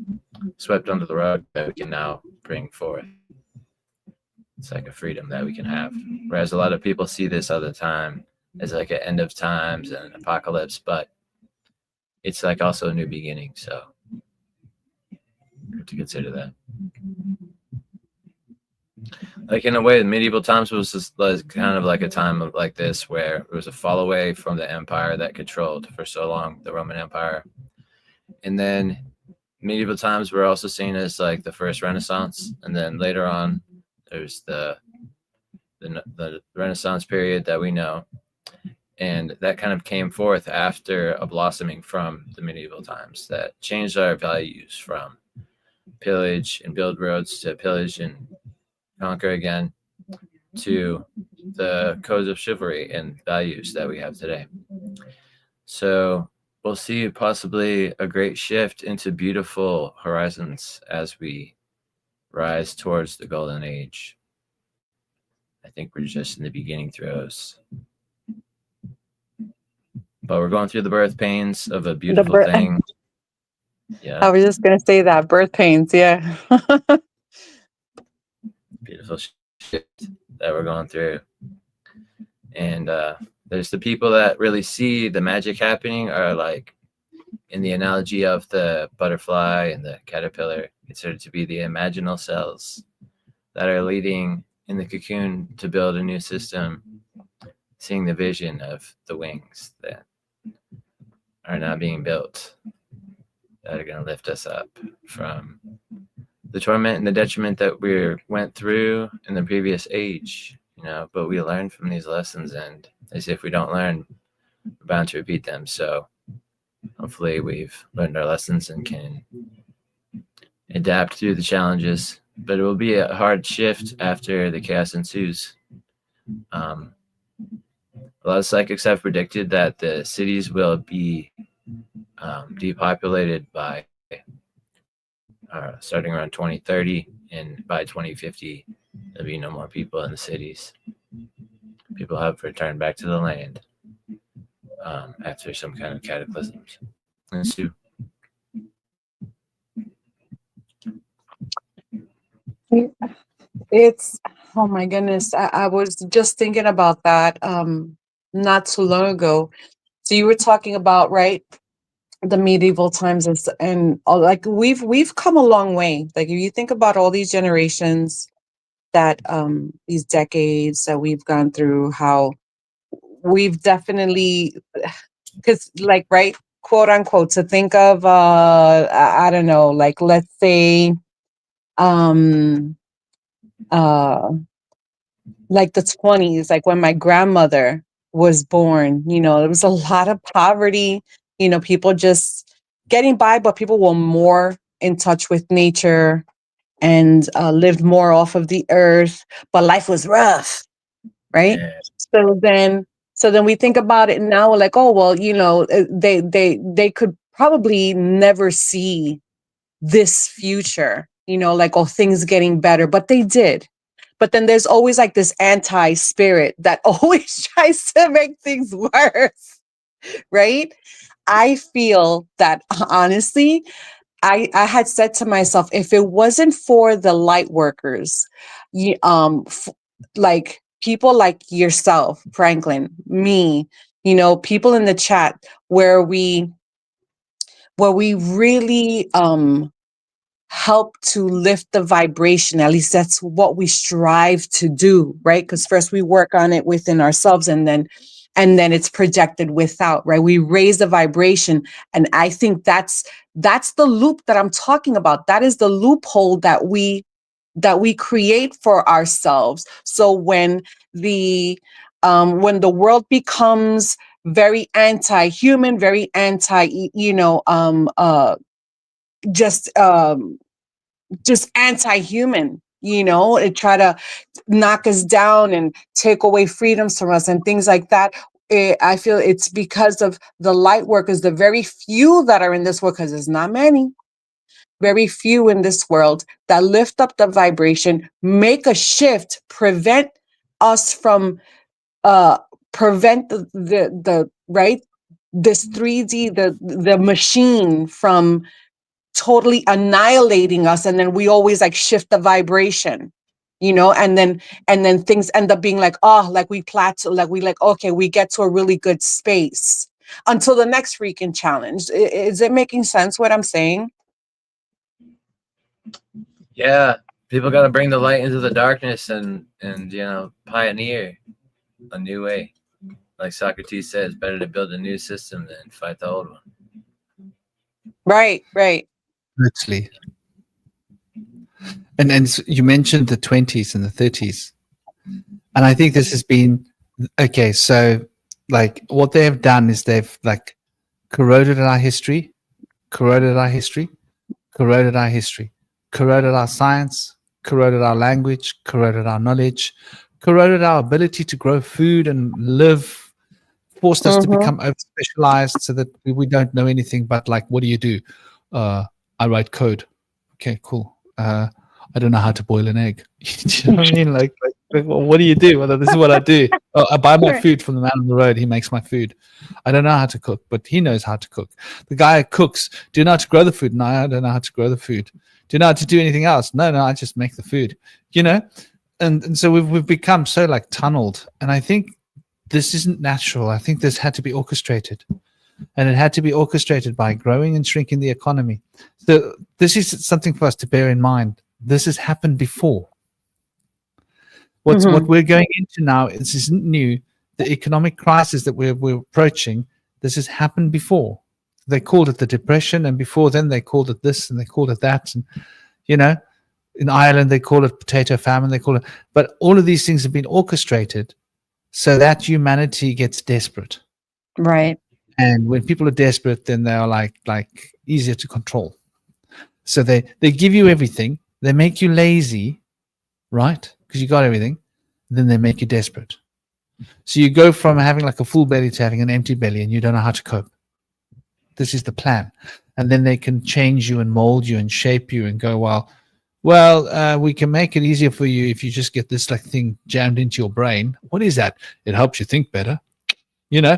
swept under the rug that we can now bring forth. It's like a freedom that we can have. Whereas a lot of people see this other time as like an end of times and an apocalypse, but it's like also a new beginning. So you have to consider that. Like in a way, the medieval times was kind of like a time of like this, where it was a fall away from the empire that controlled for so long, the Roman Empire. And then medieval times were also seen as like the first Renaissance. And then later on, there's the Renaissance period that we know. And that kind of came forth after a blossoming from the medieval times that changed our values from pillage and build roads to pillage and conquer again to the codes of chivalry and values that we have today. So we'll see possibly a great shift into beautiful horizons as we rise towards the golden age. I think we're just in the beginning throes. But we're going through the birth pains of a beautiful birth- thing. Yeah. I was just gonna say that birth pains. Yeah. Beautiful shit that we're going through. And there's the people that really see the magic happening are like in the analogy of the butterfly and the caterpillar, considered to be the imaginal cells that are leading in the cocoon to build a new system, seeing the vision of the wings that are now being built that are going to lift us up from the torment and the detriment that we went through in the previous age, you know, but we learned from these lessons, and as if we don't learn, we're bound to repeat them. So hopefully we've learned our lessons and can adapt through the challenges, but it will be a hard shift after the chaos ensues. A lot of psychics have predicted that the cities will be depopulated by starting around 2030, and by 2050 there'll be no more people in the cities. People have returned back to the land after some kind of cataclysms ensue. It's, oh my goodness. I was just thinking about that not too long ago. So you were talking about, right, the medieval times and all, like we've come a long way. Like if you think about all these generations that these decades that we've gone through, how we've definitely, because like, right, quote unquote, to think of I don't know, like let's say like the 20s, like when my grandmother was born, you know, there was a lot of poverty, you know, people just getting by, but people were more in touch with nature and lived more off of the earth, but life was rough, right? Yeah. So then we think about it now, we're like, oh well, you know, they could probably never see this future, you know, like, oh, things getting better, but they did. But then there's always like this anti-spirit that always tries to make things worse, right? I feel that honestly, I had said to myself, if it wasn't for the light workers, like people like yourself, Franklin, me, you know, people in the chat, where we really help to lift the vibration. At least that's what we strive to do, right? Because first we work on it within ourselves, and then it's projected without, right? We raise the vibration, and I think that's the loop that I'm talking about. That is the loophole that we create for ourselves. So when the world becomes very anti-human, very anti, you know, just anti-human, you know, it try to knock us down and take away freedoms from us and things like that. I feel it's because of the light workers, the very few that are in this world, because there's not many, very few in this world, that lift up the vibration, make a shift, prevent us from prevent the right, this 3D, the machine from totally annihilating us, and then we always like shift the vibration, you know, and then things end up being like, oh, like we plateau, like we like, okay, we get to a really good space until the next freaking challenge. Is it making sense what I'm saying? Yeah, people got to bring the light into the darkness and you know, pioneer a new way. Like Socrates says, better to build a new system than fight the old one. Right. Totally. And you mentioned the 20s and the 30s. And I think this has been, okay, so like what they have done is they've like corroded our history, corroded our science, corroded our language, corroded our knowledge, corroded our ability to grow food and live, forced us to become over specialized so that we don't know anything but like, what do you do? I write code. Okay, cool. I don't know how to boil an egg. You know what I mean? Like well, what do you do? Well, this is what I do. Oh, I buy my food from the man on the road. He makes my food. I don't know how to cook, but he knows how to cook. The guy who cooks, do you know how to grow the food? No, I don't know how to grow the food. Do you know how to do anything else? No, I just make the food. You know, and so we've become so like tunneled. And I think this isn't natural. I think this had to be orchestrated. And it had to be orchestrated by growing and shrinking the economy. So this is something for us to bear in mind. This has happened before. What we're going into now isn't new. The economic crisis that we're approaching, this has happened before. They called it the Depression, and before then they called it this and they called it that. And you know, in Ireland they call it potato famine. They call it, but all of these things have been orchestrated so that humanity gets desperate. Right. And when people are desperate, then they are like easier to control. So they give you everything. They make you lazy, right? Because you got everything. Then they make you desperate. So you go from having like a full belly to having an empty belly, and you don't know how to cope. This is the plan. And then they can change you and mold you and shape you and go, well, we can make it easier for you if you just get this like thing jammed into your brain. What is that? It helps you think better. You know?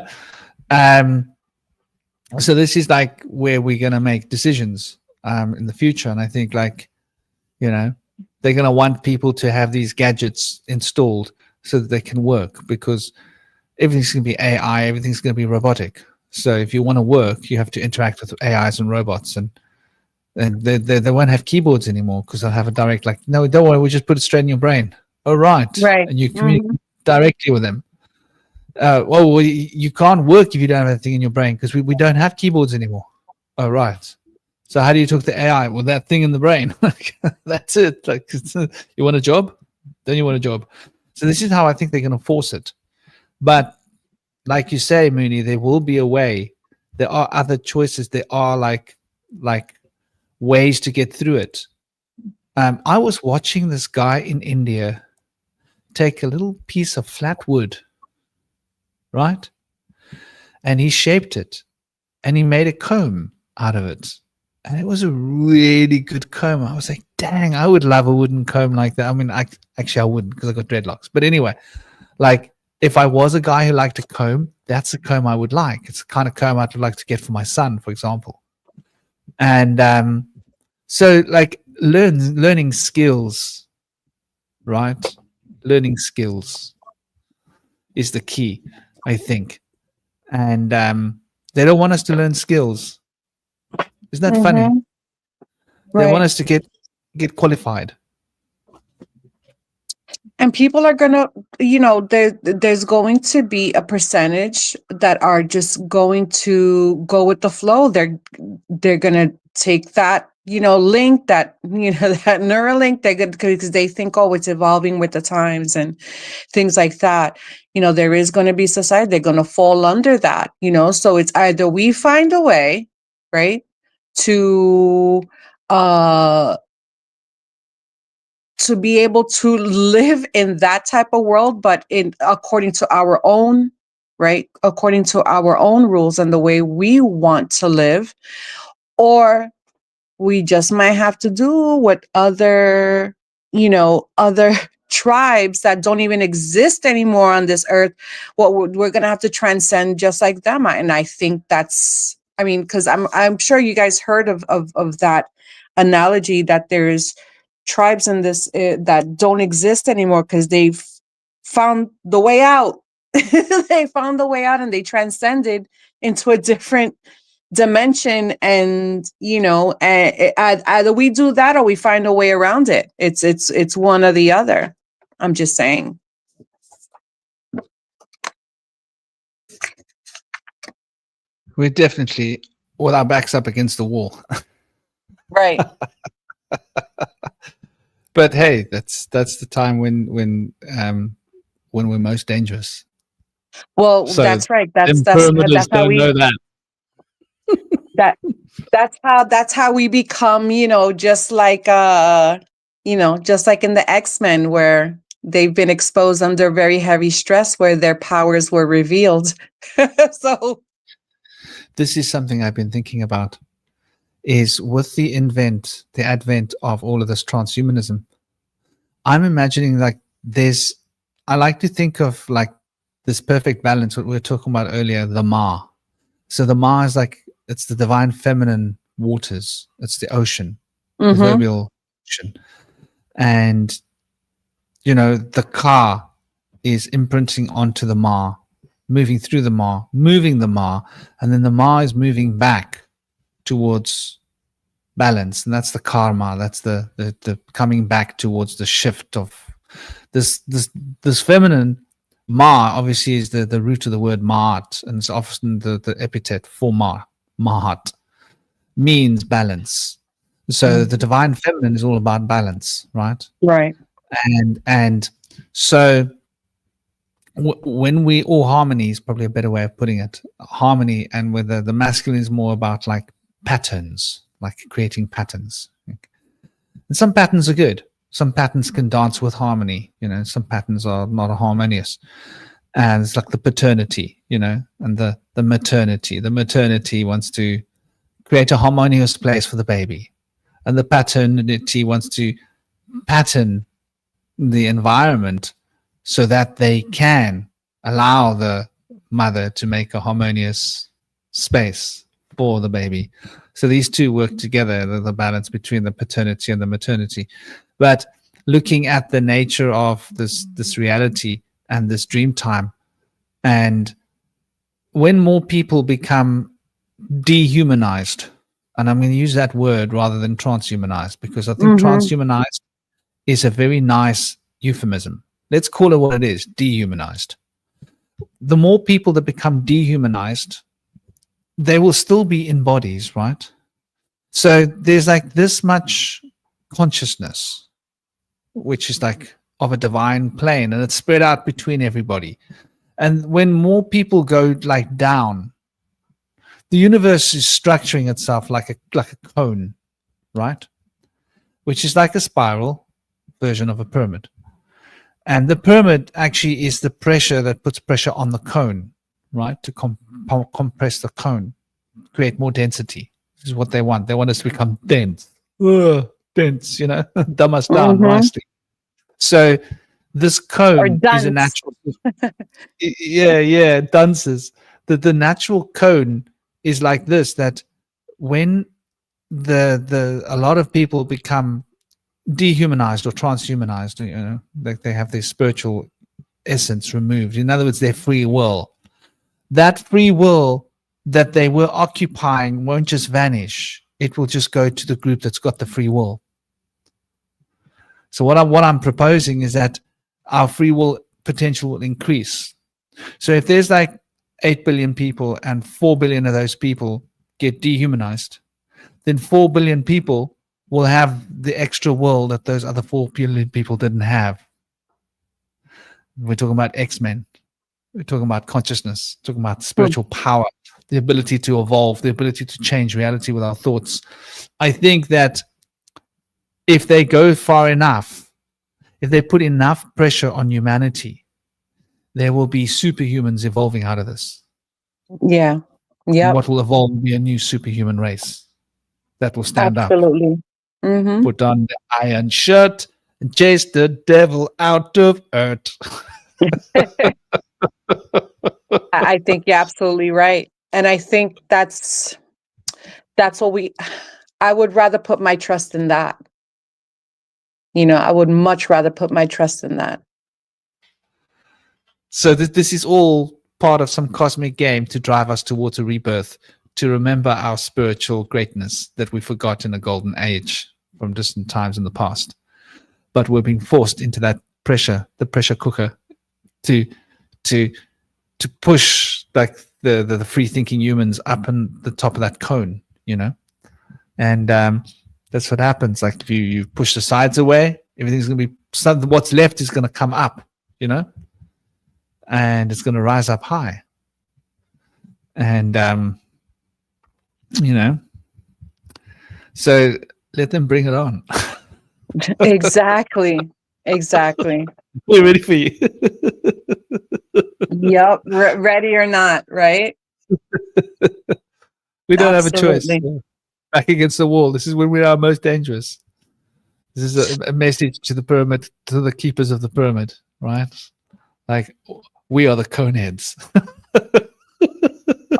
So this is like where we're going to make decisions in the future. And I think like, you know, they're going to want people to have these gadgets installed so that they can work, because everything's going to be AI, everything's going to be robotic. So if you want to work, you have to interact with AIs and robots, and they won't have keyboards anymore because they'll have a direct, like, no, don't worry, we'll just put it straight in your brain. Oh, right. And you communicate directly with them. Well, you can't work if you don't have anything in your brain because we don't have keyboards anymore. Oh, right. So how do you talk to AI? Well, that thing in the brain. That's it. Like, you want a job? Then you want a job. So this is how I think they're going to force it. But like you say, Mooney, there will be a way. There are other choices. There are like ways to get through it. I was watching this guy in India take a little piece of flat wood, right? And he shaped it and he made a comb out of it. And it was a really good comb. I was like, dang, I would love a wooden comb like that. I mean, I wouldn't because I got dreadlocks. But anyway, like if I was a guy who liked a comb, that's a comb I would like. It's the kind of comb I'd like to get for my son, for example. And so like learning skills, right? Learning skills is the key, I think. And they don't want us to learn skills. Isn't that funny? They want us to get qualified. And people are gonna, you know, there's going to be a percentage that are just going to go with the flow. They're gonna take that, you know, link, that, you know, that Neuralink, because they think, oh, it's evolving with the times and things like that. You know, there is going to be society, they're going to fall under that, you know. So it's either we find a way, right, to be able to live in that type of world, but according to our own, right, according to our own rules and the way we want to live, or we just might have to do what other tribes that don't even exist anymore on this earth, what we're going to have to transcend just like them. And I think that's, I mean, because I'm sure you guys heard of that analogy that there's tribes in this that don't exist anymore because they've found the way out. They found the way out and they transcended into a different dimension. And you know, either we do that or we find a way around it. It's one or the other. I'm just saying. We're definitely with our backs up against the wall. Right. But hey, that's the time when we're most dangerous. Well, so that's right. That's how we know that. That's how we become, you know, just like just like in the X-Men, where they've been exposed under very heavy stress, where their powers were revealed. So This is something I've been thinking about, is with the advent of all of this transhumanism, I'm imagining like I like to think of like this perfect balance, what we were talking about earlier, the Ma. So the Ma is like, it's the divine feminine waters. It's the ocean, the mhm, proverbial ocean. And, the Ka is imprinting onto the Ma, moving through the Ma, moving the Ma, and then the Ma is moving back towards balance. And that's the karma. That's the coming back towards the shift of this feminine. Ma obviously is the root of the word Ma'at, and it's often the epithet for Ma'at means balance. So the divine feminine is all about balance, right? right. And so when we, or harmony is probably a better way of putting it, harmony, and whether the masculine is more about like patterns, like creating patterns. And some patterns are good. Some patterns can dance with harmony, some patterns are not harmonious. And it's like the paternity, and the maternity. The maternity wants to create a harmonious place for the baby. And the paternity wants to pattern the environment so that they can allow the mother to make a harmonious space for the baby. So these two work together, the balance between the paternity and the maternity. But looking at the nature of this reality and this dream time, and when more people become dehumanized, and I'm going to use that word rather than transhumanized, because I think transhumanized is a very nice euphemism. Let's call it what it is, dehumanized. The more people that become dehumanized, they will still be in bodies, right? So there's like this much consciousness, which is like of a divine plane, and it's spread out between everybody. And when more people go like down, the universe is structuring itself like a cone, right? Which is like a spiral version of a pyramid. And the pyramid actually is the pressure that puts pressure on the cone, right? To compress the cone, create more density. This is what they want. They want us to become dense. Dense, dumb us down nicely. So this cone is a natural. Dunces. The natural cone is like this, that when a lot of people become dehumanized or transhumanized, like they have their spiritual essence removed. In other words, their free will. That free will that they were occupying won't just vanish. It will just go to the group that's got the free will. So what I'm proposing is that our free will potential will increase. So if there's like 8 billion people and 4 billion of those people get dehumanized, then 4 billion people will have the extra will that those other 4 billion people didn't have. We're talking about X-Men. We're talking about consciousness, talking about spiritual power, the ability to evolve, the ability to change reality with our thoughts. I think that if they go far enough, if they put enough pressure on humanity, there will be superhumans evolving out of this. Yeah. Yeah. What will evolve will be a new superhuman race that will stand up. Absolutely. Put on the iron shirt and chase the devil out of earth. I think you're absolutely right. And I think that's what I would rather put my trust in that. I would much rather put my trust in that. So this is all part of some cosmic game to drive us towards a rebirth, to remember our spiritual greatness that we forgot in the golden age from distant times in the past. But we're being forced into that pressure, the pressure cooker, to push like the free thinking humans up on the top of that cone, and that's what happens. Like if you push the sides away, everything's going to be something. What's left is going to come up, and it's going to rise up high. And so let them bring it on. Exactly. Exactly. We're ready for you. Yep. Ready or not, right? We don't have a choice. Absolutely. Back against the wall. This is when we are most dangerous. This is a message to the pyramid, to the keepers of the pyramid, right? Like, we are the cone heads.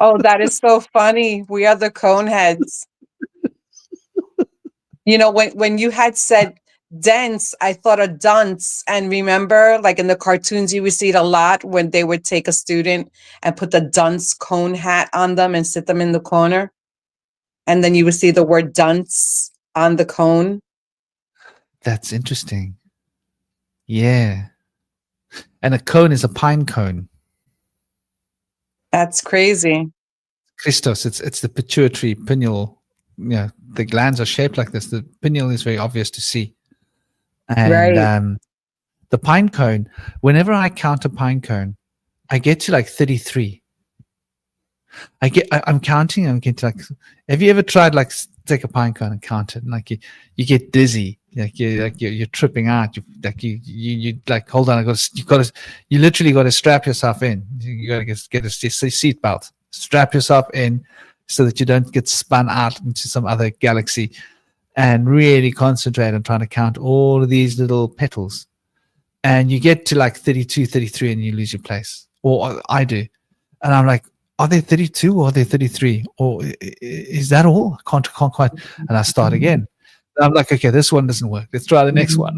Oh, that is so funny. We are the cone heads. You know, when you had said dense, I thought of dunce. And remember, like in the cartoons, you would see it a lot when they would take a student and put the dunce cone hat on them and sit them in the corner. And then you would see the word dunce on the cone. That's interesting. Yeah. And a cone is a pine cone. That's crazy. Christos, it's the pituitary pineal. Yeah, the glands are shaped like this. The pineal is very obvious to see. And Right. the pine cone, whenever I count a pine cone, I get to like 33. I'm counting. I'm getting to like. Have you ever tried like take a pine cone and count it? And like you get dizzy. You're tripping out. You like hold on. You literally got to strap yourself in. You got to get a seat belt. Strap yourself in so that you don't get spun out into some other galaxy, and really concentrate on trying to count all of these little petals. And you get to like 32, 33, and you lose your place. Or I do. And I'm like, are they 32 or are they 33? Or is that all? I can't quite. And I start again. And I'm like, okay, this one doesn't work. Let's try the next one.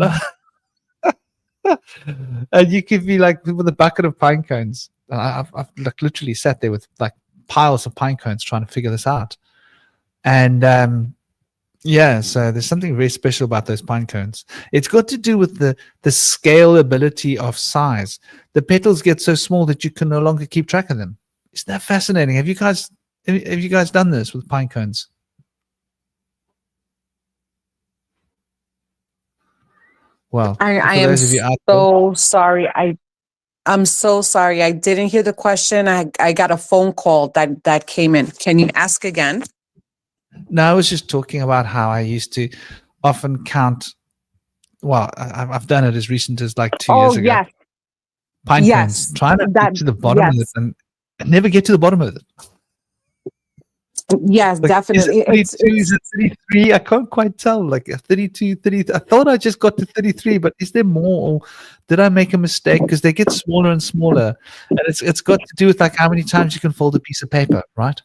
And you could be like with a bucket of pine cones. And I've like literally sat there with like piles of pine cones trying to figure this out. And yeah, so there's something very special about those pine cones. It's got to do with the scalability of size. The petals get so small that you can no longer keep track of them. Isn't that fascinating? Have you guys done this with pine cones? Well, I for am those of you out there, so sorry. I'm so sorry. I didn't hear the question. I got a phone call that came in. Can you ask again? no, I was just talking about how I used to often count. Well, I've done it as recent as like 2 years Oh, ago. yes. Pine cones, Yes. trying to That get to the bottom of it, yes. and I never get to the bottom of it. Yes, Like, is it definitely. 32? Is it 33? I can't quite tell. Like 32, 30. I thought I just got to 33, but is there more? Or did I make a mistake? Because they get smaller and smaller. And it's got to do with like how many times you can fold a piece of paper, right?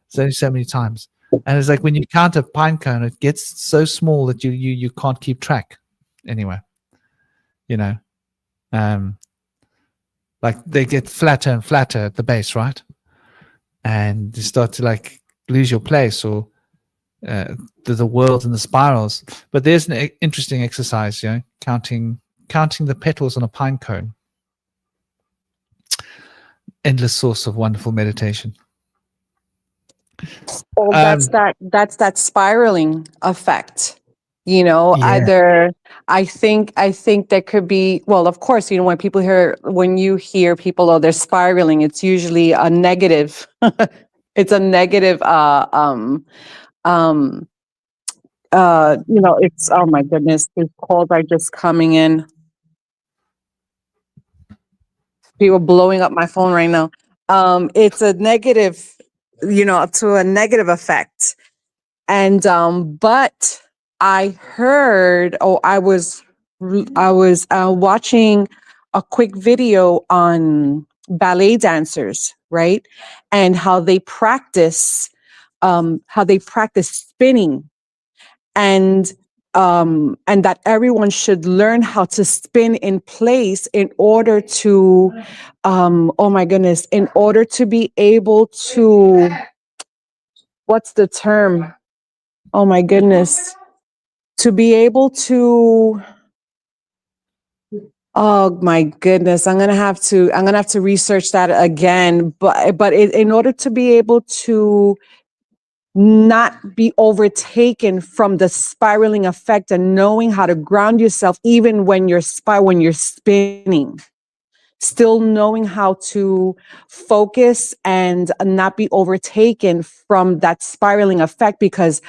So many times. And it's like when you count a pine cone, it gets so small that you can't keep track anyway. You know. Like they get flatter and flatter at the base, right? And you start to like lose your place, or the world and the spirals. But there's an interesting exercise, counting the petals on a pine cone. Endless source of wonderful meditation. Oh, that's that spiraling effect. You know, Yeah. either I think there could be, well, of course, you know, when you hear people, oh, they're spiraling, it's usually a negative. It's a negative you know, it's, oh my goodness, these calls are just coming in. People blowing up my phone right now. It's a negative, you know, to a negative effect. And but I heard, I was watching a quick video on ballet dancers, right? And how they practice spinning, and that everyone should learn how to spin in place in order to oh my goodness, in order to be able to, what's the term? Oh my goodness. To be able to, oh my goodness, I'm gonna have to research that again. But in order to be able to not be overtaken from the spiraling effect, and knowing how to ground yourself even when you're spinning, still knowing how to focus and not be overtaken from that spiraling effect, because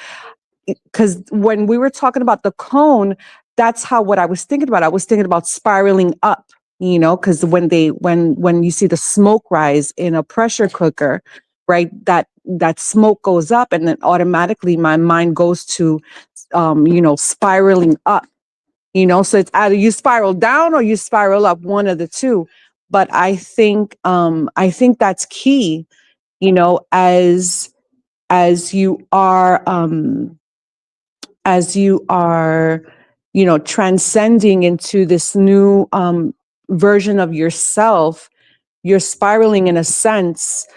because when we were talking about the cone, that's what I was thinking about. I was thinking about spiraling up, because when you see the smoke rise in a pressure cooker, right, that smoke goes up, and then automatically my mind goes to spiraling up, so it's either you spiral down or you spiral up, one of the two. But I think that's key, as you are transcending into this new version of yourself. You're spiraling in a sense,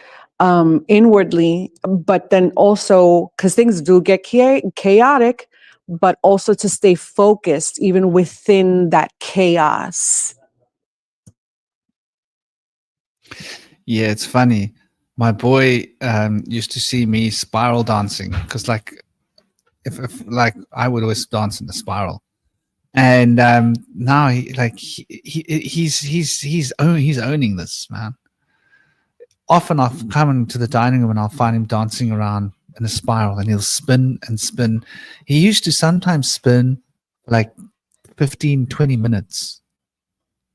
inwardly, but then also, because things do get chaotic, but also to stay focused even within that chaos. Yeah, it's funny. My boy used to see me spiral dancing because, like, if like I would always dance in a spiral, and now he's owning this, man. Often I'll come into the dining room and I'll find him dancing around in a spiral, and he'll spin and spin. He used to sometimes spin like 15, 20 minutes,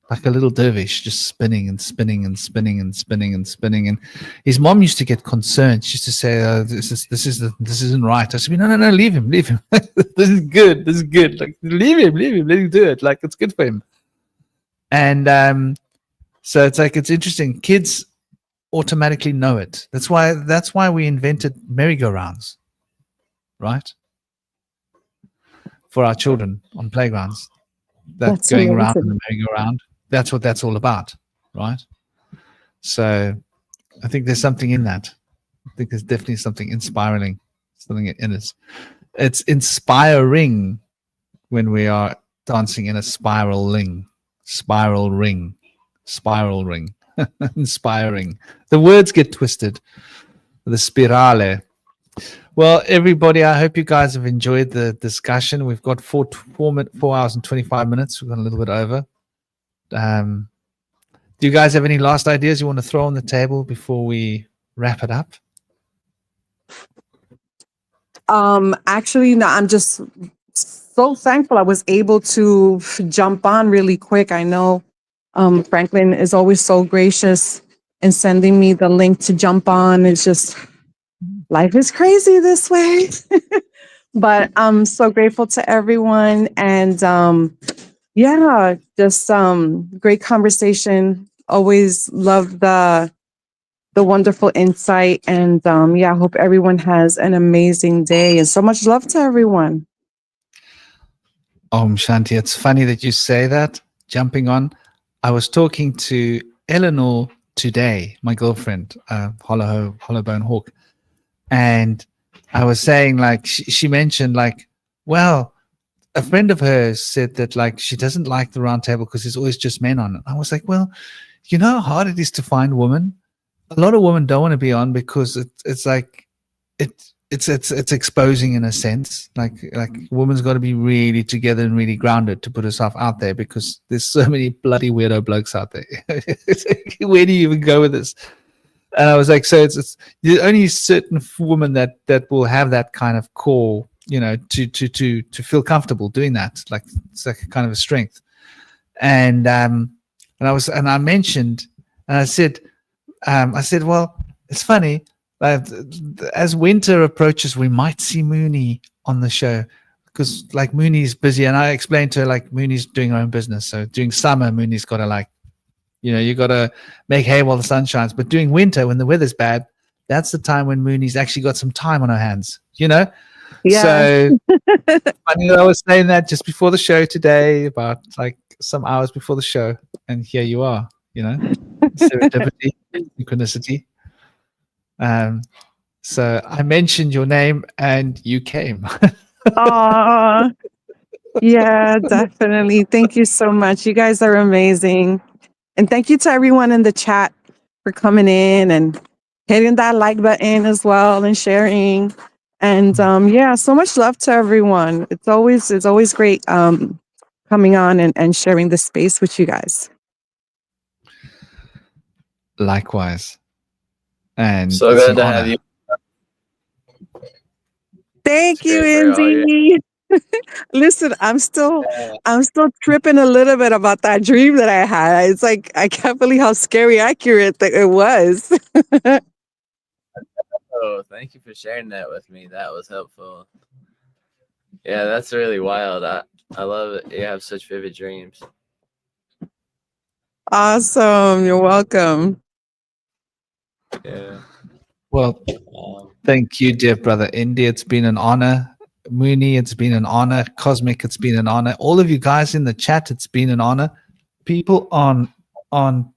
like a little dervish, just spinning and spinning and spinning and spinning and spinning. And his mom used to get concerned. She used to say, this isn't right. I said, no, leave him. This is good. Like, leave him, let him do it. Like, it's good for him. And so it's like, it's interesting. Kids automatically know it. That's why we invented merry-go-rounds, right? For our children on playgrounds. That's going amazing. around in the merry-go-round. That's what that's all about, right? So I think there's something in that. I think there's definitely something inspiring, something in it. It's inspiring when we are dancing in a spiral ring. Inspiring. The words get twisted. The spirale. Well, everybody, I hope you guys have enjoyed the discussion. We've got 4 hours and 25 minutes. We've gone a little bit over. Do you guys have any last ideas you want to throw on the table before we wrap it up? Actually, no, I'm just so thankful I was able to jump on really quick. I know Franklin is always so gracious in sending me the link to jump on. It's just, life is crazy this way. But I'm so grateful to everyone. And yeah, just great conversation. Always love the wonderful insight. And yeah, I hope everyone has an amazing day, and so much love to everyone. Shanti, it's funny that you say that. Jumping on, I was talking to Eleanor today, my girlfriend, Hollowbone Hawk, and I was saying, like, she mentioned, like, well, a friend of hers said that, like, she doesn't like the round table because there's always just men on it. I was like, well, you know how hard it is to find women? A lot of women don't want to be on because it's like it's exposing in a sense. Like woman's got to be really together and really grounded to put herself out there because there's so many bloody weirdo blokes out there. Where do you even go with this? And I was like, so it's there's only certain women that will have that kind of core, you know, to feel comfortable doing that. Like, it's like a kind of a strength. And I mentioned, and I said, well, it's funny. As winter approaches, we might see Mooney on the show because, like, Mooney's busy. And I explained to her, like, Mooney's doing her own business. So during summer, Mooney's got to, like, you know, you got to make hay while the sun shines. But during winter, when the weather's bad, that's the time when Mooney's actually got some time on her hands, you know? Yeah. So funny that I was saying that just before the show today, about like some hours before the show. And here you are, you know, serendipity, synchronicity. So I mentioned your name and you came. Aw. Yeah, definitely. Thank you so much. You guys are amazing. And thank you to everyone in the chat for coming in and hitting that like button as well and sharing. And yeah, so much love to everyone. It's always great coming on and sharing the space with you guys. Likewise. And So it's good an to honor. have you. Thank It's you, great for all your- Indy. Listen, I'm still tripping a little bit about that dream that I had. It's like I can't believe how scary accurate that it was. Oh, thank you for sharing that with me. That was helpful. Yeah, that's really wild. I love it. You have such vivid dreams. Awesome. You're welcome. Yeah. Well, thank you, dear brother Indy. It's been an honor. Mooney, it's been an honor. Cosmic, it's been an honor. All of you guys in the chat, it's been an honor. People on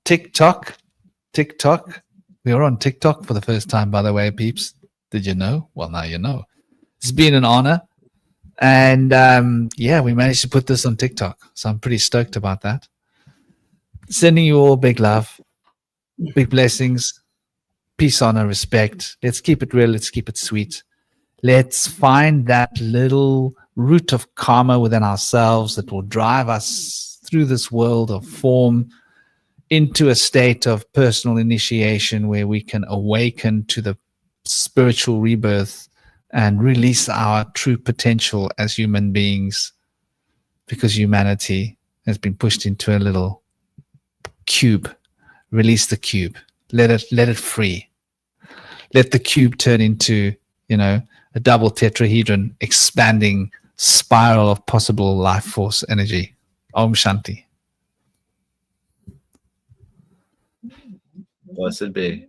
TikTok, we are on TikTok for the first time, by the way, peeps. Did you know? Well, now you know. It's been an honor. And yeah, we managed to put this on TikTok. So I'm pretty stoked about that. Sending you all big love, big blessings, peace, honor, respect. Let's keep it real. Let's keep it sweet. Let's find that little root of karma within ourselves that will drive us through this world of form into a state of personal initiation where we can awaken to the spiritual rebirth and release our true potential as human beings, because humanity has been pushed into a little cube. Release the cube. Let it free. Let the cube turn into, a double tetrahedron expanding spiral of possible life force energy. Om Shanti. Blessed be.